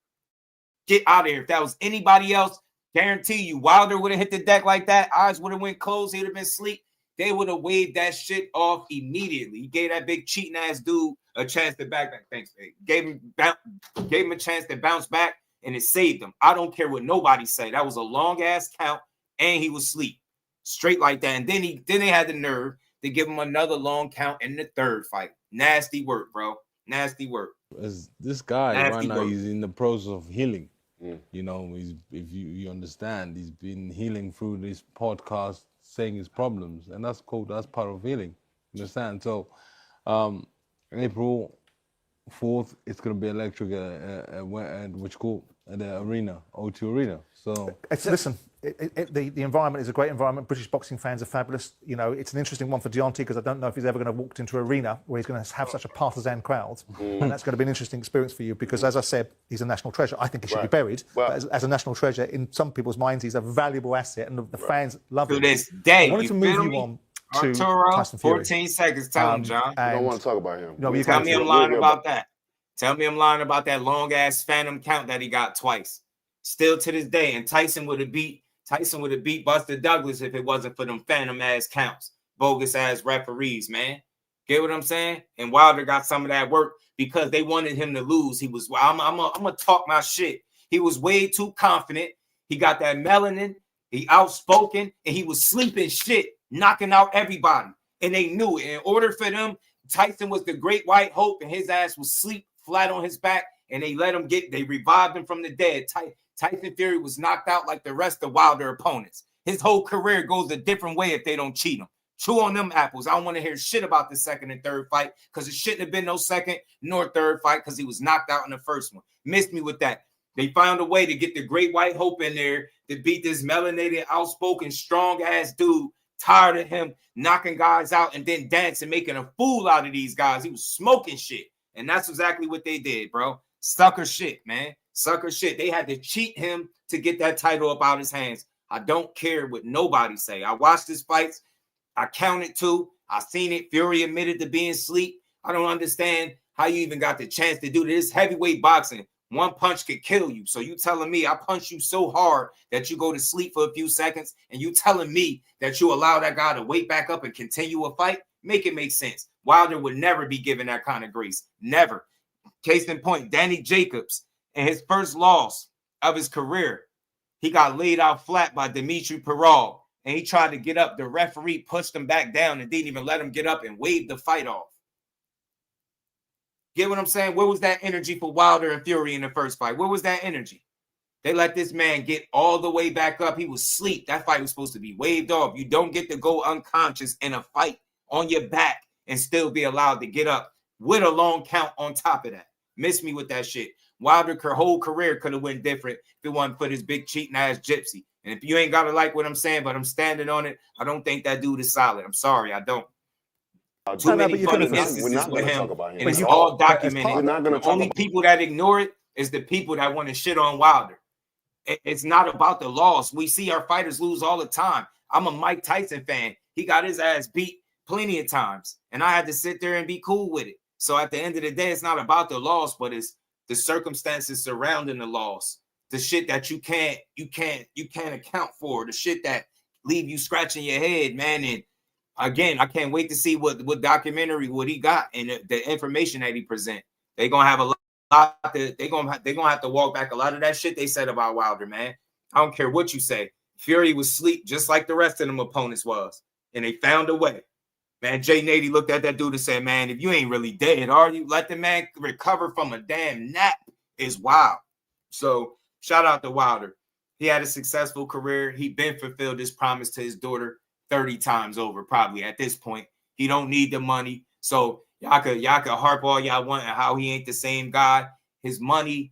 Get out of here. If that was anybody else, guarantee you, Wilder would have hit the deck like that. Eyes would have went closed. He would have been asleep. They would have waved that shit off immediately. He gave that big cheating ass dude a chance to back. Thanks, babe. Gave him a chance to bounce back, and it saved him. I don't care what nobody say. That was a long ass count, and he was asleep, straight like that. And then they had the nerve to give him another long count in the third fight. Nasty work, bro. Nasty work. As this guy Nasty right now, work. he's in the process of healing. You know, if you understand, he's been healing through this podcast, saying his problems, and that's cool. That's part of healing. You understand? So, April 4th, it's gonna be electric at the arena, O2 Arena. So listen, the environment is a great environment. British boxing fans are fabulous. You know, it's an interesting one for Deontay because I don't know if he's ever going to walk into an arena where he's going to have such a partisan crowd. And that's going to be an interesting experience for you because, as I said, he's a national treasure. I think he should be buried. But as a national treasure, in some people's minds, he's a valuable asset and the fans love him. To this day, I wanted to move you on to Arturo, Tyson Fury. 14 seconds. Tell him, John. You don't want to talk about him. No, Tell me I'm lying about that. Tell me I'm lying about that long ass phantom count that he got twice. Still to this day, and Tyson would have beat Buster Douglas if it wasn't for them phantom ass counts, bogus ass referees, man. Get what I'm saying? And Wilder got some of that work because they wanted him to lose. He was, I'm gonna talk my shit. He was way too confident. He got that melanin. He outspoken, and he was sleeping shit, knocking out everybody, and they knew it. In order for them Tyson was the great white hope, and his ass was sleep flat on his back, and they revived him from the dead. Tyson Fury was knocked out like the rest of Wilder opponents. His whole career goes a different way if they don't cheat him. Chew on them apples. I don't want to hear shit about the second and third fight because it shouldn't have been no second nor third fight because he was knocked out in the first one. Missed me with that. They found a way to get the great white hope in there to beat this melanated, outspoken, strong-ass dude. Tired of him knocking guys out and then dancing, making a fool out of these guys. He was smoking shit. And that's exactly what they did, bro. Sucker shit, man. Sucker shit. They had to cheat him to get that title up out his hands. I don't care what nobody say. I watched his fights. I counted 2. I seen it. Fury admitted to being asleep. I don't understand how you even got the chance to do this. Heavyweight boxing. One punch could kill you. So you telling me I punch you so hard that you go to sleep for a few seconds, and you telling me that you allow that guy to wake back up and continue a fight? Make it make sense. Wilder would never be given that kind of grace. Never. Case in point, Danny Jacobs, in his first loss of his career, he got laid out flat by Dimitri Peral, and he tried to get up. The referee pushed him back down and didn't even let him get up and waved the fight off. Get what I'm saying? Where was that energy for Wilder and Fury in the first fight? Where was that energy? They let this man get all the way back up. He was asleep. That fight was supposed to be waved off. You don't get to go unconscious in a fight on your back and still be allowed to get up with a long count on top of that. Miss me with that shit. Wilder's whole career could have went different if it wasn't for this big cheating ass gypsy. And if you ain't got to like what I'm saying, but I'm standing on it, I don't think that dude is solid. I'm sorry, I don't. Too many funny instances with him, and it's all documented. The only people that ignore it is the people that want to shit on Wilder. It's not about the loss. We see our fighters lose all the time. I'm a Mike Tyson fan. He got his ass beat plenty of times, and I had to sit there and be cool with it. So at the end of the day, it's not about the loss, but it's the circumstances surrounding the loss, the shit that you can't account for, the shit that leave you scratching your head, man. And again, I can't wait to see what documentary what he got and the information that he present. They're gonna have a lot. They're gonna have to walk back a lot of that shit they said about Wilder, man. I don't care what you say. Fury was asleep just like the rest of them opponents was, and they found a way. Man, Jay Nady looked at that dude and said, man, if you ain't really dead, are you? Let the man recover from a damn nap is wild. So shout out to Wilder. He had a successful career. He been fulfilled his promise to his daughter 30 times over, probably at this point. He don't need the money. So y'all could harp all y'all want and how he ain't the same guy. His money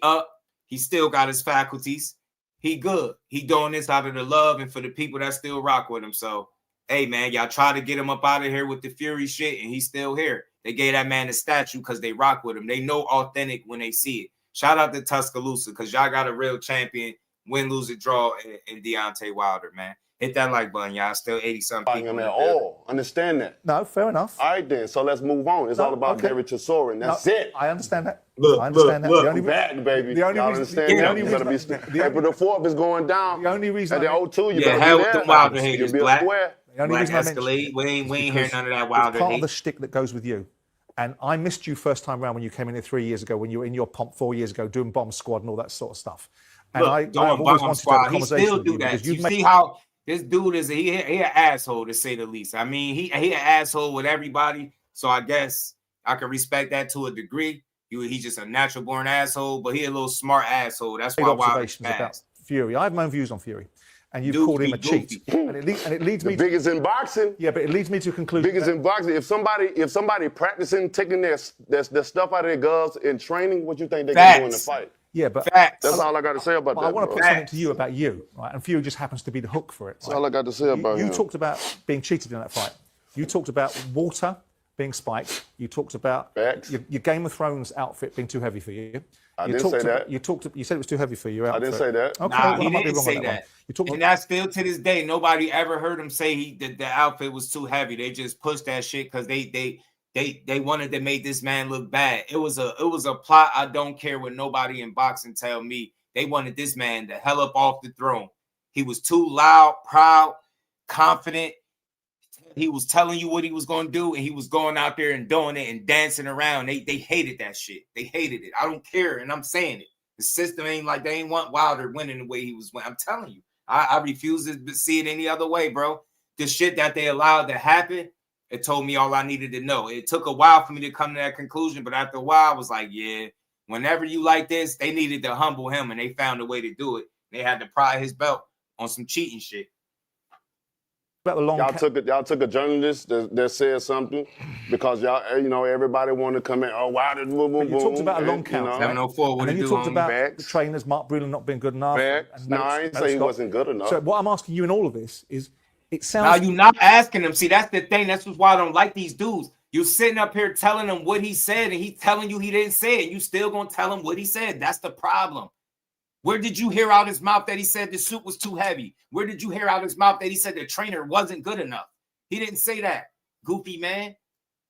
up. He still got his faculties. He good. He doing this out of the love and for the people that still rock with him. So hey, man, y'all try to get him up out of here with the Fury shit, and he's still here. They gave that man a statue because they rock with him. They know authentic when they see it. Shout out to Tuscaloosa because y'all got a real champion, win, lose, or draw in Deontay Wilder, man. Hit that like button, y'all. Still 80-something people. At all. Understand that. No, fair enough. All right, then. So let's move on. It's all about David Chisora. That's it. I understand that. Look, I understand that. Look, back, baby. Y'all understand that? You gotta be. April the 4th is going down. The only reason at the O2, you better be hell with the Wilder there. haters, You'll be Black. square. The only reason I mentioned Escalade. We ain't hearing none of that Wilder it's part hate. of the shtick that goes with you. And I missed you first time around when you came in here 3 years ago, when you were in your pomp 4 years ago doing Bomb Squad and all that sort of stuff. And Look, I've doing always Bomb wanted to have a Squad, he conversation still with do you that. because You see how this dude is he an asshole, to say the least. I mean, he an asshole with everybody. So I guess I can respect that to a degree. He's just a natural born asshole, but he a little smart asshole. That's why observations about Fury. I have my own views on Fury. And you've called him a cheat. And it leads me the biggest in boxing. Yeah, but it leads me to a conclusion. Biggest in boxing. If somebody practicing, taking their stuff out of their gloves in training, what you think they can do in the fight? Yeah, but that's all I got to say about that. I want to put something to you about you, right? And Fury just happens to be the hook for it. That's all I got to say about him. You talked about being cheated in that fight. You talked about water being spiked. You talked about your Game of Thrones outfit being too heavy for you. I didn't say that. You said it was too heavy for you. I didn't say that. Okay, nah, well, he didn't say that. And that's still to this day. Nobody ever heard him say that the outfit was too heavy. They just pushed that shit because they wanted to make this man look bad. It was a plot. I don't care what nobody in boxing tell me. They wanted this man to hell up off the throne. He was too loud, proud, confident. He was telling you what he was going to do, and he was going out there and doing it and dancing around. They hated that shit. They hated it. I don't care, and I'm saying it. The system ain't like they ain't want Wilder winning the way he was winning. I'm telling you. I refuse to see it any other way, bro. The shit that they allowed to happen It told me all I needed to know. It took a while for me to come to that conclusion, but after a while, I was like, yeah, whenever you like this, they needed to humble him, and they found a way to do it. They had to pry his belt on some cheating shit. Y'all took a journalist that said something because y'all, you know, everybody wanted to come in. Oh, why did boom, boom, boom? You talked about a long count, you know, 704. What and then he you do talked on about the trainers, Mark Breland not being good enough. No, I ain't say he wasn't good enough. So what I'm asking you in all of this is, it sounds. Now you're not asking him. See, that's the thing. That's why I don't like these dudes. You're sitting up here telling him what he said, and he's telling you he didn't say it. You still gonna tell him what he said. That's the problem. Where did you hear out his mouth that he said the suit was too heavy? Where did you hear out his mouth that he said the trainer wasn't good enough? He didn't say that. Goofy man.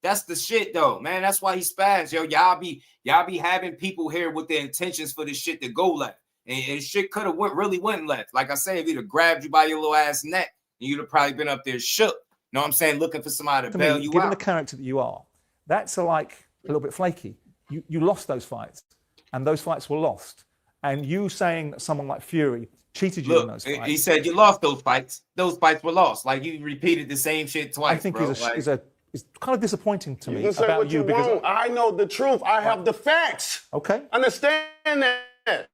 That's the shit though, man. That's why he spazzed. Yo, y'all be having people here with the intentions for this shit to go left. And shit could have really went left. Like I said, if he'd have grabbed you by your little ass neck, you'd have probably been up there shook. Know what I'm saying? Looking for somebody to bail you out. Given the character that you are, that's like a little bit flaky. You lost those fights, and those fights were lost. And you saying that someone like Fury cheated you in those fights. He said you lost those fights. Those fights were lost. Like you repeated the same shit twice. I think bro. it's kind of disappointing to me. You can say about what you because want. I know the truth. I have the facts. Okay. Understand that.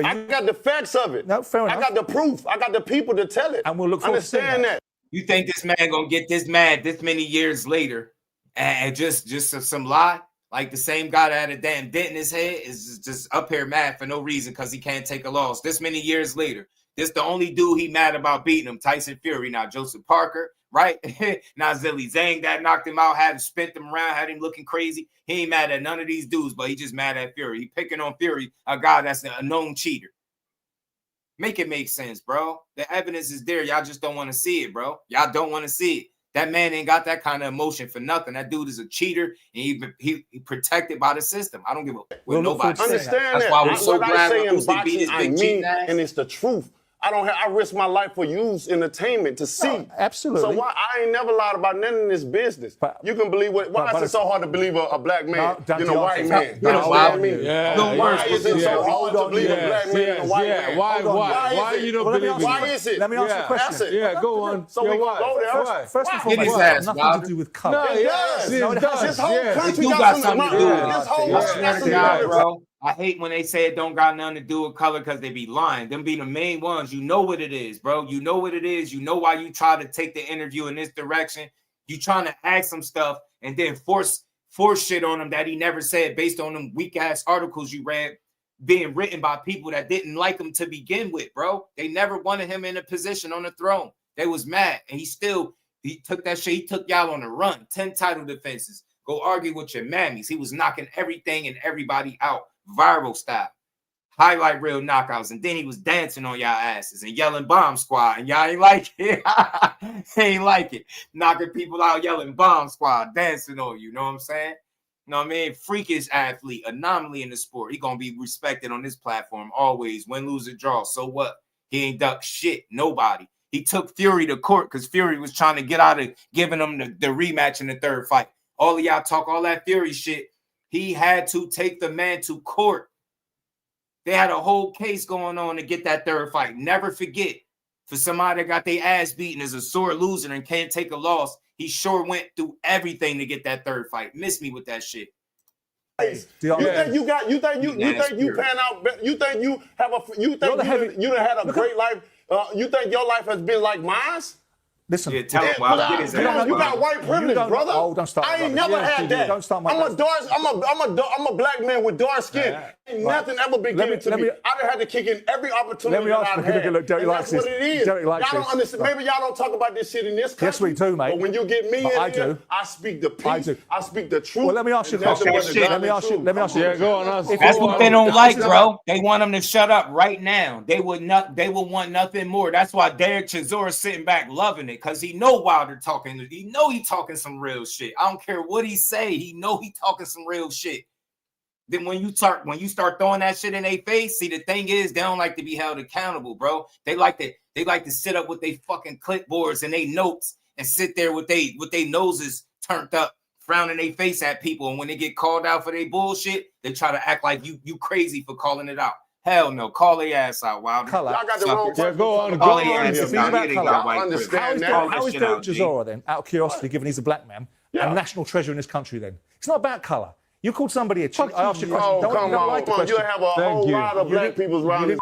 I got the facts of it. No, fair enough. I got the proof. I got the people to tell it. And we'll look forward to seeing Understand that. You think this man gonna get this mad this many years later and just some lie? Like the same guy that had a damn dent in his head is just up here mad for no reason because he can't take a loss. This many years later, this the only dude he mad about beating him, Tyson Fury. Now Joseph Parker, right? Now Zilly Zhang that knocked him out, had him spent him around, had him looking crazy. He ain't mad at none of these dudes, but he just mad at Fury. He picking on Fury, a guy that's a known cheater. Make it make sense, bro. The evidence is there. Y'all just don't want to see it, bro. Y'all don't want to see it. That man ain't got that kind of emotion for nothing. That dude is a cheater, and he protected by the system. I don't give a what nobody. Understand That's why we're so what I glad say when in Usyk beat his boxing, I big mean, cheating ass. and it's the truth. I risk my life for you's entertainment to see. No, absolutely. So why I ain't never lied about none in this business. You can believe what? Why is it so hard to believe a black man in a white man? You know what I mean? Why is it so hard to believe a black man in a white man? Why you don't believe it? Why is it? Let me answer the question. Yeah, go on. So we gonna go there. First and foremost, it's got nothing to do with color. No, it does. This whole country got something to do with it. This whole country got something to do with it, bro. I hate when they say it don't got nothing to do with color because they be lying. Them be the main ones. You know what it is, bro. You know what it is. You know why you try to take the interview in this direction. You trying to ask some stuff and then force shit on him that he never said based on them weak ass articles you read being written by people that didn't like him to begin with, bro. They never wanted him in a position on the throne. They was mad, and he took that shit. He took y'all on the run. 10 title defenses. Go argue with your mammies. He was knocking everything and everybody out. Viral style, highlight reel knockouts, and then he was dancing on y'all asses and yelling bomb squad, and y'all ain't like it. Ain't like it. Knocking people out, yelling bomb squad, dancing on you. Know what I'm saying? You know what I mean? Freakish athlete, anomaly in the sport. He gonna be respected on this platform always. Win, lose, or draw. So what? He ain't duck shit. Nobody. He took Fury to court because Fury was trying to get out of giving him the rematch in the third fight. All of y'all talk all that Fury shit. He had to take the man to court. They had a whole case going on to get that third fight. Never forget, for somebody that got their ass beaten as a sore loser and can't take a loss, he sure went through everything to get that third fight. Miss me with that shit. You think you pan out? You think you have you done had a great life? You think your life has been like mine? Listen, you got white privilege, brother. Oh, don't start. I ain't never had that. Don't start. I'm a black man with dark skin. Ain't nothing ever been given to me. I done had to kick in every opportunity that I've had. And that's what it is. Y'all don't understand. Maybe y'all don't talk about this shit in this country. Yes, we do, mate. But when you get me in here, I speak the peace. I speak the truth. Well, let me ask you a question. Let me ask you. Yeah, go on. That's what they don't like, bro. They want him to shut up right now. They would want nothing more. That's why Derek Chisora is sitting back loving it, because he know Wilder talking. He know he talking some real shit. I don't care what he say. He know he talking some real shit. Then when you start throwing that shit in their face, see, the thing is, they don't like to be held accountable, bro. They like to sit up with their fucking clipboards and they notes and sit there with they noses turned up, frowning their face at people. And when they get called out for their bullshit, they try to act like you crazy for calling it out. Hell no. Call their ass out, Wilder. Colour. Y'all got the wrong Yeah, go on. Call Go their on. ass It's out. about Yeah, they colour. got Y'all white understand privilege. that? Call How is shit Derek out, G. Chisora then, out of curiosity, given he's a black man, a national treasure in this country then? It's not about colour. You called somebody a cheat. I asked you a question. Oh, Don't come on. like the Come on. question. You have a Thank whole you. lot of black people around this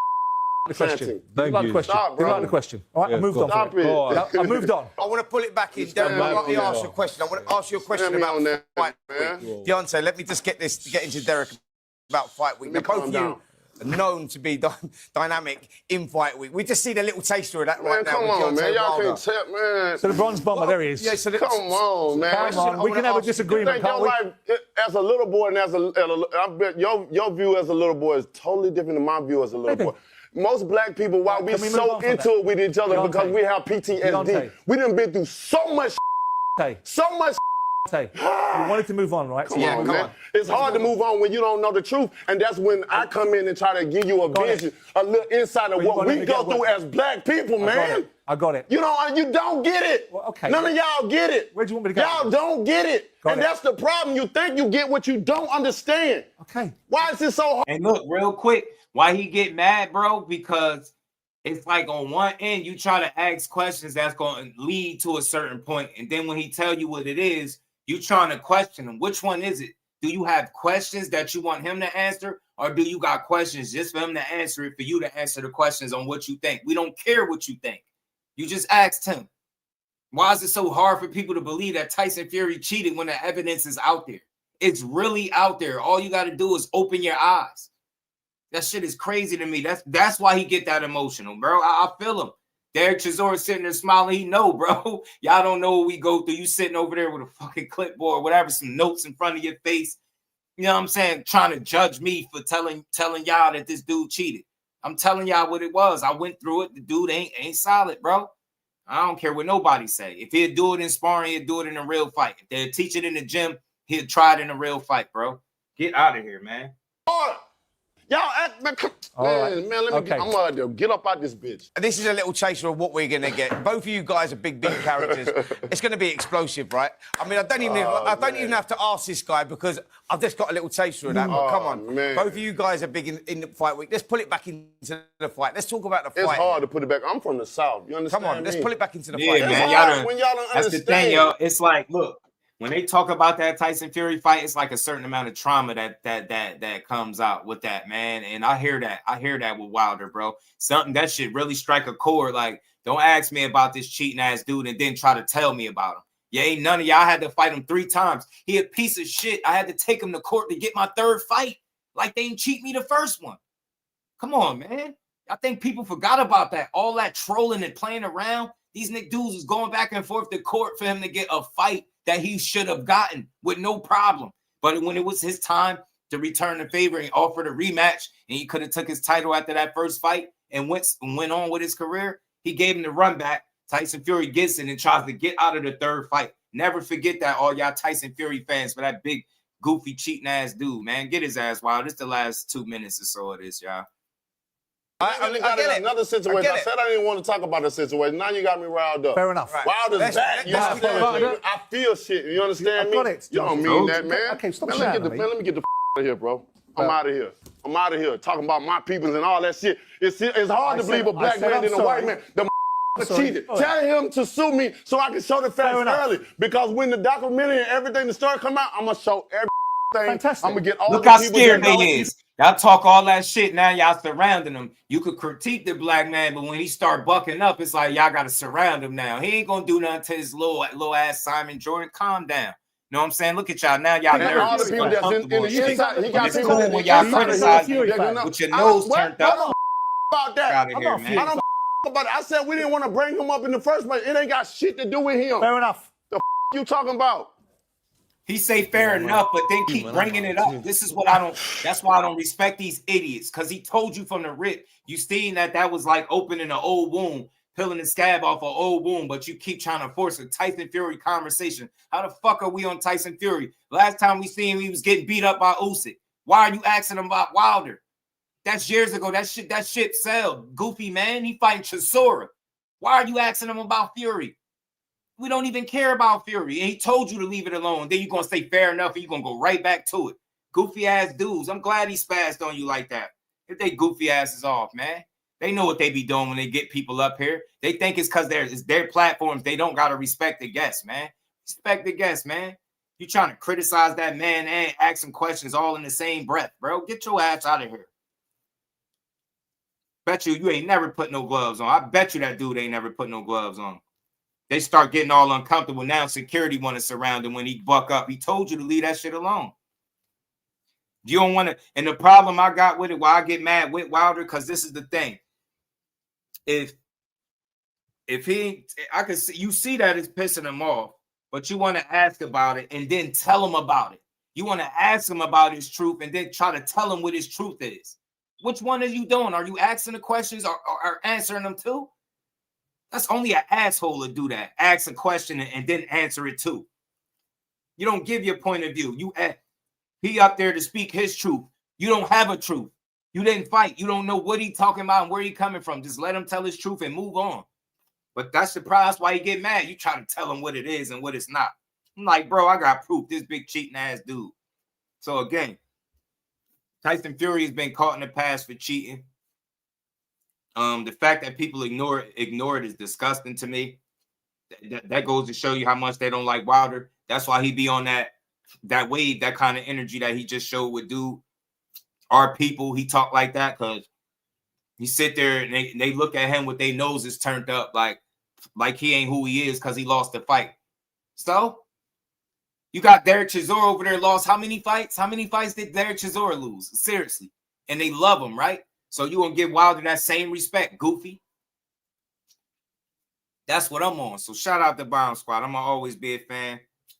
The question. chanting. Didn't like the question. Stop, Didn't like bro. the question. All right, I Yeah, moved go on. Stop from it. it. I moved on. I want to pull it back in. Stand Derek, let me back, ask you a question. I want to ask you a question Stand me about on that, fight man. week. Deontay, let me just get into Derek about fight week. Now, both calm of you down. are known to be dynamic in fight week. We just see the little taster of that Man, right now. come with on, Deontay man. Y'all Wilder. can't tell, man. So the bronze bomber, there he is. Yeah, so Come on, man. Come on, we can have a You disagreement, think can't your we? life as a little boy and I bet your view as a little boy is totally different than my view as a little Maybe. boy. Most black people, why we Can we move so on from into that? it with each other Deontay. because we have PTSD. Deontay. We done been through so much Okay. so much Say, you wanted to move on, right? Come on, man. It's hard to move on when you don't know the truth, and that's when I come in and try to give you a vision, a little insight of what we go through as black people, man. I got it. You don't get it. Well, okay. None of y'all get it. Where do you want me to go? Y'all don't get it. Got it. That's the problem. You think you get what you don't understand. Okay. Why is it so hard? And look, real quick, why he get mad, bro? Because it's like on one end, you try to ask questions that's going to lead to a certain point, and then when he tell you what it is, you trying to question him. Which one is it? Do you have questions that you want him to answer, or do you got questions just for him to answer it, for you to answer the questions on what you think? We don't care what you think. You just asked him. Why is it so hard for people to believe that Tyson Fury cheated when the evidence is out there? It's really out there. All you got to do is open your eyes. That shit is crazy to me. That's why he get that emotional, bro. I feel him. Derek Chisora sitting there smiling. He know, bro. Y'all don't know what we go through. You sitting over there with a fucking clipboard, whatever, some notes in front of your face. You know what I'm saying? Trying to judge me for telling y'all that this dude cheated. I'm telling y'all what it was. I went through it. The dude ain't solid, bro. I don't care what nobody say. If he'd do it in sparring, he'd do it in a real fight. If they'd teach it in the gym, he'd try it in a real fight, bro. Get out of here, man. Y'all act, man, man, let me I'm out there. Get up out this bitch. This is a little chaser of what we're going to get. Both of you guys are big characters. It's going to be explosive, right? I mean, I don't even have to ask this guy because I've just got a little taster of that. But come on. Man. Both of you guys are big in the fight week. Let's pull it back into the fight. Let's talk about the fight. It's hard to put it back. I'm from the South. You understand? Come on, let's pull it back into the Yeah, fight. man. Y'all don't that's understand. the thing, yo. It's like, look, when they talk about that Tyson Fury fight, it's like a certain amount of trauma that comes out with that, man. And I hear that with Wilder, bro. Something that should really strike a chord. Like, don't ask me about this cheating ass dude and then try to tell me about him. Yeah, ain't none of y'all had to fight him 3 times. He a piece of shit. I had to take him to court to get my 3rd fight. Like, they didn't cheat me the first one. Come on, man. I think people forgot about that. All that trolling and playing around. These dudes was going back and forth to court for him to get a fight that he should have gotten with no problem. But when it was his time to return the favor and offer a rematch, and he could have took his title after that first fight and went on with his career, he gave him the run back. Tyson Fury gets it and tries to get out of the 3rd fight. Never forget that, all y'all Tyson Fury fans, for that big, goofy, cheating ass dude, man. Get his ass wild. This is the last 2 minutes or so of this, y'all. I got another situation. I said I didn't want to talk about the situation. Now you got me riled up. Fair enough. Right. Wilder's back. I feel shit. You understand me? You don't mean that, man. Okay, stop man, shouting let me get the out of here, bro. I'm out of here. I'm out of here. Talking about my peoples and all that shit. It's hard to believe a black man than a white man. The cheated. Tell him to sue me so I can show the facts early. Because when the documentary and everything, the story come out, I'm going to show everything. Fantastic. I'm going to get all Look the how people scared that they is. Y'all talk all that shit. Now y'all surrounding him. You could critique the black man, but when he start bucking up, it's like y'all got to surround him now. He ain't going to do nothing to his little ass Simon Jordan. Calm down. You know what I'm saying? Look at y'all now. Y'all nervous. All the people that's in the inside, he got people cool when y'all criticize him with your nose turned up. About that. Out of here, man. I don't about it. I said we didn't want to bring him up in the first place. It ain't got shit to do with him. Fair enough. The you talking about? He say fair enough, but then keep bringing it up. This is what I don't. That's why I don't respect these idiots. Because he told you from the rip. You seen that was like opening an old wound, peeling the scab off an old wound. But you keep trying to force a Tyson Fury conversation. How the fuck are we on Tyson Fury? Last time we seen him, he was getting beat up by Usyk. Why are you asking him about Wilder? That's years ago. That shit sell. Goofy man. He fighting Chisora. Why are you asking him about Fury? We don't even care about Fury. And he told you to leave it alone. Then you're going to say fair enough and you're going to go right back to it. Goofy ass dudes. I'm glad he spazzed on you like that. Get they goofy asses off, man. They know what they be doing when they get people up here. They think it's because it's their platforms. They don't got to respect the guests, man. Respect the guests, man. You trying to criticize that man and ask some questions all in the same breath, bro. Get your ass out of here. Bet you ain't never put no gloves on. I bet you that dude ain't never put no gloves on. They start getting all uncomfortable. Now security want to surround him when he buck up. He told you to leave that shit alone. You don't want to. And the problem I got with it, why I get mad with Wilder, because this is the thing. If he, I could see, you see that it's pissing him off, but you want to ask about it and then tell him about it. You want to ask him about his truth and then try to tell him what his truth is. Which one are you doing? Are you asking the questions or answering them too? That's only an asshole to do that. Ask a question and then answer it too. You don't give your point of view. He up there to speak his truth. You don't have a truth. You didn't fight. You don't know what he talking about and where he coming from. Just let him tell his truth and move on. But that's the problem. That's why you get mad. You try to tell him what it is and what it's not. I'm like, bro, I got proof. This big cheating ass dude. So again, Tyson Fury has been caught in the past for cheating. The fact that people ignore it is disgusting to me. That goes to show you how much they don't like Wilder. That's why he be on that wave, that kind of energy that he just showed with dude. Our people, he talk like that because he sit there and they look at him with their noses turned up like he ain't who he is because he lost the fight. So you got Derek Chisora over there lost how many fights? How many fights did Derek Chisora lose? Seriously. And they love him, right? So you gonna give Wilder that same respect, goofy? That's what I'm on. So shout out to Bomb Squad. I'm gonna always be a fan.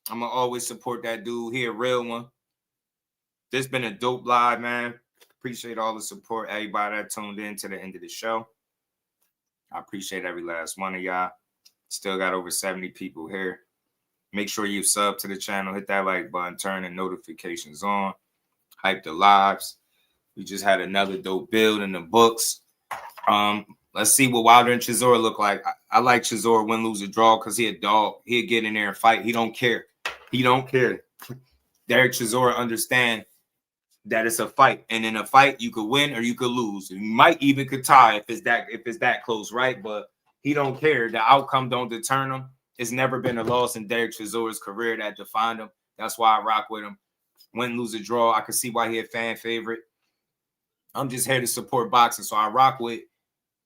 I'm gonna always support that dude. He a real one. This been a dope live, man. Appreciate all the support, everybody that tuned in to the end of the show. I appreciate every last one of y'all. Still got over 70 people here. Make sure you sub to the channel, hit that like button, turn the notifications on, hype the lives. We just had another dope build in the books. Let's see what Wilder and Chisora look like. I like Chisora win, lose, or draw because he a dog. He'll get in there and fight. He don't care. He don't care. Derek Chisora understand that it's a fight, and in a fight you could win or you could lose. You might even could tie if it's that close, right? But he don't care. The outcome don't deter him. It's never been a loss in Derek Chisora's career that defined him. That's why I rock with him. Win, lose, or draw. I can see why he a fan favorite. I'm just here to support boxing, so I rock with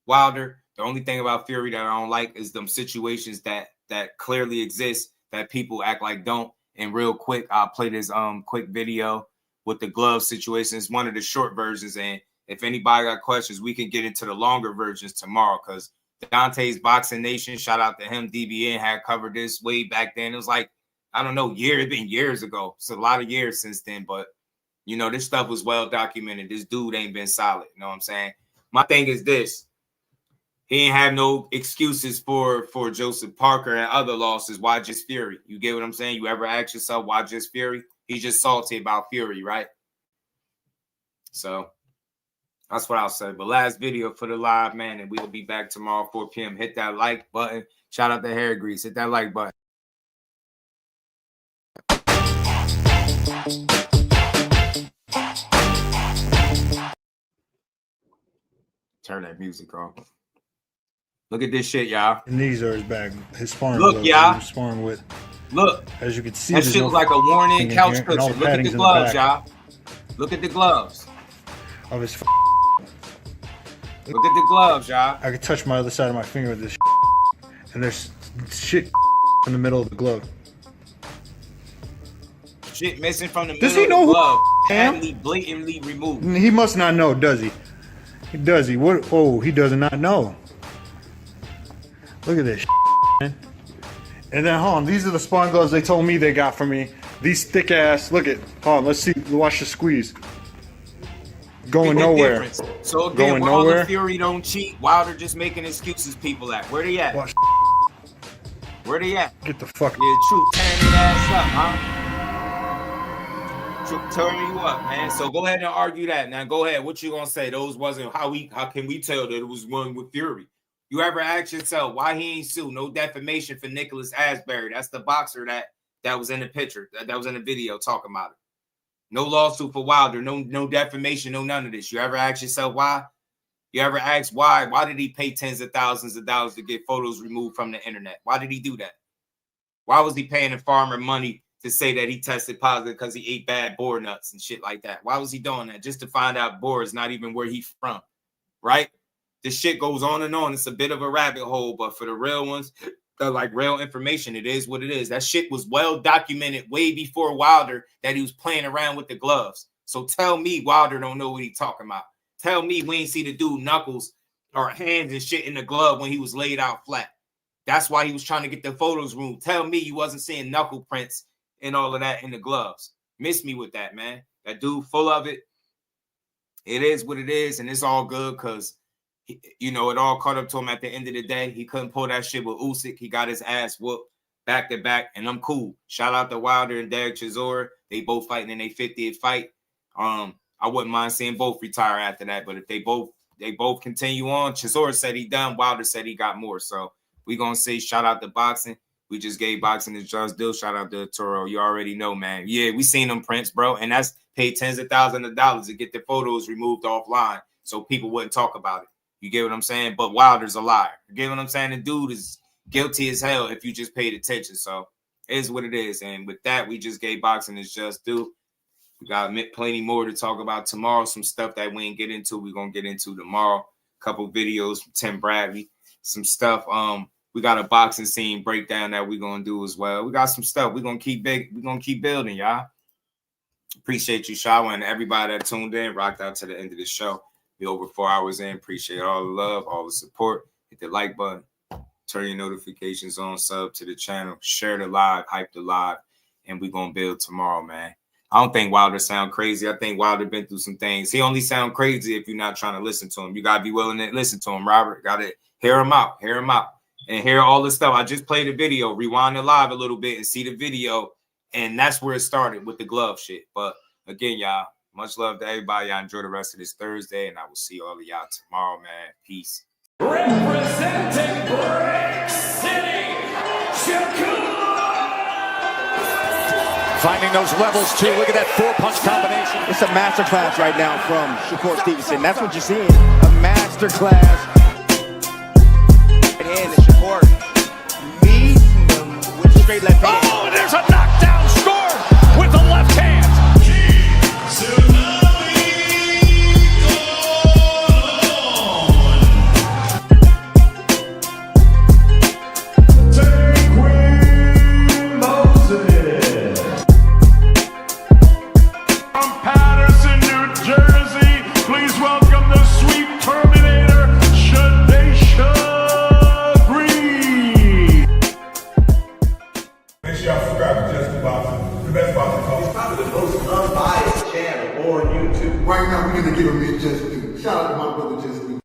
Wilder. The only thing about Fury that I don't like is them situations that clearly exist that people act like don't. And real quick, I'll play this quick video with the glove situation. It's one of the short versions, and if anybody got questions, we can get into the longer versions tomorrow because Deontay's Boxing Nation, shout out to him, DBN had covered this way back then. It was like, I don't know, it's been years ago. It's a lot of years since then, but you know, this stuff was well documented. This dude ain't been solid. You know what I'm saying? My thing is this. He ain't have no excuses for Joseph Parker and other losses. Why just Fury? You get what I'm saying? You ever ask yourself, why just Fury? He's just salty about Fury, right? So that's what I'll say. But last video for the live, man, and we'll be back tomorrow, 4 p.m. Hit that like button. Shout out to Hair Grease. Hit that like button. Turn that music off. Look at this shit, y'all. And these are his bag, his sparring gloves. Look, y'all. Sparring with. Look. As you can see, that shit looks like a worn-in couch cushion. Look at the gloves, y'all. Look at the gloves. Of his. Look at the gloves, y'all. I could touch my other side of my finger with this, and there's shit in the middle of the glove. Shit missing from the Does middle he know of the glove. Who I am? Patently, blatantly removed. He must not know, does he? Does he? What? Oh, he does not know. Look at this, man. And then, hold on. These are the sparring gloves they told me they got for me. These thick ass. Look at. Hold on. Let's see. Watch the squeeze. Going nowhere. Difference. So again, where all the Fury don't cheat, Wilder just making excuses. People at where they at? Watch. Where they at? Get the fuck. Yeah, Truth tearing that ass up, huh? Truth tearing you up, man. So go ahead and argue that. Now go ahead. What you gonna say? Those wasn't how can we tell that it was one with Fury? You ever ask yourself why he ain't sued? No defamation for Nicholas Asbury. That's the boxer that was in the picture, that was in the video talking about it. No lawsuit for Wilder. No defamation. No none of this. You ever ask yourself why? You ever ask why? Why did he pay tens of thousands of dollars to get photos removed from the internet? Why did he do that? Why was he paying a farmer money to say that he tested positive because he ate bad boar nuts and shit like that? Why was he doing that? Just to find out boar is not even where he's from, right? This shit goes on and on. It's a bit of a rabbit hole, but for the real ones, the like real information, it is what it is. That shit was well documented way before Wilder that he was playing around with the gloves. So tell me Wilder don't know what he's talking about. Tell me we ain't see the dude knuckles or hands and shit in the glove when he was laid out flat. That's why he was trying to get the photos removed. Tell me you wasn't seeing knuckle prints and all of that in the gloves. Miss me with that, man. That dude full of it. It is what it is, and it's all good because, you know, it all caught up to him at the end of the day. He couldn't pull that shit with Usyk. He got his ass whooped back to back, and I'm cool. Shout out to Wilder and Derek Chisora. They both fighting in their 50th fight. I wouldn't mind seeing both retire after that, but if they both continue on, Chisora said he done. Wilder said he got more. So we gonna say shout out to boxing. We just gave boxing his just due. Shout out to Toro. You already know, man. Yeah, we seen them prints, bro, and that's paid tens of thousands of dollars to get the photos removed offline so people wouldn't talk about it. You get what I'm saying? But Wilder's a liar. You get what I'm saying? The dude is guilty as hell if you just paid attention. So it is what it is. And with that, we just gave boxing his just due. We got plenty more to talk about tomorrow. Some stuff that we ain't get into, we're going to get into tomorrow. A couple videos from Tim Bradley. Some stuff. We got a boxing scene breakdown that we're going to do as well. We got some stuff. We're going to keep big. We're going to keep building, y'all. Appreciate you, Shaw, and everybody that tuned in, rocked out to the end of the show. Be over 4 hours in. Appreciate all the love, all the support. Hit the like button. Turn your notifications on. Sub to the channel. Share the live. Hype the live. And we're going to build tomorrow, man. I don't think Wilder sound crazy. I think Wilder been through some things. He only sound crazy if you're not trying to listen to him. You got to be willing to listen to him, Robert. Got to hear him out. Hear him out. And hear all this stuff. I just played the video. Rewind it live a little bit and see the video. And that's where it started with the glove shit. But again, y'all, much love to everybody. Y'all enjoy the rest of this Thursday. And I will see all of y'all tomorrow, man. Peace. Representing Brick City, Shakur. Finding those levels, too. Look at that four-punch combination. It's a masterclass right now from Shakur Stevenson. That's what you're seeing, a masterclass. And Shakur meets him with a straight left hand. Oh, and there's a knockdown score with the left hand. Right now, we're going to give him his just due. Shout out to my brother Just Due.